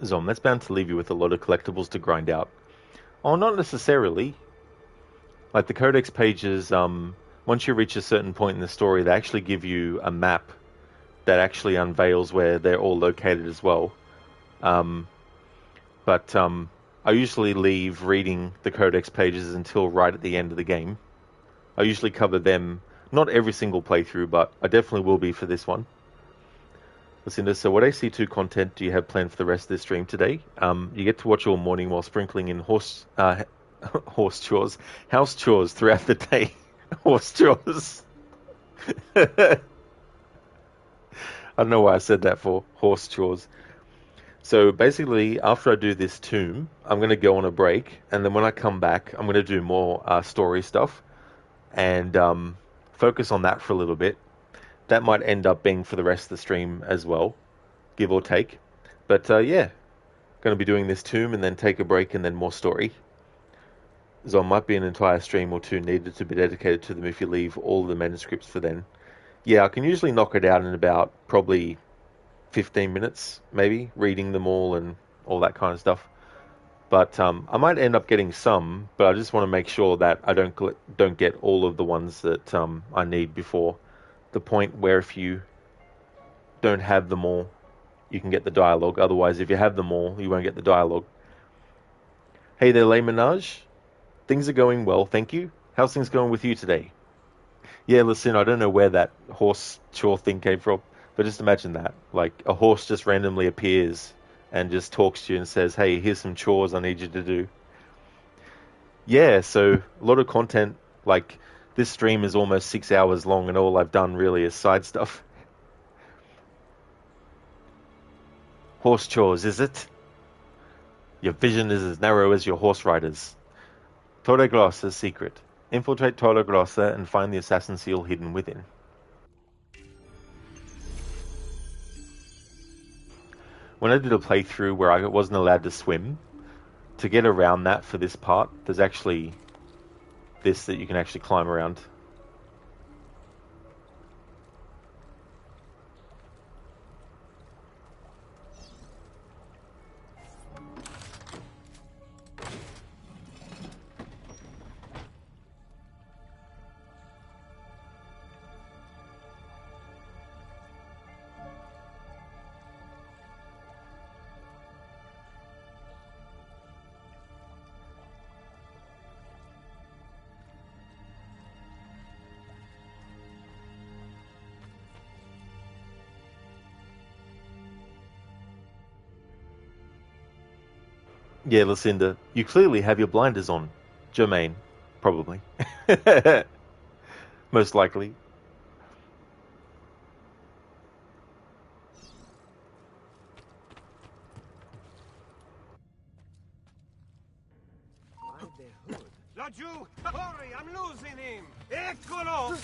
Speaker 1: Zom, that's bound to leave you with a lot of collectibles to grind out. Oh, not necessarily. Like the Codex pages, once you reach a certain point in the story, they actually give you a map that actually unveils where they're all located as well. But I usually leave reading the Codex pages until right at the end of the game. I usually cover them, not every single playthrough, but I definitely will be for this one. Lucinda, so what AC2 content do you have planned for the rest of this stream today? You get to watch all morning while sprinkling in house chores throughout the day. Horse chores. I don't know why I said that for horse chores. So basically, after I do this tomb, I'm going to go on a break, and then when I come back, I'm going to do more story stuff and focus on that for a little bit. That might end up being for the rest of the stream as well, give or take. But yeah, going to be doing this tomb and then take a break and then more story. So it might be an entire stream or two needed to be dedicated to them if you leave all of the manuscripts for then. Yeah, I can usually knock it out in about probably 15 minutes, maybe, reading them all and all that kind of stuff. But I might end up getting some, but I just want to make sure that I don't get all of the ones that I need before the point where if you don't have them all, you can get the dialogue. Otherwise, if you have them all, you won't get the dialogue. Hey there, Les Menage. Things are going well, thank you. How's things going with you today? Yeah, listen, I don't know where that horse chore thing came from, but just imagine that. Like, a horse just randomly appears and just talks to you and says, hey, here's some chores I need you to do. Yeah, so a lot of content, like, this stream is almost 6 hours long and all I've done really is side stuff. Horse chores, is it? Your vision is as narrow as your horse rider's. Torregrossa's secret. Infiltrate Torregrossa and find the assassin seal hidden within. When I did a playthrough where I wasn't allowed to swim, to get around that for this part, there's actually this that you can actually climb around. Yeah, Lucinda, you clearly have your blinders on. Jermaine, probably. Most likely.
Speaker 13: Laggiù! Hurry, I'm losing him! Eccolo!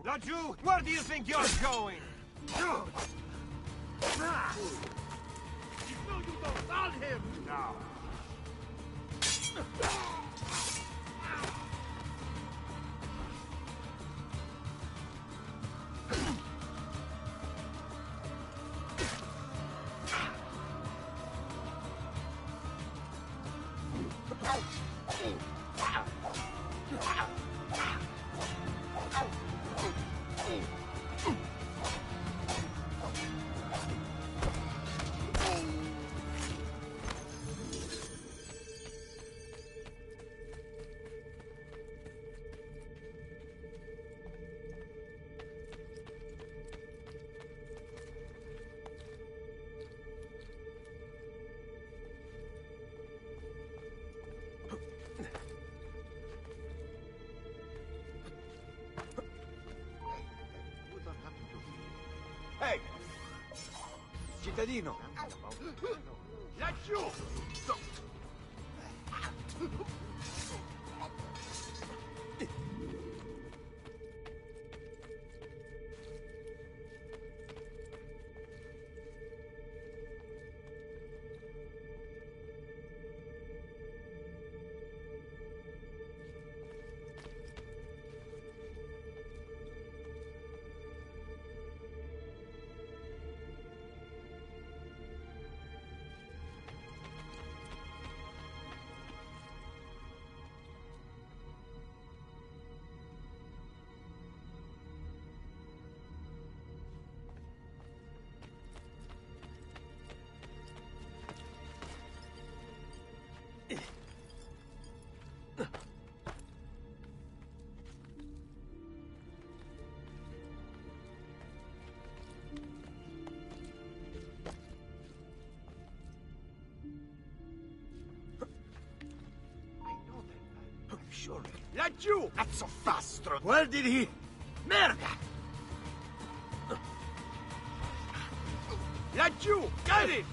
Speaker 13: Laggiù, where do you think you're going?
Speaker 9: You don't on him now.
Speaker 17: Ehi! Cittadino!
Speaker 9: Laggiù!
Speaker 17: Surely.
Speaker 9: Laggiù! Cazzofastro!
Speaker 17: Where did he... Merda!
Speaker 9: Laggiù! Get it!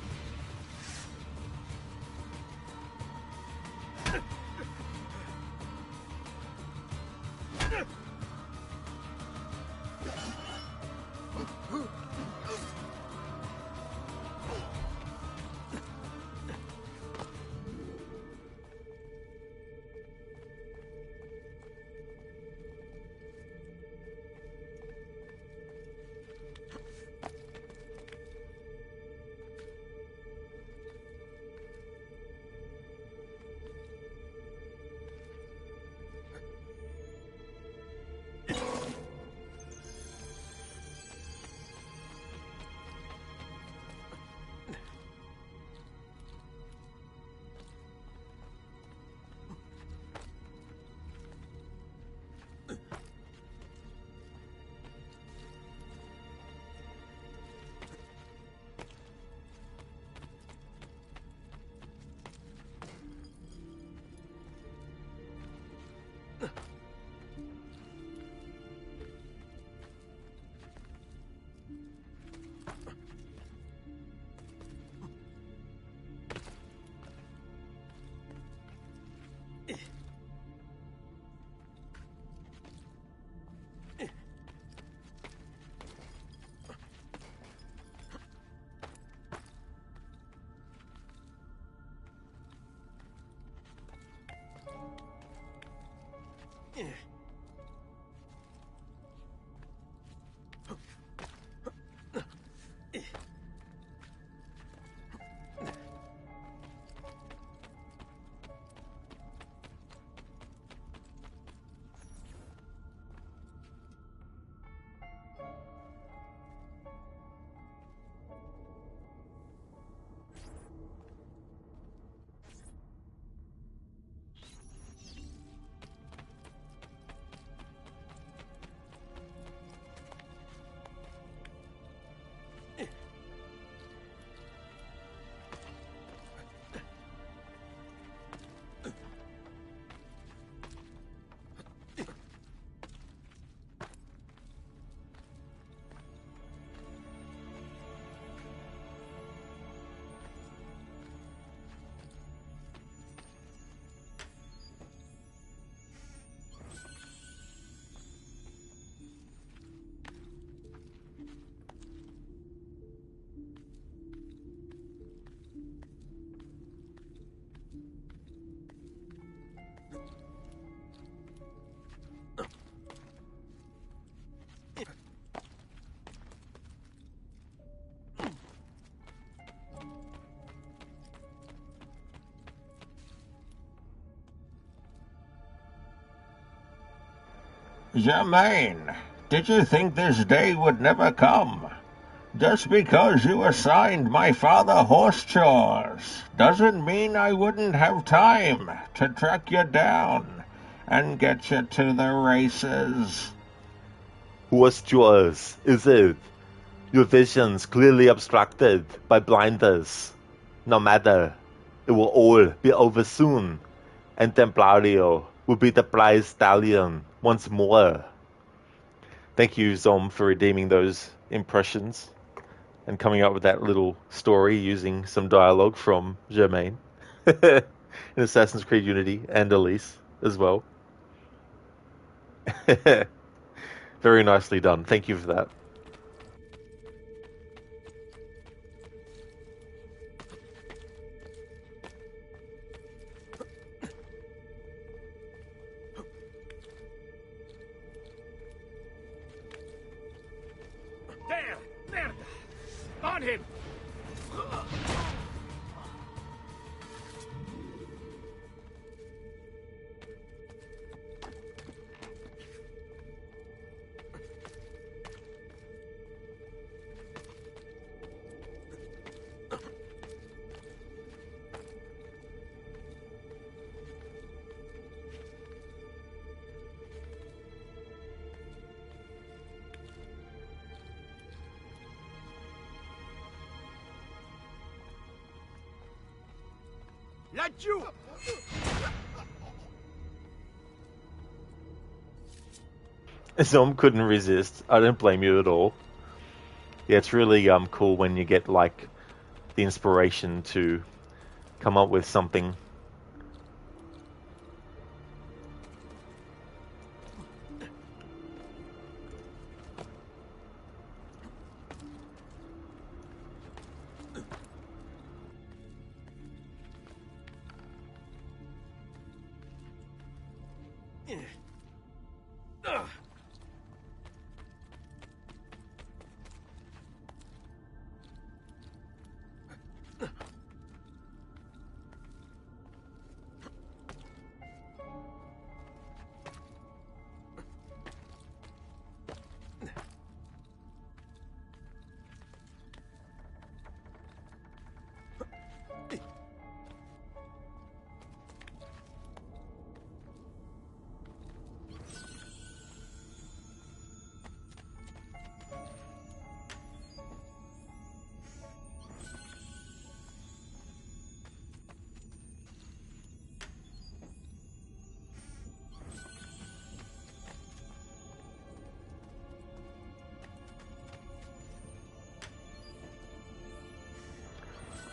Speaker 15: Germain, did you think this day would never come? Just because you assigned my father horse chores doesn't mean I wouldn't have time to track you down and get you to the races.
Speaker 1: Horse chores, is it? Your vision's clearly obstructed by blinders. No matter, it will all be over soon, and Templario will be the prize stallion once more. Thank you, Zom, for redeeming those impressions and coming up with that little story using some dialogue from Germain in Assassin's Creed Unity, and Elise as well. Very nicely done. Thank you for that.
Speaker 9: There! Merda! On him!
Speaker 4: Laggiù!
Speaker 1: Zom couldn't resist. I don't blame you at all. Yeah, it's really cool when you get like the inspiration to come up with something.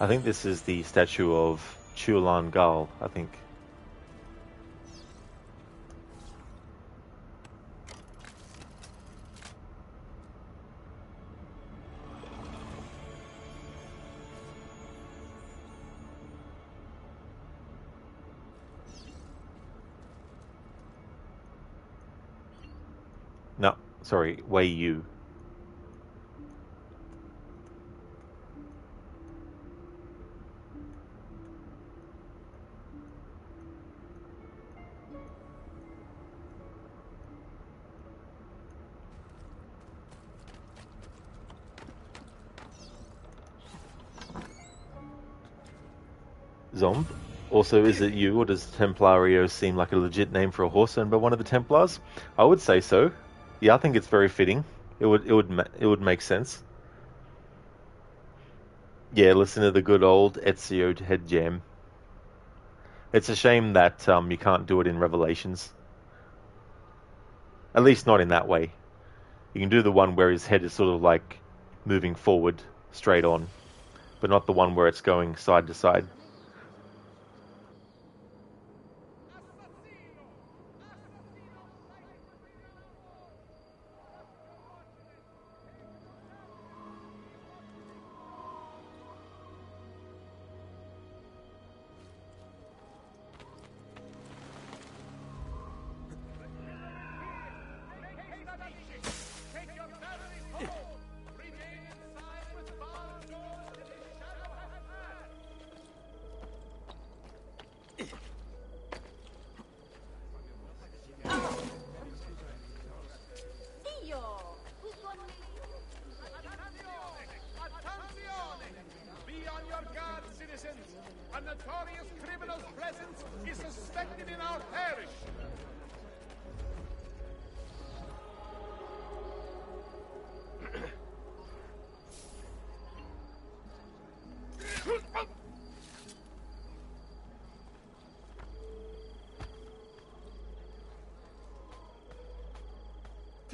Speaker 1: I think this is the statue of Chulan Gal, I think. No, sorry, Wei Yu. Zomb? Also, is it you, or does Templario seem like a legit name for a horse owned by one of the Templars? I would say so. Yeah, I think it's very fitting. It would make sense. Yeah, listen to the good old Ezio head jam. It's a shame that you can't do it in Revelations. At least not in that way. You can do the one where his head is sort of like moving forward, straight on, but not the one where it's going side to side.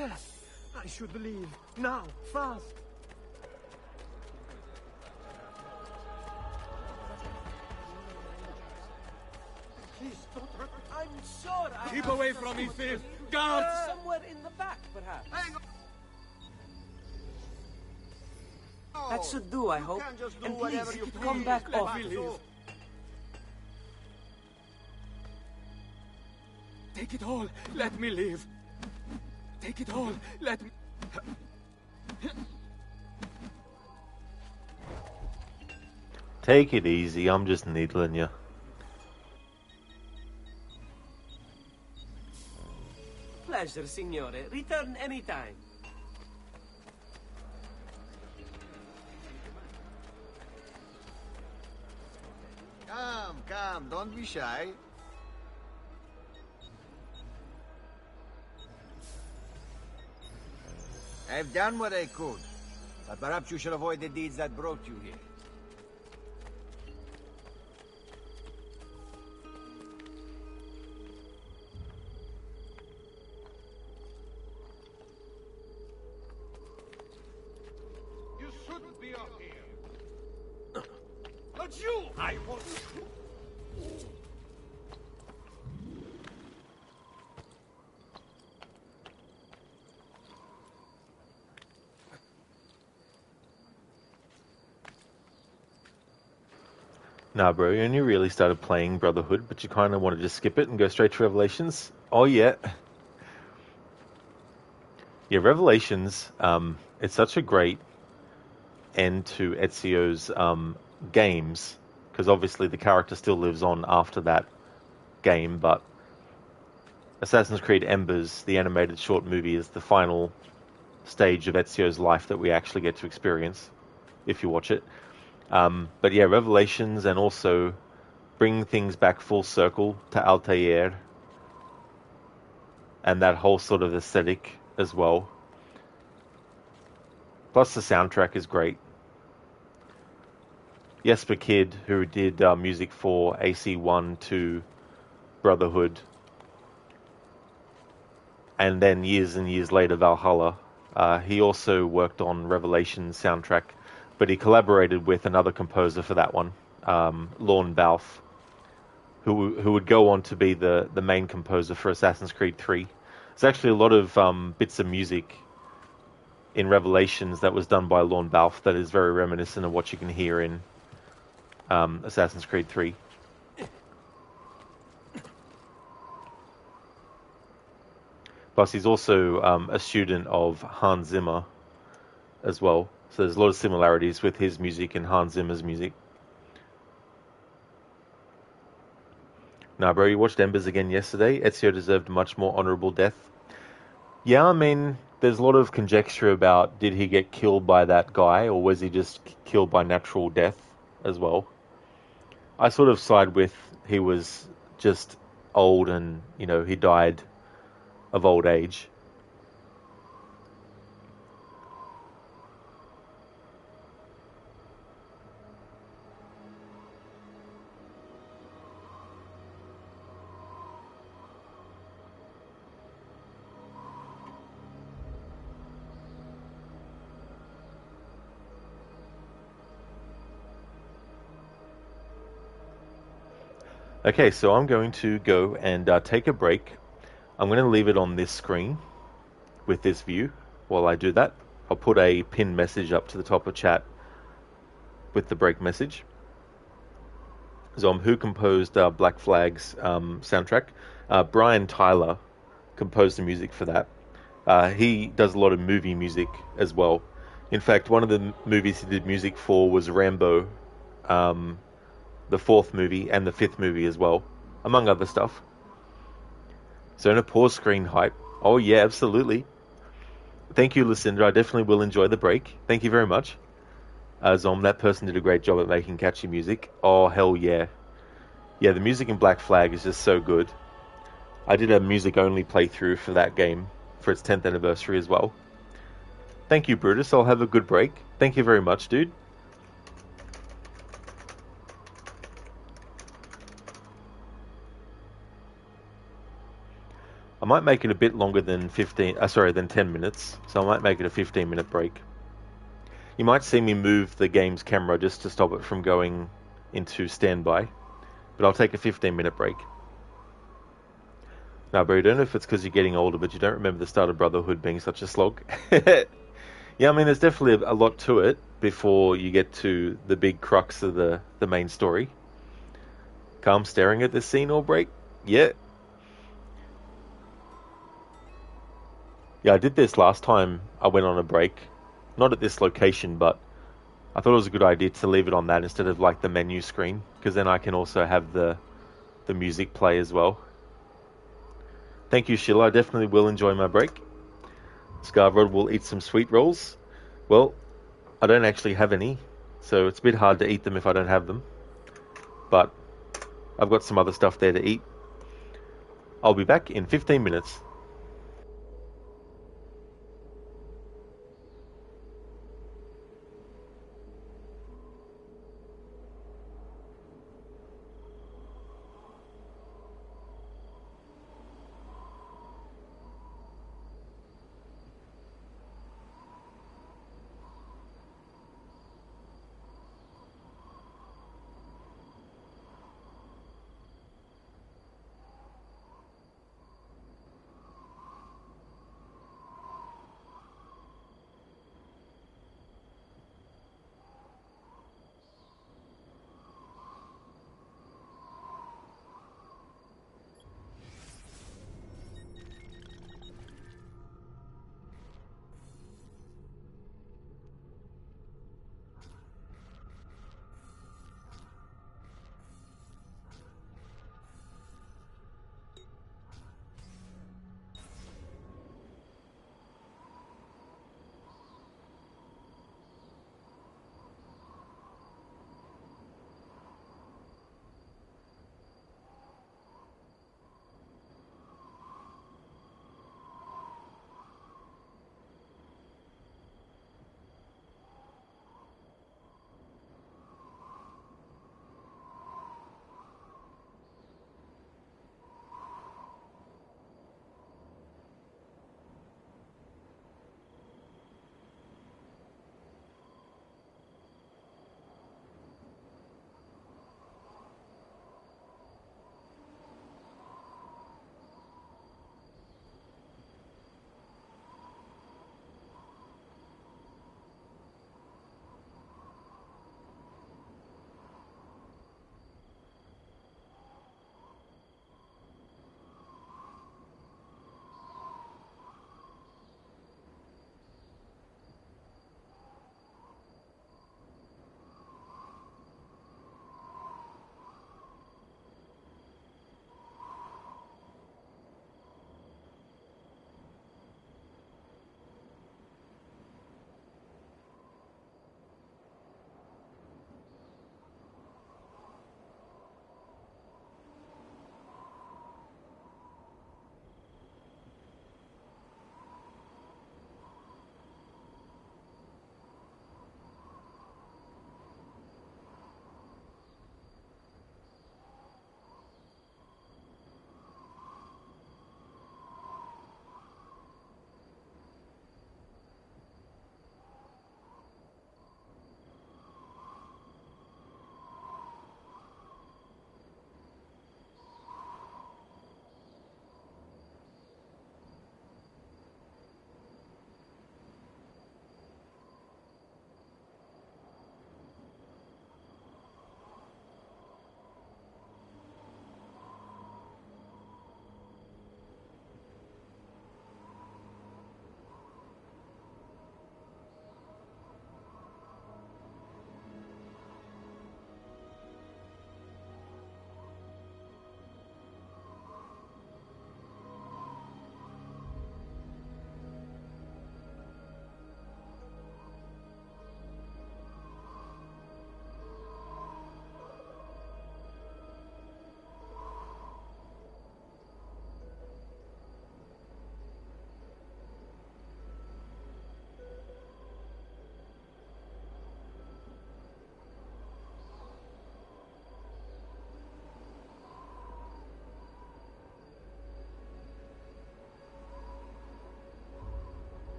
Speaker 14: I should leave. Now, fast.
Speaker 3: Please don't hurt me. I'm sure I
Speaker 5: Keep
Speaker 3: have
Speaker 5: away from me,
Speaker 3: something.
Speaker 5: thief! Guards!
Speaker 3: Somewhere in the back, perhaps.
Speaker 14: Hang on.
Speaker 3: That should do, I hope.
Speaker 14: can't just do
Speaker 3: And
Speaker 14: whatever
Speaker 3: please,
Speaker 14: you
Speaker 3: come
Speaker 14: please.
Speaker 3: back
Speaker 14: Let
Speaker 3: often.
Speaker 14: me leave.
Speaker 5: Take it all. Let me live. Take it all. Let me...
Speaker 1: Take it easy, I'm just needling you.
Speaker 3: Pleasure, signore. Return anytime.
Speaker 2: Come, don't be shy. I've done what I could, but perhaps you should avoid the deeds that brought you here.
Speaker 9: You shouldn't be up here. But you, I want you.
Speaker 1: Nah, bro, you only really started playing Brotherhood, but you kind of want to just skip it and go straight to Revelations. Oh, yeah. Yeah, Revelations, it's such a great end to Ezio's games, because obviously the character still lives on after that game, but Assassin's Creed Embers, the animated short movie, is the final stage of Ezio's life that we actually get to experience, if you watch it. But yeah, Revelations, and also bring things back full circle to Altair and that whole sort of aesthetic as well. Plus the soundtrack is great. Jesper Kyd, who did music for AC1 to Brotherhood, and then years and years later Valhalla, he also worked on Revelations soundtrack, but he collaborated with another composer for that one, Lorne Balfe, who would go on to be the main composer for Assassin's Creed 3. There's actually a lot of bits of music in Revelations that was done by Lorne Balfe that is very reminiscent of what you can hear in Assassin's Creed 3. Plus, he's also a student of Hans Zimmer as well. So there's a lot of similarities with his music and Hans Zimmer's music. Nah, bro, you watched Embers again yesterday. Ezio deserved a much more honourable death. Yeah, I mean, there's a lot of conjecture about, did he get killed by that guy, or was he just killed by natural death as well? I sort of side with he was just old and, you know, he died of old age. Okay, so I'm going to go and take a break. I'm going to leave it on this screen with this view. While I do that, I'll put a pinned message up to the top of chat with the break message. Who composed Black Flag's soundtrack? Brian Tyler composed the music for that. He does a lot of movie music as well. In fact, one of the movies he did music for was Rambo, the fourth movie and the fifth movie as well, among other stuff. So in a pause screen hype. Oh yeah, absolutely. Thank you, Lucinda. I definitely will enjoy the break. Thank you very much. Zom, that person did a great job at making catchy music. Oh, hell yeah. Yeah, the music in Black Flag is just so good. I did a music-only playthrough for that game for its 10th anniversary as well. Thank you, Brutus. I'll have a good break. Thank you very much, dude. I might make it a bit longer than 10 minutes. So I might make it a 15-minute break. You might see me move the game's camera just to stop it from going into standby. But I'll take a 15-minute break. Now, bro, I don't know if it's because you're getting older, but you don't remember the start of Brotherhood being such a slog. Yeah, I mean, there's definitely a lot to it before you get to the big crux of the main story. Calm staring at this scene all break? Yeah. Yeah, I did this last time I went on a break. Not at this location, but I thought it was a good idea to leave it on that instead of like the menu screen, because then I can also have the music play as well. Thank you, Sheila. I definitely will enjoy my break. Scarrod will eat some sweet rolls. Well, I don't actually have any, so it's a bit hard to eat them if I don't have them. But I've got some other stuff there to eat. I'll be back in 15 minutes.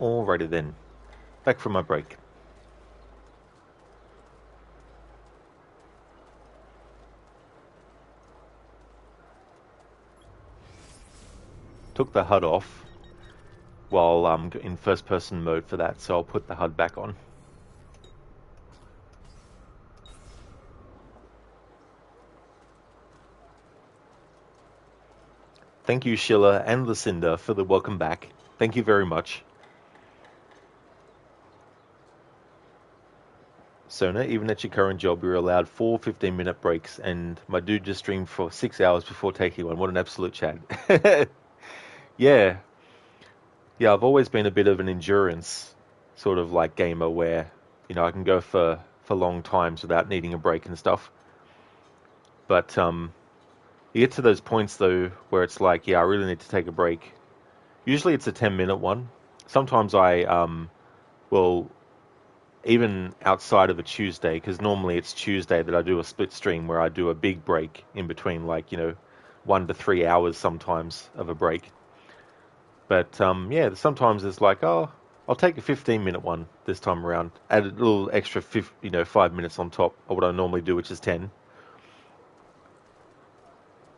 Speaker 1: Alrighty then. Back from my break. Took the HUD off while I'm in first person mode for that, so I'll put the HUD back on. Thank you, Sheila and Lucinda, for the welcome back. Thank you very much. Sona, even at your current job, you're allowed 4 15-minute breaks, and my dude just streamed for 6 hours before taking one. What an absolute chat. Yeah, I've always been a bit of an endurance sort of like gamer where, you know, I can go for long times without needing a break and stuff. But you get to those points though where it's like, yeah, I really need to take a break. Usually it's a 10-minute one. Sometimes I will, even outside of a Tuesday, because normally it's Tuesday that I do a split stream where I do a big break in between, like, you know, 1 to 3 hours sometimes of a break. But, yeah, sometimes it's like, oh, I'll take a 15-minute one this time around. Add a little extra 5 minutes on top of what I normally do, which is 10.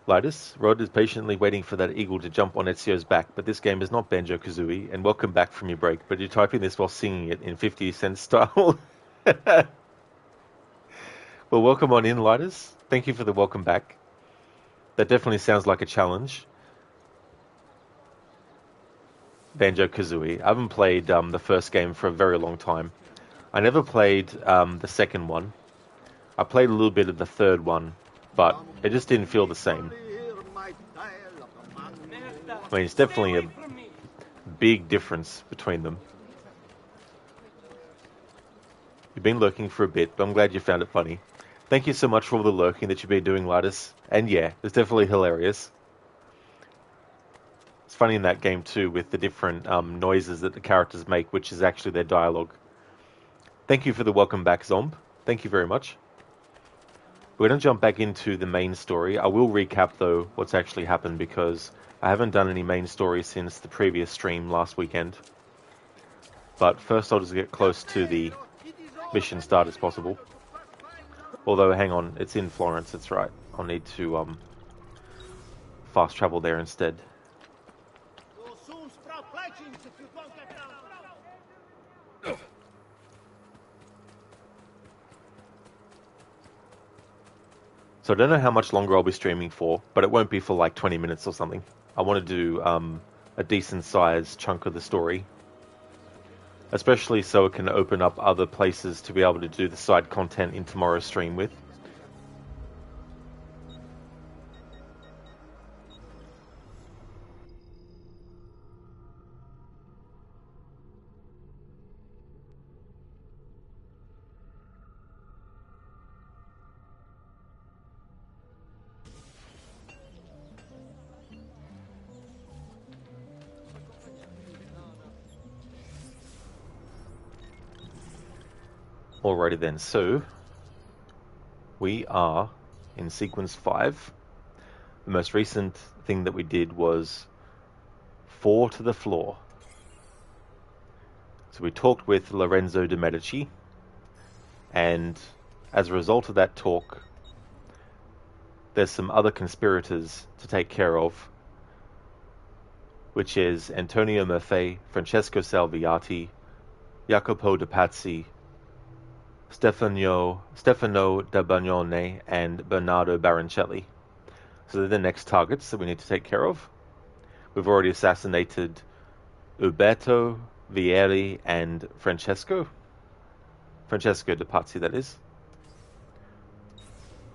Speaker 1: Lairs, Rod is patiently waiting for that eagle to jump on Ezio's back, but this game is not Banjo-Kazooie, and welcome back from your break, but you're typing this while singing it in 50 Cent style. Well, welcome on in, Lairs. Thank you for the welcome back. That definitely sounds like a challenge. Banjo-Kazooie. I haven't played the first game for a very long time. I never played the second one. I played a little bit of the third one, but it just didn't feel the same. I mean, it's definitely a big difference between them. You've been lurking for a bit, but I'm glad you found it funny. Thank you so much for all the lurking that you've been doing, Lairs. And yeah, it's definitely hilarious. It's funny in that game too, with the different noises that the characters make, which is actually their dialogue. Thank you for the welcome back, Zomb. Thank you very much. We're going to jump back into the main story. I will recap, though, what's actually happened, because I haven't done any main story since the previous stream last weekend. But first I'll just get close to the mission start as possible. Although, hang on, it's in Florence, that's right. I'll need to fast travel there instead. So I don't know how much longer I'll be streaming for, but it won't be for like 20 minutes or something. I want to do a decent sized chunk of the story. Especially so it can open up other places to be able to do the side content in tomorrow's stream with. Alrighty then, so we are in sequence 5. The most recent thing that we did was 4 to the floor. So we talked with Lorenzo de' Medici, and as a result of that talk, there's some other conspirators to take care of, which is Antonio Murphy, Francesco Salviati, Jacopo de' Pazzi, Stefano da Bagnone, and Bernardo Baroncelli. So they're the next targets that we need to take care of. We've already assassinated Uberto, Vieri, and Francesco de' Pazzi, that is.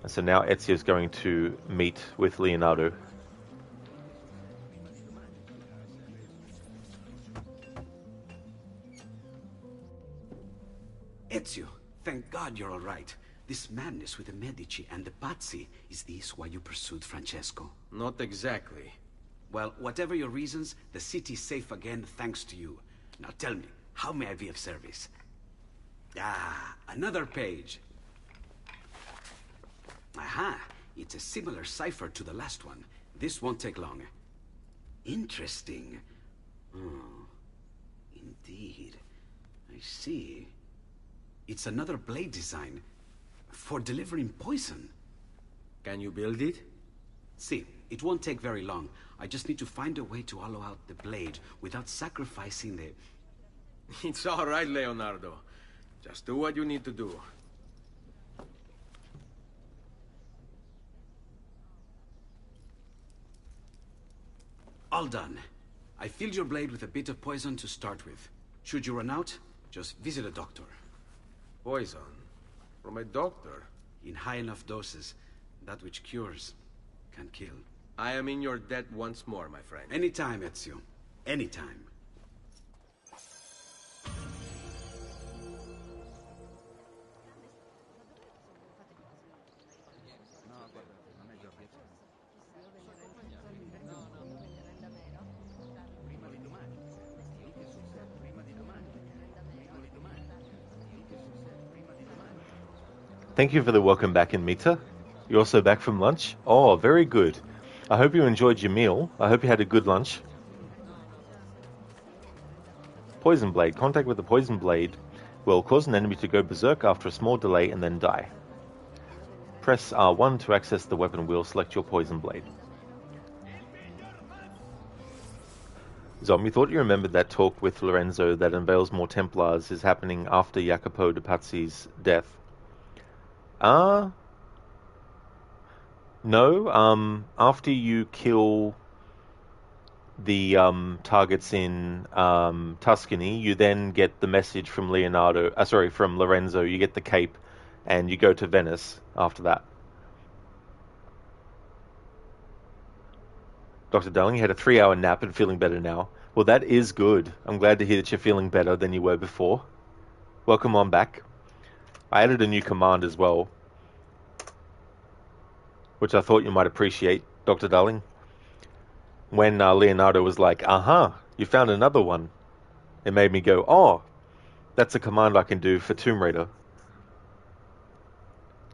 Speaker 1: And so now Ezio's going to meet with Leonardo.
Speaker 6: Ezio, thank God you're all right. This madness with the Medici and the Pazzi, is this why you pursued Francesco?
Speaker 11: Not exactly.
Speaker 6: Well, whatever your reasons, the city's safe again thanks to you. Now tell me, how may I be of service? Ah, another page. Aha, it's a similar cipher to the last one. This won't take long. Interesting. Oh, indeed. I see. It's another blade design for delivering poison.
Speaker 11: Can you build it?
Speaker 6: See, it won't take very long. I just need to find a way to hollow out the blade without sacrificing the...
Speaker 11: It's all right, Leonardo. Just do what you need to do.
Speaker 6: All done. I filled your blade with a bit of poison to start with. Should you run out, just visit a doctor.
Speaker 11: Poison? From a doctor?
Speaker 6: In high enough doses, that which cures can kill.
Speaker 11: I am in your debt once more, my friend.
Speaker 6: Anytime, Ezio. Anytime.
Speaker 1: Thank you for the welcome back in Mita. You're also back from lunch? Oh, very good. I hope you enjoyed your meal. I hope you had a good lunch. Poison Blade. Contact with the Poison Blade will cause an enemy to go berserk after a small delay and then die. Press R1 to access the weapon wheel. Select your Poison Blade. Zombie, thought you remembered that talk with Lorenzo that unveils more Templars is happening after Jacopo de Pazzi's death. No, after you kill the targets in Tuscany, you then get the message from from Lorenzo. You get the cape, and you go to Venice after that. Dr. Darling, you had a 3-hour nap and feeling better now. Well, that is good. I'm glad to hear that you're feeling better than you were before. Welcome on back. I added a new command as well, which I thought you might appreciate, Dr. Darling. When Leonardo was like, you found another one, it made me go, oh, that's a command I can do for Tomb Raider.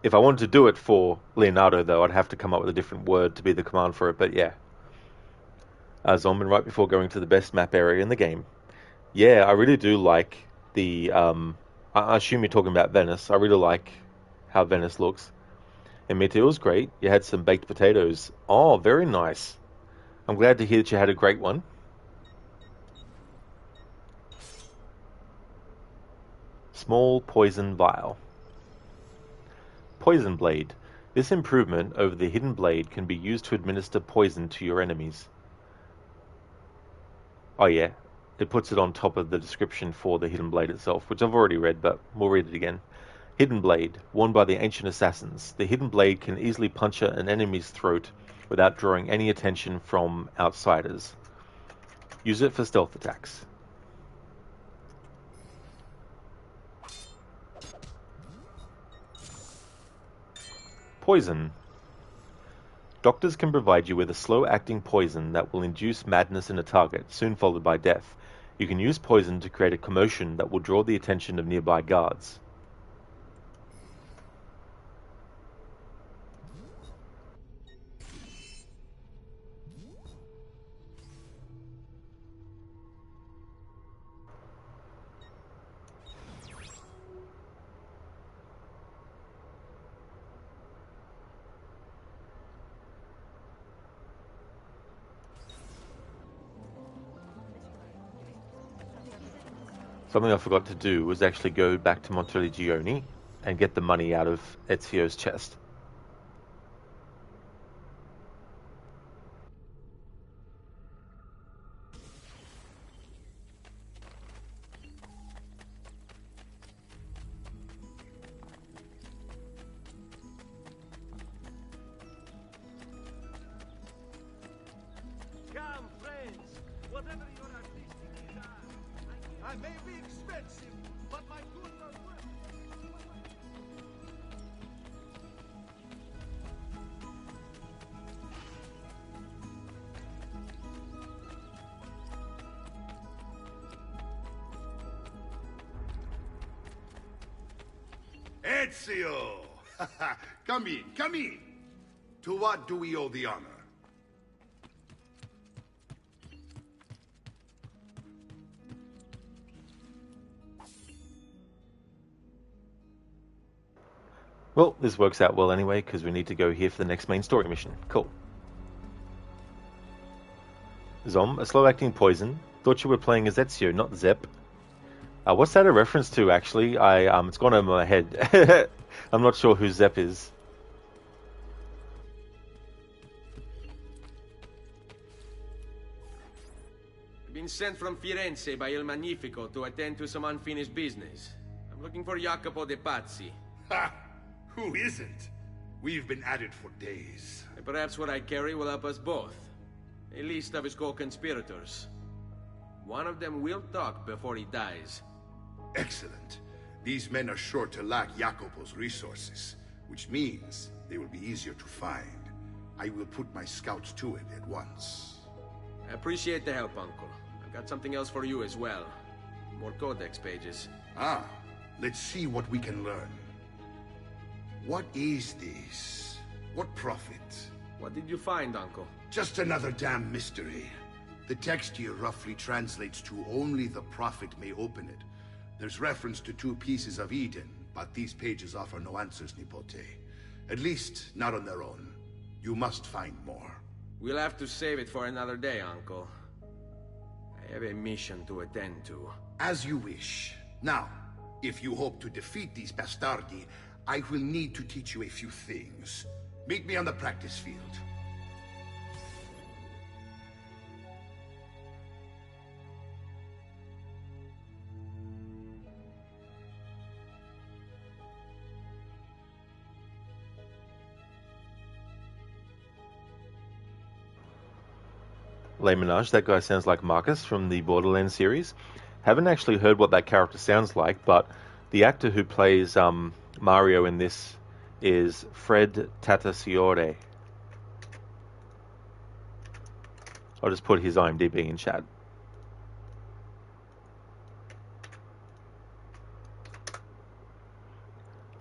Speaker 1: If I wanted to do it for Leonardo, though, I'd have to come up with a different word to be the command for it, but yeah. Zombie, right before going to the best map area in the game. Yeah, I really do like the... I assume you're talking about Venice. I really like how Venice looks. And it was great. You had some baked potatoes. Oh, very nice. I'm glad to hear that you had a great one. Small poison vial. Poison blade. This improvement over the hidden blade can be used to administer poison to your enemies. Oh yeah, it puts it on top of the description for the hidden blade itself, which I've already read, but we'll read it again. Hidden blade, worn by the ancient assassins. The hidden blade can easily puncture an enemy's throat without drawing any attention from outsiders. Use it for stealth attacks. Poison. Doctors can provide you with a slow-acting poison that will induce madness in a target, soon followed by death. You can use poison to create a commotion that will draw the attention of nearby guards. Something I forgot to do was actually go back to Monteregione and get the money out of Ezio's chest.
Speaker 16: Come, friends. Whatever your artistic desire. I may be expensive, but my goods are worth
Speaker 18: Ezio! Come in, come in. To what do we owe the honor?
Speaker 1: Well, this works out well anyway, because we need to go here for the next main story mission. Cool. Zom, a slow-acting poison. Thought you were playing as Ezio, not Zep. What's that a reference to, actually? It's gone over my head. I'm not sure who Zep is.
Speaker 11: Been sent from Firenze by Il Magnifico to attend to some unfinished business. I'm looking for Jacopo de Pazzi.
Speaker 18: Ha! Who isn't? We've been at it for days.
Speaker 11: Perhaps what I carry will help us both. A list of his co-conspirators. One of them will talk before he dies.
Speaker 18: Excellent. These men are sure to lack Jacopo's resources, which means they will be easier to find. I will put my scouts to it at once.
Speaker 11: I appreciate the help, Uncle. I've got something else for you as well. More Codex pages.
Speaker 18: Ah, let's see what we can learn. What is this? What profit?
Speaker 11: What did you find, Uncle?
Speaker 18: Just another damn mystery. The text here roughly translates to only the prophet may open it. There's reference to 2 pieces of Eden, but these pages offer no answers, Nipote. At least, not on their own. You must find more.
Speaker 11: We'll have to save it for another day, Uncle. I have a mission to attend to.
Speaker 18: As you wish. Now, if you hope to defeat these bastardi, I will need to teach you a few things. Meet me on the practice field.
Speaker 1: Les Menage, that guy sounds like Marcus from the Borderlands series. Haven't actually heard what that character sounds like, but the actor who plays Mario in this is Fred Tatasciore. I'll just put his IMDb in chat.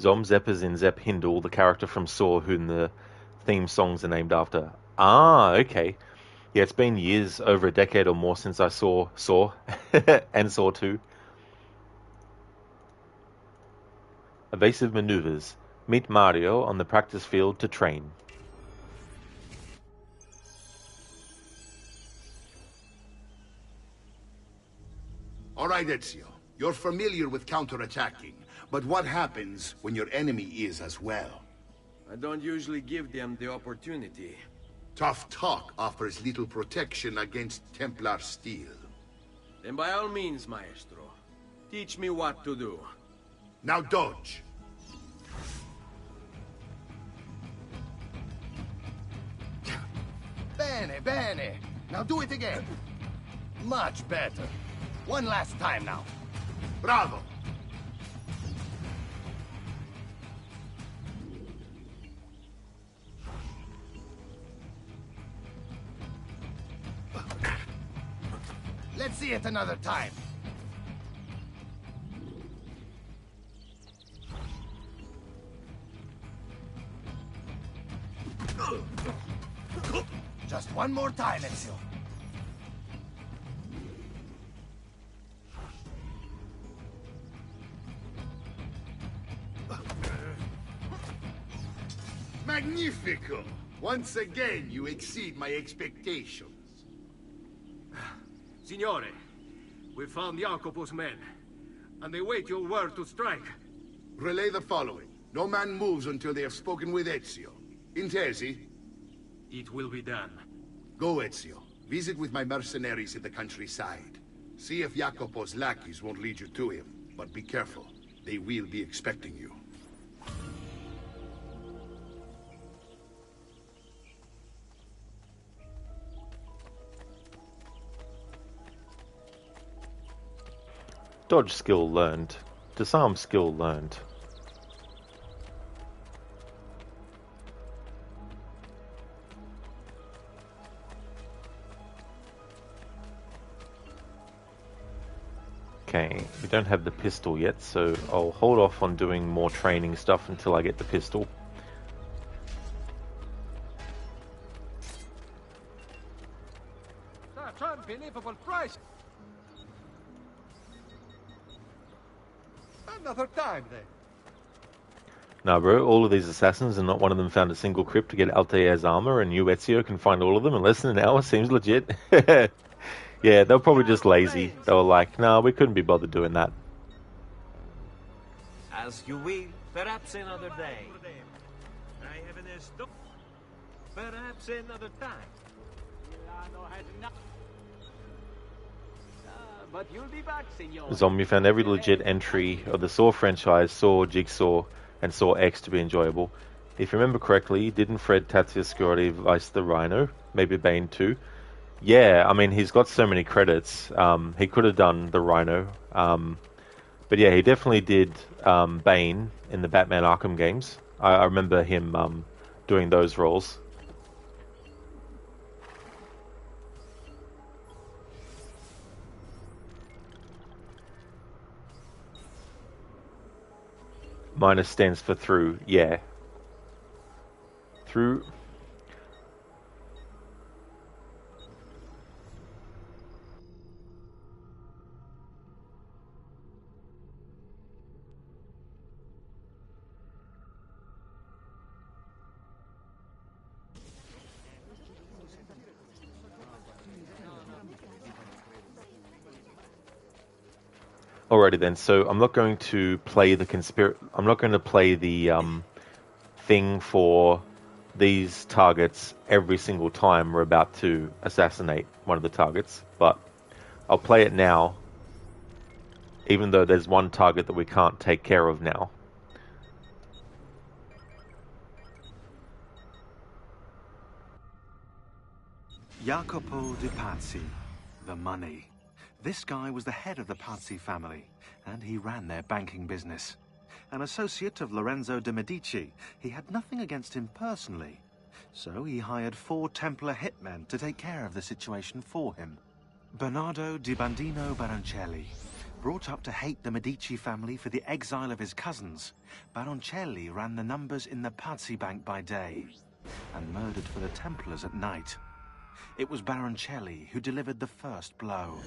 Speaker 1: Zom Zepp is in Zepp Hindle, the character from Saw, whom the theme songs are named after. Ah, okay. Yeah, it's been years, over a decade or more, since I saw Saw and Saw 2. Evasive maneuvers. Meet Mario on the practice field to train.
Speaker 18: All right, Ezio. You're familiar with counterattacking, but what happens when your enemy is as well?
Speaker 11: I don't usually give them the opportunity.
Speaker 18: Tough talk offers little protection against Templar steel.
Speaker 11: Then by all means, Maestro. Teach me what to do.
Speaker 18: Now dodge.
Speaker 2: Bene, bene. Now do it again. Much better. One last time now.
Speaker 18: Bravo.
Speaker 2: Let's see it another time. Just one more time, Ezio.
Speaker 18: Magnifico! Once again, you exceed my expectations.
Speaker 14: Signore, we found Jacopo's men, and they wait your word to strike.
Speaker 18: Relay the following. No man moves until they have spoken with Ezio. Intesi?
Speaker 14: It will be done.
Speaker 18: Go, Ezio. Visit with my mercenaries in the countryside. See if Jacopo's lackeys won't lead you to him. But be careful. They will be expecting you.
Speaker 1: Dodge skill learned. Disarm skill learned. Okay, we don't have the pistol yet, so I'll hold off on doing more training stuff until I get the pistol.
Speaker 14: That's unbelievable price. Another time, then.
Speaker 1: Nah, bro, all of these assassins and not one of them found a single crypt to get Altair's armor, and you, Ezio, can find all of them in less than an hour. Seems legit. Yeah, they were probably just lazy. They were like, nah, we couldn't be bothered doing that.
Speaker 5: As you will, perhaps another day.
Speaker 13: I have an esto. Perhaps another time.
Speaker 5: Milano has not. But you'll be back, senor.
Speaker 1: Zombie found every legit entry of the Saw franchise, Saw, Jigsaw, and Saw X to be enjoyable. If you remember correctly, didn't Fred Tatsiascurati voice the Rhino? Maybe Bane too? Yeah, I mean, he's got so many credits. He could have done the Rhino. But yeah, he definitely did Bane in the Batman Arkham games. I remember him doing those roles. Minus stands for through, yeah. Through. Alrighty then, so I'm not going to play the I'm not going to play the thing for these targets every single time we're about to assassinate one of the targets, but I'll play it now, even though there's one target that we can't take care of now.
Speaker 10: Jacopo de Pazzi, the money. This guy was the head of the Pazzi family, and he ran their banking business. An associate of Lorenzo de' Medici, he had nothing against him personally. So he hired 4 Templar hitmen to take care of the situation for him. Bernardo di Bandino Baroncelli. Brought up to hate the Medici family for the exile of his cousins, Baroncelli ran the numbers in the Pazzi bank by day, and murdered for the Templars at night. It was Baroncelli who delivered the first blow.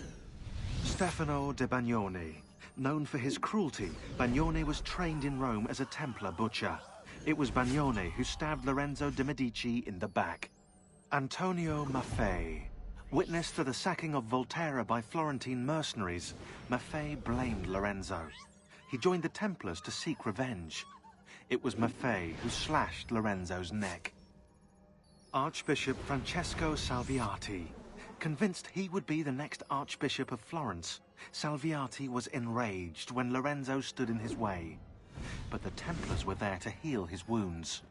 Speaker 10: Stefano de Bagnoni. Known for his cruelty, Bagnoni was trained in Rome as a Templar butcher. It was Bagnoni who stabbed Lorenzo de' Medici in the back. Antonio Maffei. Witness to the sacking of Volterra by Florentine mercenaries, Maffei blamed Lorenzo. He joined the Templars to seek revenge. It was Maffei who slashed Lorenzo's neck. Archbishop Francesco Salviati. Convinced he would be the next Archbishop of Florence, Salviati was enraged when Lorenzo stood in his way. But the Templars were there to heal his wounds.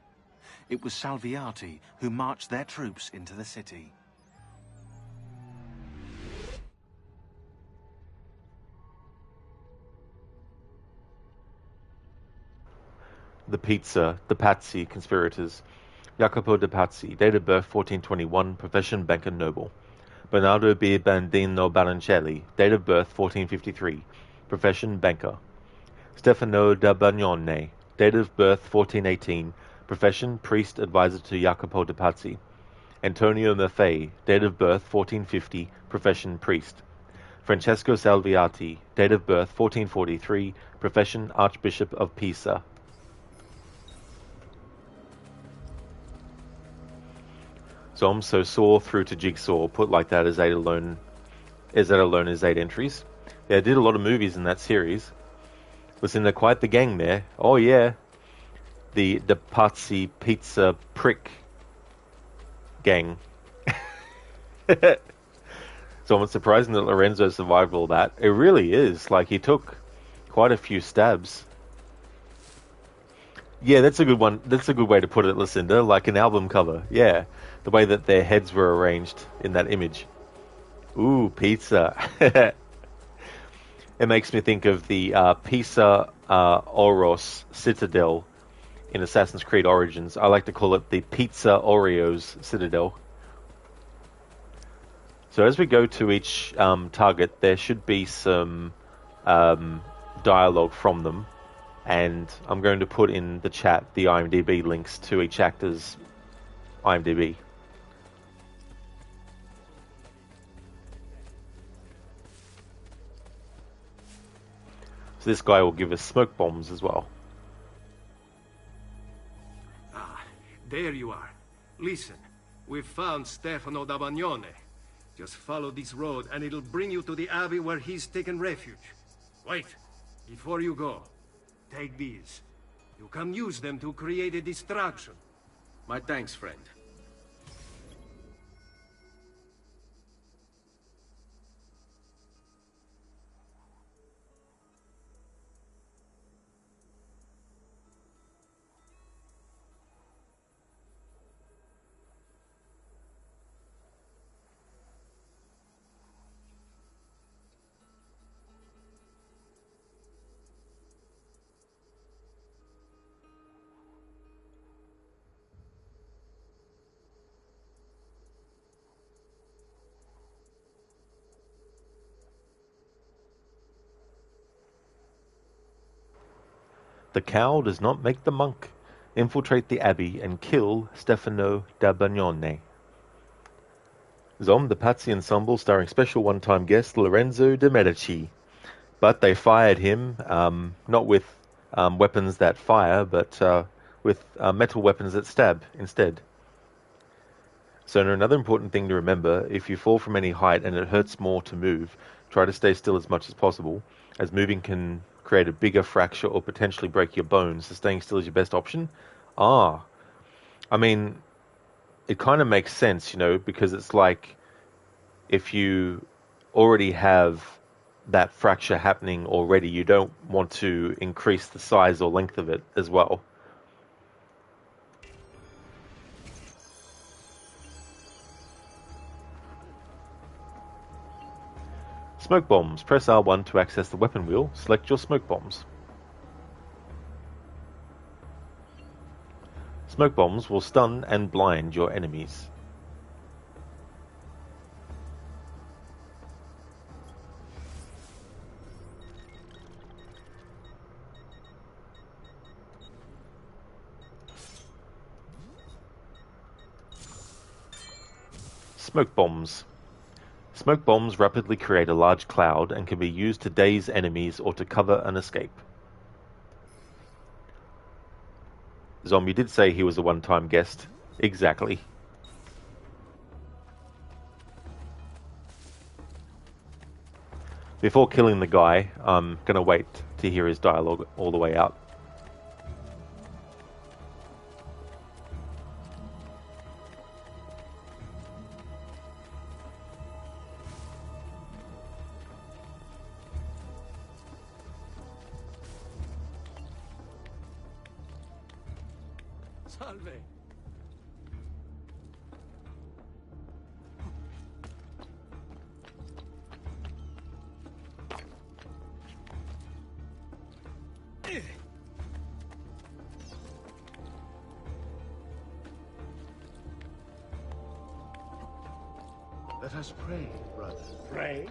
Speaker 10: It was Salviati who marched their troops into the city.
Speaker 1: The Pazzi conspirators. Jacopo de Pazzi, date of birth 1421, profession banker noble. Bernardo B. Bandino Baroncelli, date of birth 1453, profession banker. Stefano da Bagnone, date of birth 1418, profession priest advisor to Jacopo de Pazzi. Antonio Maffei, date of birth 1450, profession priest. Francesco Salviati, date of birth 1443, profession Archbishop of Pisa. So Saw through to Jigsaw, put like that as 8 alone. Is that alone as 8 entries? Yeah, I did a lot of movies in that series. Listen, they're quite the gang there. Oh yeah, the Pazzi Pizza Prick gang. So I'm surprised that Lorenzo survived all that. It really is. Like, he took quite a few stabs. Yeah, that's a good one. That's a good way to put it, Lucinda. Like an album cover. Yeah. The way that their heads were arranged in that image. Ooh, pizza. It makes me think of the Pisa Oros Citadel in Assassin's Creed Origins. I like to call it the Pizza Oreos Citadel. So as we go to each target, there should be some dialogue from them. And I'm going to put in the chat the IMDb links to each actor's IMDb. So this guy will give us smoke bombs as well.
Speaker 14: There you are. Listen, we've found Stefano da Bagnone. Just follow this road and it'll bring you to the abbey where he's taken refuge. Wait, before you go, take these. You can use them to create a distraction.
Speaker 11: My thanks, friend.
Speaker 1: The cow does not make the monk. Infiltrate the abbey and kill Stefano da Bagnone. Zom, the Pazzi ensemble starring special one-time guest Lorenzo de Medici. But they fired him, not with weapons that fire, but with metal weapons that stab instead. So another important thing to remember, if you fall from any height and it hurts more to move, try to stay still as much as possible, as moving can create a bigger fracture or potentially break your bones, so staying still is your best option. I mean, it kind of makes sense, you know, because it's like if you already have that fracture happening already, you don't want to increase the size or length of it as well. Smoke bombs. Press R1 to access the weapon wheel. Select your smoke bombs. Smoke bombs will stun and blind your enemies. Smoke bombs. Smoke bombs rapidly create a large cloud and can be used to daze enemies or to cover an escape. Zombie did say he was a one-time guest. Exactly. Before killing the guy, I'm gonna wait to hear his dialogue all the way out.
Speaker 14: Salve.
Speaker 7: Let us pray, brother.
Speaker 9: Pray?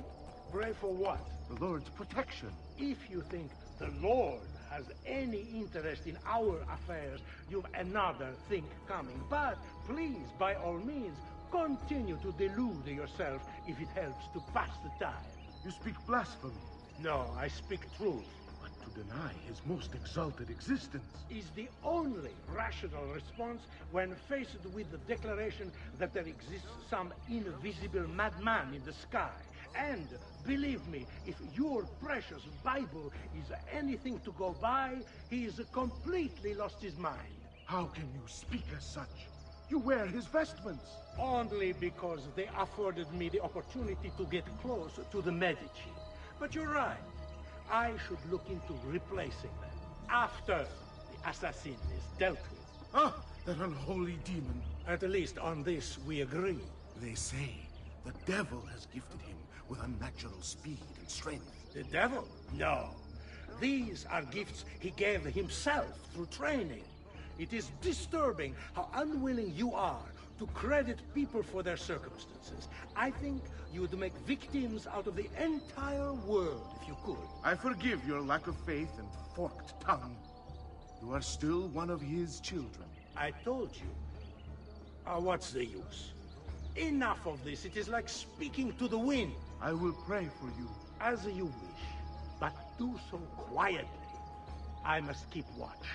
Speaker 9: Pray for what?
Speaker 7: The Lord's protection.
Speaker 9: If you think the Lord has any interest in our affairs, you've another thing coming. But please, by all means, continue to delude yourself if it helps to pass the time.
Speaker 7: You speak blasphemy.
Speaker 9: No, I speak truth.
Speaker 7: But to deny his most exalted existence
Speaker 9: is the only rational response when faced with the declaration that there exists some invisible madman in the sky. And, believe me, if your precious Bible is anything to go by, he's completely lost his mind.
Speaker 7: How can you speak as such? You wear his vestments.
Speaker 9: Only because they afforded me the opportunity to get close to the Medici. But you're right. I should look into replacing them after the assassin is dealt with.
Speaker 7: Ah, that unholy demon.
Speaker 9: At least on this we agree.
Speaker 7: They say the devil has gifted him with unnatural speed and strength.
Speaker 9: The devil? No. These are gifts he gave himself through training. It is disturbing how unwilling you are to credit people for their circumstances. I think you would make victims out of the entire world if you could.
Speaker 7: I forgive your lack of faith and forked tongue. You are still one of his children.
Speaker 9: I told you. What's the use? Enough of this. It is like speaking to the wind.
Speaker 7: I will pray for you.
Speaker 9: As you wish, but do so quietly. I must keep watch.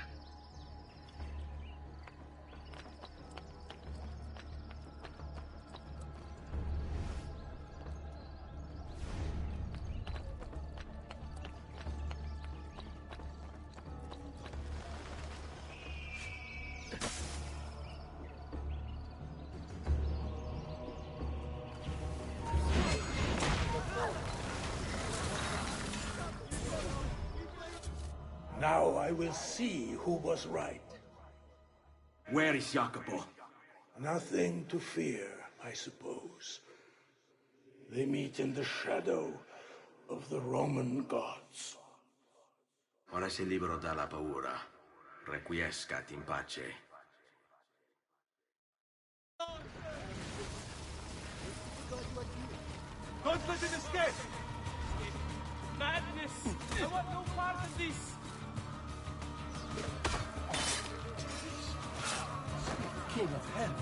Speaker 12: I will see who was right.
Speaker 6: Where is Jacopo?
Speaker 12: Nothing to fear, I suppose. They meet in the shadow of the Roman gods.
Speaker 6: Ora sei libero dalla paura. Requiescat in pace.
Speaker 3: Don't let him escape! Madness! I want no part of this!
Speaker 12: King of Heaven.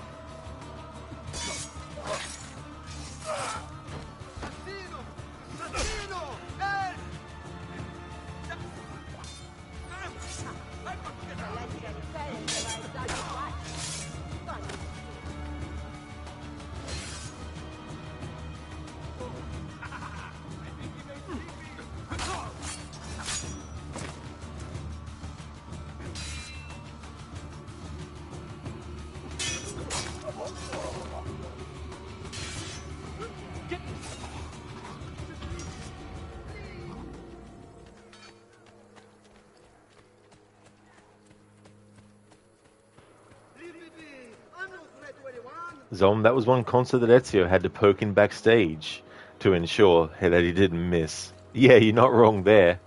Speaker 1: Zom, that was one concert that Ezio had to poke in backstage to ensure that he didn't miss. Yeah, you're not wrong there.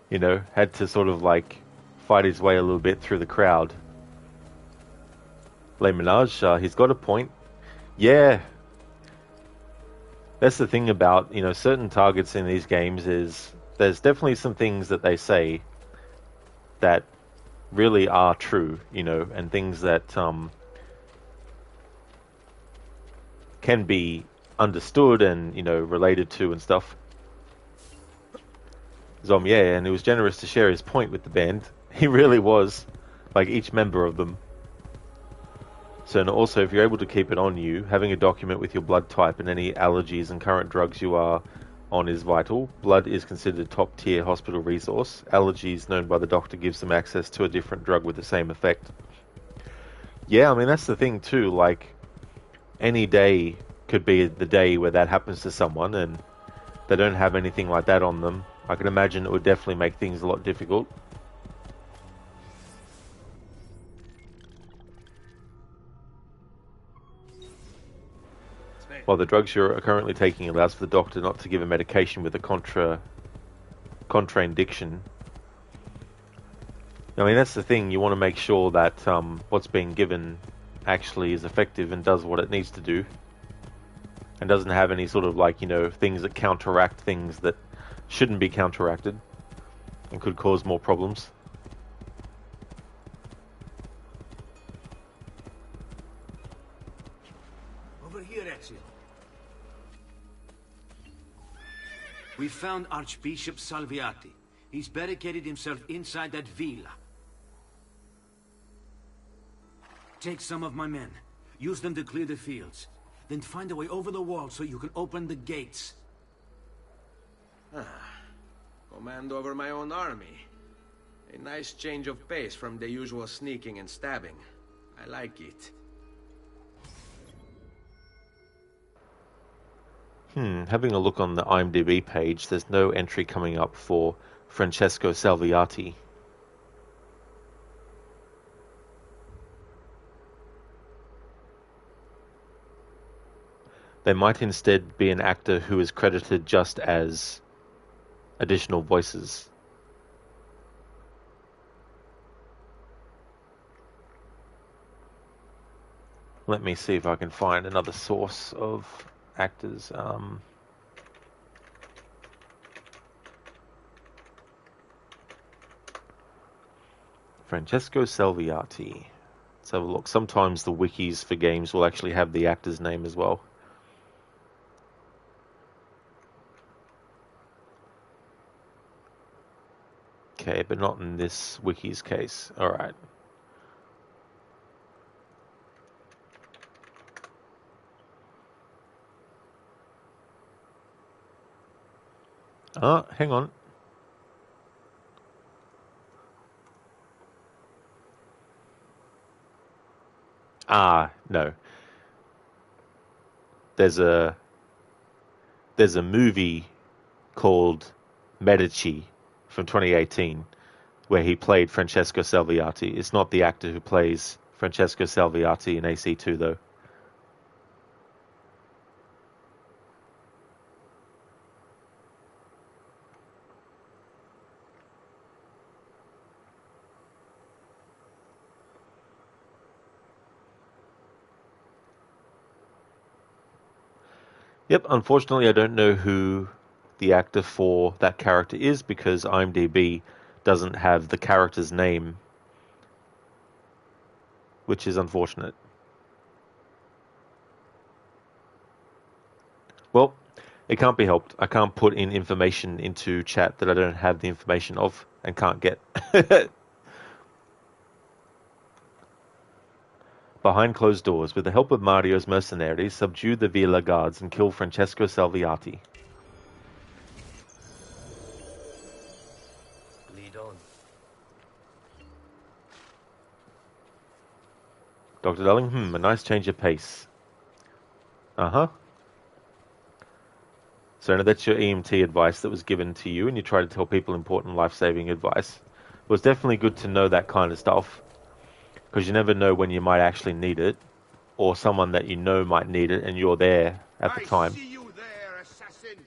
Speaker 1: You know, had to sort of like fight his way a little bit through the crowd. Le Ménage, he's got a point. Yeah. That's the thing about, you know, certain targets in these games is there's definitely some things that they say that really are true, you know, and things that can be understood and, you know, related to and stuff. Zom, yeah, and he was generous to share his point with the band. He really was, like each member of them. So, and also, if you're able to keep it on you, having a document with your blood type and any allergies and current drugs you are on is vital. Blood is considered a top-tier hospital resource. Allergies known by the doctor gives them access to a different drug with the same effect. Yeah, I mean, that's the thing too, like, any day could be the day where that happens to someone and they don't have anything like that on them. I can imagine it would definitely make things a lot difficult. While the drugs you're currently taking allows for the doctor not to give a medication with a contraindication. I mean, that's the thing. You want to make sure that what's being given actually is effective and does what it needs to do. And doesn't have any sort of, like, you know, things that counteract things that shouldn't be counteracted and could cause more problems.
Speaker 6: Over here, Ezio. We found Archbishop Salviati. He's barricaded himself inside that villa. Take some of my men. Use them to clear the fields. Then find a way over the wall so you can open the gates.
Speaker 11: Command over my own army. A nice change of pace from the usual sneaking and stabbing. I like it.
Speaker 1: Having a look on the IMDb page, there's no entry coming up for Francesco Salviati. They might instead be an actor who is credited just as additional voices. Let me see if I can find another source of actors. Francesco Salviati. Let's have a look. Sometimes the wikis for games will actually have the actor's name as well. Okay, but not in this wiki's case. Alright. Hang on. No. There's a movie called Medici from 2018 where he played Francesco Salviati. It's not the actor who plays Francesco Salviati in AC2, though. Yep, unfortunately I don't know who the actor for that character is because IMDb doesn't have the character's name, which is unfortunate. Well, it can't be helped. I can't put in information into chat that I don't have the information of and can't get. Behind closed doors, with the help of Mario's mercenaries, subdue the Villa guards and kill Francesco Salviati.
Speaker 21: Lead on.
Speaker 1: Dr. Darling, a nice change of pace. Uh-huh. So now that's your EMT advice that was given to you, and you try to tell people important life-saving advice. It was definitely good to know that kind of stuff, because you never know when you might actually need it, or someone that you know might need it, and you're there at the time.
Speaker 4: I see you there, assassin.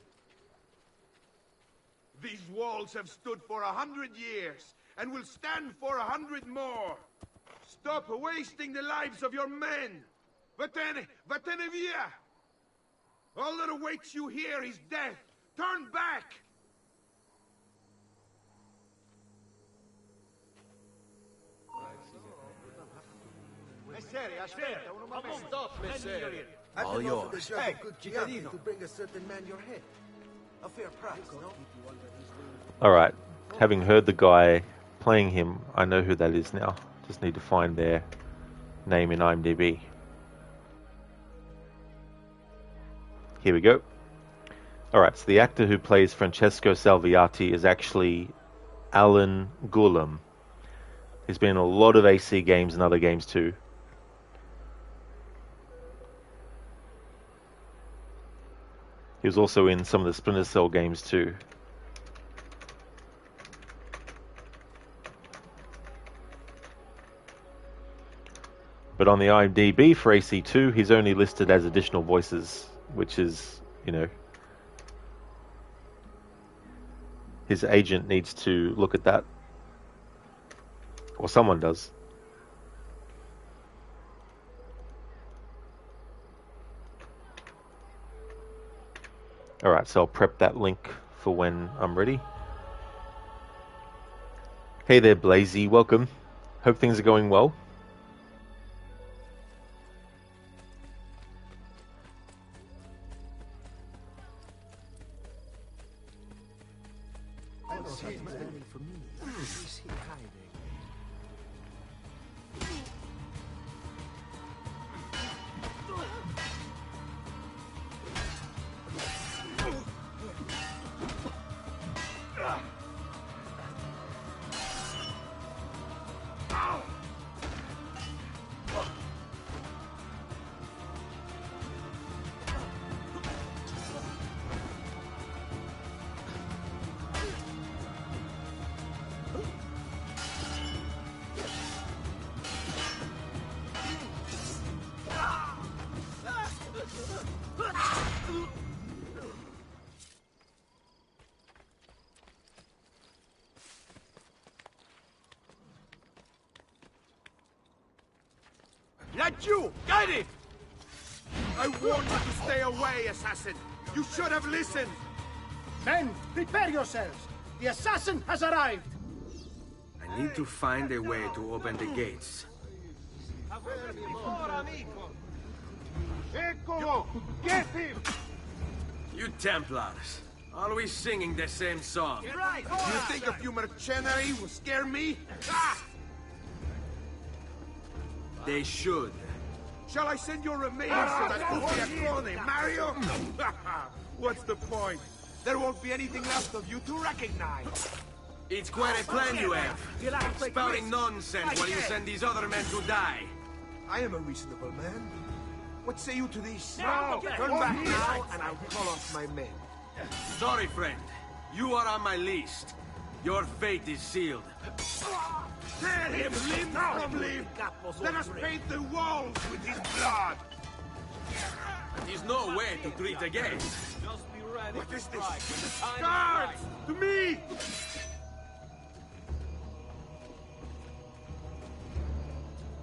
Speaker 4: These walls have stood for 100 years, and will stand for 100 more. Stop wasting the lives of your men. Va-te-ne via. All that awaits you here is death. Turn back.
Speaker 17: Stop, Messere.
Speaker 11: All yours.
Speaker 7: Hey, Cittadino, to bring a certain man your head. A fair price, no?
Speaker 1: Alright, having heard the guy playing him, I know who that is now. Just need to find their name in IMDb. Here we go. Alright, so the actor who plays Francesco Salviati is actually Alan Gullam. He's been in a lot of AC games and other games too. He was also in some of the Splinter Cell games too. But on the IMDb for AC2, he's only listed as additional voices, which is, you know, his agent needs to look at that. Or someone does. Alright, so I'll prep that link for when I'm ready. Hey there, Blazy. Welcome. Hope things are going well.
Speaker 4: Let you! Get it! I warned you to stay away, assassin! You should have listened!
Speaker 9: Men, prepare yourselves! The assassin has arrived!
Speaker 11: I need to find a way to open the gates.
Speaker 4: Eccolo! Get him!
Speaker 11: You Templars, always singing the same song.
Speaker 4: You think a few mercenary will scare me? Ah!
Speaker 11: They should.
Speaker 4: Shall I send your remains to that Ufiacone, Mario? What's the point? There won't be anything left of you to recognize.
Speaker 11: It's quite a plan you have. Spouting nonsense while you send these other men to die.
Speaker 4: I am a reasonable man. What say you to this? No! Turn back now, and I'll call off my men.
Speaker 11: Sorry, friend. You are on my list. Your fate is sealed.
Speaker 4: Tear him limb from limb! Let us paint the walls with his blood!
Speaker 11: There's no way to treat again.
Speaker 13: Just be ready
Speaker 4: What
Speaker 13: to
Speaker 4: is
Speaker 13: strike when the
Speaker 4: this?
Speaker 13: time
Speaker 4: Guards!
Speaker 13: is right.
Speaker 4: To me!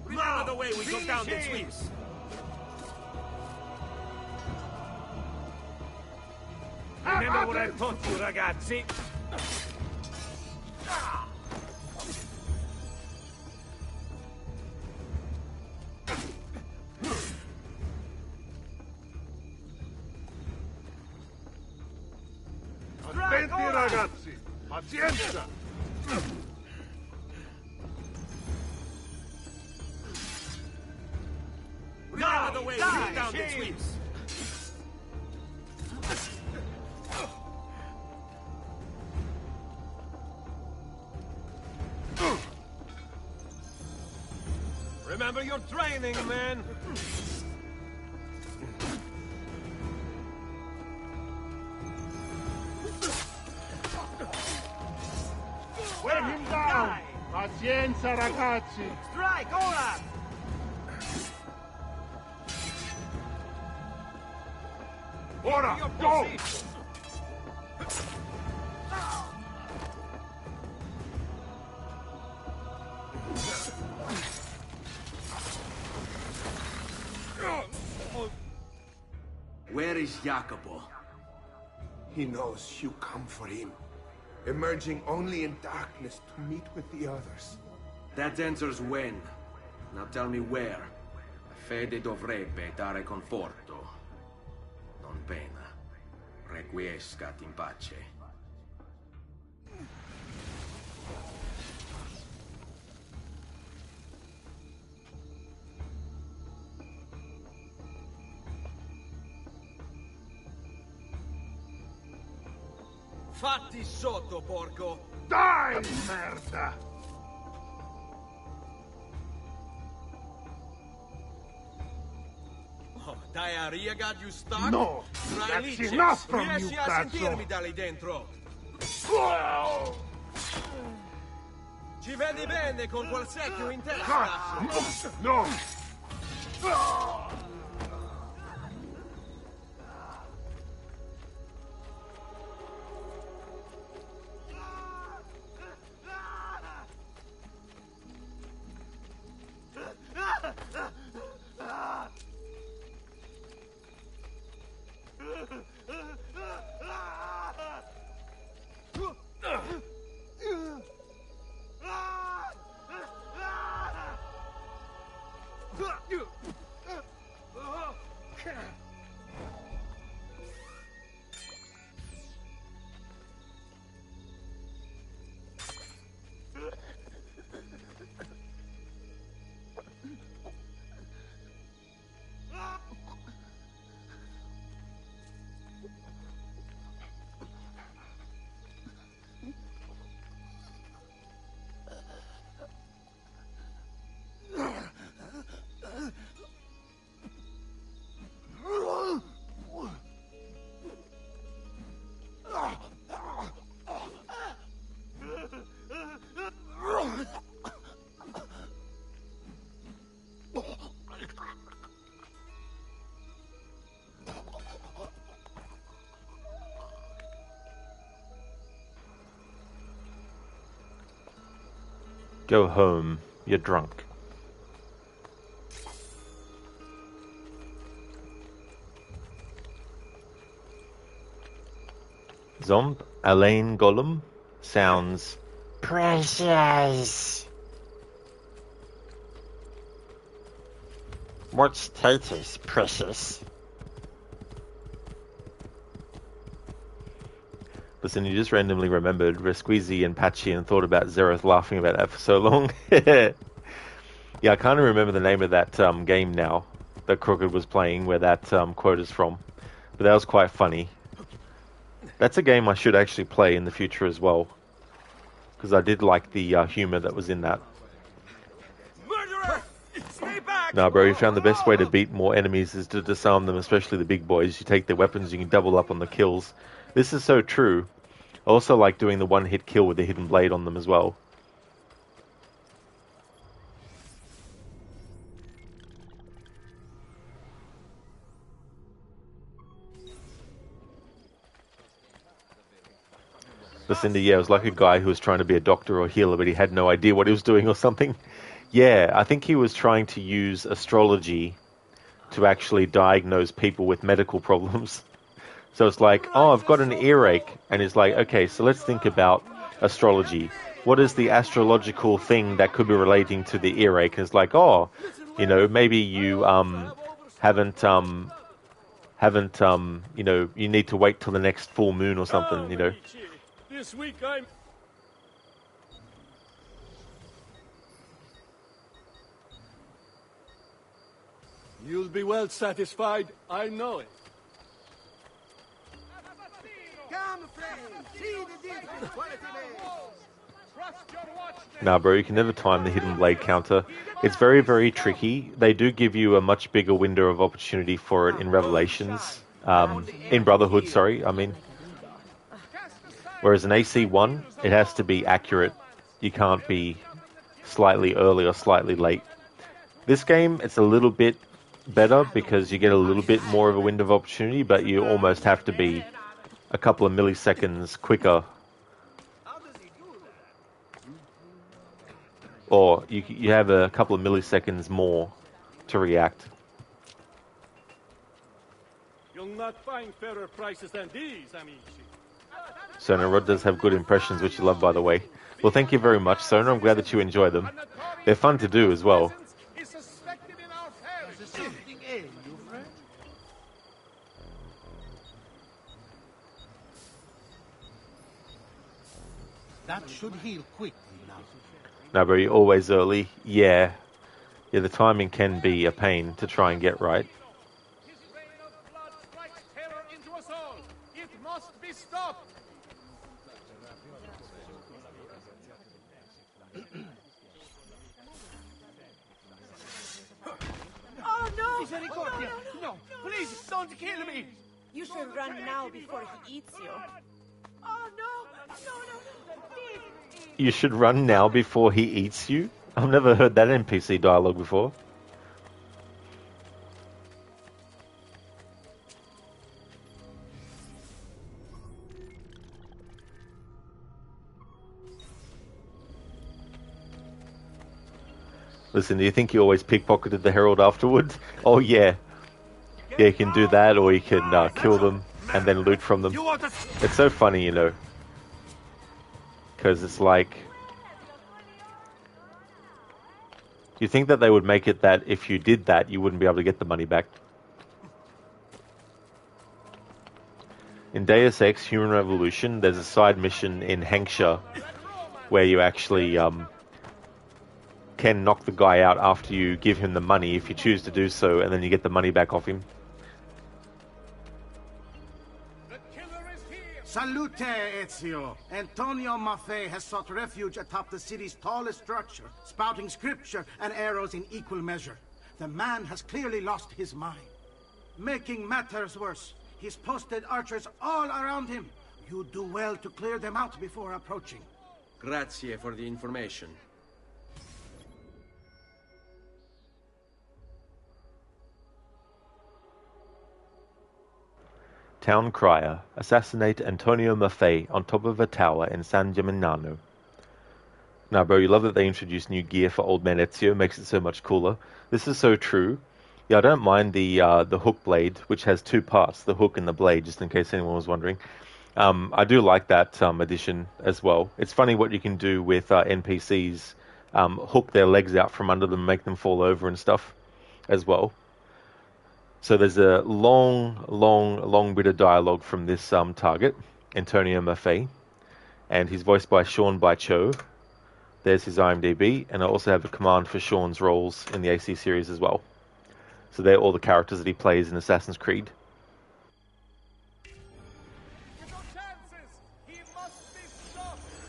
Speaker 13: Remember the way we took down the Glyphs. Remember what I taught you, ragazzi?
Speaker 9: Aspetti, ragazzi! Pazienza!
Speaker 13: Remember the way we took down the Glyphs. Remember your training, man!
Speaker 9: Wear him down! Pazienza, ragazzi!
Speaker 16: Strike, ora!
Speaker 9: Ora, go!
Speaker 6: Where is Jacopo?
Speaker 7: He knows you come for him, emerging only in darkness to meet with the others.
Speaker 11: That answers when. Now tell me where. Fede dovrebbe dare conforto. Non pena. Requiescat in pace. Fatti sotto, porco!
Speaker 9: Dai, merda!
Speaker 11: Oh, diarrhea got you stuck?
Speaker 9: No!
Speaker 11: Stralice,
Speaker 9: That's enough from you,
Speaker 11: riesci a
Speaker 9: cazzo!
Speaker 11: sentirmi da lì dentro? Ci vedi bene con quel secchio in testa?
Speaker 9: Cazzo! No!
Speaker 1: Go home, you're drunk. Zomb Alain Gollum sounds precious. What status, precious? Listen, you just randomly remembered Resqueezy and Patchy and thought about Zereth laughing about that for so long. Yeah, I can't even remember the name of that game now that Crooked was playing, where that quote is from. But that was quite funny. That's a game I should actually play in the future as well, because I did like the humor that was in that.
Speaker 13: Murderer! Stay back!
Speaker 1: Nah, bro, you found the best way to beat more enemies is to disarm them, especially the big boys. You take their weapons, you can double up on the kills. This is so true. I also like doing the one-hit kill with the hidden blade on them as well. Lucinda, yeah, it was like a guy who was trying to be a doctor or healer, but he had no idea what he was doing or something. Yeah, I think he was trying to use astrology to actually diagnose people with medical problems. So it's like, oh, I've got an earache. And it's like, okay, so let's think about astrology. What is the astrological thing that could be relating to the earache? And it's like, oh, you know, maybe you haven't, you know, you need to wait till the next full moon or something, you know.
Speaker 9: This week I'm... You'll be well satisfied, I know it.
Speaker 16: Come, friend, see the difference.
Speaker 1: Nah, bro, you can never time the hidden blade counter. It's very, very tricky. They do give you a much bigger window of opportunity for it in Revelations. In Brotherhood, sorry, I mean. Whereas in AC1, it has to be accurate. You can't be slightly early or slightly late. This game, it's a little bit better because you get a little bit more of a window of opportunity, but you almost have to be a couple of milliseconds quicker. Or you have a couple of milliseconds more to react.
Speaker 9: You'll not find fairer prices than these, amici.
Speaker 1: Sona, Rod does have good impressions, which you love, by the way. Well, thank you very much, Sona. I'm glad that you enjoy them. They're fun to do as well.
Speaker 7: That should heal quickly now.
Speaker 1: No, bro, you're always early. Yeah, the timing can be a pain to try and get right.
Speaker 9: It must be stopped.
Speaker 16: Oh, no!
Speaker 20: Misericordia! No, please, don't kill me!
Speaker 8: You should run now before he eats you.
Speaker 16: Oh, no! No! Please!
Speaker 1: You should run now before he eats you? I've never heard that NPC dialogue before. Listen, do you think you always pickpocketed the Herald afterwards? Oh, yeah. Yeah, you can do that, or you can kill them and then loot from them. It's so funny, you know. Because it's like... You think that they would make it that if you did that, you wouldn't be able to get the money back. In Deus Ex Human Revolution, there's a side mission in Hampshire where you actually... can knock the guy out after you give him the money if you choose to do so, and then you get the money back off him.
Speaker 7: Salute, Ezio! Antonio Maffei has sought refuge atop the city's tallest structure, spouting scripture and arrows in equal measure. The man has clearly lost his mind. Making matters worse, he's posted archers all around him. You do well to clear them out before approaching.
Speaker 11: Grazie for the information.
Speaker 1: Town Crier. Assassinate Antonio Maffei on top of a tower in San Gimignano. Now, bro, you love that they introduced new gear for Old Man Ezio. Makes it so much cooler. This is so true. Yeah, I don't mind the hook blade, which has two parts, the hook and the blade, just in case anyone was wondering. I do like that addition as well. It's funny what you can do with NPCs. Hook their legs out from under them, make them fall over and stuff as well. So there's a long bit of dialogue from this target, Antonio Maffei, and he's voiced by Sean Cho. There's his IMDb, and I also have a command for Sean's roles in the AC series as well. So they're all the characters that he plays in Assassin's Creed.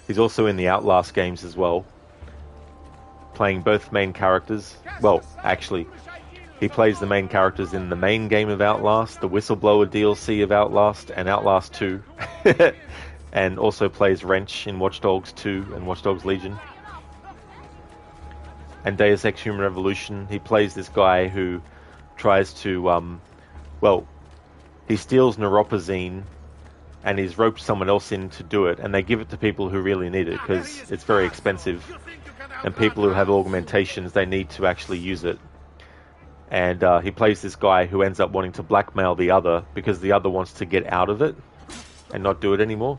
Speaker 1: He's also in the Outlast games as well, playing both main characters. Well, actually, he plays the main characters in the main game of Outlast, the Whistleblower DLC of Outlast, and Outlast 2. and also plays Wrench in Watch Dogs 2 and Watch Dogs Legion. And Deus Ex Human Revolution, he plays this guy who tries to, he steals neuropozyne and he's roped someone else in to do it, and they give it to people who really need it because it's very expensive, and people who have augmentations, they need to actually use it. And he plays this guy who ends up wanting to blackmail the other because the other wants to get out of it and not do it anymore.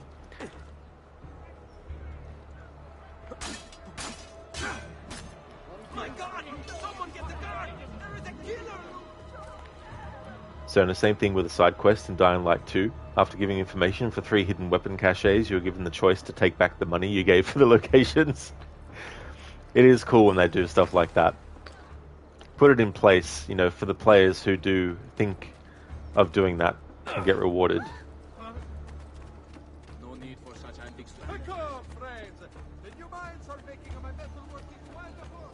Speaker 1: So in the same thing with the side quest in Dying Light 2, after giving information for 3 hidden weapon caches, you're given the choice to take back the money you gave for the locations. It is cool when they do stuff like that. Put it in place, for the players who do think of doing that and get rewarded.
Speaker 5: No need for such antics.
Speaker 9: Come, friends. The new minds are making my metal working wonderful.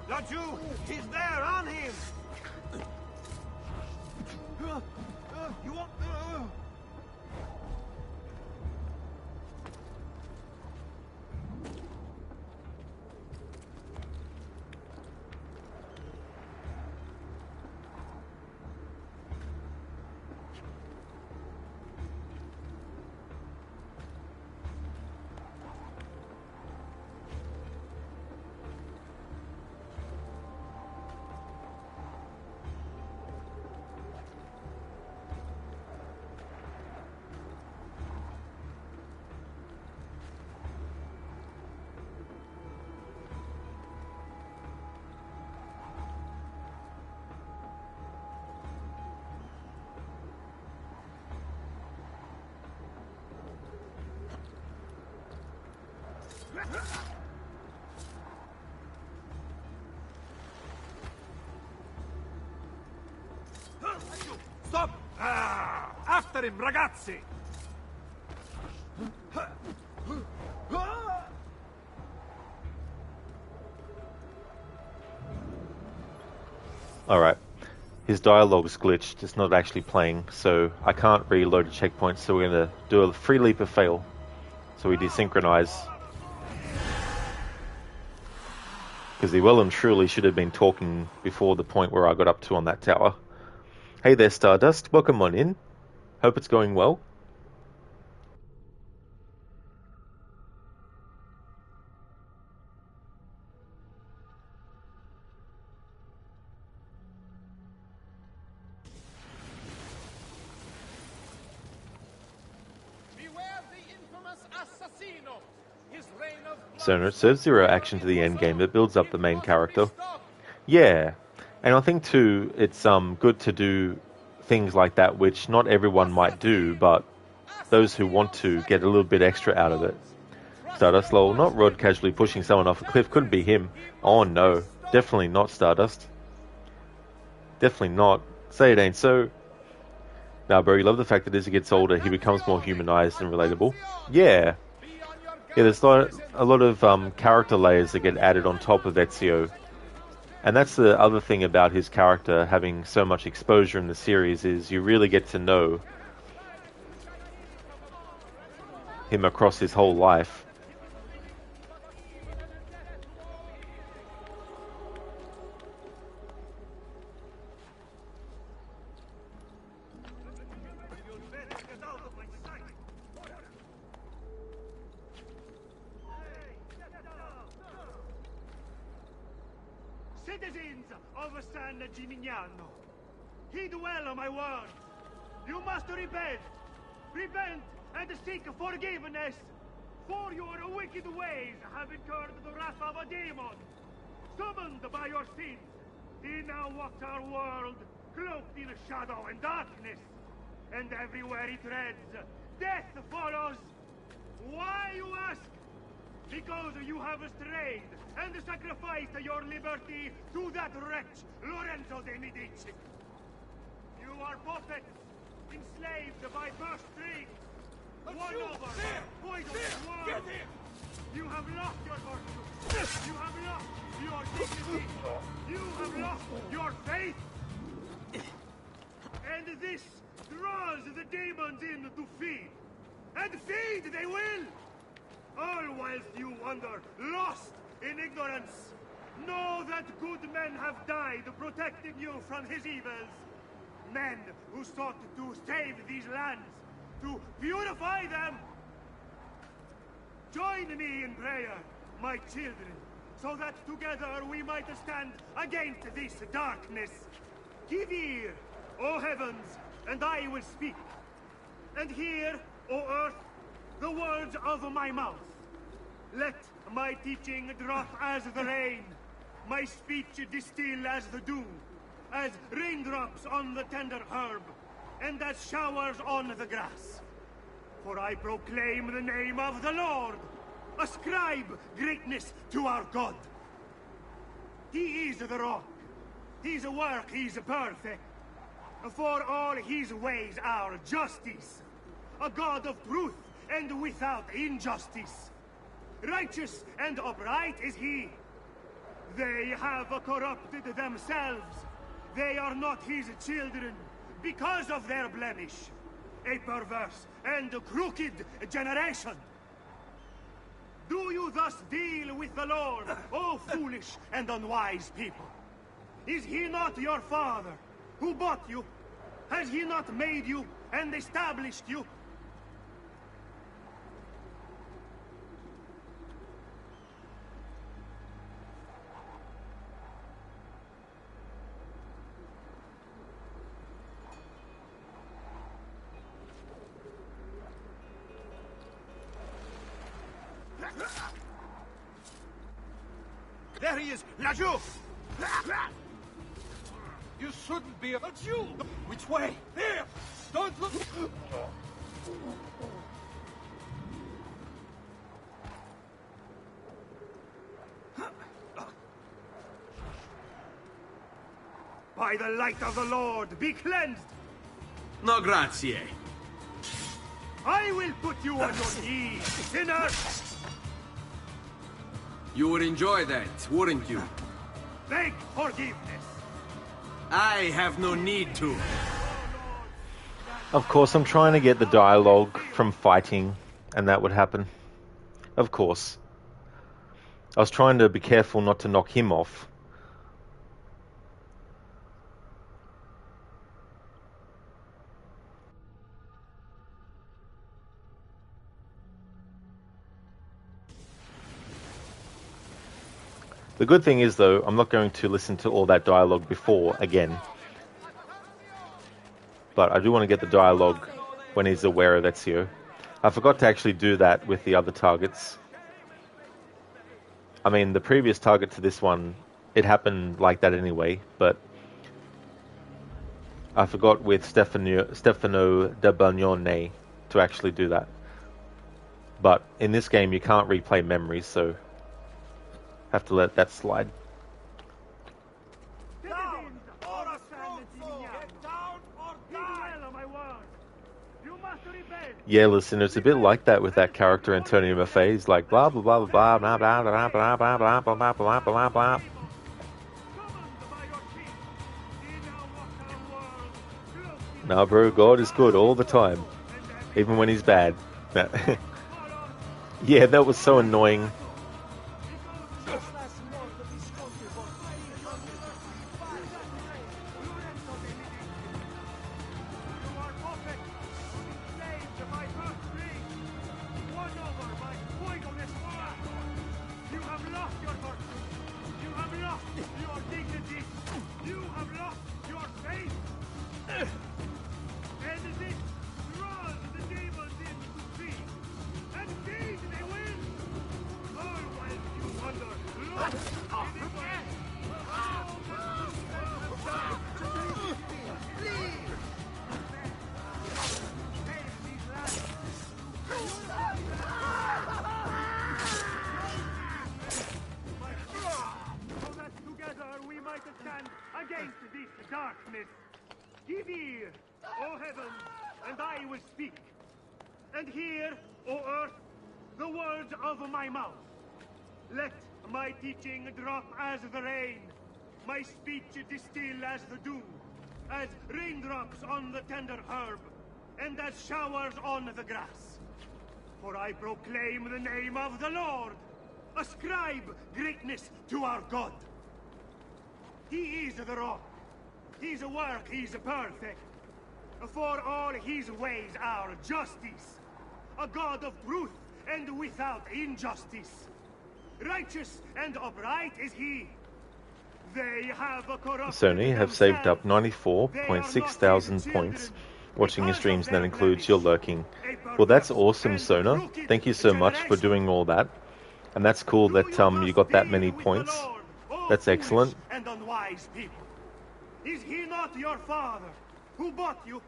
Speaker 13: Not you! He's there, on him! You want...
Speaker 9: Stop! After him, ragazzi!
Speaker 1: Alright, his dialogue's glitched, it's not actually playing, so I can't reload a checkpoint, so we're going to do a free leap of fail. So we desynchronize. Because he well and truly should have been talking before the point where I got up to on that tower. Hey there, Stardust, welcome on in. Hope it's going well.
Speaker 9: Beware the infamous Assassino! His reign of...
Speaker 1: So it serves 0 action to the end game that builds up the main character. Yeah, and I think too, it's good to do things like that, which not everyone might do, but those who want to get a little bit extra out of it. Stardust, lol, not Rod casually pushing someone off a cliff, couldn't be him. Oh no, definitely not Stardust. Definitely not. Say it ain't so. Nah, bro, you love the fact that as he gets older, he becomes more humanized and relatable. Yeah. Yeah, there's a lot of character layers that get added on top of Ezio. And that's the other thing about his character having so much exposure in the series, is you really get to know him across his whole life.
Speaker 9: Citizens of San Gimignano, heed well my word. You must repent. Repent and seek forgiveness, for your wicked ways have incurred the wrath of a demon. Summoned by your sins, he now walks our world, cloaked in shadow and darkness. And everywhere he treads, death follows. Why, you ask? Because you have strayed and sacrificed your liberty to that wretch, Lorenzo de Medici. You are puppets, enslaved by purse strings, won over by poisonous words. You have lost your virtue. You have lost your dignity. You have lost your faith. And this draws the demons in to feed. And feed they will! All whilst you wander, lost in ignorance. Know that good men have died protecting you from his evils. Men who sought to save these lands, to purify them. Join me in prayer, my children, so that together we might stand against this darkness. Give ear, O heavens, and I will speak. And hear, O earth, the words of my mouth. Let my teaching drop as the rain, my speech distill as the dew, as raindrops on the tender herb, and as showers on the grass. For I proclaim the name of the Lord. Ascribe greatness to our God. He is the rock. His work is perfect. For all his ways are justice. A God of truth and without injustice. Righteous and upright is he. They have corrupted themselves. They are not his children because of their blemish. A perverse and crooked generation. Do you thus deal with the Lord, O foolish and unwise people? Is he not your father, who bought you? Has he not made you and established you? There he is! La Jew! You shouldn't be a Jew! Which way? There! Don't look! By the light of the Lord, be cleansed!
Speaker 11: No grazie.
Speaker 9: I will put you on your knees, sinner!
Speaker 11: You would enjoy that, wouldn't you?
Speaker 9: Beg forgiveness!
Speaker 11: I have no need to.
Speaker 1: Of course, I'm trying to get the dialogue from fighting, and that would happen. Of course. I was trying to be careful not to knock him off. The good thing is, though, I'm not going to listen to all that dialogue before again. But I do want to get the dialogue when he's aware of Ezio. I forgot to actually do that with the other targets. I mean, the previous target to this one, it happened like that anyway, but I forgot with Stefano da Bagnone to actually do that. But in this game, you can't replay memories, so have to let that slide. Yeah, listen, it's a bit like that with that character Antonio Maffei. He's like blah blah blah blah blah blah blah blah blah blah blah blah blah blah blah. Nah, bro, God is good all the time, even when he's bad. Yeah, that was so annoying.
Speaker 9: So that together we might stand against this darkness. Give ear, O heavens, and I will speak. And hear, O earth, the words of my mouth. Let my teaching drop as the rain, my speech distill as the dew, as raindrops on the tender herb, and as showers on the grass. For I proclaim the name of the Lord. Ascribe greatness to our God. He is the rock. His work is perfect. For all his ways are justice. A God of truth and without injustice. Righteous and upright is he. They have corrupted
Speaker 1: Sony have saved up 94.6 thousand points watching your streams, and that includes your lurking. Well, that's awesome, Sona. Thank you so much for doing all that. And that's cool that you got that many points. That's excellent.
Speaker 9: And unwise people. Is he not your father, who bought you?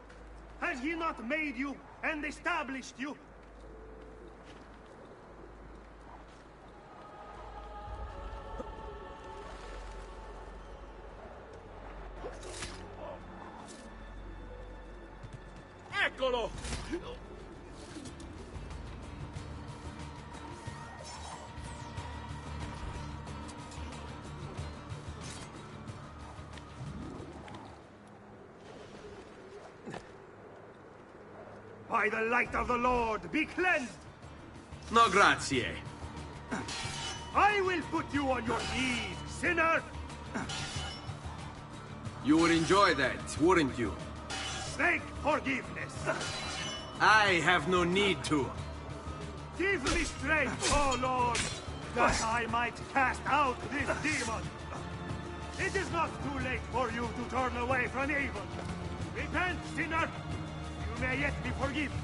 Speaker 9: Has he not made you and established you?
Speaker 13: Eccolo!
Speaker 9: By the light of the Lord, be cleansed!
Speaker 11: No grazie.
Speaker 9: I will put you on your knees, sinner!
Speaker 11: You would enjoy that, wouldn't you?
Speaker 9: Beg forgiveness!
Speaker 11: I have no need to.
Speaker 9: Give me strength, oh Lord, that I might cast out this demon! It is not too late for you to turn away from evil. Repent, sinner! You may yet be forgiven.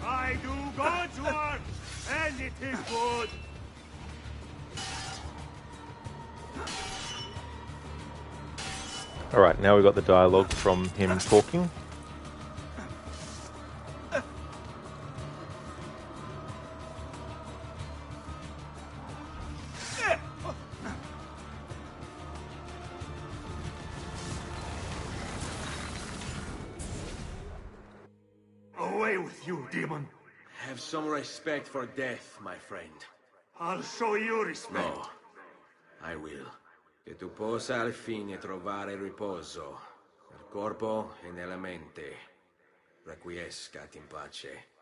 Speaker 9: I do God's work, and it is good.
Speaker 1: Alright, now we've got the dialogue from him talking.
Speaker 9: Away with you, demon.
Speaker 11: Have some respect for death, my friend.
Speaker 9: I'll show you respect.
Speaker 11: No, I will. Che tu possa al fine trovare riposo, nel corpo e nella mente. Requiescat in pace.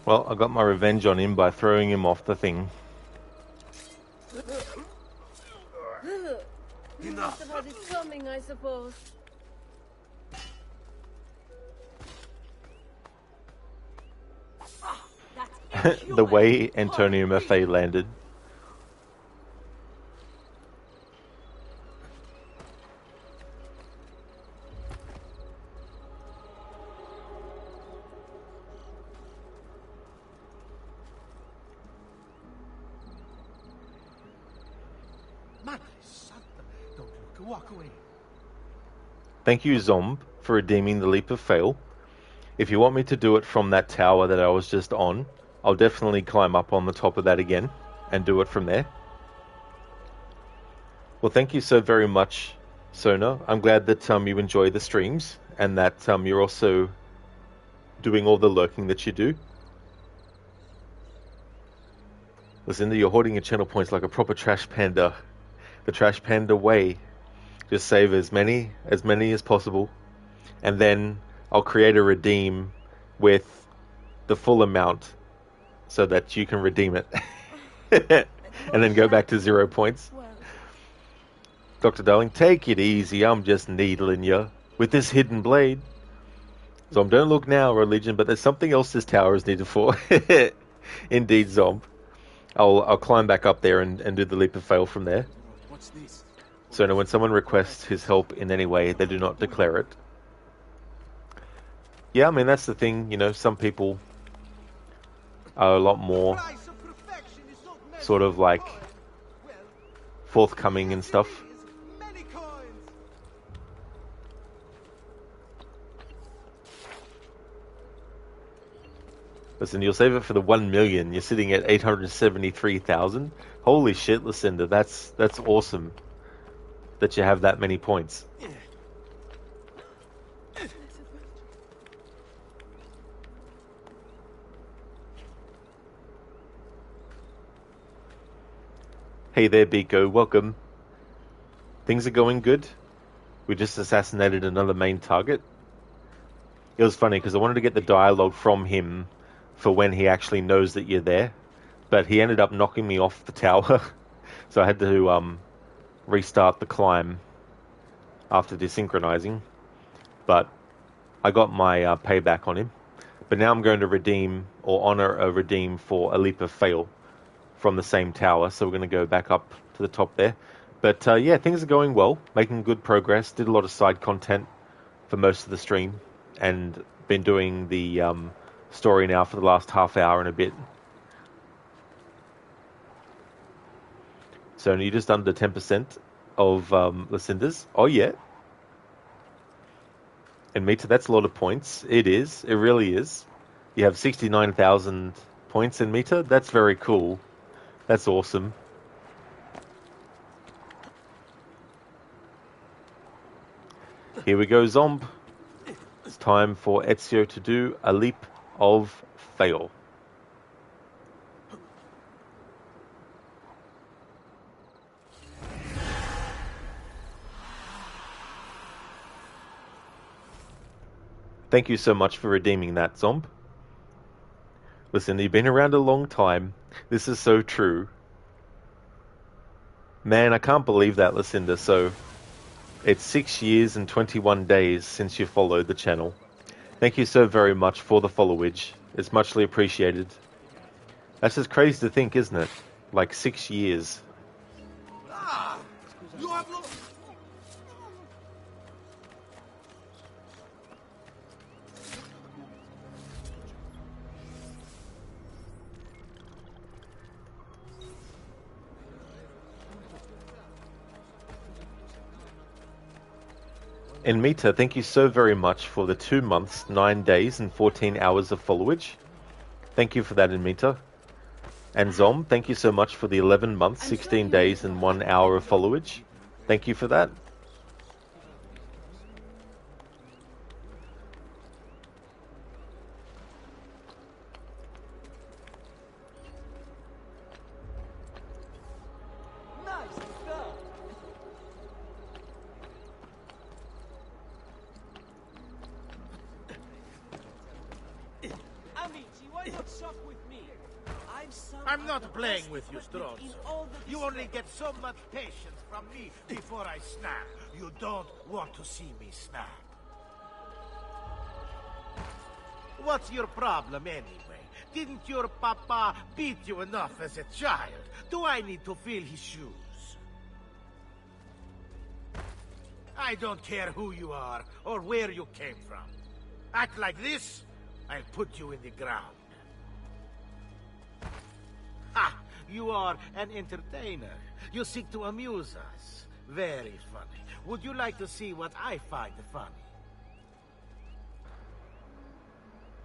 Speaker 1: Well, I got my revenge on him by throwing him off the thing.
Speaker 8: You must have had it coming, I suppose.
Speaker 1: The way Antonio Maffei landed.
Speaker 9: Walk away.
Speaker 1: Thank you, Zomb, for redeeming the leap of fail. If you want me to do it from that tower that I was just on, I'll definitely climb up on the top of that again and do it from there. Well, thank you so very much, Sona. I'm glad that you enjoy the streams and that you're also doing all the lurking that you do. Listen, you're hoarding your channel points like a proper trash panda. The trash panda way. Just save as many as possible, and then I'll create a redeem with the full amount so that you can redeem it. And then go back to 0 points. Dr. Darling, take it easy. I'm just needling you with this hidden blade. Zomb, don't look now, religion, but there's something else this tower is needed for. Indeed, Zomb. I'll climb back up there and do the leap of faith from there.
Speaker 17: What's this?
Speaker 1: So now when someone requests his help in any way, they do not declare it. Yeah, I mean, that's the thing, you know, some people are a lot more sort of like forthcoming and stuff. Listen, you'll save it for the 1 million. You're sitting at 873,000. Holy shit, Lucinda, that's awesome that you have that many points. Hey there, Biko, welcome. Things are going good. We just assassinated another main target. It was funny because I wanted to get the dialogue from him for when he actually knows that you're there, but he ended up knocking me off the tower, so I had to restart the climb after desynchronizing, but I got my payback on him. But now I'm going to redeem, or honor a redeem for a leap of fail from the same tower, so we're going to go back up to the top there. But yeah, things are going well, making good progress, did a lot of side content for most of the stream, and been doing the story now for the last half hour and a bit. So you're just under 10% of Lucinda's. Oh yeah. And Mita, that's a lot of points. It is. It really is. You have 69,000 points in Mita. That's very cool. That's awesome. Here we go, Zomb. It's time for Ezio to do a leap of fail. Thank you so much for redeeming that, Zomb. Listen, you've been around a long time. This is so true. Man, I can't believe that, Lucinda. So, it's 6 years and 21 days since you followed the channel. Thank you so very much for the followage. It's muchly appreciated. That's just crazy to think, isn't it? Like 6 years.
Speaker 4: You have
Speaker 1: And Mita, thank you so very much for the 2 months, 9 days, and 14 hours of followage. Thank you for that, Mita. And Zom, thank you so much for the 11 months, 16 days, and 1 hour of followage. Thank you for that.
Speaker 4: I'm not playing with you, Strozzo. You only get so much patience from me before I snap. You don't want to see me snap. What's your problem anyway? Didn't your papa beat you enough as a child? Do I need to fill his shoes? I don't care who you are or where you came from. Act like this, I'll put you in the ground. Ah, you are an entertainer. You seek to amuse us. Very funny. Would you like to see what I find funny?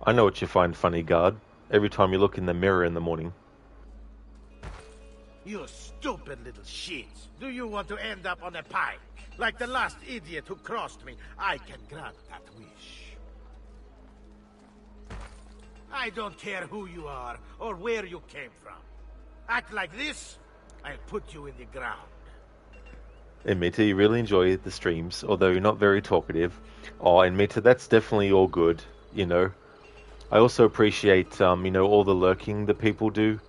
Speaker 1: I know what you find funny, guard. Every time you look in the mirror in the morning.
Speaker 4: You stupid little shit. Do you want to end up on a pike? Like the last idiot who crossed me? I can grant that wish. I don't care who you are or where you came from. Act like this, I'll put you in the ground.
Speaker 1: And Mita, you really enjoy the streams, although you're not very talkative. Oh, and Mita, that's definitely all good, you know. I also appreciate, you know, all the lurking that people do.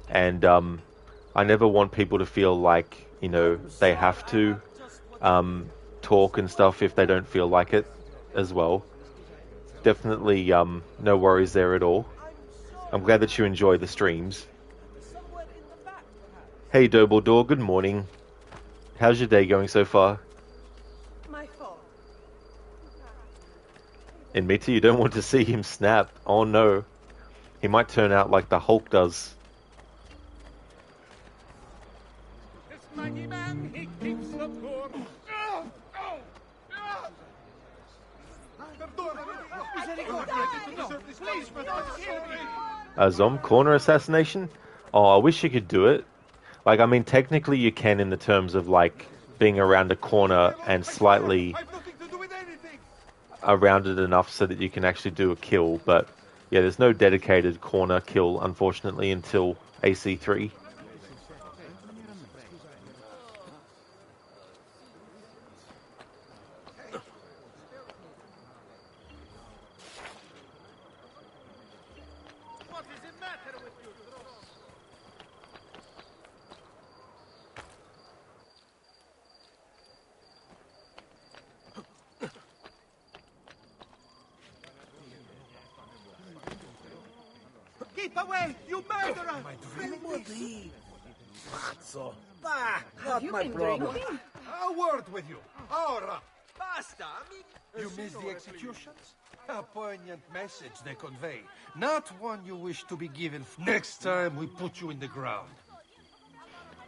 Speaker 1: And I never want people to feel like, you know, they have to talk and stuff if they don't feel like it as well. Definitely no worries there at all. I'm glad that you enjoy the streams. Hey Dobledore, good morning. How's your day going so far?
Speaker 16: My fault.
Speaker 1: And Mita, you don't want to see him snap. Oh no. He might turn out like the Hulk does.
Speaker 9: This mighty man, he keeps the poor.
Speaker 1: Zom, corner assassination? Oh, I wish you could do it. Like, I mean, technically you can in the terms of, like, being around a corner and slightly around it enough so that you can actually do a kill. But, yeah, there's no dedicated corner kill, unfortunately, until AC3.
Speaker 20: Keep away, you murderer!
Speaker 21: Pazzo! Bah, not
Speaker 16: you
Speaker 21: my
Speaker 16: been
Speaker 21: problem.
Speaker 16: drinking?
Speaker 17: A word with you. Ora!
Speaker 21: Basta!
Speaker 17: You missed the executions? A poignant message they convey. Not one you wish to be given. Next time we put you in the ground.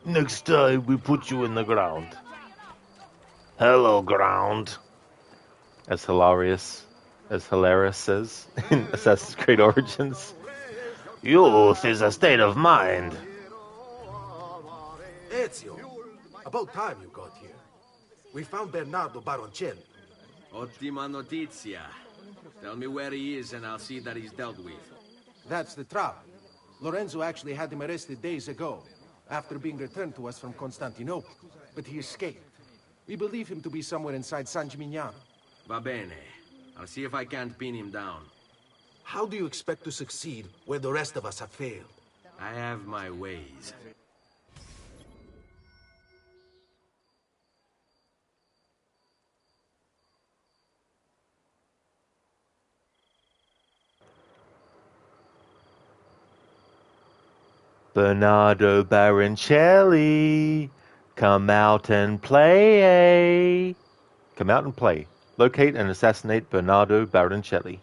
Speaker 1: Next time we put you in the ground. Hello, ground. As hilarious says in Assassin's Creed Origins. Youth is a state of mind.
Speaker 19: Ezio, about time you got here. We found Bernardo Baroncelli.
Speaker 11: Ottima notizia. Tell me where he is and I'll see that he's dealt with.
Speaker 19: That's the trouble. Lorenzo actually had him arrested days ago, after being returned to us from Constantinople. But he escaped. We believe him to be somewhere inside San Gimignano.
Speaker 11: Va bene. I'll see if I can't pin him down.
Speaker 19: How do you expect to succeed where the rest of us have failed?
Speaker 11: I have my ways.
Speaker 1: Bernardo Baroncelli, come out and play. Come out and play. Locate and assassinate Bernardo Baroncelli.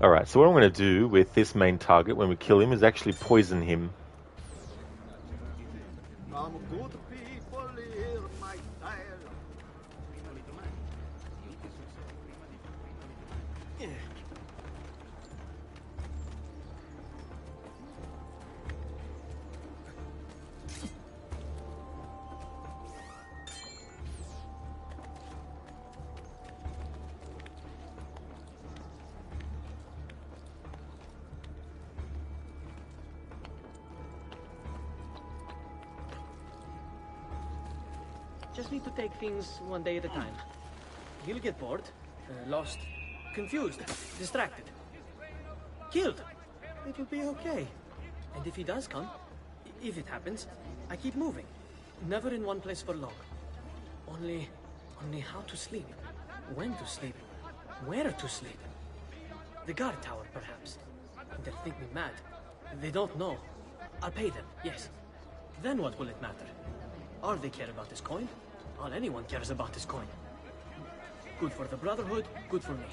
Speaker 1: Alright, so what I'm going to do with this main target when we kill him is actually poison him.
Speaker 22: Just need to take things one day at a time. He'll get bored, lost, confused, distracted, killed. It will be okay. And if he does come, if it happens, I keep moving. Never in one place for long. Only how to sleep, when to sleep, where to sleep. The guard tower, perhaps. They'll think me mad. They don't know. I'll pay them, yes. Then what will it matter? All they care about is coin. All anyone cares about is coin. Good for the Brotherhood, good for me.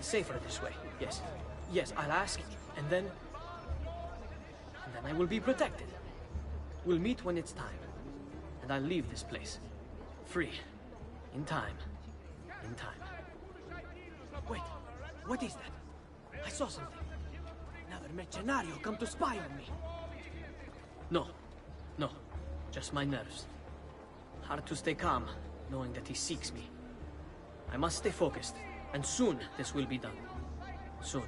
Speaker 22: Safer this way, yes. Yes, I'll ask, and then I will be protected. We'll meet when it's time. And I'll leave this place. Free. In time. In time. Wait, what is that? I saw something. Another mercenario come to spy on me. No. Just my nerves. Hard to stay calm, knowing that he seeks me. I must stay focused, and soon this will be done. Soon.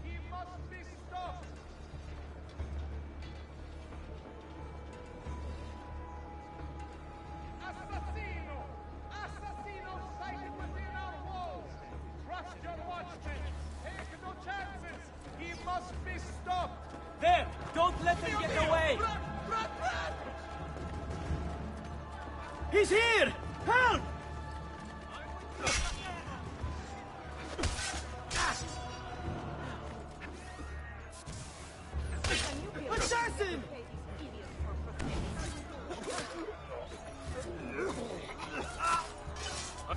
Speaker 9: He must be be stopped!
Speaker 3: There! Don't let him get away!
Speaker 9: Run!
Speaker 22: He's here! Help! Assassin!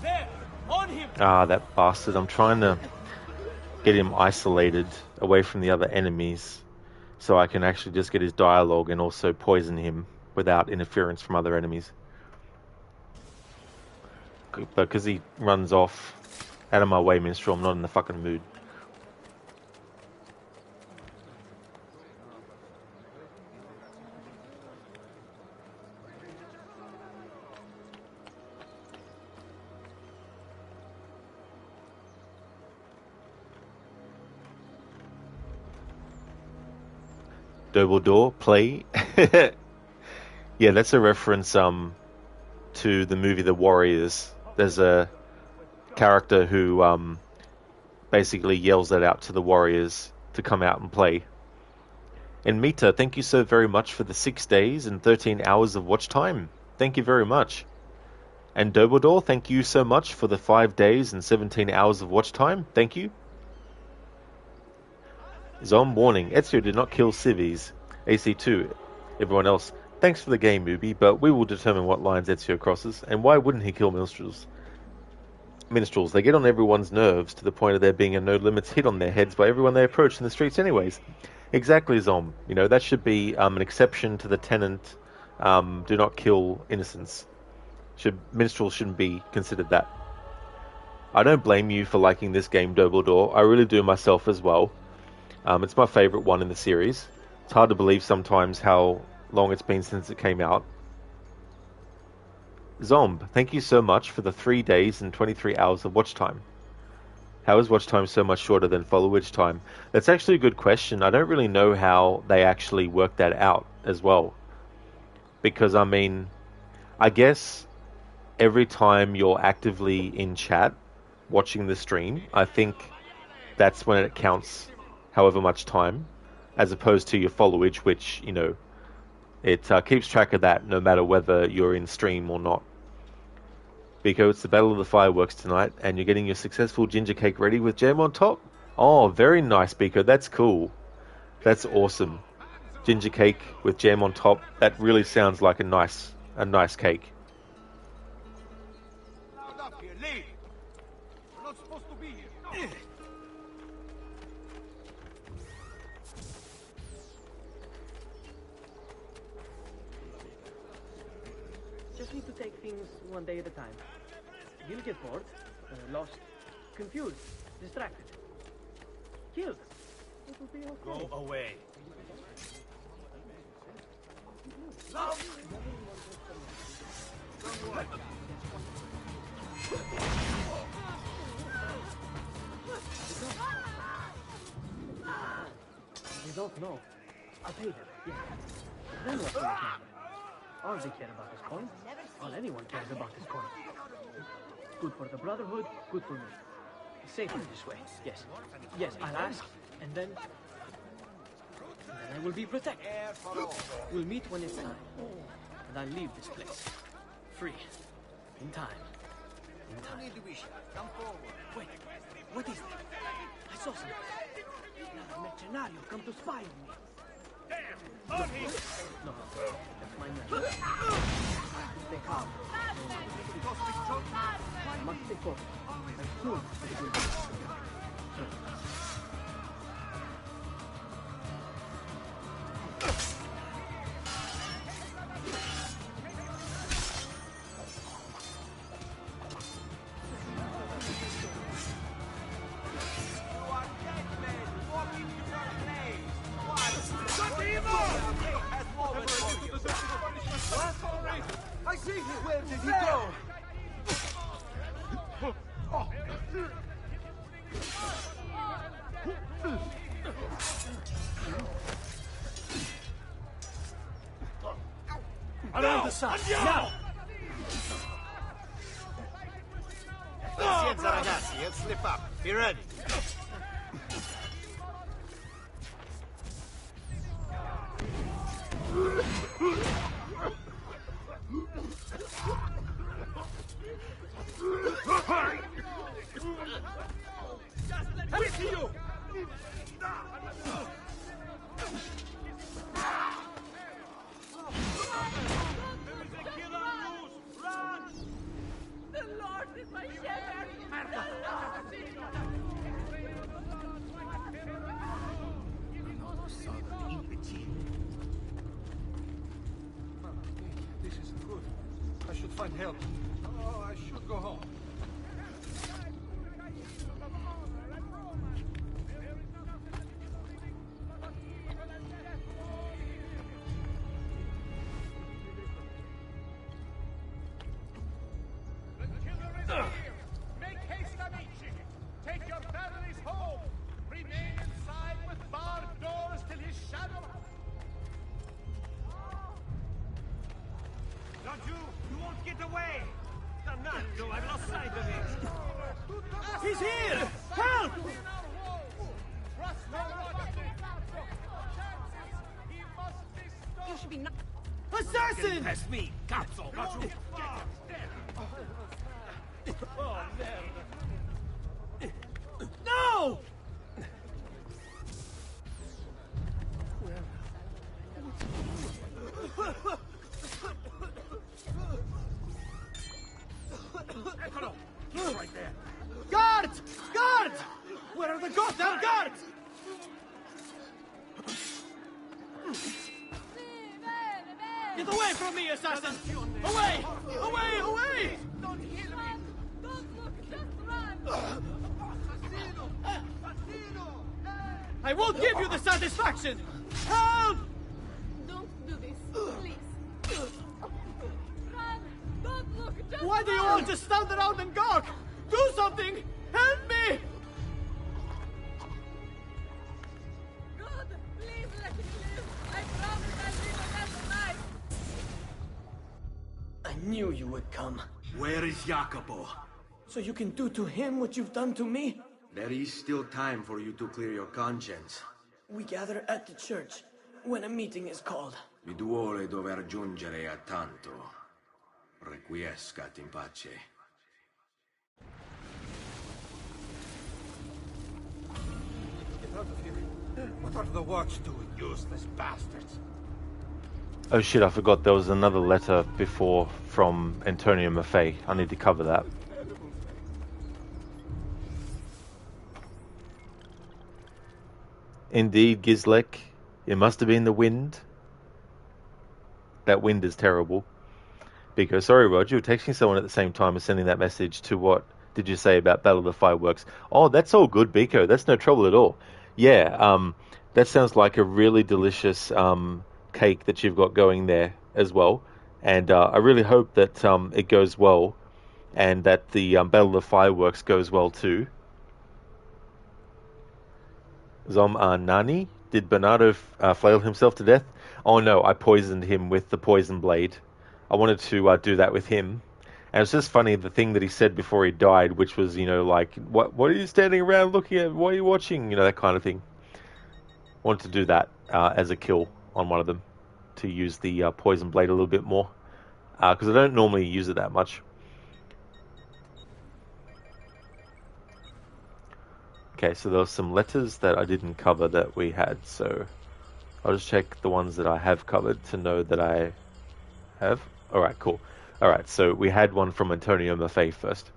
Speaker 3: There! On him!
Speaker 1: Ah, that bastard. I'm trying to get him isolated away from the other enemies so I can actually just get his dialogue and also poison him without interference from other enemies. But because he runs off, out of my way, Minstrel, I'm not in the fucking mood. Double door play. Yeah, that's a reference to the movie The Warriors. There's a character who basically yells that out to the warriors to come out and play. And Mita, thank you so very much for the 6 days and 13 hours of watch time. Thank you very much. And Dobodor, thank you so much for the 5 days and 17 hours of watch time. Thank you. Zom warning, Ezio did not kill civvies. AC2, everyone else, thanks for the game, Mubi, but we will determine what lines Ezio crosses, and why wouldn't he kill minstrels? Minstrels, they get on everyone's nerves to the point of there being a no-limits hit on their heads by everyone they approach in the streets anyways. Exactly, Zom. You know, that should be an exception to the tenant, do not kill innocents. Minstrels shouldn't be considered that. I don't blame you for liking this game, Dobledore. I really do myself as well. It's my favourite one in the series. It's hard to believe sometimes how long it's been since it came out. Zomb, thank you so much for the 3 days and 23 hours of watch time. How is watch time so much shorter than followage time? That's actually a good question. I don't really know how they actually work that out as well. Because, I mean, I guess every time you're actively in chat watching the stream, I think that's when it counts however much time, as opposed to your followage, which, you know, it keeps track of that no matter whether you're in stream or not. Biko, it's the Battle of the Fireworks tonight, and you're getting your successful ginger cake ready with jam on top? Oh, very nice, Biko. That's cool. That's awesome. Ginger cake with jam on top. That really sounds like a nice cake.
Speaker 9: We're not supposed to be here.
Speaker 22: Just need to take things one day at a time. You'll get bored, lost, confused, distracted, killed. It will be okay.
Speaker 21: Go away.
Speaker 22: They don't know. I'll pay them, yeah. Then what's going to happen? All they care about is coin. All anyone cares about is coin. Good for the Brotherhood, good for me. Safer this way, yes. Yes, I'll ask, and then I will be protected. We'll meet when it's time. And I'll leave this place. Free. In time. In time. Wait, what is that? I saw something. Another mercenario come to spy on me. Damn! On him! No, that's my man. Stay calm. I must stay focused. And soon it will be.
Speaker 16: I see him! Where did he go?
Speaker 22: Around the side, now!
Speaker 16: Pazienza ragazzi, he'll slip up. Be ready.
Speaker 17: help. Oh, I should go home.
Speaker 9: Make haste, amici! Take your families home! Remain inside with barred doors till his shadow...
Speaker 13: Don't you! You won't get away! Dannaggio, I've lost sight of it!
Speaker 22: He's here! Help!
Speaker 8: You should be not...
Speaker 22: Assassin!
Speaker 13: Past me, cazzo!
Speaker 22: Oh, no!
Speaker 13: Eccolo! He's right there!
Speaker 22: Guards! Guards! Where are the goddamn guards? Get away from me, assassin! Away! Away! Away!
Speaker 16: Don't kill me! Don't look, just run!
Speaker 22: I won't give you the satisfaction! Help!
Speaker 8: Don't do this, please.
Speaker 16: Run! Don't look, just
Speaker 22: Why do you all just stand around and gawk? Do something! Help me!
Speaker 16: God, please let me live! I promise I'll live another life!
Speaker 22: I knew you would come.
Speaker 6: Where is Jacopo?
Speaker 22: So you can do to him what you've done to me?
Speaker 11: There is still time for you to clear your conscience.
Speaker 22: We gather at the church when a meeting is called.
Speaker 11: Mi duole dover giungere a tanto. Requiescat in pace.
Speaker 17: Get out of here. What are the watch doing, useless bastards?
Speaker 1: Oh shit, I forgot there was another letter before from Antonio Maffei. I need to cover that. Indeed, Gizlek, it must have been the wind. That wind is terrible. Because, sorry Roger, you're texting someone at the same time as sending that message to what did you say about Battle of the Fireworks? Oh, that's all good, Biko. That's no trouble at all. Yeah, that sounds like a really delicious cake that you've got going there as well. And I really hope that it goes well and that the Battle of the Fireworks goes well too. Nani? Did Bernardo flail himself to death? Oh no, I poisoned him with the poison blade. I wanted to do that with him. And it's just funny, the thing that he said before he died, which was, you know, like, what are you standing around looking at? What are you watching? You know, that kind of thing. Wanted to do that as a kill on one of them, to use the poison blade a little bit more. Because I don't normally use it that much. Okay, so there were some letters that I didn't cover that we had, so I'll just check the ones that I have covered to know that I have. Alright, cool. Alright, so we had one from Antonio Maffei first.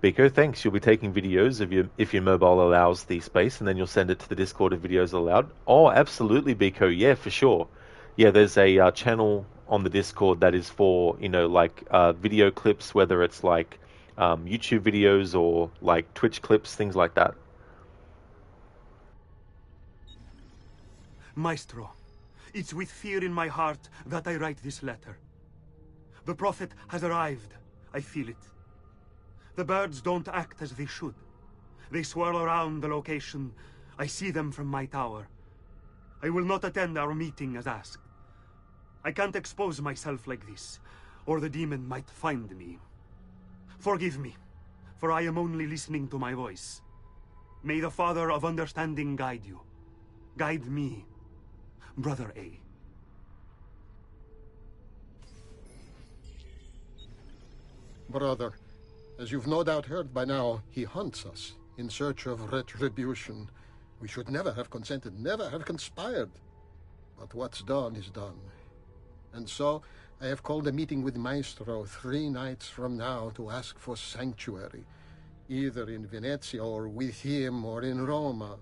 Speaker 1: Biko, thanks. You'll be taking videos if your mobile allows the space, and then you'll send it to the Discord if videos are allowed. Oh, absolutely, Biko. Yeah, for sure. Yeah, there's a channel on the Discord that is for, you know, like video clips, whether it's like YouTube videos or like Twitch clips, things like that.
Speaker 2: Maestro, it's with fear in my heart that I write this letter. The Prophet has arrived. I feel it. The birds don't act as they should. They swirl around the location. I see them from my tower. I will not attend our meeting as asked. I can't expose myself like this, or the demon might find me. Forgive me, for I am only listening to my voice. May the Father of Understanding guide you. Guide me, Brother A.
Speaker 15: Brother, as you've no doubt heard by now, he hunts us in search of retribution. We should never have consented, never have conspired. But what's done is done. And so, I have called a meeting with Maestro 3 nights from now to ask for sanctuary, either in Venezia or with him or in Roma.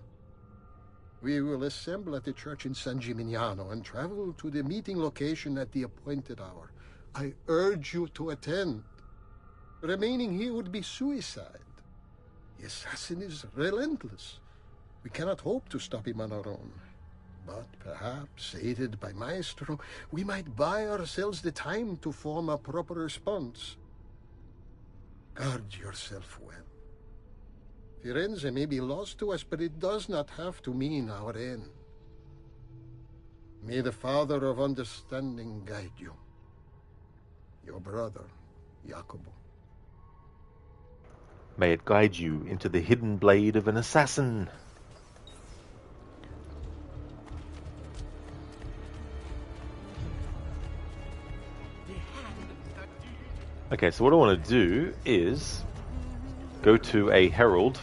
Speaker 15: We will assemble at the church in San Gimignano and travel to the meeting location at the appointed hour. I urge you to attend. Remaining here would be suicide. The assassin is relentless. We cannot hope to stop him on our own. But perhaps, aided by Maestro, we might buy ourselves the time to form a proper response. Guard yourself well. Firenze may be lost to us, but it does not have to mean our end. May the Father of Understanding guide you. Your brother, Jacopo.
Speaker 1: May it guide you into the hidden blade of an assassin. Okay, so what I want to do is go to a herald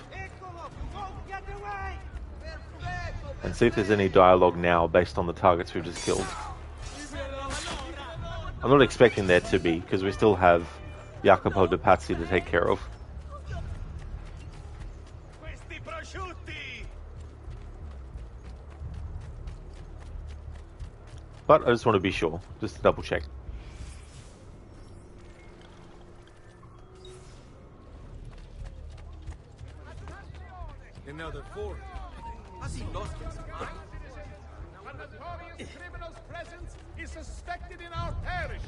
Speaker 1: and see if there's any dialogue now based on the targets we've just killed. I'm not expecting there to be, because we still have Jacopo de Pazzi to take care of. But I just want to be sure, just to double check.
Speaker 9: Another fort. Has he lost his mind? A notorious criminal's presence is suspected in our parish.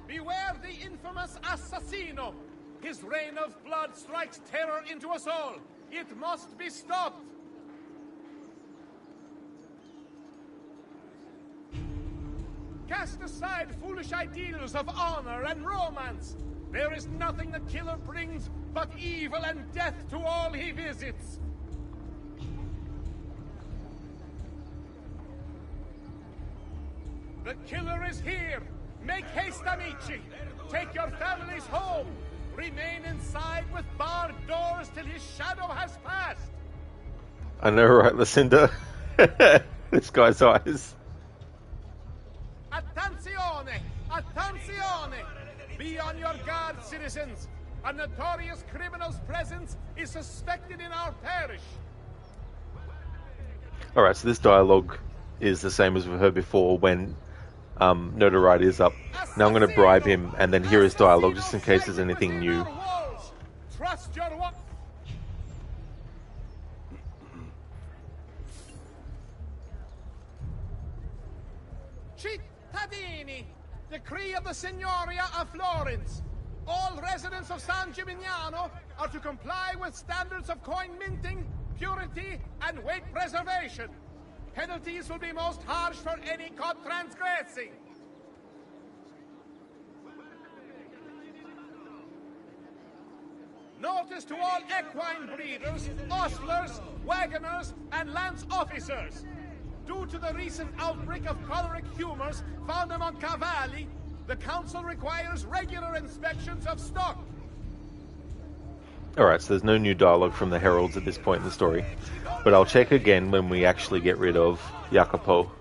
Speaker 9: Beware the infamous Assassino! His reign of blood strikes terror into us all. It must be stopped. Cast aside foolish ideals of honor and romance. There is nothing the killer brings but evil and death to all he visits. The killer is here. Make haste, amici. Take your families home. Remain inside with barred doors till his shadow has passed.
Speaker 1: I know, right, Lucinda? This guy's eyes.
Speaker 9: Attenzione! Attenzione! Be on your guard, citizens. A notorious criminal's presence is suspected in our parish.
Speaker 1: Alright, so this dialogue is the same as we've heard before when notoriety is up. Now I'm going to bribe him and then hear his dialogue just in case there's anything new.
Speaker 9: Trust your one. Cittadini, decree of the Signoria of Florence. All residents of San Gimignano are to comply with standards of coin minting, purity, and weight preservation. Penalties will be most harsh for any caught transgressing. Notice to all equine breeders, ostlers, wagoners, and lance officers. Due to the recent outbreak of choleric humors found among cavalli, the council requires regular inspections of stock.
Speaker 1: Alright, so there's no new dialogue from the heralds at this point in the story. But I'll check again when we actually get rid of Jacopo.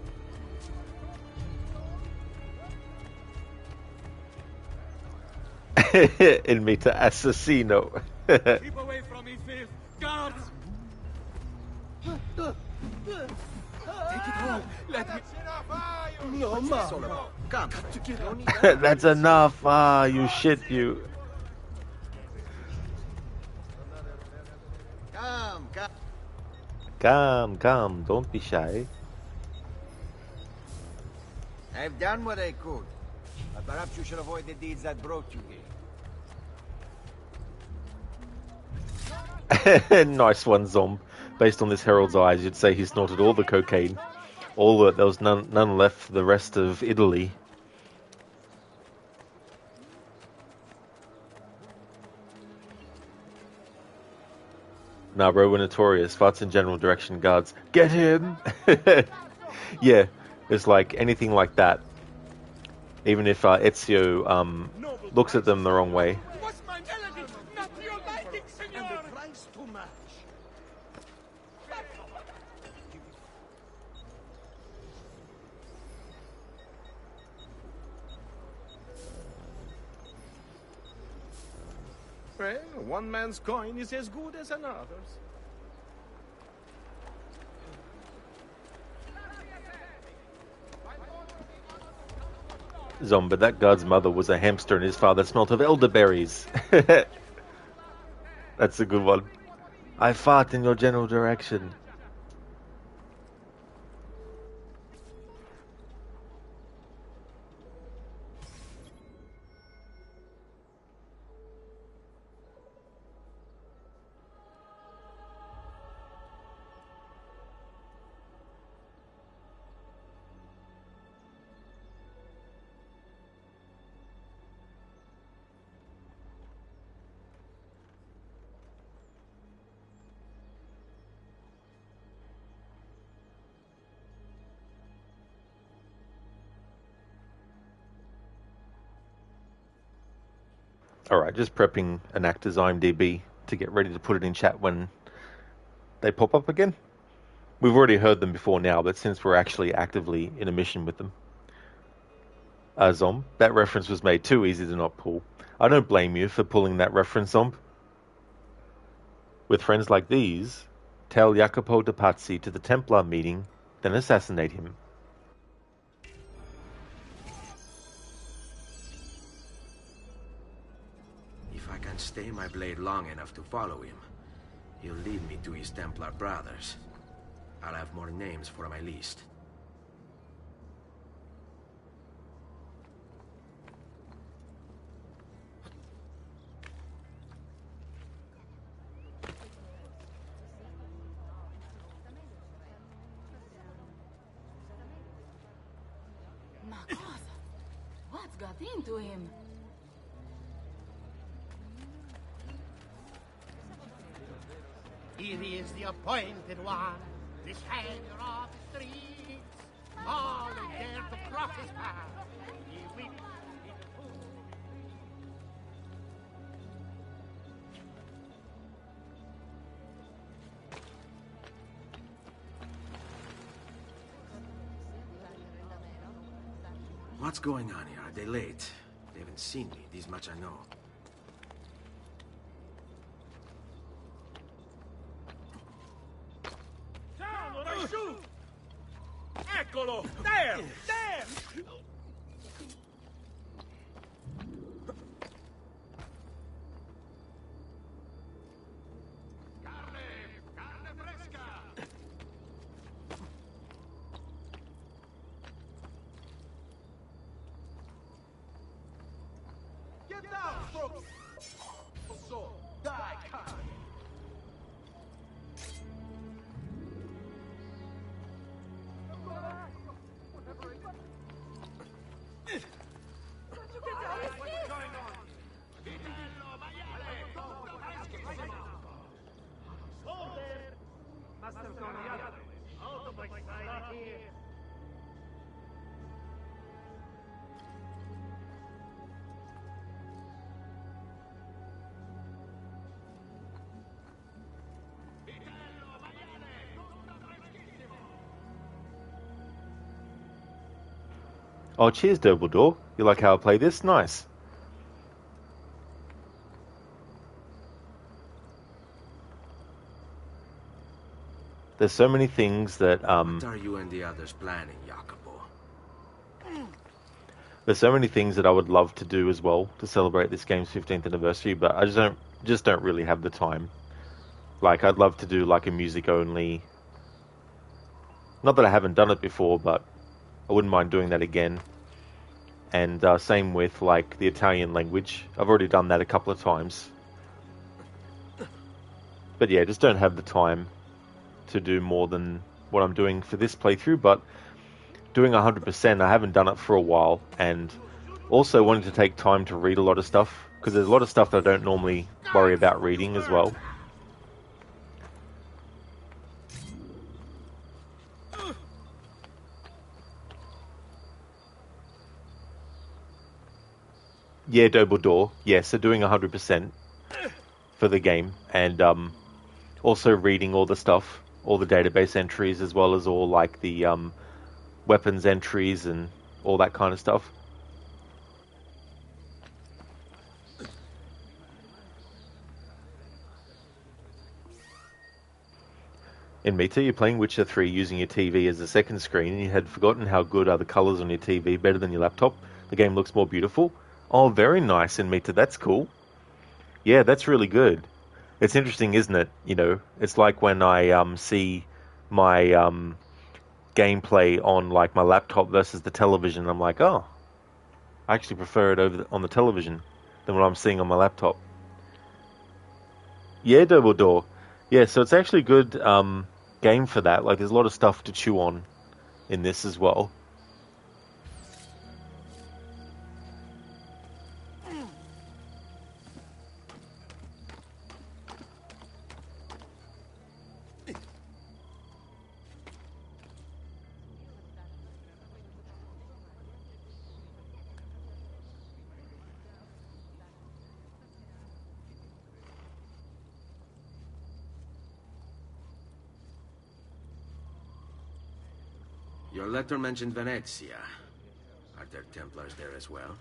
Speaker 1: In me to Assassino.
Speaker 5: Keep away from me, filth! Guards! Take it all. Let me... No, Mama. Come.
Speaker 1: That's enough. Ah, you shit, you. Come. Don't be shy.
Speaker 10: I've done what I could. But perhaps you should avoid the deeds that brought you here.
Speaker 1: Nice one, Zomb. Based on this herald's eyes, you'd say he snorted all the cocaine. All that there was none left for the rest of Italy. Nah, bro, we're notorious. Farts in general direction, guards. Get him! Yeah, it's like anything like that. Even if Ezio looks at them the wrong way.
Speaker 9: What's my melody? Not to your liking, senor! And the price too much. Well, one man's coin is as good as another's.
Speaker 1: Zom, but that guard's mother was a hamster and his father smelt of elderberries. That's a good one. I fart in your general direction. Alright, just prepping an actor's IMDb to get ready to put it in chat when they pop up again. We've already heard them before now, but since we're actually actively in a mission with them. Zom, that reference was made too easy to not pull. I don't blame you for pulling that reference, Zom. With friends like these, tell Jacopo de Pazzi to the Templar meeting, then assassinate him.
Speaker 11: Stay my blade long enough to follow him, he'll lead me to his Templar brothers. I'll have more names for my list.
Speaker 8: My God, what's got into him?
Speaker 4: Here is the appointed one, the savior of the streets. All who dare to cross his path, he weeps in the pool.
Speaker 11: What's going on here? Are they late? They haven't seen me, this much I know.
Speaker 13: Eccolo! There! There!
Speaker 4: Carne fresca!
Speaker 20: Get down, folks! So, die, carne!
Speaker 1: Oh, cheers, Dumbledore. You like how I play this? Nice. There's so many things that
Speaker 11: What are you and the others planning, Jacopo?
Speaker 1: there's so many things that I would love to do as well to celebrate this game's 15th anniversary, but I just don't really have the time. Like, I'd love to do like a music only. Not that I haven't done it before, but I wouldn't mind doing that again. And same with like the Italian language. I've already done that a couple of times. But yeah, just don't have the time to do more than what I'm doing for this playthrough. But doing 100%, I haven't done it for a while. And also wanting to take time to read a lot of stuff, because there's a lot of stuff that I don't normally worry about reading as well. Yeah, Dumbledore. Yeah, so doing 100% for the game, and also reading all the stuff, all the database entries, as well as all like the weapons entries and all that kind of stuff. In Meta, you're playing Witcher 3 using your TV as a second screen, and you had forgotten how good are the colours on your TV, better than your laptop. the game looks more beautiful. Oh, very nice and metered. That's cool. Yeah, that's really good. It's interesting, isn't it? You know, it's like when I see my gameplay on like my laptop versus the television. I'm like, oh, I actually prefer it on the television than what I'm seeing on my laptop. Yeah, Double Door. Yeah, so it's actually a good game for that. Like, there's a lot of stuff to chew on in this as well.
Speaker 11: Your letter mentioned Venezia. Are there Templars there as well?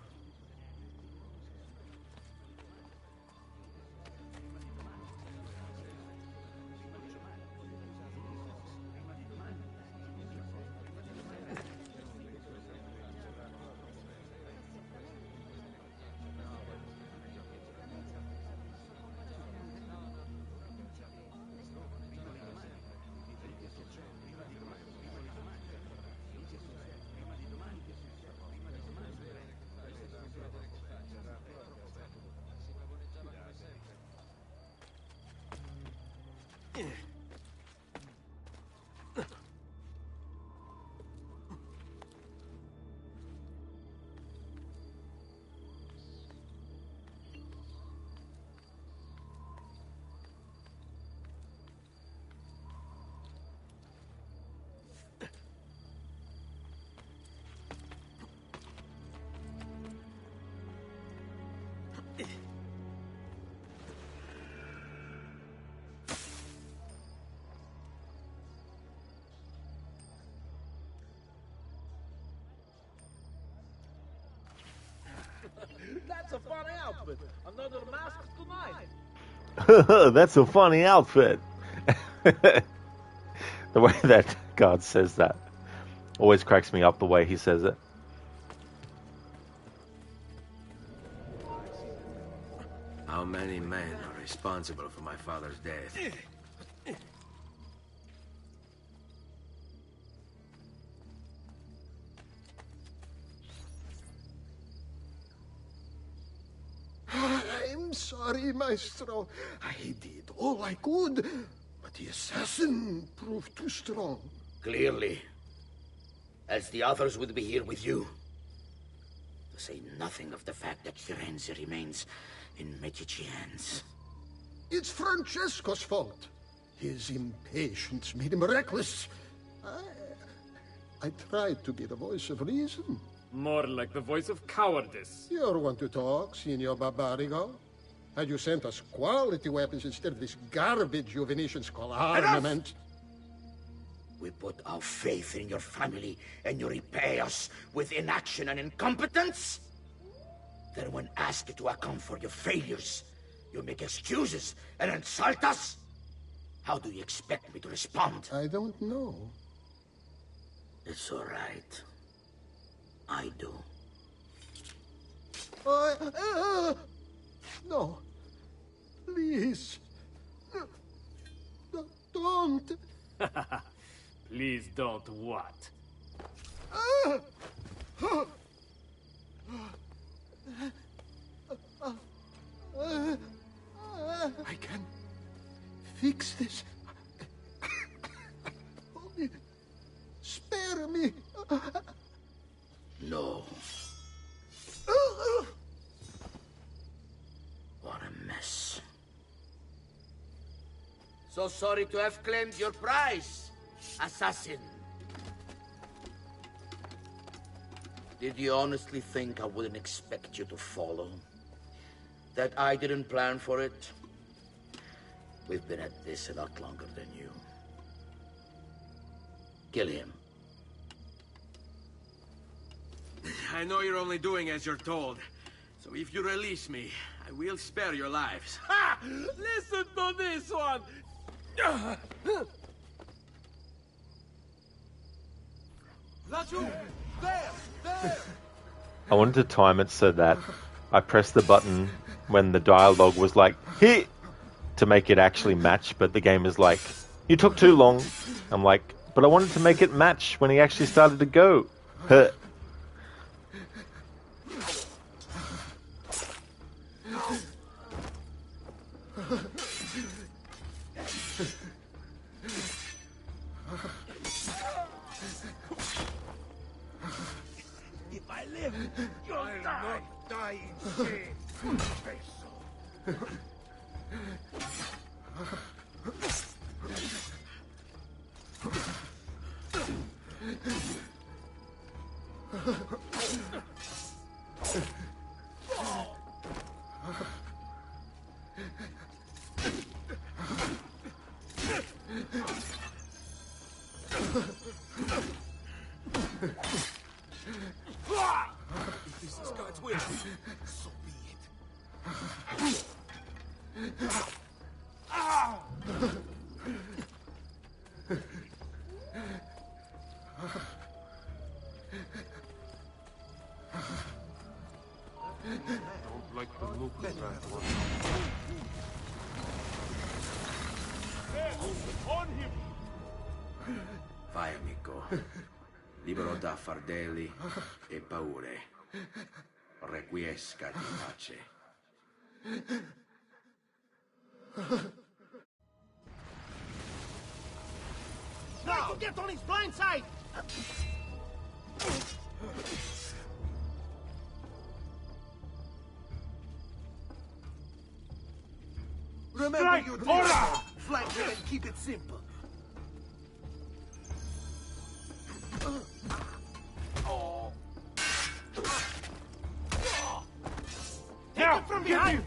Speaker 21: That's a funny outfit. Another mask tonight.
Speaker 1: That's a funny outfit. The way that guard says that always cracks me up, the way he says it.
Speaker 11: How many men are responsible for my father's death?
Speaker 15: I'm sorry, Maestro. I did all I could, but the assassin proved too strong.
Speaker 14: Clearly. Else the others would be here with you. To say nothing of the fact that Firenze remains in Medici hands.
Speaker 15: It's Francesco's fault. His impatience made him reckless. I tried to be the voice of reason.
Speaker 18: More like the voice of cowardice.
Speaker 15: You're one to talk, Signor Barbarigo. Had you sent us quality weapons instead of this garbage you Venetians call armament...
Speaker 14: We put our faith in your family, and you repay us with inaction and incompetence? Then when asked to account for your failures, you make excuses and insult us? How do you expect me to respond?
Speaker 15: I don't know.
Speaker 14: It's all right. I do.
Speaker 15: No. Please. Don't.
Speaker 18: Please don't what?
Speaker 15: I can fix this. Only spare me.
Speaker 14: No. What a mess. So sorry to have claimed your prize, assassin. Did you honestly think I wouldn't expect you to follow? That I didn't plan for it? We've been at this a lot longer than you. Kill him.
Speaker 11: I know you're only doing as you're told. So if you release me, I will spare your lives.
Speaker 13: Ha! Listen to this one!
Speaker 17: Lassù! There! There!
Speaker 1: I wanted to time it so that I pressed the button when the dialogue was like, hit, to make it actually match, but the game is like, you took too long. I'm like, but I wanted to make it match when he actually started to go. Huh.
Speaker 20: If I live, you'll die. Die in shame. If this is God's will, so be it.
Speaker 7: Don't like the look of that one.
Speaker 20: On him!
Speaker 11: Vai, amico. Libero da fardelli e paure. Requiescat in pace.
Speaker 16: Try to get on his blind side!
Speaker 17: Remember your deal. Flank him and keep it simple.
Speaker 16: Take him from behind!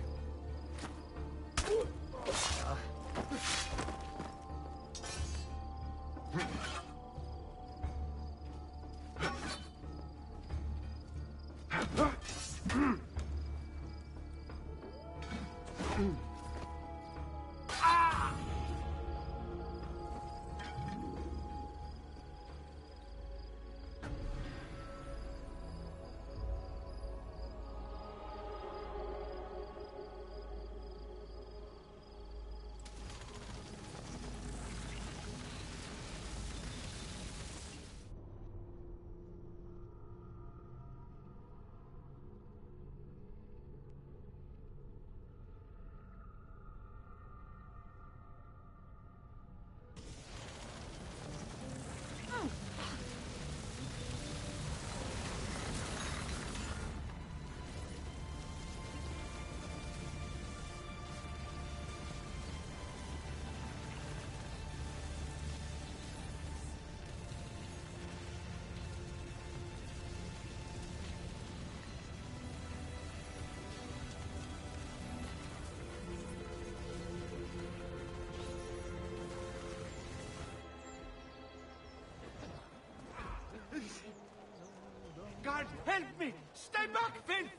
Speaker 20: God, help me! Stay back, Finn!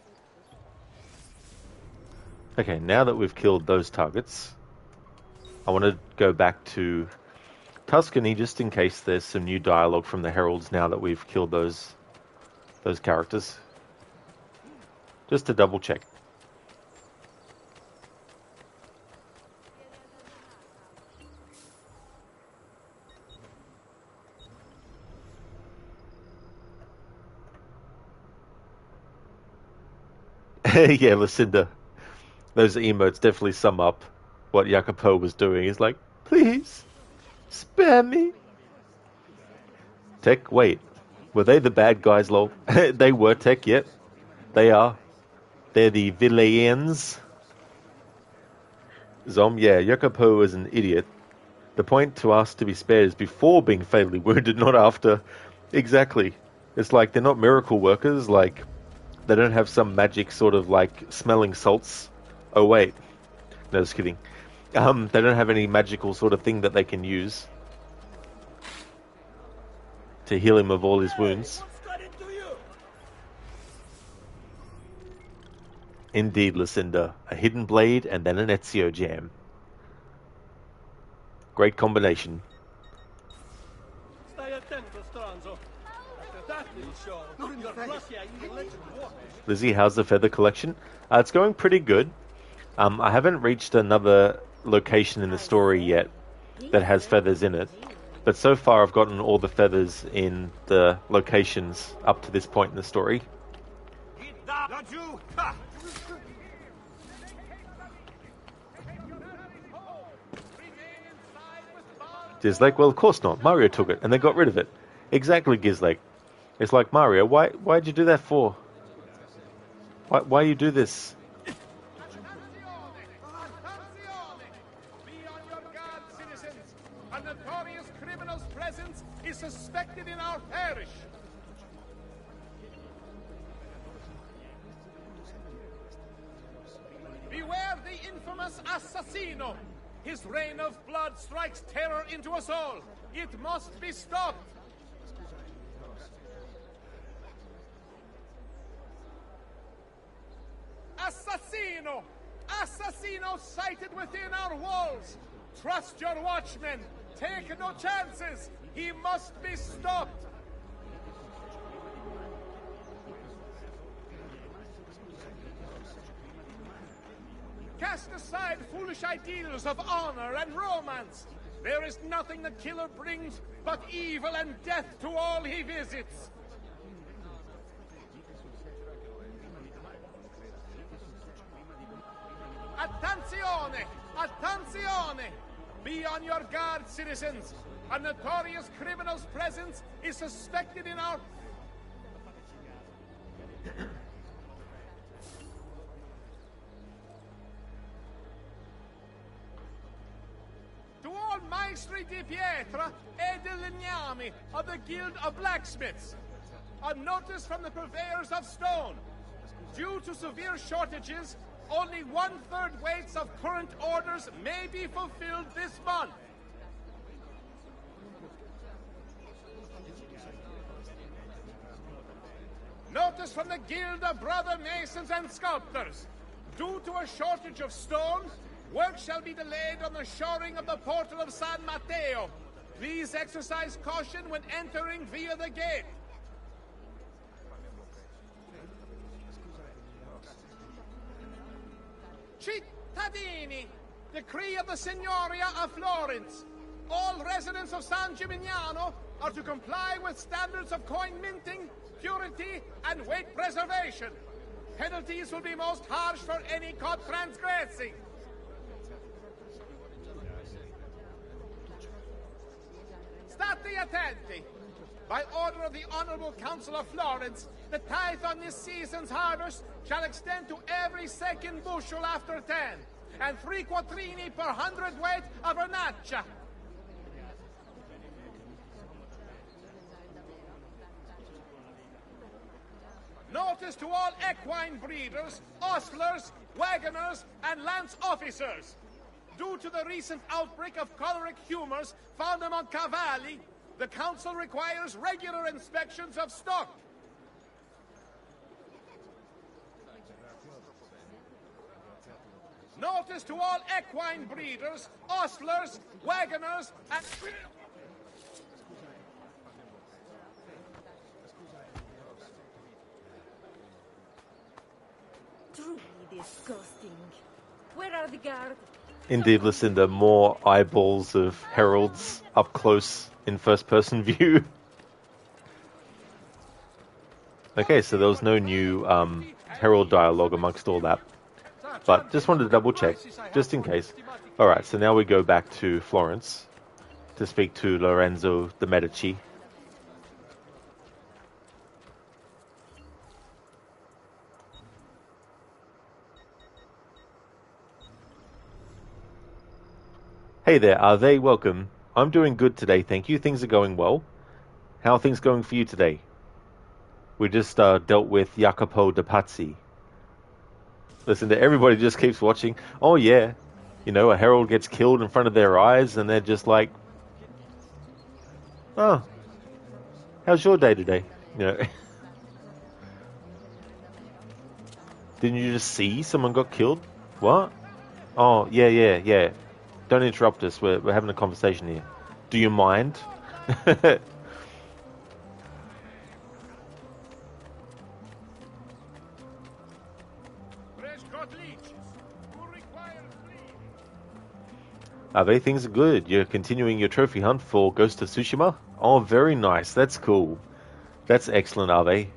Speaker 1: Okay, now that we've killed those targets, I want to go back to Tuscany just in case there's some new dialogue from the heralds now that we've killed those characters. Just to double check. Yeah, Lucinda. Those emotes definitely sum up what Jacopo was doing. He's like, please, spare me. Tech, wait. Were they the bad guys, lol? They were Tech, yep. They are. They're the villains. Zom, yeah, Jacopo is an idiot. The point to ask to be spared is before being fatally wounded, not after. Exactly. It's like they're not miracle workers, like they don't have some magic sort of like smelling salts. Oh wait. No, just kidding. They don't have any magical sort of thing that they can use to heal him of all his wounds. Indeed, Lucinda. A hidden blade and then an Ezio jam. Great combination.
Speaker 20: Stai attento, stronzo. After that,
Speaker 1: Lizzie, how's the feather collection? It's going pretty good. I haven't reached another location in the story yet that has feathers in it, but so far I've gotten all the feathers in the locations up to this point in the story. Gizlek? Well, of course not. Mario took it, and they got rid of it. Exactly, Gizlek. It's like, Mario, why'd you do that for? Why you do this?
Speaker 9: A notorious criminal's presence is suspected in our parish. Beware the infamous Assassino. His reign of blood strikes terror into us all. It must be stopped. Assassino! Assassino sighted within our walls! Trust your watchmen! Take no chances! He must be stopped! Cast aside foolish ideals of honor and romance! There is nothing the killer brings but evil and death to all he visits! Attenzione! Attenzione! Be on your guard, citizens! A notorious criminal's presence is suspected in our... To all Maestri di Pietra e di Legnami of the Guild of Blacksmiths, a notice from the purveyors of stone. Due to severe shortages, only 1/3 weights of current orders may be fulfilled this month. Notice from the Guild of Brother Masons and Sculptors. Due to a shortage of stone, work shall be delayed on the shoring of the portal of San Matteo. Please exercise caution when entering via the gate. Cittadini, decree of the Signoria of Florence. All residents of San Gimignano are to comply with standards of coin minting, purity, and weight preservation. Penalties will be most harsh for any caught transgressing. State attenti. By order of the Honorable Council of Florence, the tithe on this season's harvest shall extend to every second bushel after 10, and 3 quattrini per 100 weight of vernaccia. Notice to all equine breeders, ostlers, wagoners, and lance officers. Due to the recent outbreak of choleric humors found among cavalli, the Council requires regular inspections of stock. Notice to all equine breeders, ostlers, wagoners, and...
Speaker 12: Truly disgusting. Where are the guards?
Speaker 1: Indeed, Lucinda, more eyeballs of heralds up close in first-person view. Okay, so there was no new herald dialogue amongst all that. But just wanted to double-check, just in case. Alright, so now we go back to Florence to speak to Lorenzo de' Medici. Hey there, are they welcome? I'm doing good today, thank you. Things are going well. How are things going for you today? We just dealt with Jacopo de Pazzi. Listen, everybody just keeps watching. Oh yeah, you know, a herald gets killed in front of their eyes and they're just like, oh, how's your day today? You know, didn't you just see someone got killed? What? Oh, yeah. Don't interrupt us. We're having a conversation here. Do you mind? Ave, things are good. You're continuing your trophy hunt for Ghost of Tsushima? Oh, very nice. That's cool. That's excellent, Ave.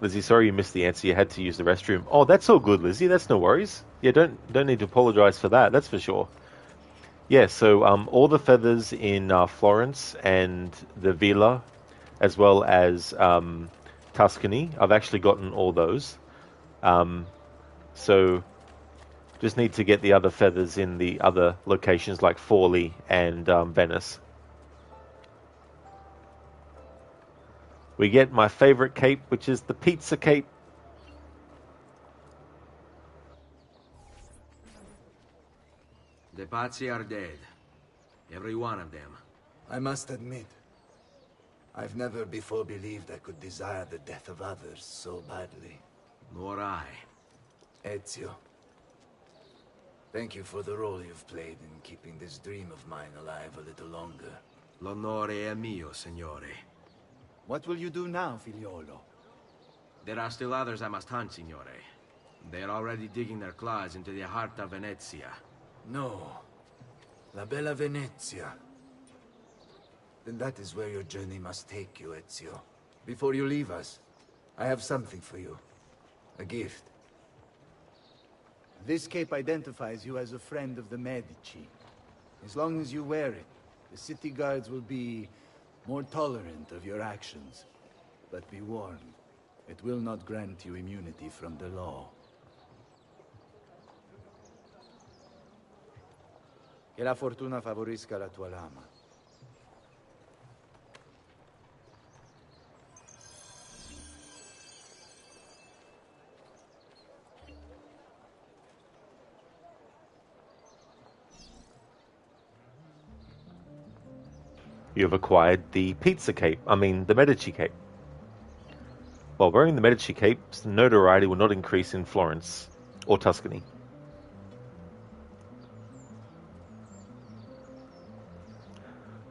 Speaker 1: Lizzie, sorry you missed the answer. You had to use the restroom. Oh, that's all good, Lizzie. That's no worries. Yeah, don't need to apologize for that. That's for sure. Yeah, so all the feathers in Florence and the Villa, as well as Tuscany, I've actually gotten all those. So just need to get the other feathers in the other locations like Forlì and Venice. We get my favorite cape, which is the pizza cape.
Speaker 11: The Pazzi are dead. Every one of them.
Speaker 3: I must admit, I've never before believed I could desire the death of others so badly.
Speaker 11: Nor I.
Speaker 3: Ezio, thank you for the role you've played in keeping this dream of mine alive a little longer.
Speaker 11: L'onore è mio, signore.
Speaker 3: What will you do now, figliolo?
Speaker 11: There are still others I must hunt, signore. They are already digging their claws into the heart of Venezia.
Speaker 3: No. La bella Venezia. Then that is where your journey must take you, Ezio. Before you leave us, I have something for you. A gift. This cape identifies you as a friend of the Medici. As long as you wear it, the city guards will be more tolerant of your actions. But be warned, it will not grant you immunity from the law. Che la fortuna favorisca la tua lama.
Speaker 1: You have acquired the pizza cape. The Medici cape. While wearing the Medici cape, notoriety will not increase in Florence or Tuscany.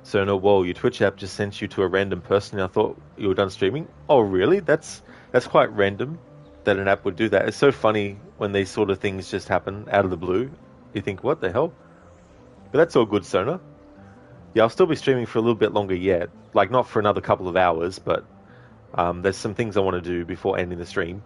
Speaker 1: So no, whoa, your Twitch app just sent you to a random person. I thought you were done streaming. Oh, really? That's quite random that an app would do that. It's so funny when these sort of things just happen out of the blue. You think, what the hell? But that's all good, Sona. Yeah, I'll still be streaming for a little bit longer yet. Like, not for another couple of hours, but there's some things I want to do before ending the stream.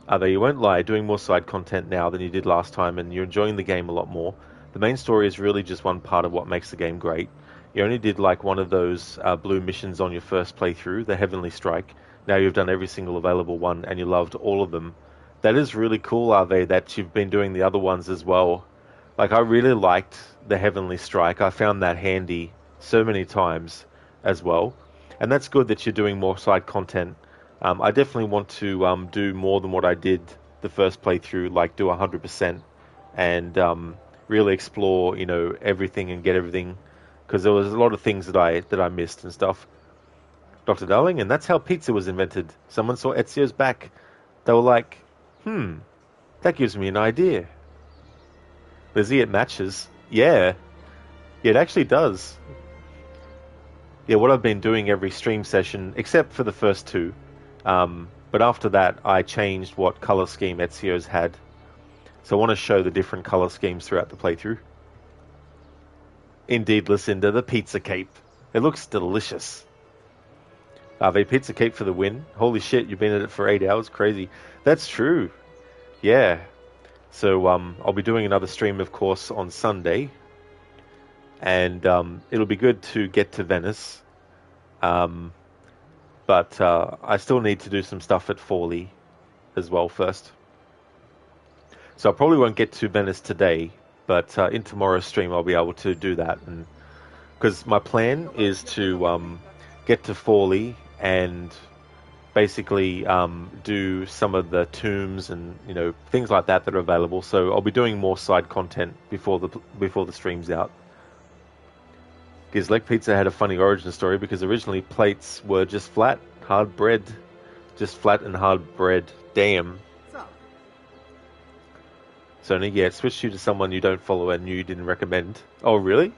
Speaker 1: Though you won't lie, doing more side content now than you did last time, and you're enjoying the game a lot more. The main story is really just one part of what makes the game great. You only did like one of those blue missions on your first playthrough, the Heavenly Strike. Now you've done every single available one, and you loved all of them. That is really cool, Ave, that you've been doing the other ones as well. Like, I really liked the Heavenly Strike. I found that handy so many times as well. And that's good that you're doing more side content. I definitely want to do more than what I did the first playthrough, like do 100% and really explore, everything and get everything. Because there was a lot of things that I missed and stuff. Dr. Darling, and that's how pizza was invented. Someone saw Ezio's back. They were like, that gives me an idea. Lizzie, it matches. Yeah, it actually does. Yeah, what I've been doing every stream session, except for the first two. But after that, I changed what color scheme Ezio's had. So I want to show the different color schemes throughout the playthrough. Indeed, Lucinda, the pizza cape. It looks delicious. The pizza cape for the win. Holy shit, you've been at it for 8 hours. Crazy. That's true. Yeah. So I'll be doing another stream, of course, on Sunday. And it'll be good to get to Venice. But I still need to do some stuff at Forlì as well first. So I probably won't get to Venice today, but in tomorrow's stream I'll be able to do that. And because my plan is to get to Forlì and basically do some of the tombs and things like that are available. So I'll be doing more side content before the stream's out. Gizlek Pizza had a funny origin story because originally plates were just flat, hard bread. Just flat and hard bread. Damn. Sony, yeah, it switched you to someone you don't follow and you didn't recommend. Oh, really?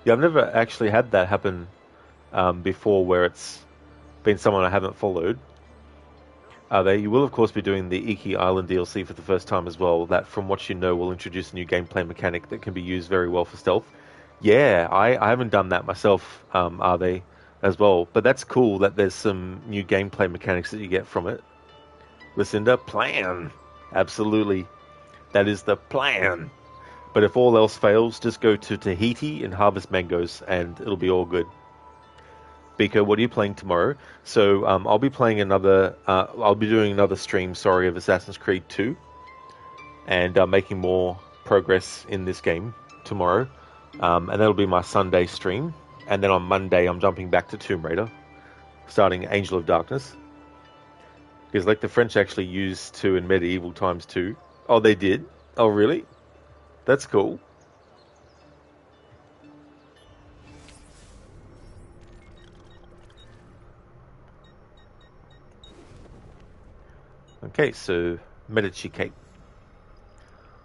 Speaker 1: Yeah, I've never actually had that happen before where it's been someone I haven't followed. You will, of course, be doing the Iki Island DLC for the first time as well. That, from what you know, will introduce a new gameplay mechanic that can be used very well for stealth. Yeah, I haven't done that myself, as well. But that's cool that there's some new gameplay mechanics that you get from it. Lucinda, plan. Absolutely. That is the plan. But if all else fails, just go to Tahiti and harvest mangoes, and it'll be all good. Biko, what are you playing tomorrow? So I'll be playing another. I'll be doing another stream, of Assassin's Creed 2, and making more progress in this game tomorrow. And that'll be my Sunday stream. And then on Monday, I'm jumping back to Tomb Raider, starting Angel of Darkness. Because like the French actually used to in medieval times too. Oh, they did? Oh, really? That's cool. Okay, so Medici Cape.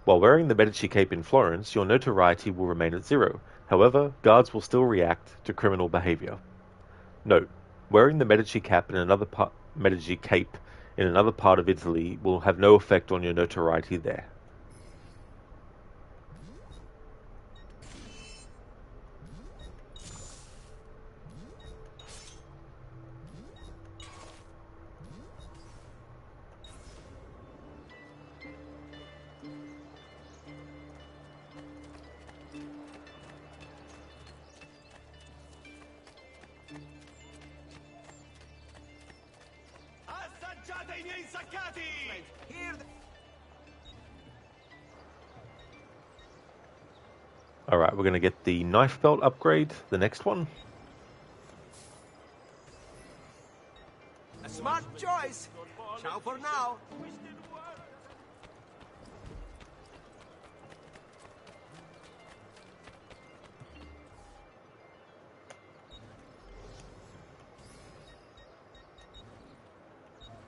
Speaker 1: While wearing the Medici Cape in Florence, your notoriety will remain at 0. However, guards will still react to criminal behavior. Note: wearing the Medici Cape in another part of Italy will have no effect on your notoriety there. Alright, we're going to get the knife belt upgrade, the next one.
Speaker 13: A smart choice. Ciao for now.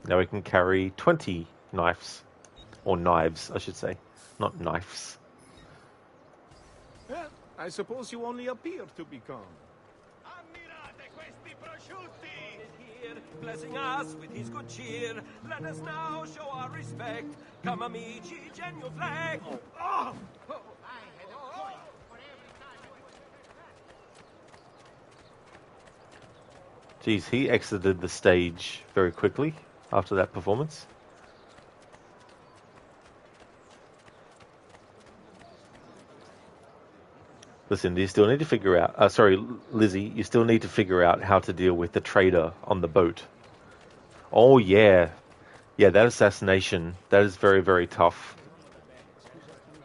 Speaker 1: Now we can carry 20 knives. Or knives, I should say. Not knives.
Speaker 9: Well, I suppose you only appear to be calm.
Speaker 13: Ammirate questi prosciutti! Here, blessing us with his good cheer. Let us now show our respect. Come, amici, genuflect. Oh!
Speaker 1: Geez, he exited the stage very quickly after that performance. Listen, you still need to figure out... sorry, Lizzie, you still need to figure out how to deal with the trader on the boat. Oh, yeah. Yeah, that assassination, that is very, very tough.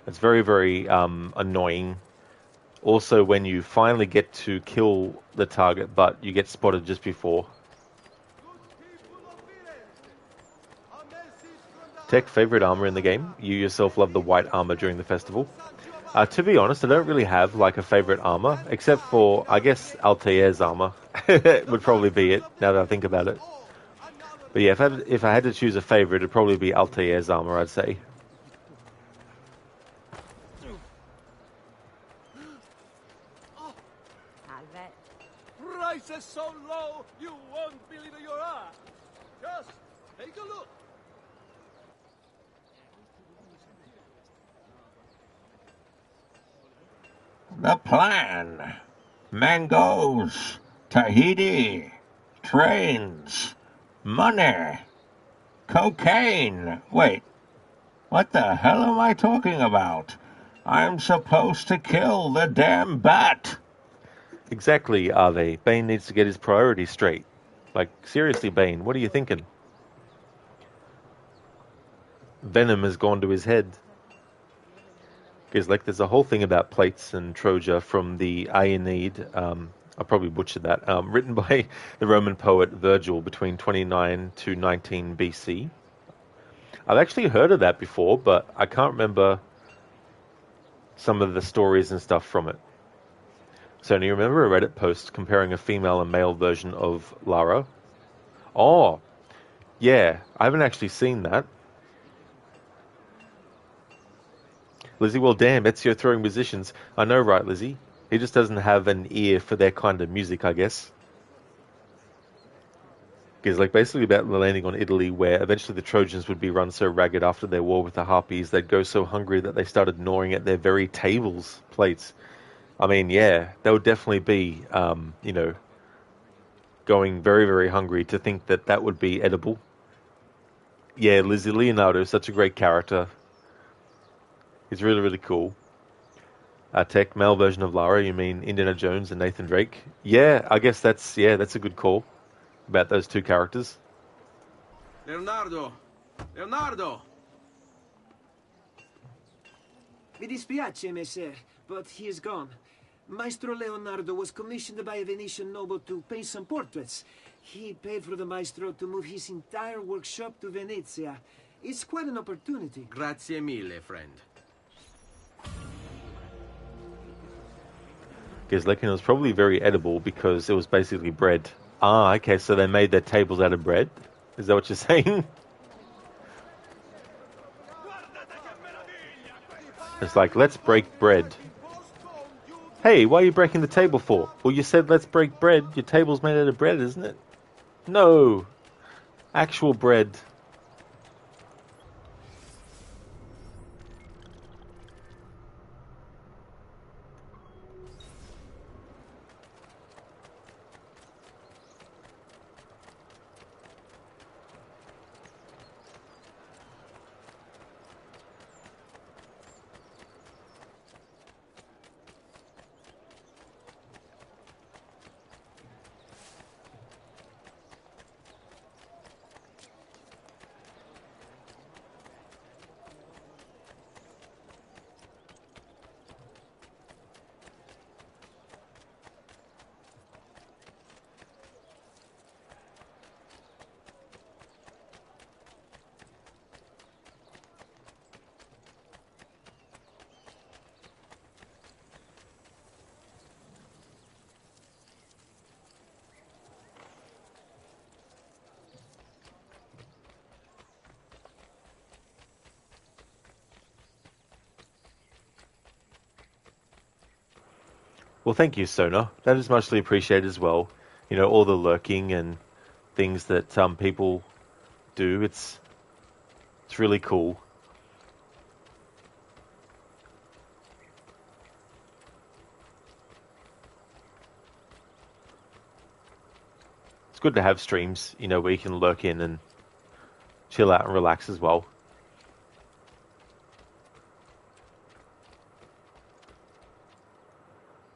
Speaker 1: It's very, very annoying. Also, when you finally get to kill the target, but you get spotted just before. Tech, favorite armor in the game? You yourself love the white armor during the festival. To be honest, I don't really have like a favorite armor, except for, I guess, Altair's armor would probably be it, now that I think about it. But yeah, if I had to choose a favorite, it'd probably be Altair's armor, I'd say.
Speaker 16: Prices so low, you won't believe your eyes. Just take a look.
Speaker 6: The plan. Mangoes, Tahiti, trains, money, cocaine. Wait, what the hell am I talking about? I'm supposed to kill the damn bat.
Speaker 1: Exactly, Ave. Bane needs to get his priorities straight. Like, seriously, Bane, what are you thinking? Venom has gone to his head. Because, like, there's a whole thing about plates and Troja from the Aeneid, I probably butchered that, written by the Roman poet Virgil between 29 to 19 BC. I've actually heard of that before, but I can't remember some of the stories and stuff from it. So, do you remember a Reddit post comparing a female and male version of Lara? Oh, yeah, I haven't actually seen that. Lizzie, well, damn, Ezio throwing musicians. I know, right, Lizzie? He just doesn't have an ear for their kind of music, I guess. It's like basically about landing on Italy, where eventually the Trojans would be run so ragged after their war with the Harpies, they'd go so hungry that they started gnawing at their very tables, plates. I mean, yeah, they would definitely be, going very, very hungry to think that that would be edible. Yeah, Leonardo, such a great character. He's really, really cool. Tech, male version of Lara, you mean Indiana Jones and Nathan Drake? Yeah, I guess that's a good call about those two characters.
Speaker 11: Leonardo!
Speaker 19: Mi dispiace, messer, but he is gone. Maestro Leonardo was commissioned by a Venetian noble to paint some portraits. He paid for the maestro to move his entire workshop to Venezia. It's quite an opportunity.
Speaker 11: Grazie mille, friend.
Speaker 1: Because it was probably very edible because it was basically bread. Ah, okay, so they made their tables out of bread? Is that what you're saying? It's like, let's break bread. Hey, why are you breaking the table for? Well, you said let's break bread. Your table's made out of bread, isn't it? No. Actual bread. Well, thank you, Sona. That is muchly appreciated as well. You know, all the lurking and things that people do. It's really cool. It's good to have streams, you know, where you can lurk in and chill out and relax as well.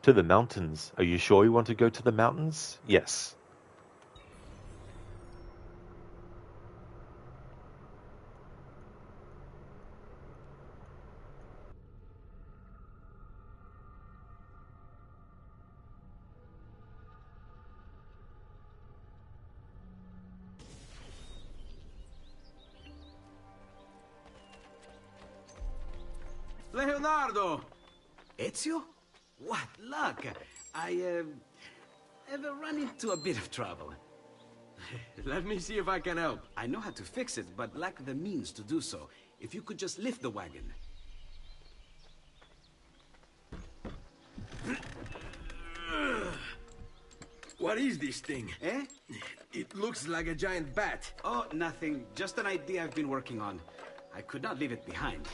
Speaker 1: To the mountains. Are you sure you want to go to the mountains? Yes.
Speaker 11: Leonardo!
Speaker 22: Ezio? What luck! I have run into a bit of trouble.
Speaker 11: Let me see if I can help.
Speaker 22: I know how to fix it, but lack the means to do so. If you could just lift the wagon.
Speaker 11: What is this thing?
Speaker 22: Eh?
Speaker 11: It looks like a giant bat.
Speaker 22: Oh, nothing. Just an idea I've been working on. I could not leave it behind.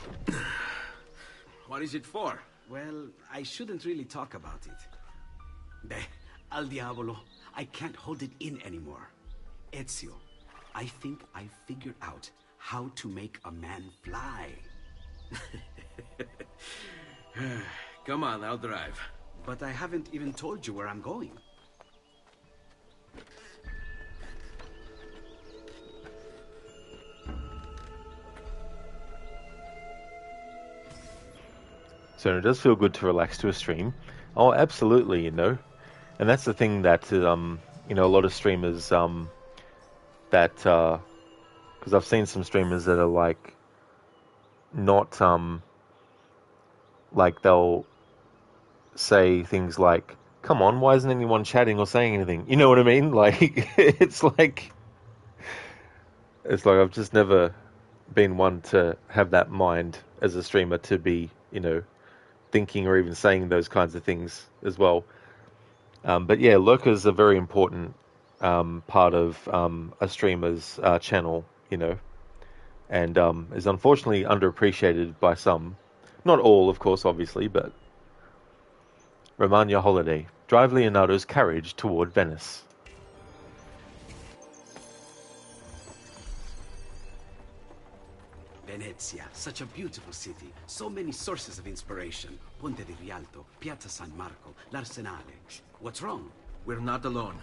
Speaker 11: What is it for?
Speaker 22: Well, I shouldn't really talk about it. Al diavolo, I can't hold it in anymore. Ezio, I think I figured out how to make a man fly.
Speaker 11: Come on, I'll drive.
Speaker 22: But I haven't even told you where I'm going.
Speaker 1: So it does feel good to relax to a stream. Oh, absolutely, you know. And that's the thing that, you know, a lot of streamers, because I've seen some streamers that are like, not, like they'll say things like, come on, why isn't anyone chatting or saying anything? You know what I mean? Like, it's like I've just never been one to have that mind as a streamer to be, you know, thinking or even saying those kinds of things as well. But yeah, lurkers are very important part of a streamer's channel, you know, and is unfortunately underappreciated by some. Not all, of course, obviously, but Romagna Holiday. Drive Leonardo's carriage toward Venice.
Speaker 22: Venezia, such a beautiful city. So many sources of inspiration. Ponte di Rialto, Piazza San Marco, l'Arsenale. What's wrong?
Speaker 11: We're not alone.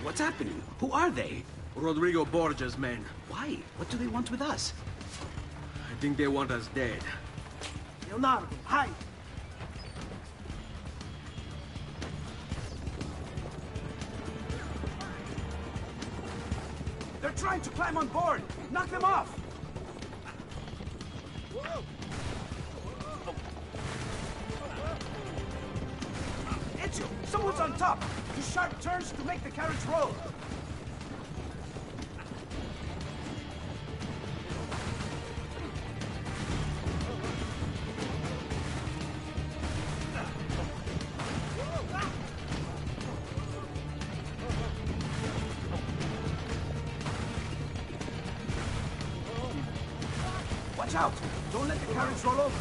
Speaker 22: What's happening? Who are they?
Speaker 11: Rodrigo Borgia's men.
Speaker 22: Why? What do they want with us?
Speaker 11: I think they want us dead.
Speaker 16: Leonardo, hide! They're trying to climb on board! Knock them off! Ezio, someone's on top! Do sharp turns to make the carriage roll! Watch out! Don't let the carriage roll over!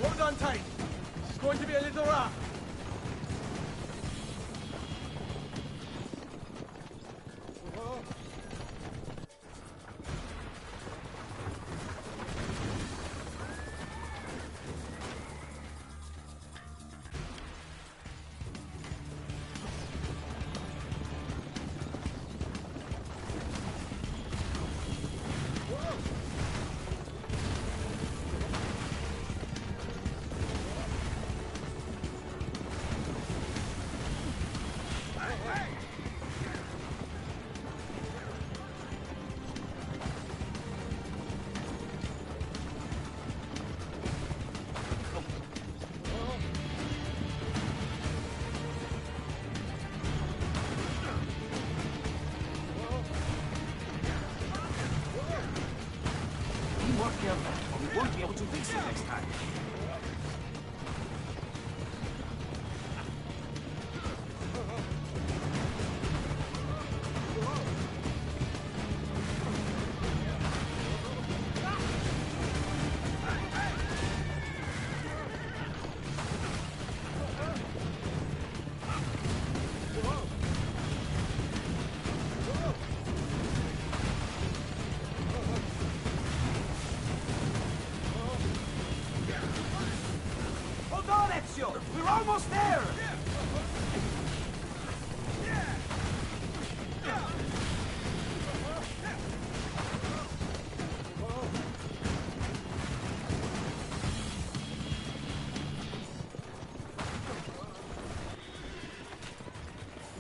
Speaker 16: Hold on tight. It's going to be a little rough. We won't be able to fix it next time. We're almost there!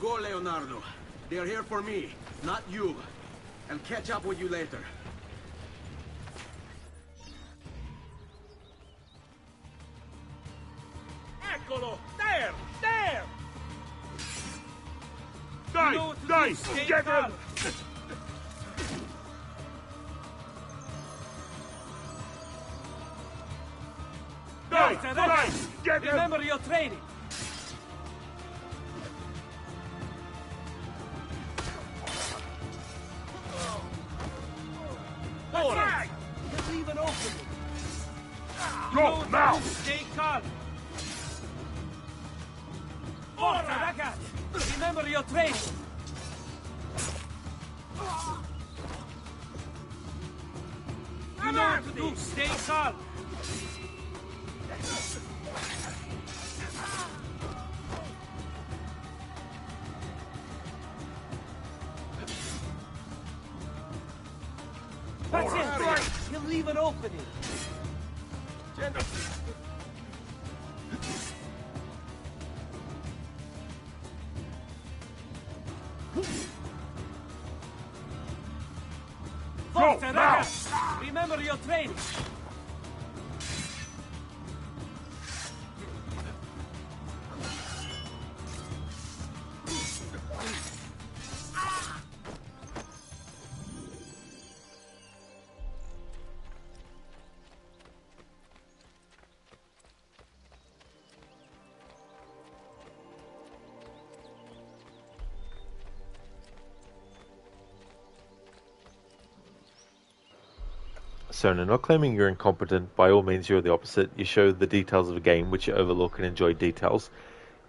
Speaker 11: Go, Leonardo. They're here for me, not you. I'll catch up with you later.
Speaker 4: Eccolo! There! There!
Speaker 13: Dai,
Speaker 4: get him!
Speaker 13: Dai, get him! Remember your training.
Speaker 4: That's right!
Speaker 13: Just leave an opening.
Speaker 4: Go, now!
Speaker 13: Stay calm. Forza, ragazzi! Remember your training. You know what to do. Stay calm. That's it. He'll leave an opening. Forza, raga! Remember your training!
Speaker 1: So, no, not claiming you're incompetent, by all means you're the opposite. You show the details of a game which you overlook and enjoy details.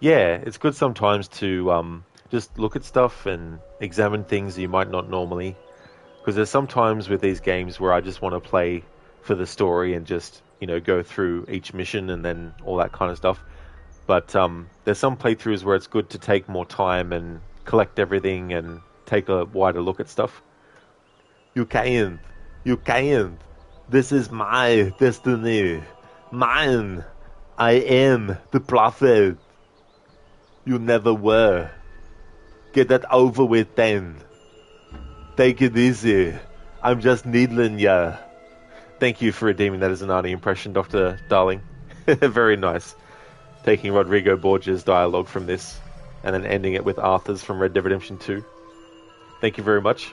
Speaker 1: Yeah, it's good sometimes to just look at stuff and examine things you might not normally. Because there's some times with these games where I just want to play for the story and just, go through each mission and then all that kind of stuff. But there's some playthroughs where it's good to take more time and collect everything and take a wider look at stuff. You can't. This is my destiny. Mine. I am the prophet. You never were. Get that over with then. Take it easy. I'm just needling ya. Thank you for redeeming that as an Arnie impression, Dr. Darling. Very nice. Taking Rodrigo Borges' dialogue from this and then ending it with Arthur's from Red Dead Redemption 2. Thank you very much.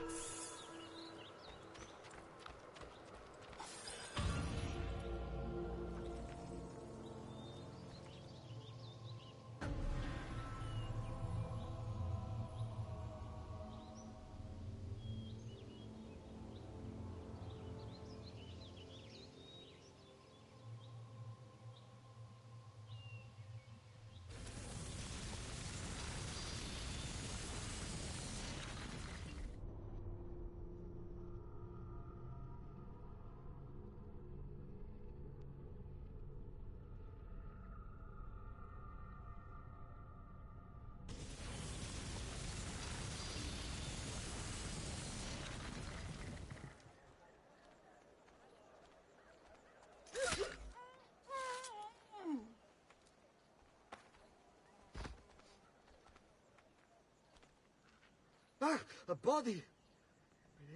Speaker 16: Ah, a body!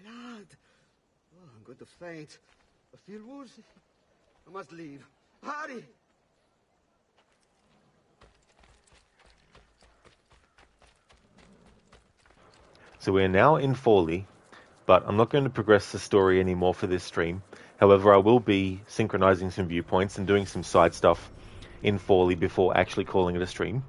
Speaker 16: Blood! Oh, I'm going to faint. I feel woozy. I must leave. Hurry!
Speaker 1: So we're now in Forley, but I'm not going to progress the story anymore for this stream. However, I will be synchronizing some viewpoints and doing some side stuff in Forley before actually calling it a stream.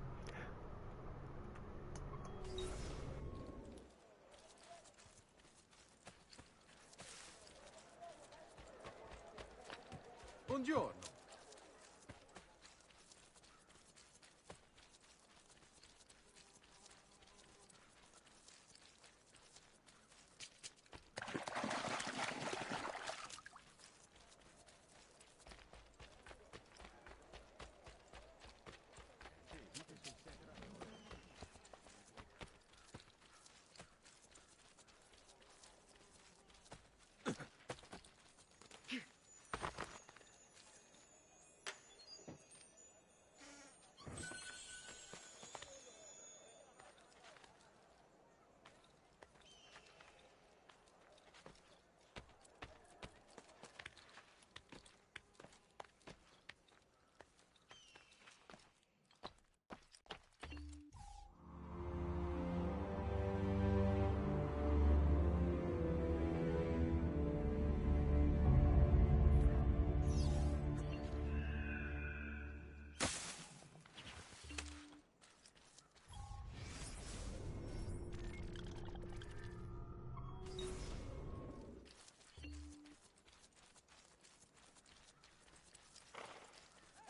Speaker 17: Buongiorno.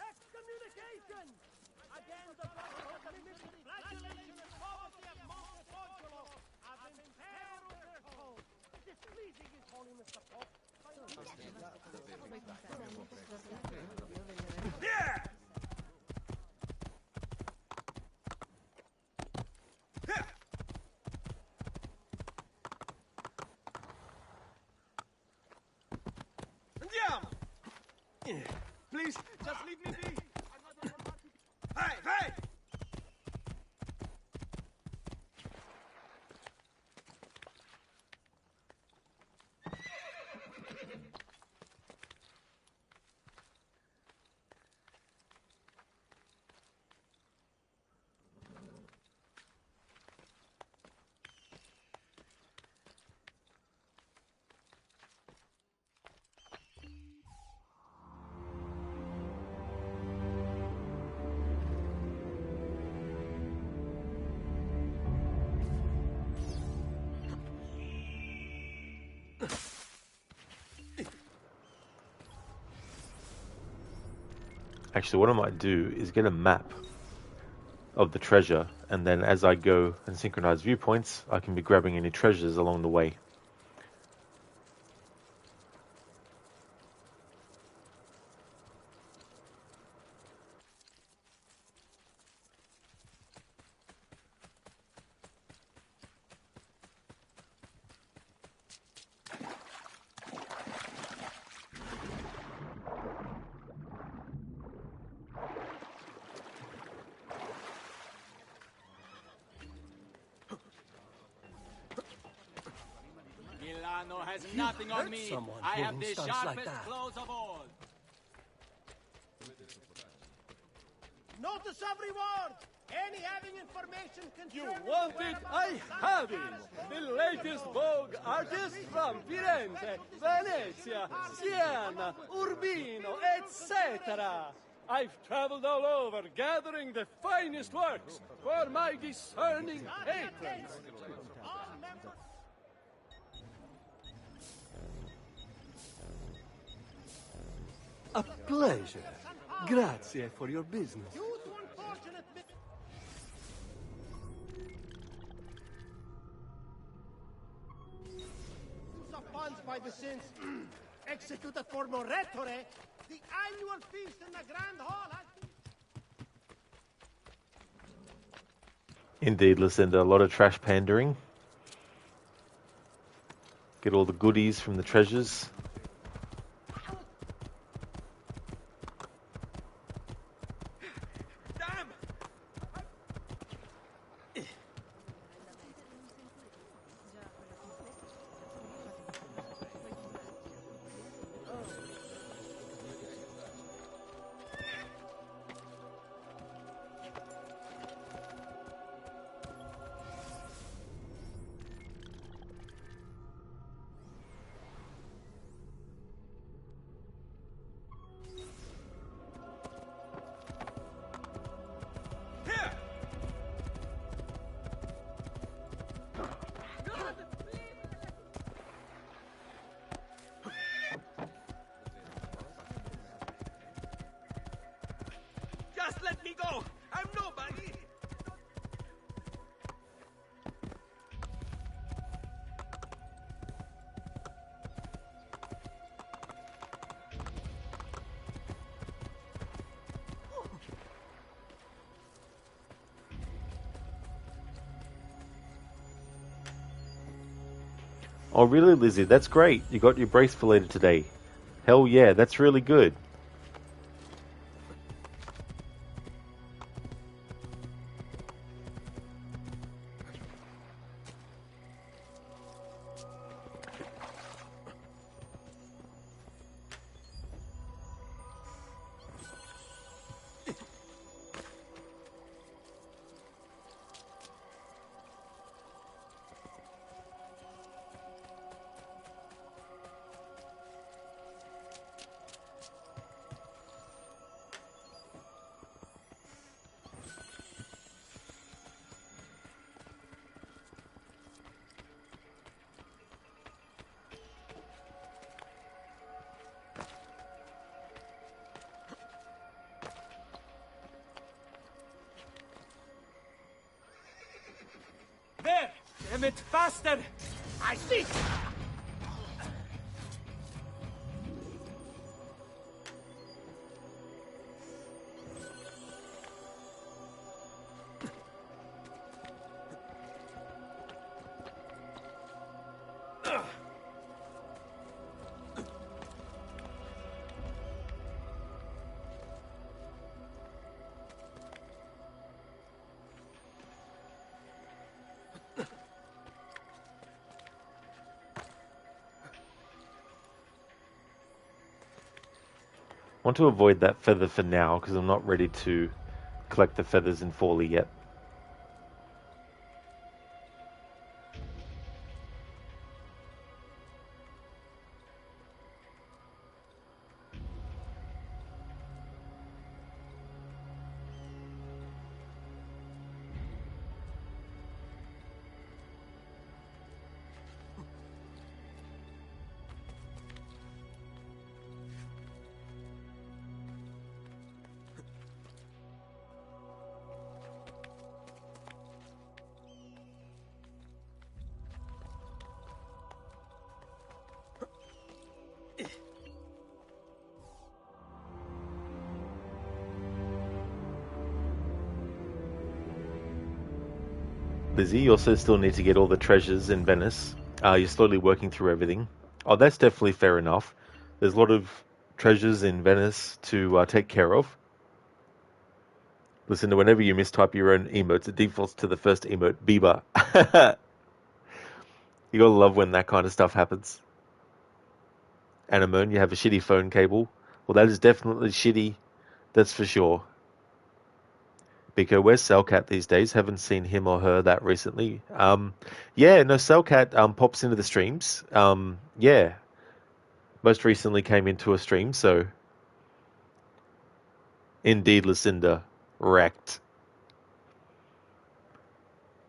Speaker 20: Excommunication! Again, the blood committed flagellation and poverty of Monte Angelo have been impaired of their souls. Displeasing His Holiness the Pope. Yeah!
Speaker 16: Andiamo! Please, just leave me be. Hey, hey!
Speaker 1: Actually, what I might do is get a map of the treasure, and then as I go and synchronize viewpoints, I can be grabbing any treasures along the way.
Speaker 2: Milano has nothing on me. I have the sharpest claws of all.
Speaker 9: Notice of reward! Any having information concerning...
Speaker 13: You want it? I have it! The latest Vogue artist from Firenze, Venezia, Siena, Urbino, etc. I've traveled all over gathering the finest works for my discerning patrons. A pleasure. Grazie for your business.
Speaker 9: Of funds by the sins executed for Auditore, the annual feast in the Grand Hall has been...
Speaker 1: Indeed, Lucinda, a lot of trash pandering. Get all the goodies from the treasures.
Speaker 13: Just let me go! I'm nobody!
Speaker 1: Oh really, Lizzie? That's great. You got your brace filleted today. Hell yeah, that's really good.
Speaker 13: There! Damn it, faster!
Speaker 9: I see!
Speaker 1: I want to avoid that feather for now because I'm not ready to collect the feathers in Forley yet. Lizzie, you also still need to get all the treasures in Venice. You're slowly working through everything. Oh, that's definitely fair enough. There's a lot of treasures in Venice to take care of. Listen, whenever you mistype your own emotes, it defaults to the first emote, Bieber. You gotta love when that kind of stuff happens. Anemone, you have a shitty phone cable. Well, that is definitely shitty. That's for sure. Biko, where's Cellcat these days? Haven't seen him or her that recently. Yeah, no, Cellcat pops into the streams. Yeah. Most recently came into a stream, so... Indeed, Lucinda. Wrecked.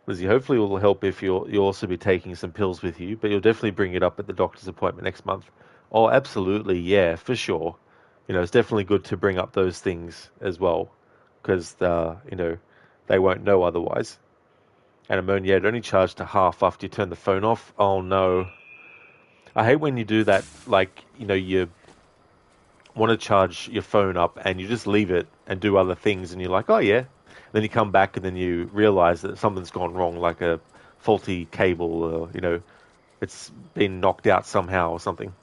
Speaker 1: Lizzie, hopefully it will help if you'll also be taking some pills with you, but you'll definitely bring it up at the doctor's appointment next month. Oh, absolutely, yeah, for sure. You know, it's definitely good to bring up those things as well, because, you know, they won't know otherwise. And ammonia, it only charged to half after you turn the phone off. Oh, no. I hate when you do that, like, you know, you want to charge your phone up and you just leave it and do other things, and you're like, oh, yeah. Then you come back and then you realize that something's gone wrong, like a faulty cable, or, you know, it's been knocked out somehow or something.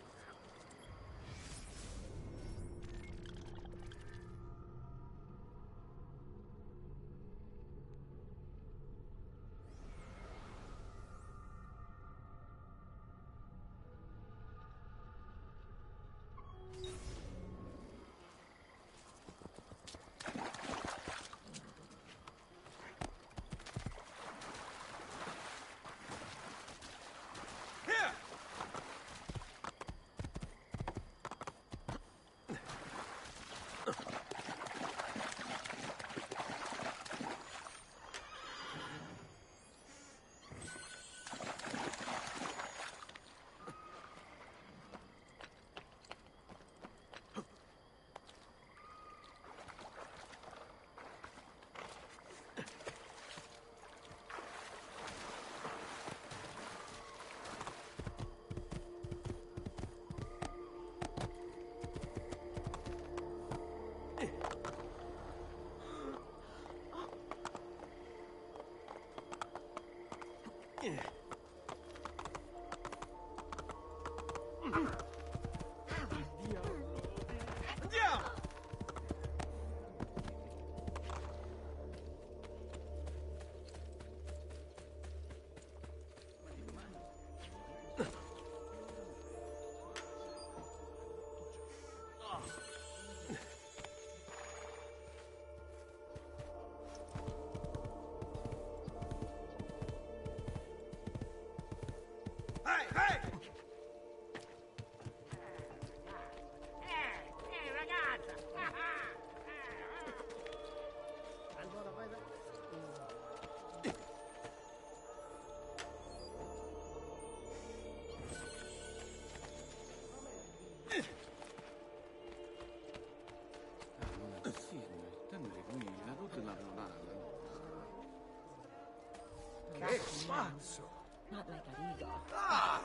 Speaker 12: Not like Arrigo.
Speaker 5: Ah!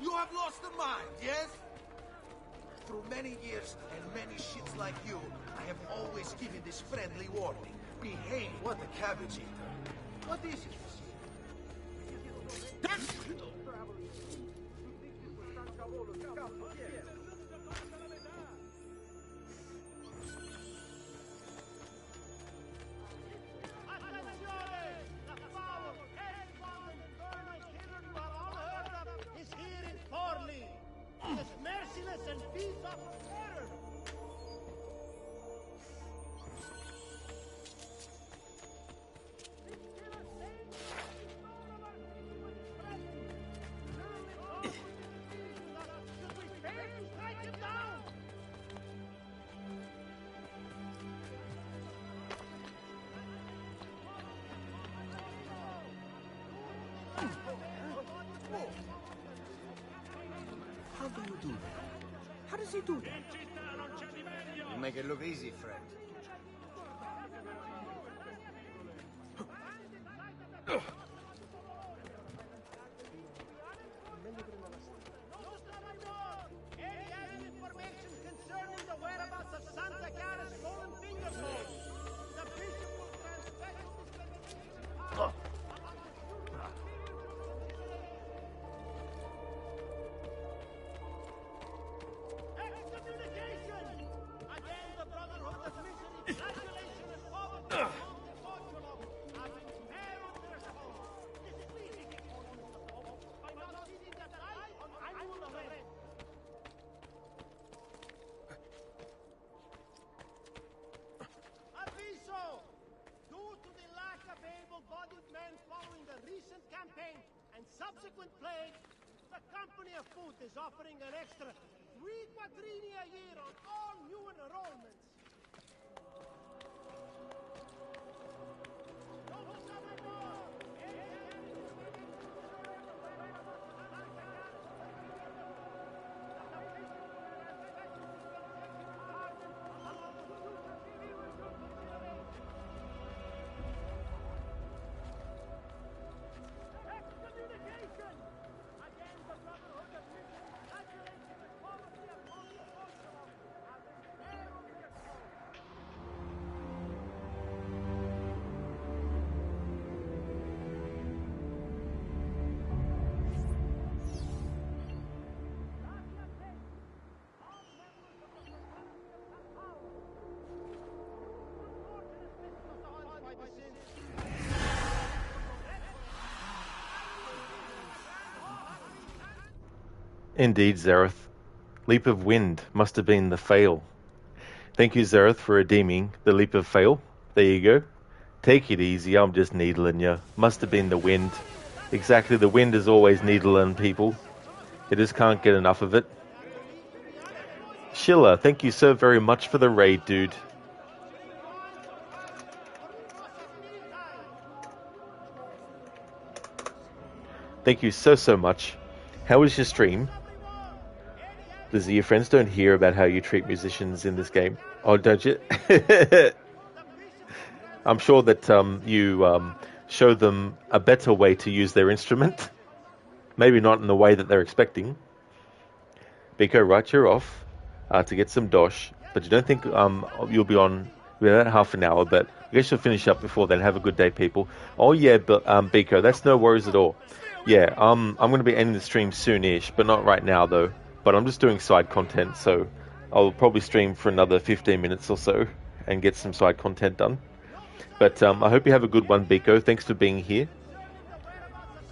Speaker 5: You have lost the mind, yes? Through many years and many shits like you, I have always given this friendly warning. Behave. What a cabbage eater. What is it?
Speaker 16: How do you do that? How does he do that?
Speaker 5: You make it look easy, friend.
Speaker 20: frequent plague, the Company of Food is offering an extra 3 quattrini a year on all new enrollments.
Speaker 1: Indeed, Zareth. Leap of Wind must have been the fail. Thank you, Zareth, for redeeming the Leap of Fail. There you go. Take it easy, I'm just needling you. Must have been the wind. Exactly, the wind is always needling people. You just can't get enough of it. Schiller, thank you so very much for the raid, dude. Thank you so much. How was your stream? Your friends don't hear about how you treat musicians in this game. Oh, don't you? I'm sure that you show them a better way to use their instrument. Maybe not in the way that they're expecting. Biko, right, you're off to get some dosh. But you don't think you'll be on within half an hour, but I guess you'll finish up before then. Have a good day, people. Oh, yeah, but Biko, that's no worries at all. Yeah, I'm going to be ending the stream soon-ish, but not right now, though. But I'm just doing side content, so I'll probably stream for another 15 minutes or so and get some side content done. But I hope you have a good one, Biko. Thanks for being here.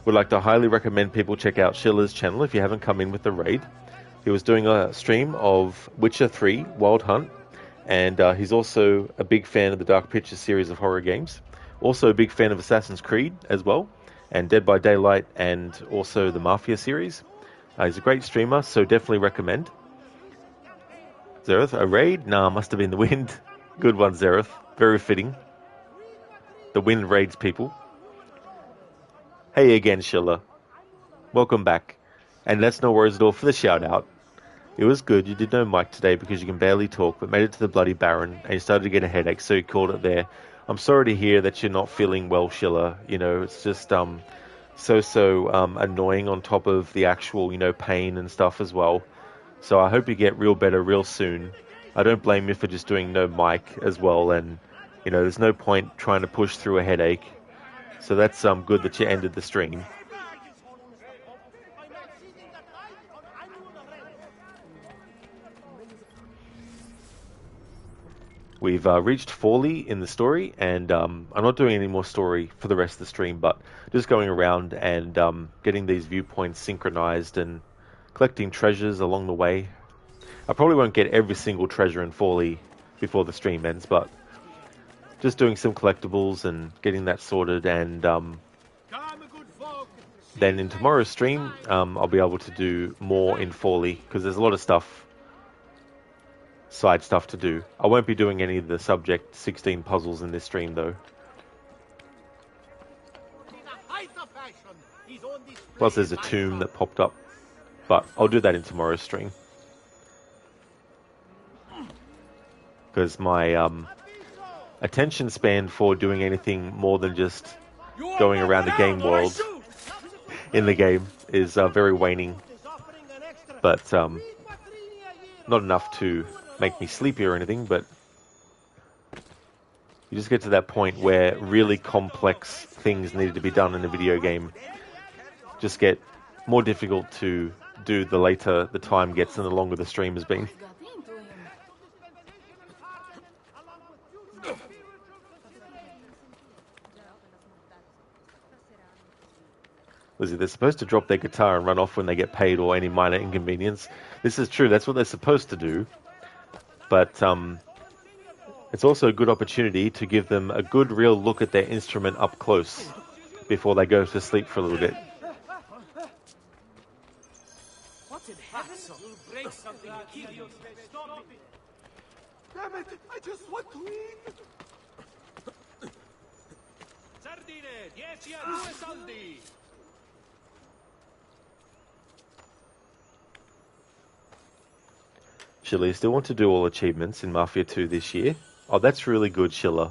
Speaker 1: Would like to highly recommend people check out Schiller's channel if you haven't come in with the raid. He was doing a stream of Witcher 3 Wild Hunt, and he's also a big fan of the Dark Pictures series of horror games. Also a big fan of Assassin's Creed as well, and Dead by Daylight, and also the Mafia series. He's a great streamer, so definitely recommend. Zareth, a raid? Nah, must have been the wind. Good one, Zareth. Very fitting. The wind raids people. Hey again, Schiller. Welcome back. And that's no worries at all for the shout out. It was good. You did no mic today because you can barely talk, but made it to the Bloody Baron and you started to get a headache, so you called it there. I'm sorry to hear that you're not feeling well, Schiller. You know, it's just so annoying on top of the actual, pain and stuff as well. So I hope you get real better real soon. I don't blame you for just doing no mic as well, and there's no point trying to push through a headache. So that's good that you ended the stream. We've reached Forley in the story, and I'm not doing any more story for the rest of the stream, but just going around and getting these viewpoints synchronized and collecting treasures along the way. I probably won't get every single treasure in Forley before the stream ends, but just doing some collectibles and getting that sorted, and then in tomorrow's stream, I'll be able to do more in Forley, because there's a lot of side stuff to do. I won't be doing any of the subject 16 puzzles in this stream though. Plus there's a tomb that popped up, but I'll do that in tomorrow's stream. Because my attention span for doing anything more than just going around the game world in the game is very waning. But not enough to make me sleepy or anything, but you just get to that point where really complex things needed to be done in a video game just get more difficult to do the later the time gets and the longer the stream has been. Lizzie, they're supposed to drop their guitar and run off when they get paid or any minor inconvenience. This is true, that's what they're supposed to do. But it's also a good opportunity to give them a good real look at their instrument up close before they go to sleep for a little bit.
Speaker 2: What in heaven? You'll break something and kill you. Stop it.
Speaker 5: Damn it! I just want to eat!
Speaker 21: Sardine, 10 a 2 soldi!
Speaker 1: Shilla, you still want to do all achievements in Mafia 2 this year? Oh, that's really good, Shilla.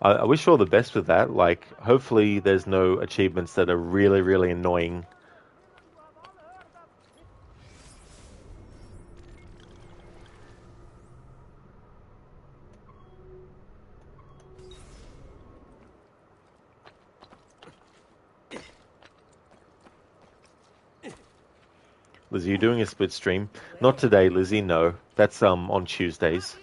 Speaker 1: I wish you all the best with that. Like, hopefully there's no achievements that are really, really annoying. Lizzie, you're doing a split stream? Not today, Lizzie, no. That's on Tuesdays.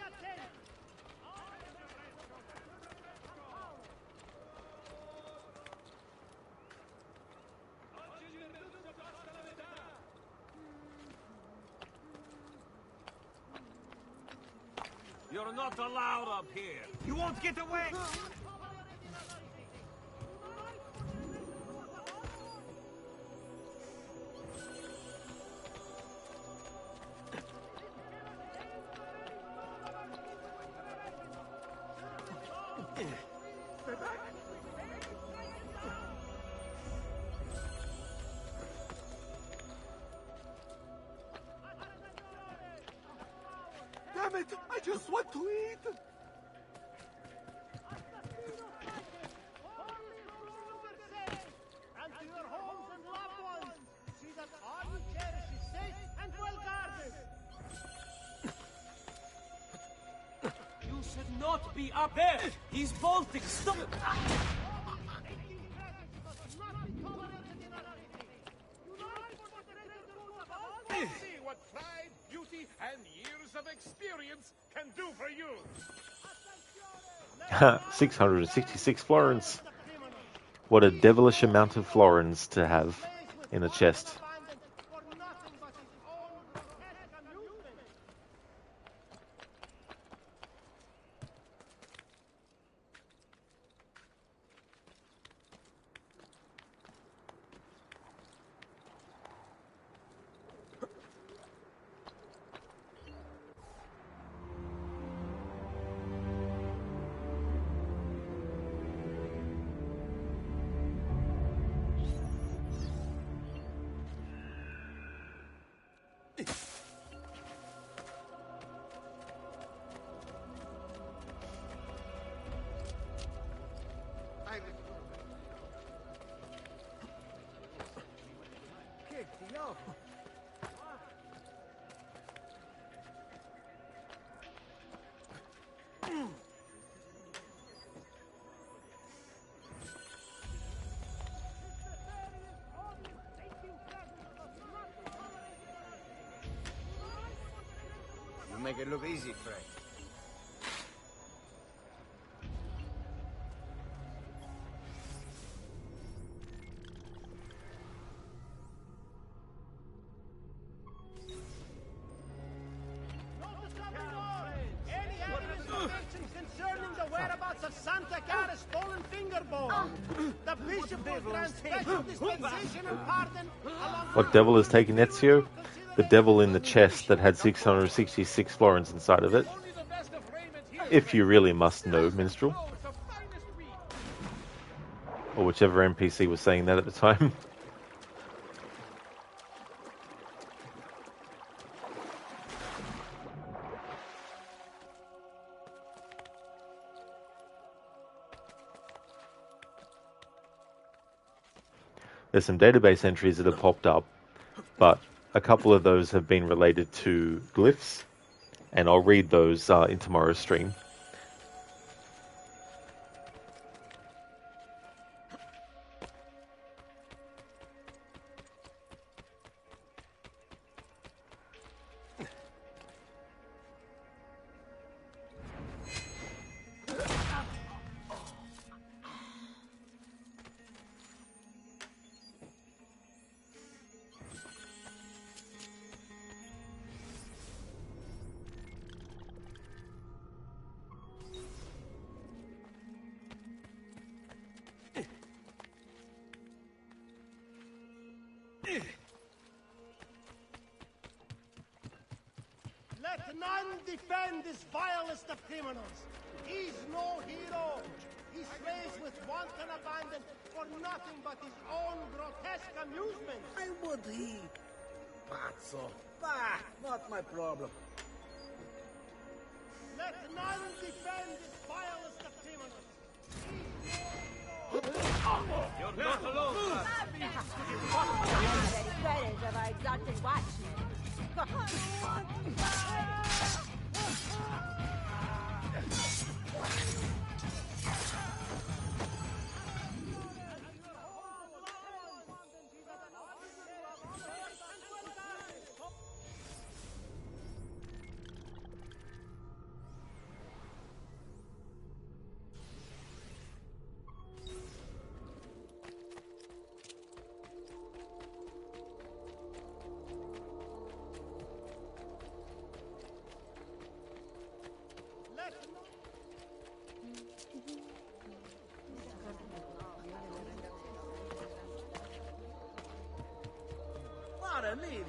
Speaker 21: You're not allowed up here. You won't get away.
Speaker 5: Damn it! I just want to eat!
Speaker 20: And to your homes and loved ones, see that all you cherish is safe and well guarded.
Speaker 2: You should not be up there. He's bolting. Stop.
Speaker 9: See what pride, beauty, and years of experience can do for you.
Speaker 1: 666 florins. What a devilish amount of florins to have in a chest.
Speaker 16: You make it look easy, Frank.
Speaker 20: Any information concerning the whereabouts of Santa Clara's stolen finger bone? The bishop will grant special dispensation and pardon along
Speaker 1: What devil has taken Ezio? The devil in the chest that had 666 florins inside of it. If you really must know, minstrel. Or whichever NPC was saying that at the time. There's some database entries that have popped up, but a couple of those have been related to Glyphs, and I'll read those in tomorrow's stream.
Speaker 9: none defend this vilest of criminals. He's no hero. He slays with wanton abandon for nothing but his own grotesque amusement.
Speaker 5: Why would he? Pazzo. Bah, not my problem.
Speaker 9: Let none defend this vilest of criminals.
Speaker 13: You're not alone, sir.
Speaker 12: Credit of our exalted watchmen.
Speaker 5: What a lady.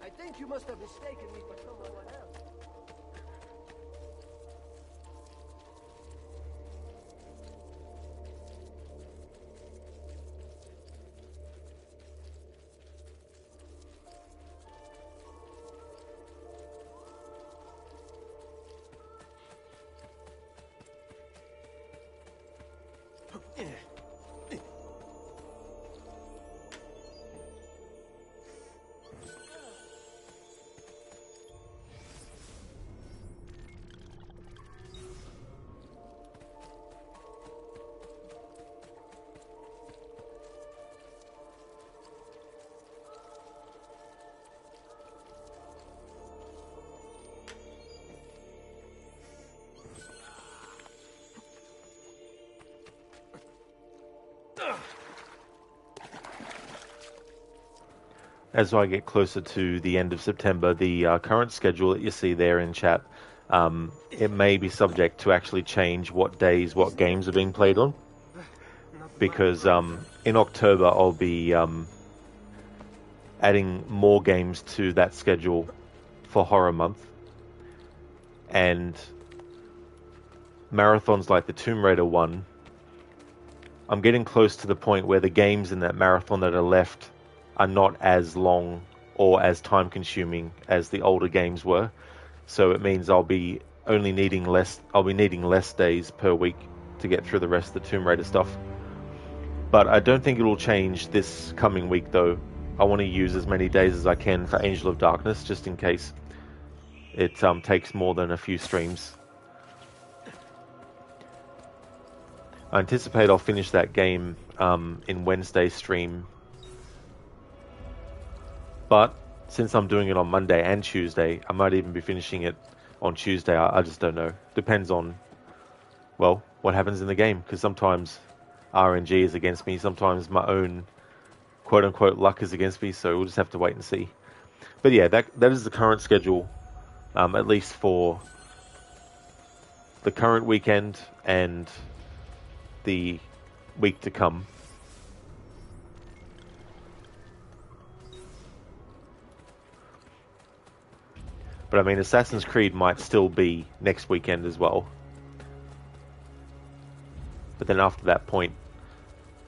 Speaker 16: I think you must have mistaken me for someone else.
Speaker 1: As I get closer to the end of September, the current schedule that you see there in chat, it may be subject to actually change what days, what games are being played on. Because in October, I'll be adding more games to that schedule for Horror Month. And marathons like the Tomb Raider one, I'm getting close to the point where the games in that marathon that are left are not as long or as time consuming as the older games were. So it means I'll be needing less days per week to get through the rest of the Tomb Raider stuff. But I don't think it'll change this coming week though. I want to use as many days as I can for Angel of Darkness, just in case it takes more than a few streams. I anticipate I'll finish that game in Wednesday's stream. But since I'm doing it on Monday and Tuesday, I might even be finishing it on Tuesday. I just don't know. Depends on, well, what happens in the game, because sometimes RNG is against me, sometimes my own quote-unquote luck is against me, so we'll just have to wait and see. But yeah, that is the current schedule, at least for the current weekend and the week to come. But I mean, Assassin's Creed might still be next weekend as well. But then after that point,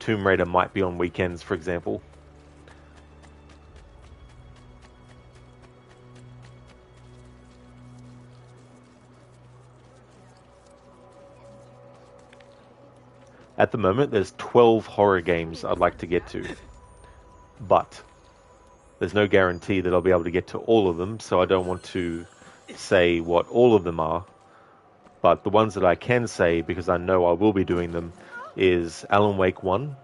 Speaker 1: Tomb Raider might be on weekends, for example. At the moment, there's 12 horror games I'd like to get to. But there's no guarantee that I'll be able to get to all of them, so I don't want to say what all of them are. But the ones that I can say, because I know I will be doing them, is Alan Wake 1,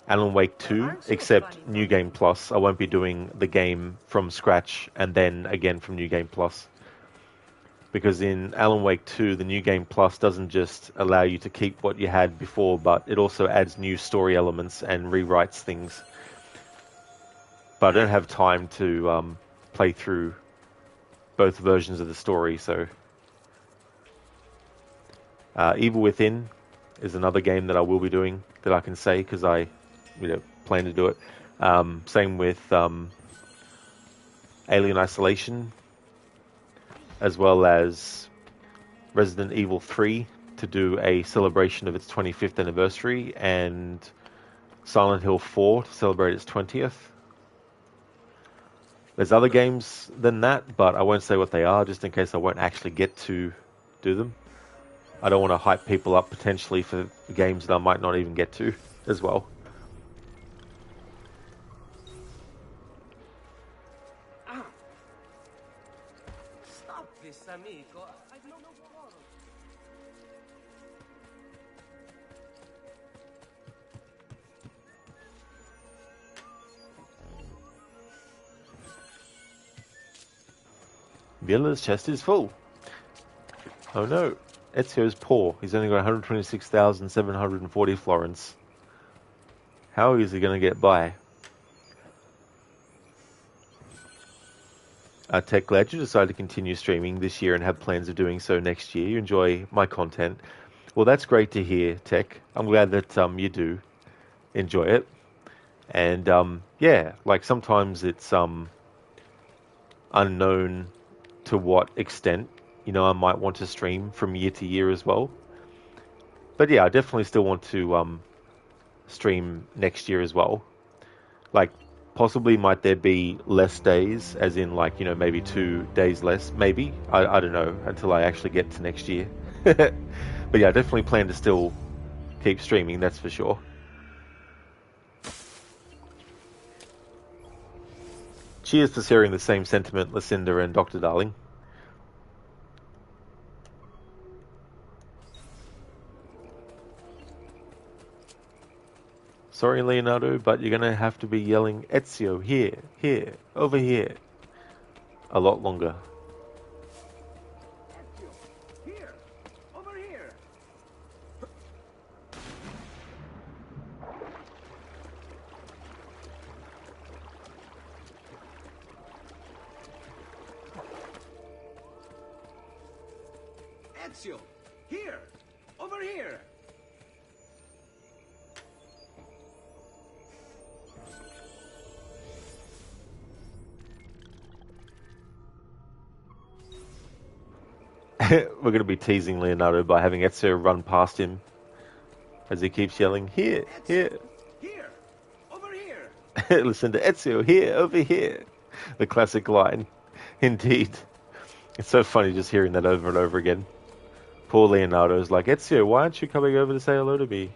Speaker 1: Alan Wake 2, except New Game Plus. I won't be doing the game from scratch and then again from New Game Plus. Because in Alan Wake 2, the New Game Plus doesn't just allow you to keep what you had before, but it also adds new story elements and rewrites things. But I don't have time to play through both versions of the story, so... Evil Within is another game that I will be doing, that I can say, because I plan to do it. Same with Alien Isolation, as well as Resident Evil 3 to do a celebration of its 25th anniversary, and Silent Hill 4 to celebrate its 20th. There's other games than that, but I won't say what they are, just in case I won't actually get to do them. I don't want to hype people up potentially for games that I might not even get to as well.
Speaker 2: Stop this, amico. I've no quarrel.
Speaker 1: Villa's chest is full. Oh no. Ezio's poor. He's only got 126,740 florins. How is he going to get by? Tech, glad you decided to continue streaming this year and have plans of doing so next year. You enjoy my content. Well, that's great to hear, Tech. I'm glad that you do enjoy it. And yeah, like sometimes it's unknown to what extent, I might want to stream from year to year as well. But yeah, I definitely still want to stream next year as well. Like, possibly might there be less days, as in like, maybe 2 days less, maybe. I don't know, until I actually get to next year. But yeah, I definitely plan to still keep streaming, that's for sure. Cheers to sharing the same sentiment, Lucinda and Dr. Darling. Sorry, Leonardo, but you're going to have to be yelling Ezio here, here, over here a lot longer.
Speaker 2: Ezio, here, over here.
Speaker 22: Ezio, here, over here.
Speaker 1: We're going to be teasing Leonardo by having Ezio run past him as he keeps yelling, here, here.
Speaker 22: Here, over here.
Speaker 1: Listen to Ezio, here, over here. The classic line. Indeed. It's so funny just hearing that over and over again. Poor Leonardo's like, Ezio, why aren't you coming over to say hello to me?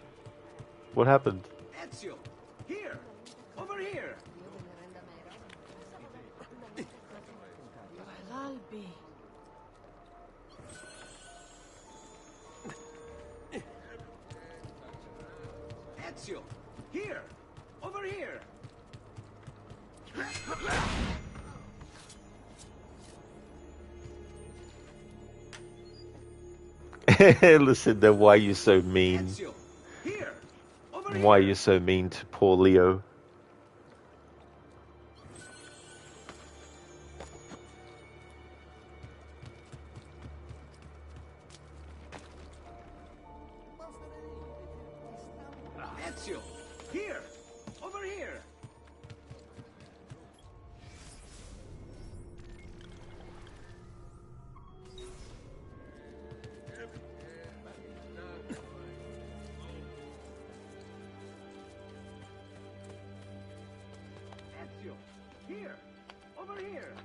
Speaker 1: What happened?
Speaker 22: Ezio, here, over here. Ezio, here, over here.
Speaker 1: Lucinda, why are you so mean?
Speaker 22: Ezio, here! Over
Speaker 1: Why are
Speaker 22: here!
Speaker 1: you so mean to poor Leo?
Speaker 22: Ezio, here! Over here! Ezio, here! Over here!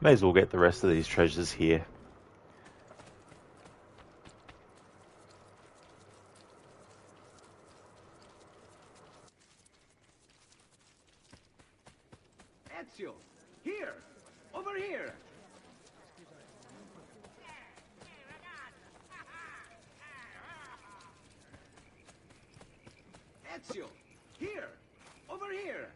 Speaker 1: May as well get the rest of these treasures here.
Speaker 22: Ezio, here! Over here! Ezio, here! Over here!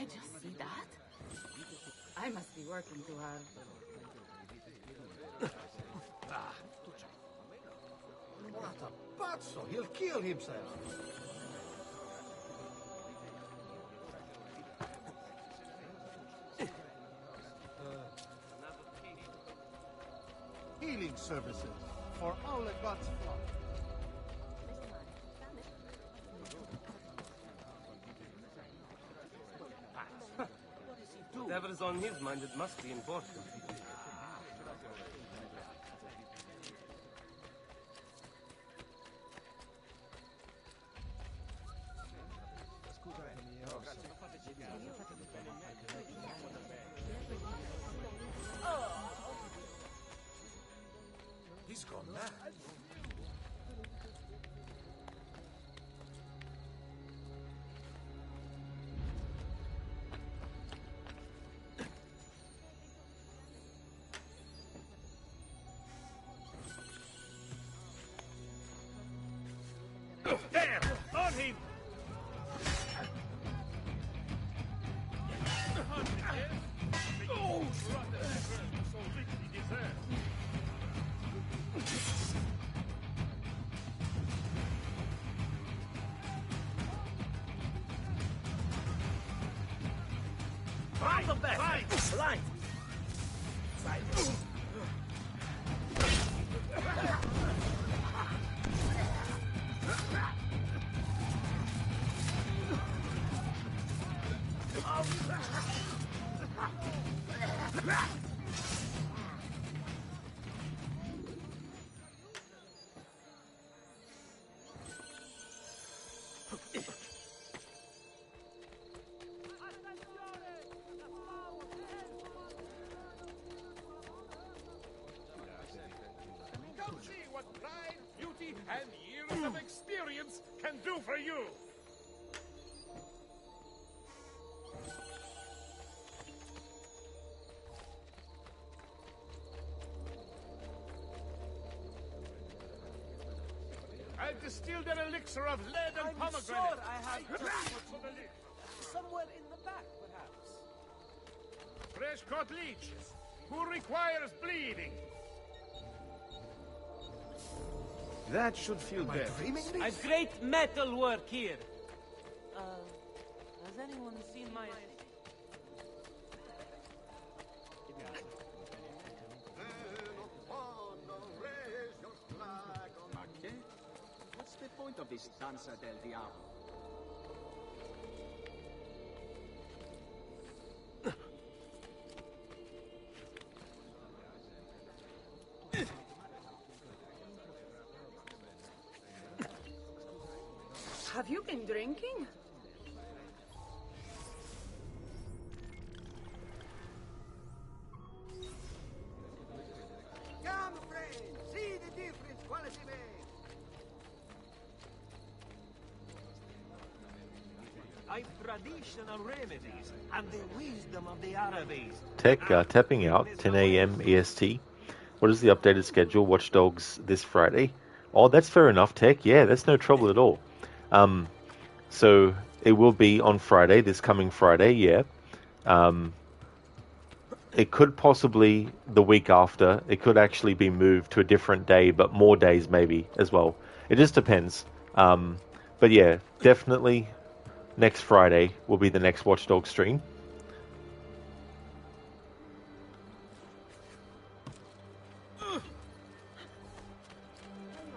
Speaker 8: I just see that? I must be working too hard.
Speaker 17: What a pazzo! He'll kill himself. Healing services for all the gods' flock.
Speaker 13: Whatever's on his mind, it must be important.
Speaker 5: He's gone mad.
Speaker 9: There! On him! Oh, so richly deserved.
Speaker 21: Fight the best! Light!
Speaker 9: Come see what pride, beauty, and years of experience can do for you! I've distilled an elixir of lead and pomegranate.
Speaker 2: Sure I have somewhere in the back, perhaps.
Speaker 9: Fresh-caught leeches. Who requires bleeding? That should feel better.
Speaker 2: A great metal work here. Has anyone seen my...
Speaker 22: What's the point of this Danza del Diablo?
Speaker 12: Have you been drinking?
Speaker 16: Come, friends, see the difference quality makes.
Speaker 13: I've traditional remedies and the wisdom of the Arabes.
Speaker 1: Tech tapping out 10 a.m. EST. What is the updated schedule? Watch Dogs this Friday. Oh, that's fair enough, Tech. Yeah, that's no trouble at all. So it will be on Friday, this coming Friday, yeah. It could possibly the week after. It could actually be moved to a different day, but more days maybe as well. It just depends. But yeah, definitely next Friday will be the next Watch Dogs stream.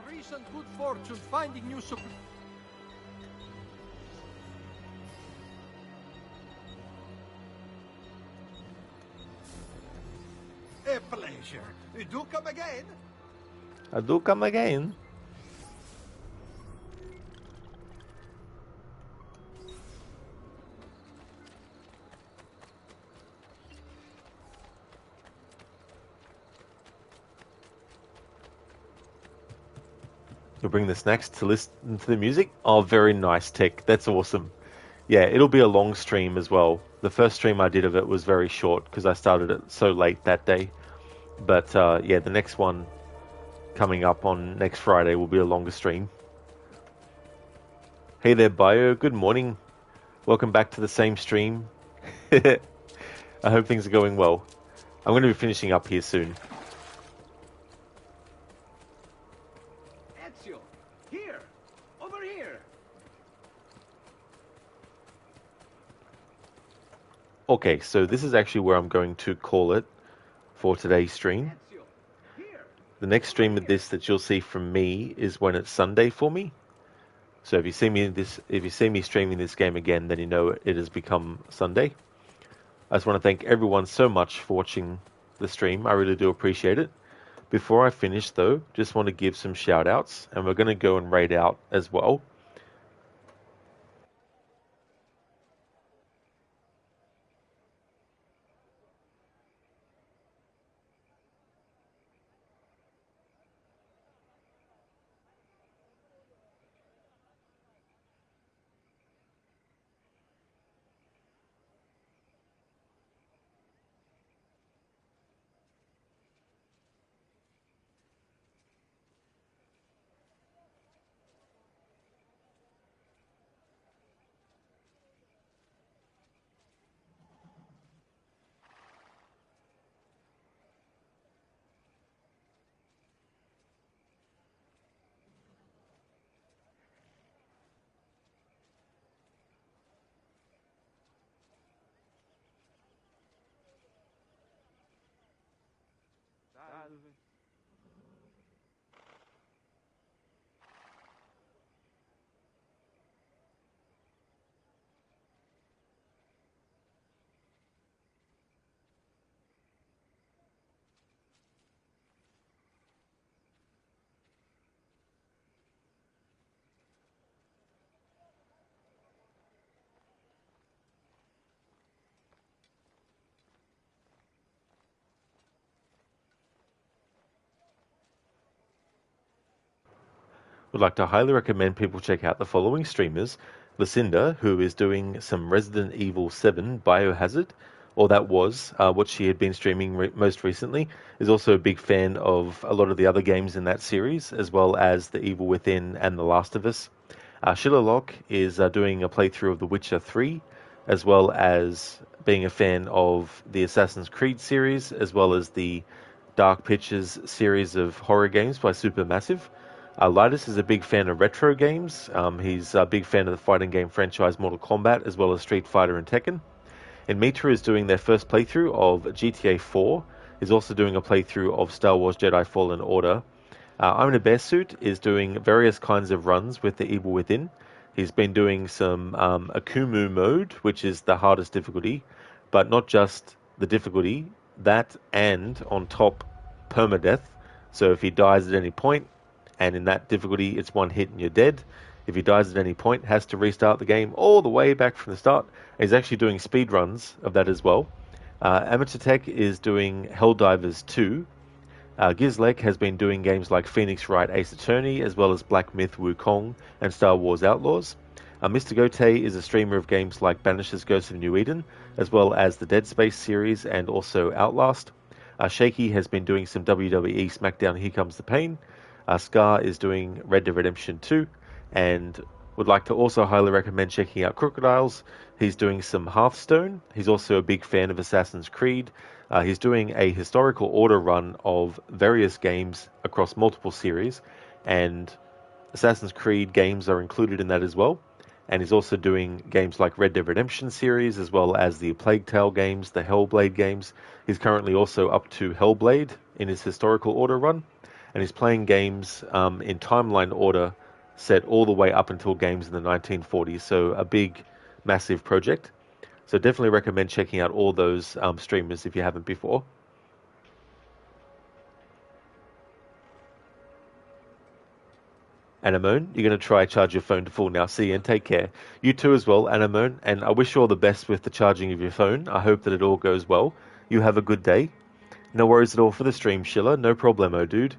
Speaker 17: Recent good fortune finding new supply. A pleasure. Do come again.
Speaker 1: I do come again. You'll bring the snacks to listen to the music? Oh, very nice, Tech. That's awesome. Yeah, it'll be a long stream as well. The first stream I did of it was very short because I started it so late that day. But yeah, the next one coming up on next Friday will be a longer stream. Hey there, Bio. Good morning. Welcome back to the same stream. I hope things are going well. I'm going to be finishing up here soon.
Speaker 22: Ezio, here, over here.
Speaker 1: Okay, so this is actually where I'm going to call it for today's stream. The next stream of this that you'll see from me is when it's Sunday for me. So if you see me streaming this game again, then you know it has become Sunday. I just want to thank everyone so much for watching the stream. I really do appreciate it. Before I finish, though, just want to give some shout-outs, and we're going to go and raid out as well. Would like to highly recommend people check out the following streamers. Lucinda, who is doing some Resident Evil 7 Biohazard, or that was what she had been streaming most recently, is also a big fan of a lot of the other games in that series, as well as The Evil Within and The Last of Us. Shillerlock is doing a playthrough of The Witcher 3, as well as being a fan of the Assassin's Creed series, as well as the Dark Pictures series of horror games by Supermassive. Lairs is a big fan of retro games. He's a big fan of the fighting game franchise Mortal Kombat, as well as Street Fighter and Tekken. And Mitra is doing their first playthrough of GTA 4. He's also doing a playthrough of Star Wars Jedi Fallen Order. I'm in a Bear Suit is doing various kinds of runs with The Evil Within. He's been doing some Akumu mode, which is the hardest difficulty, but not just the difficulty, that and on top permadeath. So if he dies at any point, and in that difficulty it's one hit and you're dead. If he dies at any point, has to restart the game all the way back from the start. He's actually doing speed runs of that as well. Amateur Tech is doing Helldivers 2. Gizlek has been doing games like Phoenix Wright Ace Attorney, as well as Black Myth Wukong and Star Wars Outlaws. Mr. Gote is a streamer of games like Banishers Ghosts of New Eden, as well as the Dead Space series and also Outlast. Shaky has been doing some WWE SmackDown Here Comes the Pain. Scar is doing Red Dead Redemption 2, and would like to also highly recommend checking out Crocodiles. He's doing some Hearthstone. He's also a big fan of Assassin's Creed. He's doing a historical order run of various games across multiple series, and Assassin's Creed games are included in that as well. And he's also doing games like Red Dead Redemption series, as well as the Plague Tale games, the Hellblade games. He's currently also up to Hellblade in his historical order run. And he's playing games in timeline order set all the way up until games in the 1940s. So a big, massive project. So definitely recommend checking out all those streamers if you haven't before. Anemone, you're going to try charge your phone to full now. See you and take care. You too as well, Anemone. And I wish you all the best with the charging of your phone. I hope that it all goes well. You have a good day. No worries at all for the stream, Schiller. No problemo, dude.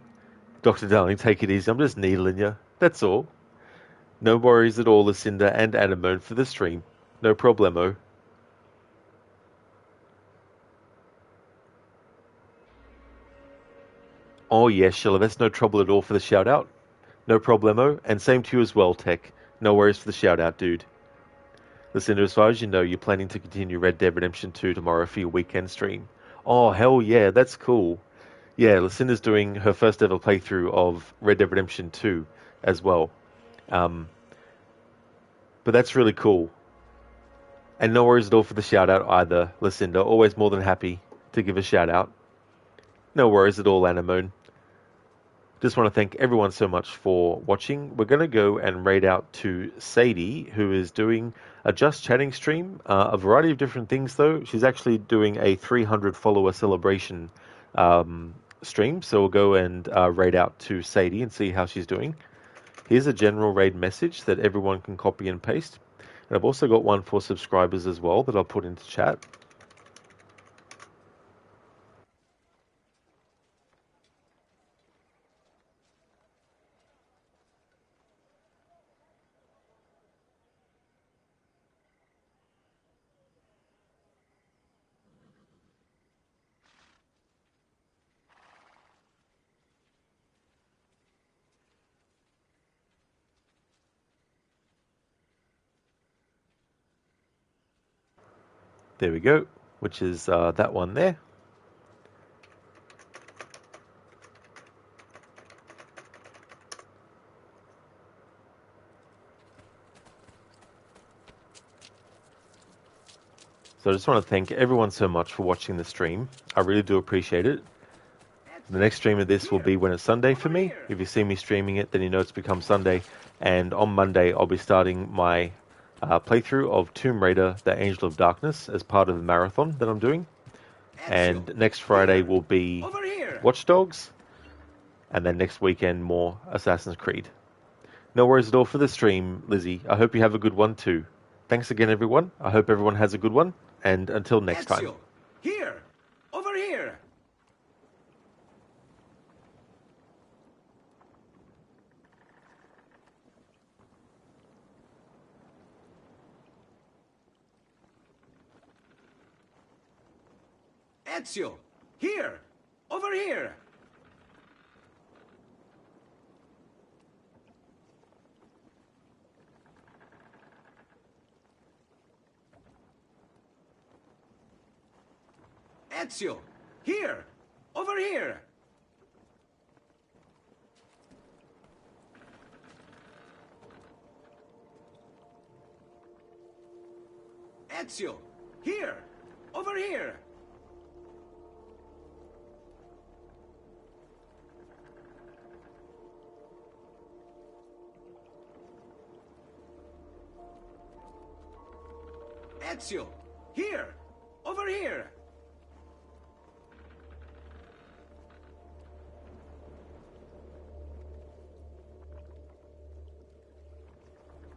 Speaker 1: Dr. Darling, take it easy. I'm just needling you. That's all. No worries at all, Lucinda and Anemone, for the stream. No problemo. Oh, yes, Sheila, that's no trouble at all for the shout-out. No problemo. And same to you as well, Tech. No worries for the shout-out, dude. Lucinda, as far as you know, you're planning to continue Red Dead Redemption 2 tomorrow for your weekend stream. Oh, hell yeah, that's cool. Yeah, Lucinda's doing her first ever playthrough of Red Dead Redemption 2 as well. But that's really cool. And no worries at all for the shout out either, Lucinda. Always more than happy to give a shout out. No worries at all, Anemone. Just want to thank everyone so much for watching. We're going to go and raid out to Sadie, who is doing a Just Chatting stream. A variety of different things, though. She's actually doing a 300 follower celebration stream. So we'll go and raid out to Sadie and see how she's doing. Here's a general raid message that everyone can copy and paste. And I've also got one for subscribers as well that I'll put into chat. There we go, which is that one there. So I just want to thank everyone so much for watching the stream. I really do appreciate it. The next stream of this will be when it's Sunday for me. If you see me streaming it, then you know it's become Sunday. And on Monday, I'll be starting my playthrough of Tomb Raider, The Angel of Darkness, as part of the marathon that I'm doing. And next Friday will be Watch Dogs. And then next weekend, more Assassin's Creed. No worries at all for the stream, Lizzie. I hope you have a good one too. Thanks again, everyone. I hope everyone has a good one. And until next time.
Speaker 22: Here! Over here! Ezio! Here! Over here! Ezio! Here! Over here! Ezio! Here! Over here! Ezio! Here! Over here!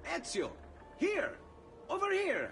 Speaker 22: Ezio! Here! Over here!